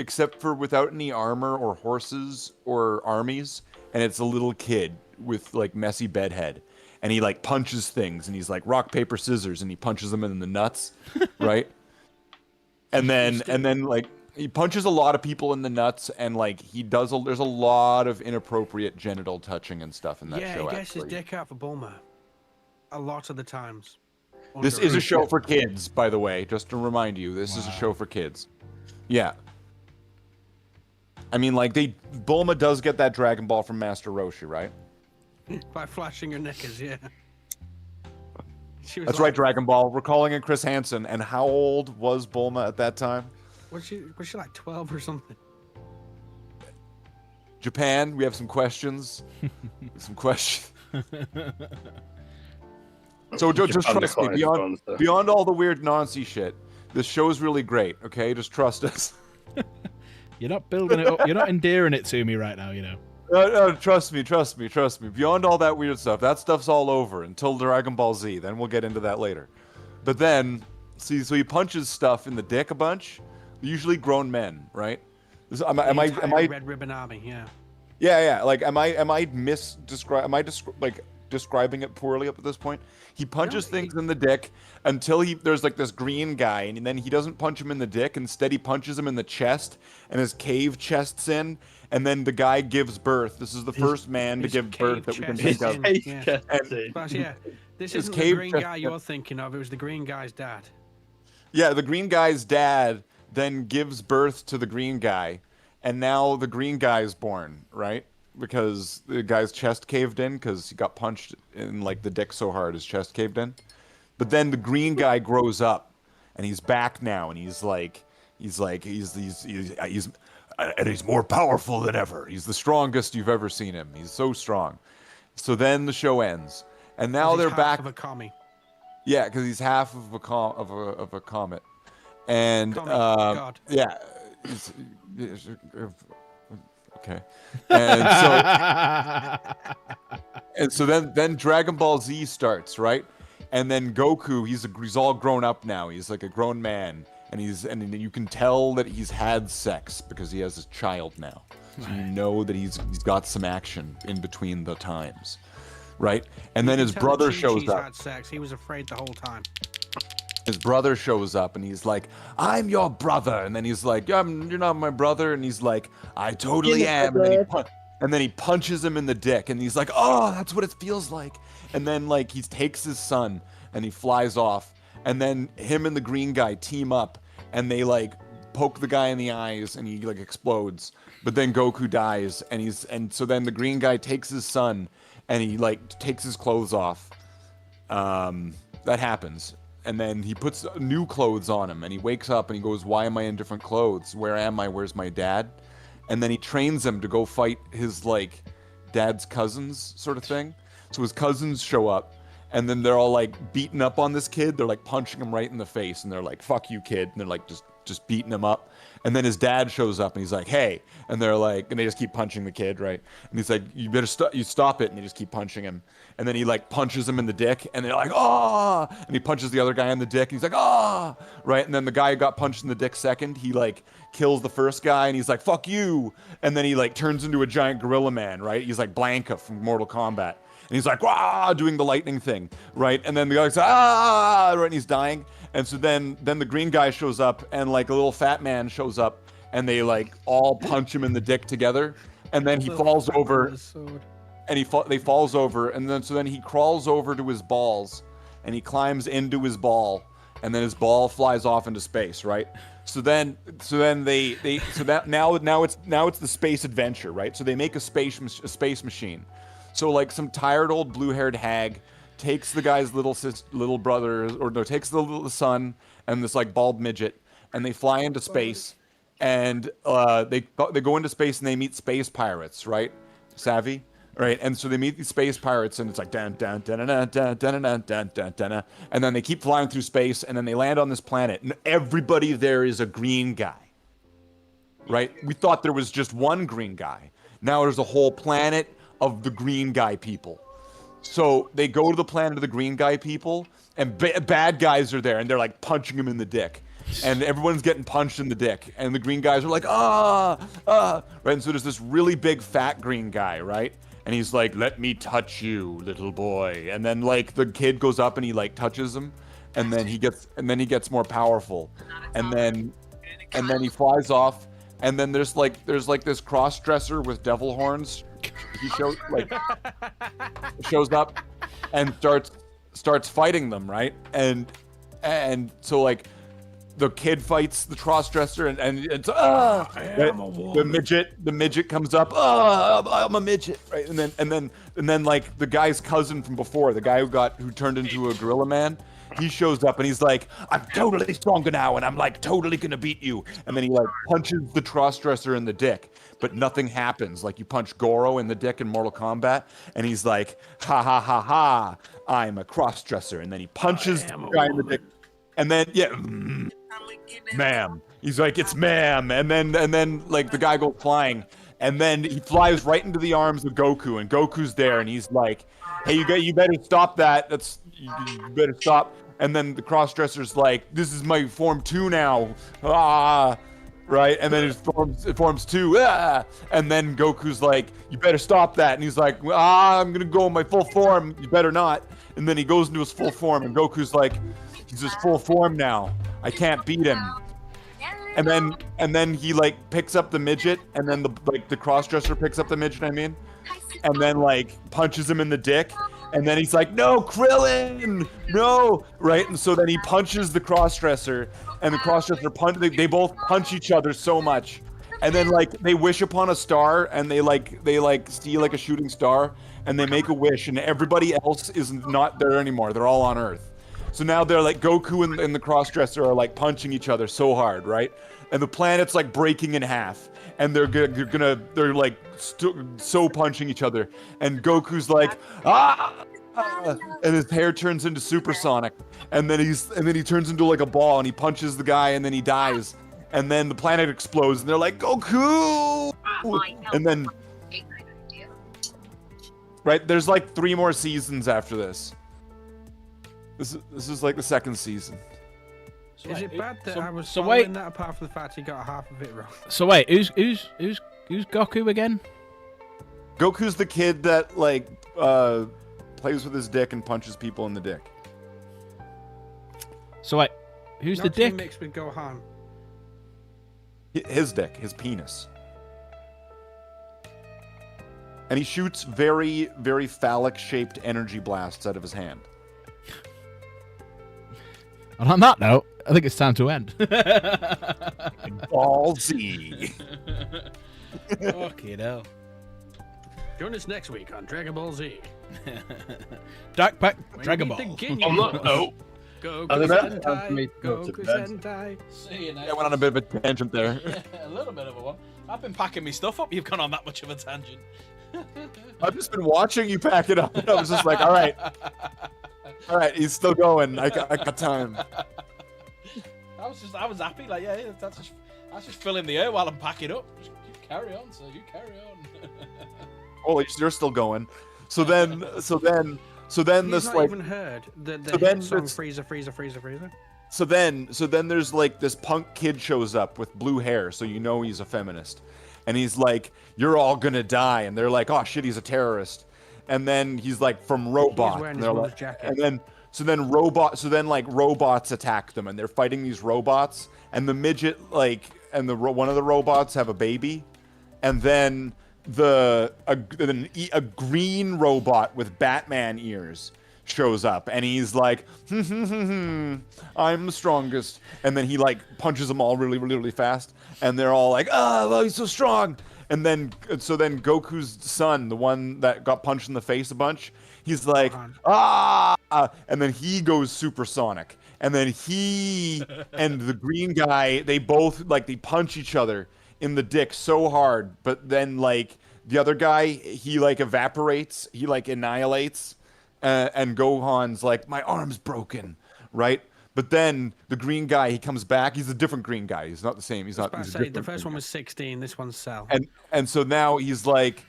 except for without any armor or horses or armies, and it's a little kid with like messy bedhead, and he like punches things, and he's like rock paper scissors, and he punches them in the nuts, right? And then like he punches a lot of people in the nuts, and like there's a lot of inappropriate genital touching and stuff in that Yeah, show. he gets his Actually, dick out for Bulma. A lot of the times. this is a show for kids, by the way. Just to remind you, this is a show for kids. Yeah. I mean, like Bulma does get that Dragon Ball from Master Roshi, right? By flashing her knickers, yeah. She was That's like, right, Dragon Ball. We're calling it Chris Hansen. And how old was Bulma at that time? Was she like 12 or something? Japan, we have some questions. Some questions. So just trust me. Beyond all the weird Nazi shit, this show is really great. Okay, just trust us. You're not building it up. You're not endearing it to me right now, you know. No, trust me. Beyond all that weird stuff, that stuff's all over until Dragon Ball Z. Then we'll get into that later. But then, see, so he punches stuff in the dick a bunch. Usually grown men, right? Am I Red Ribbon Army, yeah. Yeah. Like, am I describing it poorly up at this point? He punches things in the dick until there's like this green guy, and then he doesn't punch him in the dick. Instead, he punches him in the chest, and his cave chests in, and then the guy gives birth. This is the first man to give birth that we can think of. Yeah, this isn't the green guy you're thinking of. It was the green guy's dad. Yeah, the green guy's dad then gives birth to the green guy, and now the green guy is born, right? Because the guy's chest caved in because he got punched in like the dick so hard his chest caved in. But then the green guy grows up, and he's back now, and he's more powerful than ever. He's the strongest you've ever seen him. He's so strong. So then the show ends, and now they're back. Of a commie. Yeah, because he's half of a comet, and God. yeah. Okay, and so then Dragon Ball Z starts, right? And then Goku, he's all grown up now. He's like a grown man, and you can tell that he's had sex because he has a child now. So you know that he's got some action in between the times, right? And then his brother shows up. Had sex. He was afraid the whole time. His brother shows up, and he's like, "I'm your brother," and then he's like, "You're not my brother," and he's like, "I totally am," and then he punches him in the dick, and he's like, "Oh, that's what it feels like," and then like he takes his son, and he flies off, and then him and the green guy team up, and they like poke the guy in the eyes, and he like explodes, but then Goku dies, and so then the green guy takes his son, and he like takes his clothes off. That happens. And then he puts new clothes on him, and he wakes up and he goes, "Why am I in different clothes? Where am I? Where's my dad?" And then he trains him to go fight his like dad's cousins, sort of thing. So his cousins show up, and then they're all like beating up on this kid. They're like punching him right in the face, and they're like, "Fuck you, kid!" And they're like just beating him up. And then his dad shows up, and he's like, "Hey!" And they're like, and they just keep punching the kid, right? And he's like, "You better stop it!" And they just keep punching him. And then he like punches him in the dick, and they're like, "Ah!" And he punches the other guy in the dick, and he's like, "Ah!" Right? And then the guy who got punched in the dick second, he like kills the first guy, and he's like, "Fuck you!" And then he like turns into a giant gorilla man, right? He's like Blanka from Mortal Kombat. And he's like, "Wah!" doing the lightning thing, right? And then the guy's like, "Ah!" Right? And he's dying. And so then the green guy shows up, and like a little fat man shows up, and they like all punch him in the dick together. And then he falls over, and he falls over, and then he crawls over to his balls, and he climbs into his ball, and then his ball flies off into space, right? So then now it's the space adventure, right? So they make a space machine. So like some tired old blue-haired hag takes the guy's little brother, or no, takes the little son and this like bald midget, and they fly into space, and they go into space and they meet space pirates, right? Savvy, right? And so they meet these space pirates, and it's like dun dun dun dun dun dun dun dun dun dun, and then they keep flying through space, and then they land on this planet, and everybody there is a green guy, right? We thought there was just one green guy. Now there's a whole planet of the green guy people. So they go to the planet of the green guy people, and bad guys are there, and they're like punching him in the dick. and everyone's getting punched in the dick, and the green guys are like, right? And so there's this really big fat green guy, right? And he's like, let me touch you, little boy. And then like the kid goes up and he like touches him, and then he gets more powerful, and then he flies off, and then there's like this cross dresser with devil horns. He shows up and starts fighting them, right? And so like the kid fights the cross-dresser, and it's the midget comes up, I'm a midget, right? And then like the guy's cousin from before, the guy who turned into a gorilla man, he shows up and he's like, I'm totally stronger now, and I'm like totally gonna beat you. And then he like punches the cross-dresser in the dick, but nothing happens. Like you punch Goro in the dick in Mortal Kombat, and he's like, ha ha ha ha, I'm a cross-dresser. And then he punches the guy in the dick. And then ma'am. He's like, it's ma'am. And then like the guy goes flying, and then he flies right into the arms of Goku, and Goku's there, and he's like, hey, you better stop that. You better stop. And then the cross-dresser's like, this is my form 2 now. Right? And then it forms 2. And then Goku's like, you better stop that. And he's like, I'm gonna go in my full form. You better not. And then he goes into his full form, and Goku's like, he's his full form now. I can't beat him. And then he like picks up the midget, and then the cross-dresser picks up the midget, and then like punches him in the dick. And then he's like, no, Krillin, no, right? And so then he punches the cross-dresser, and the cross-dresser they both punch each other so much. And then like they wish upon a star, and they see like a shooting star, and they make a wish, and everybody else is not there anymore. They're all on Earth. So now they're like Goku and the cross-dresser are like punching each other so hard, right? And the planet's like breaking in half, and they're like so punching each other, and Goku's like and his hair turns into supersonic, and then he turns into like a ball, and he punches the guy, and then he dies, and then the planet explodes, and they're like, Goku! And then right, there's like 3 more seasons after this. This is like the 2nd season. Is it bad that I was so following that apart from the fact he got half of it wrong? So wait, who's Goku again? Goku's the kid that like plays with his dick and punches people in the dick. So wait, who's Not the dick? mixed with Gohan. His dick, his penis. And he shoots very, very phallic-shaped energy blasts out of his hand. And on that note, I think it's time to end. Ballsy. Fucking hell. Join us next week on Dragon Ball Z. Dark Pack Dragon Ball. Goku Are they better? Sentai. Goku Sentai. See you next. I went on a bit of a tangent there. Yeah, a little bit of a one. I've been packing my stuff up. You've gone on that much of a tangent. I've just been watching you pack it up. I was just like, all right, he's still going. I got time. I was happy. Like, yeah, that's just filling the air while I'm packing up. Just carry on, so you carry on. Oh, you're still going. So then He's this not like. even heard the So then hit song it's- Freezer. So then there's like this punk kid shows up with blue hair, so you know he's a feminist. And he's like, you're all gonna die. And they're like, oh shit, he's a terrorist. And then he's like, from Robot. wearing And his they're mother's like, jacket. and then robots attack them, and they're fighting these robots. And the midget one of the robots have a baby. And then a green robot with Batman ears shows up, and he's like, I'm the strongest. And then he like punches them all really, really, really fast, and they're all like, oh, he's so strong. And then Goku's son, the one that got punched in the face a bunch, he's like, and then he goes supersonic. And then he and the green guy, they both they punch each other in the dick so hard, but then like the other guy, he like evaporates, he like annihilates, and Gohan's like, my arm's broken, right? But then the green guy, he comes back. He's a different green guy. He's not the same. He's not. He's a The different first green one was 16. This one's Cell. and so now he's like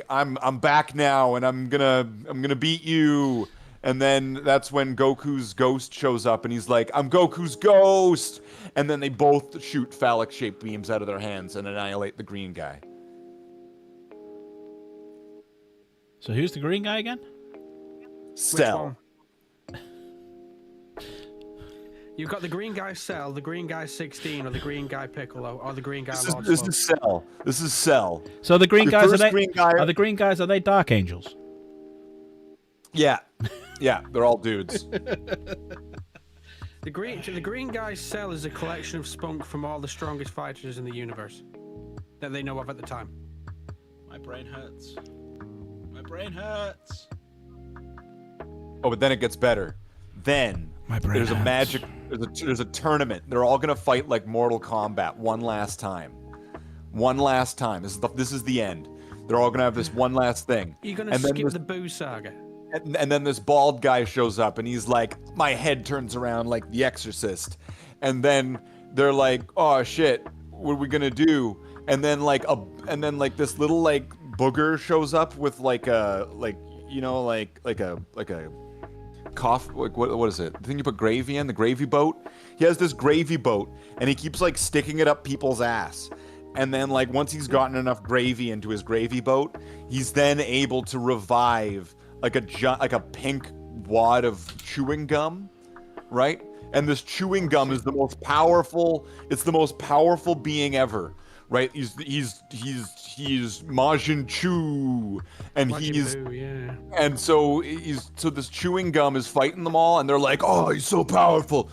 I'm back now, and I'm gonna beat you. And then that's when Goku's ghost shows up, and he's like, "I'm Goku's ghost!" And then they both shoot phallic-shaped beams out of their hands and annihilate the green guy. So who's the green guy again? Cell. You've got the green guy Cell, the green guy 16, or the green guy Piccolo, or the green guy Lord This Slug. is Cell. This is Cell. So the green guys first green guy... are the green guys? Are they Dark Angels? Yeah, yeah, they're all dudes. The green guy Cell is a collection of spunk from all the strongest fighters in the universe that they know of at the time. My brain hurts. My brain hurts. Oh, but then it gets better. Then there's a magic. There's a tournament. They're all gonna fight like Mortal Kombat one last time. One last time. This is the end. They're all gonna have this one last thing. You're gonna skip the Boo saga. And then this bald guy shows up, and he's like, "My head turns around like The Exorcist." And then they're like, "Oh shit, what are we gonna do?" And then like this little like booger shows up with like a cough, like what is it? The thing you put gravy in, the gravy boat. He has this gravy boat, and he keeps like sticking it up people's ass. And then like once he's gotten enough gravy into his gravy boat, he's then able to revive like a pink wad of chewing gum, right? And this chewing gum is the most powerful. It's the most powerful being ever, right? He's Majin Chu, and and so this chewing gum is fighting them all, and they're like, "Oh, he's so powerful!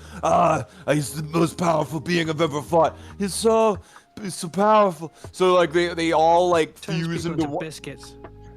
He's the most powerful being I've ever fought. He's so powerful." So like they all like fuse into biscuits.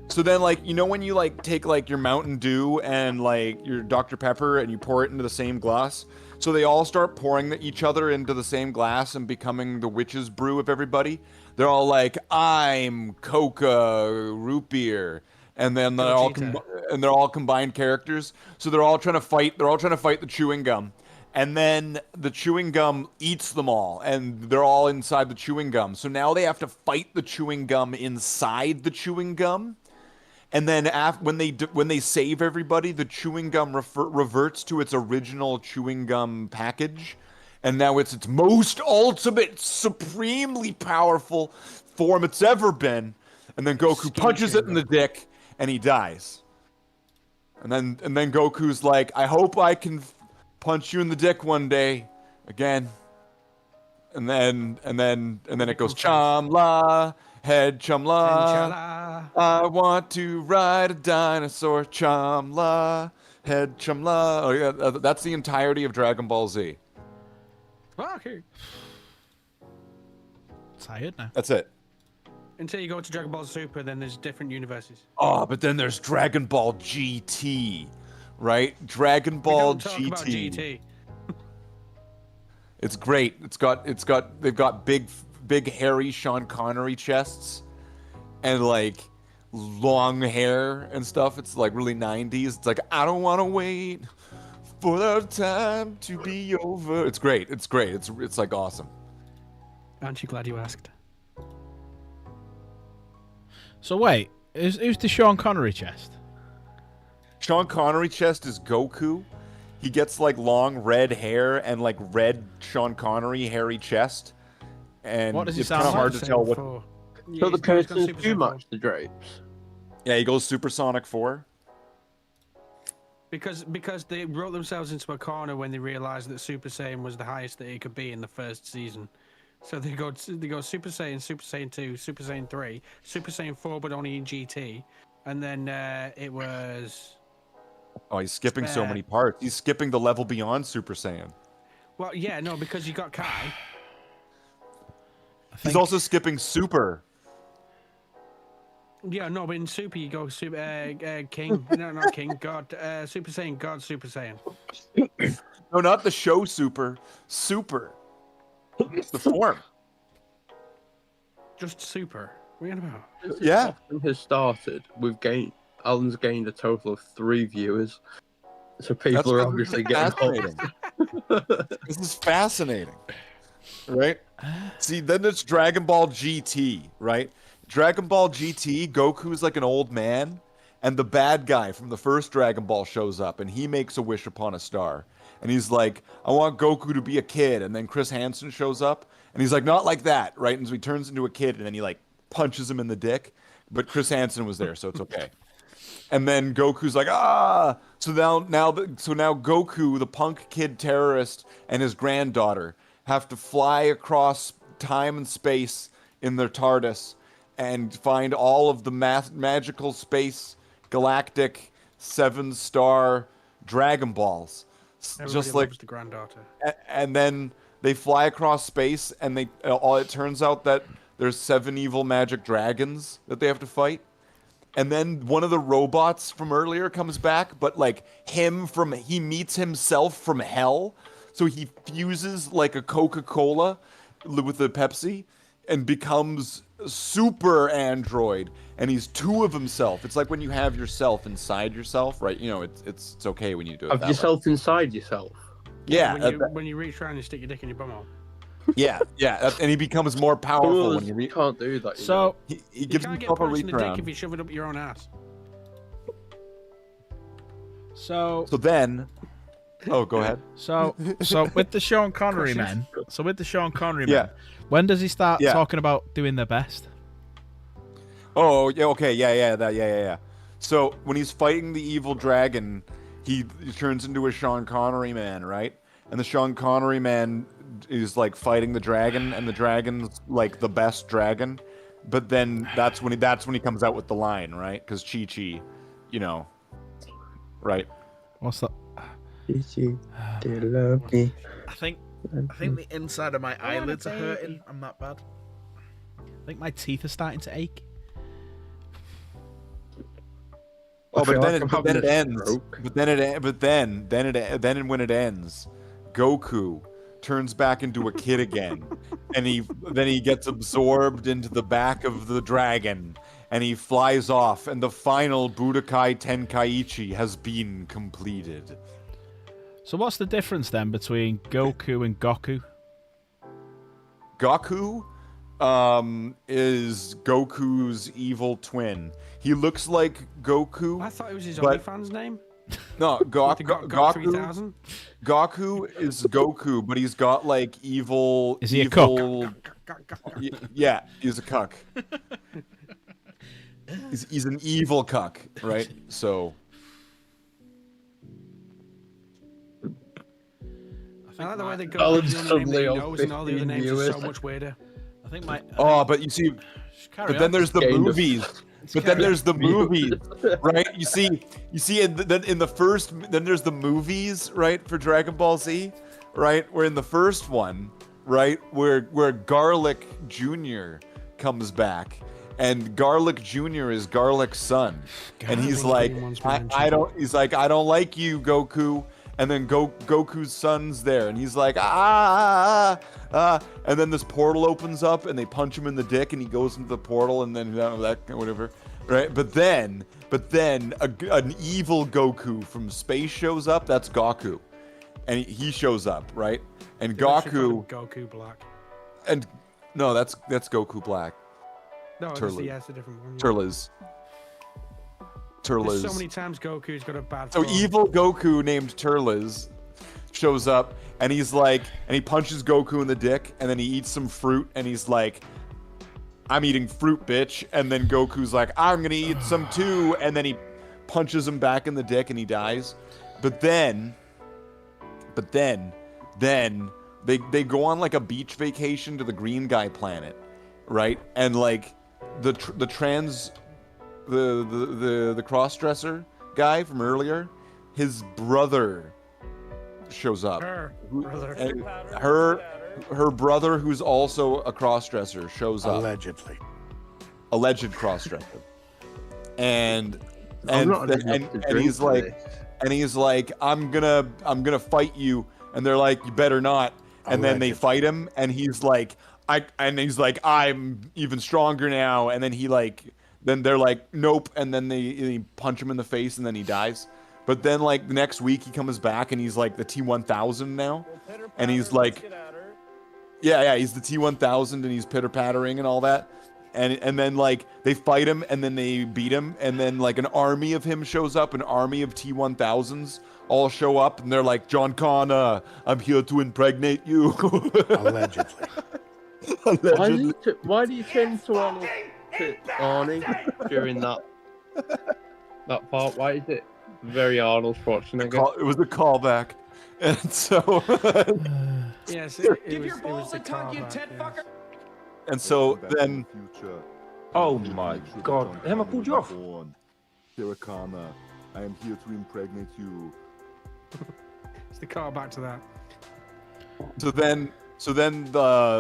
So then, like, you know when you, like, take, like, your Mountain Dew and, like, your Dr. Pepper and you pour it into the same glass? So they all start pouring each other into the same glass and becoming the witch's brew of everybody. They're all like, "I'm Coca root beer." And then they're all combined characters. So they're all trying to fight the chewing gum. And then the chewing gum eats them all, and they're all inside the chewing gum. So now they have to fight the chewing gum inside the chewing gum. And then when they save everybody, the chewing gum reverts to its original chewing gum package, and now it's its most ultimate, supremely powerful form it's ever been. And then Goku punches it in the dick, and he dies. And then Goku's like, "I hope I can punch you in the dick one day again." And then it goes Chamla. Head Chamla, I want to ride a dinosaur. Chamla, head Chamla. Oh yeah, that's the entirety of Dragon Ball Z. Okay. Tired now. That's it. Until you go to Dragon Ball Super, then there's different universes. Oh, but then there's Dragon Ball GT, right? Dragon Ball GT. About GT. It's great. They've got big hairy Sean Connery chests and like long hair and stuff. It's like really 90s. It's like, "I don't want to wait for the time to be over." It's great. It's like awesome. Aren't you glad you asked? So wait, who's the Sean Connery chest? Sean Connery chest is Goku. He gets like long red hair and like red Sean Connery hairy chest. And what does he it's sound kind of hard like? to tell what. So the person's too much the drapes. Yeah, he goes Supersonic 4. Because they wrote themselves into a corner when they realized that Super Saiyan was the highest that it could be in the first season. So they go Super Saiyan, Super Saiyan 2, Super Saiyan 3, Super Saiyan 4, but only in GT, and then it was. Oh, he's skipping so many parts. He's skipping the level beyond Super Saiyan. Well, yeah, no, because you got Kai. He's also skipping Super. Yeah, no, but in Super you go King. No, not King. God. Super Saiyan. God. Super Saiyan. No, not the show Super. Super. It's the form. Just Super. What are you on about? Yeah. Has started. Alan's gained a total of 3 viewers. So people are obviously getting fascinating. This is fascinating. Right? See, then it's Dragon Ball GT, right? Dragon Ball GT, Goku's like an old man, and the bad guy from the first Dragon Ball shows up, and he makes a wish upon a star. And he's like, I want Goku to be a kid. And then Chris Hansen shows up, and he's like, not like that, right? And so he turns into a kid, and then he like punches him in the dick. But Chris Hansen was there, so it's okay. And then Goku's like, ah! So now Goku, the punk kid terrorist, and his granddaughter have to fly across time and space in their TARDIS and find all of the magical space galactic 7-star Dragon Balls. Everybody Just like loves the granddaughter. And then they fly across space, and it turns out that there's 7 evil magic dragons that they have to fight. And then one of the robots from earlier comes back, but like he meets himself from hell. So he fuses like a Coca-Cola with a Pepsi and becomes super android, and he's 2 of himself. It's like when you have yourself inside yourself, right? You know, it's okay when you do it. Have yourself inside yourself. Yeah. When you reach around and stick your dick in your bumhole. Yeah. And he becomes more powerful when you can't do that. So he gives can't himself get a punched in reach the dick around. if you shove it up your own ass. So then, oh, go ahead. So with the Sean Connery men. So with the Sean Connery men. Yeah. When does he start Yeah. talking about doing their best? Oh, yeah, okay, yeah. So when he's fighting the evil dragon, he turns into a Sean Connery man, right? And the Sean Connery man is like fighting the dragon, and the dragon's like the best dragon. But then that's when he comes out with the line, right? Because Chi-Chi, you know, right? What's that? Chi-Chi, do you love me? I think the inside of my eyelids are hurting. I'm that bad. I think my teeth are starting to ache. Oh, but then it ends. But then when it ends, Goku turns back into a kid again, and he gets absorbed into the back of the dragon, and he flies off, and the final Budokai Tenkaichi has been completed. So what's the difference then between Goku and Goku? Goku is Goku's evil twin. He looks like Goku. I thought it was his but- OnlyFans name. No, Got 3000. Goku is Goku, but he's got like evil. Is he a Yeah, he's a cuck. he's an evil cuck, right? So. I like the way they go. I'll The only name suddenly that he on knows and all the other 15 names are so viewers. much weirder. I think my. Oh, but you see, Carry but then on. there's the Gained a- movies. But then there's the movies, right? You see, then in the first, then there's the movies, right, for Dragon Ball Z, right? Where in the first one, right, where Garlic Jr. comes back, and Garlic Jr. is Garlic's son, and he's like, I don't like you, Goku. And then Goku's son's there, and he's like, and then this portal opens up, and they punch him in the dick, and he goes into the portal, and then that whatever, right? But then an evil Goku from space shows up. That's Goku, and he shows up, right? And Goku Black. and no, that's Goku Black. No, Turles. it's a different one. Turles. There's so many times Goku's got a bad. So form. evil Goku named Turles shows up, and he's like, and he punches Goku in the dick, and then he eats some fruit, and he's like, I'm eating fruit, bitch. And then Goku's like, I'm gonna eat some too, and then he punches him back in the dick, and he dies. But then they go on like a beach vacation to the green guy planet, right? And like the cross-dresser guy from earlier, his brother shows up. Her brother, who's also a cross-dresser, shows up. Alleged cross-dresser. And he's like, I'm gonna fight you, and they're like, you better not. And then they fight him, and he's like, I'm even stronger now. And then then they're like, nope, and then they punch him in the face, and then he dies. But then, like, the next week, he comes back, and he's, like, the T-1000 now. And he's, like... Yeah, he's the T-1000, and he's pitter-pattering and all that. and then like they fight him and then they beat him and then like an army of him shows up, an army of T-1000s all show up and they're like, John Connor, I'm here to impregnate you. Allegedly. Why do you turn to Arnie during that part? Why is it very Arnold Schwarzenegger? It was a callback, and so Yes, Give your balls a tug, you tit fucker. and so then Oh my God. Emma pulled you off. Sarah Connor, I am here to impregnate you. It's the car back to that. so then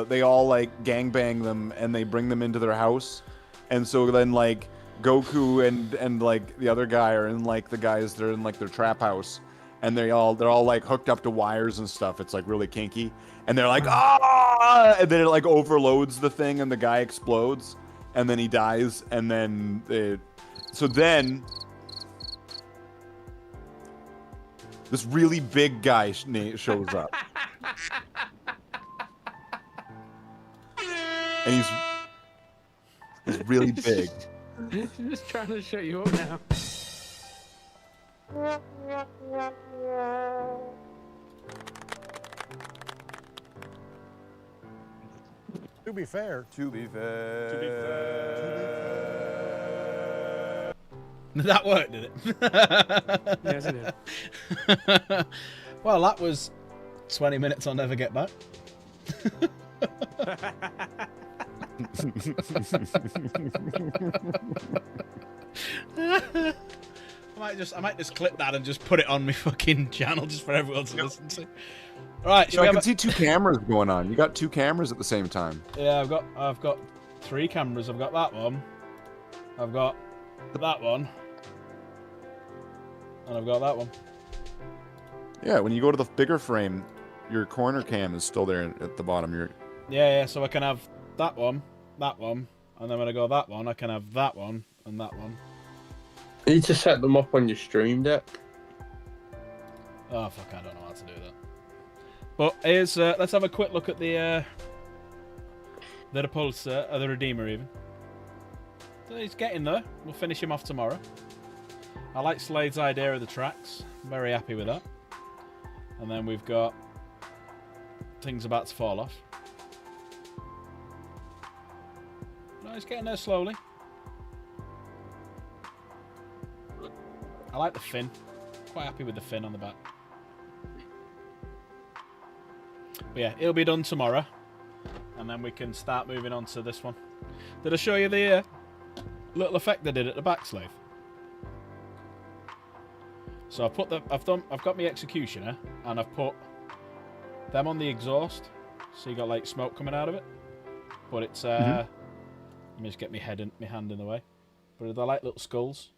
they all like gangbang them and they bring them into their house, and so then like Goku and like the other guy are in like they're in like their trap house, and they're all like hooked up to wires and stuff. It's like really kinky, and they're like ah, and then it like overloads the thing and the guy explodes, and then he dies, and then this really big guy shows up. And he's really big. Just trying to shut you up now. To be fair. That worked, did it? Yes, it did. Well, that was 20 minutes I'll never get back. I might just clip that and just put it on my fucking channel just for everyone to listen to. Right, I can see two cameras going on. You got two cameras at the same time. Yeah, I've got 3 cameras. I've got that one. I've got that one. And I've got that one. Yeah, when you go to the bigger frame, your corner cam is still there at the bottom. Yeah, so I can have that one, and then when I go that one, I can have that one and that one. You need to set them up on your stream deck. Oh fuck, I don't know how to do that. But here's let's have a quick look at the repulsor, or the Redeemer even. So he's getting there. We'll finish him off tomorrow. I like Slade's idea of the tracks. I'm very happy with that. And then we've got things about to fall off. No, he's getting there slowly. I like the fin. Quite happy with the fin on the back. But yeah, it'll be done tomorrow. And then we can start moving on to this one. Did I show you the little effect they did at the back, Slave? So I've got my executioner and I've put them on the exhaust. So you got like smoke coming out of it. But it's let me just get my hand in the way. But they're like little skulls.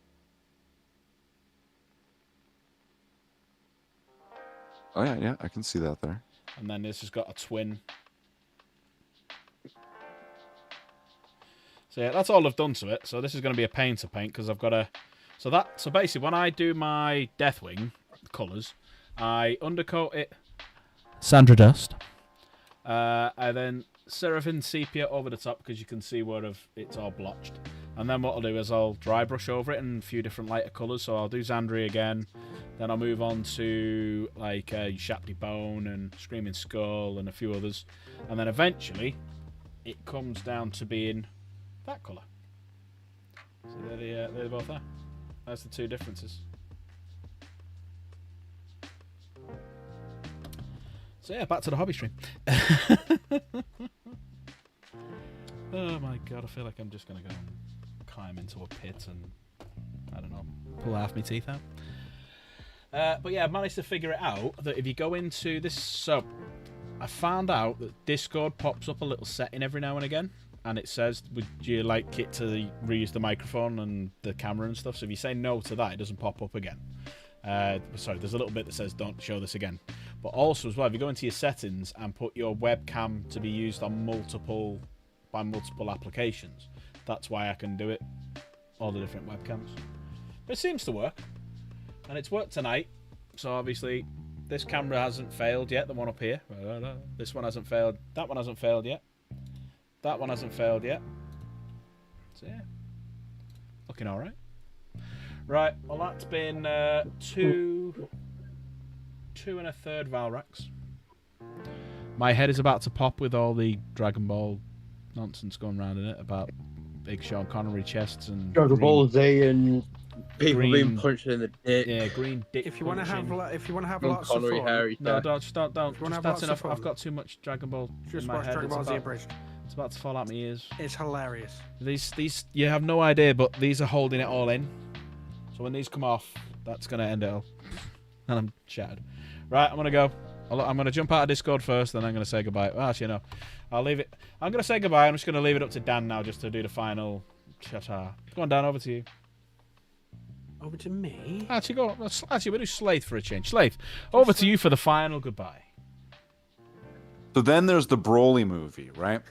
Oh yeah, I can see that there. And then this has got a twin. So yeah, that's all I've done to it. So this is going to be a pain to paint because I've got a. So basically, when I do my Deathwing colours, I undercoat it Sandra Dust. I then Seraphim Sepia over the top because you can see where it's all blotched. And then what I'll do is I'll dry brush over it in a few different lighter colours. So I'll do Xandri again. Then I'll move on to like Shapty Bone and Screaming Skull and a few others. And then eventually it comes down to being that colour. So they're both there. That's the two differences. So yeah, back to the hobby stream. Oh my god, I feel like I'm just going to go and climb into a pit and, I don't know, pull half my teeth out. But yeah, I've managed to figure it out that if you go into this... So, I found out that Discord pops up a little setting every now and again. And it says, would you like it to reuse the microphone and the camera and stuff? So if you say no to that, it doesn't pop up again. Sorry, there's a little bit that says don't show this again. But also as well, if you go into your settings and put your webcam to be used on multiple applications, that's why I can do it. All the different webcams. But it seems to work. And it's worked tonight. So obviously, this camera hasn't failed yet, the one up here. This one hasn't failed. That one hasn't failed yet. That one hasn't failed yet. So yeah, looking all right. Right, well that's been 2 1/3 Valrax. My head is about to pop with all the Dragon Ball nonsense going around in it about big Sean Connery chests and Dragon Ball Z and people green- being punched in the dick. yeah, green dick. If you want to have, punching. if you want to have Sean lots Connery, of fun, hairy No, chest. don't. If you wanna Just, have that's lots of enough. fun, I've got too much Dragon Ball just in my watch head. Dragon Ball it's, Z about, Abridged. it's about to fall out my ears. It's hilarious. These, you have no idea, but these are holding it all in. So when these come off, that's gonna end it all. And I'm shattered. Right, I'm gonna go. I'm gonna jump out of Discord first, then I'm gonna say goodbye. Well, actually, no, I'll leave it. I'm gonna say goodbye. I'm just gonna leave it up to Dan now, just to do the final. Shata. Go on, Dan. Over to you. Over to me. Actually, go. Actually, we'll do Slaith for a change. Slaith, over to you for the final goodbye. So then there's the Broly movie, right?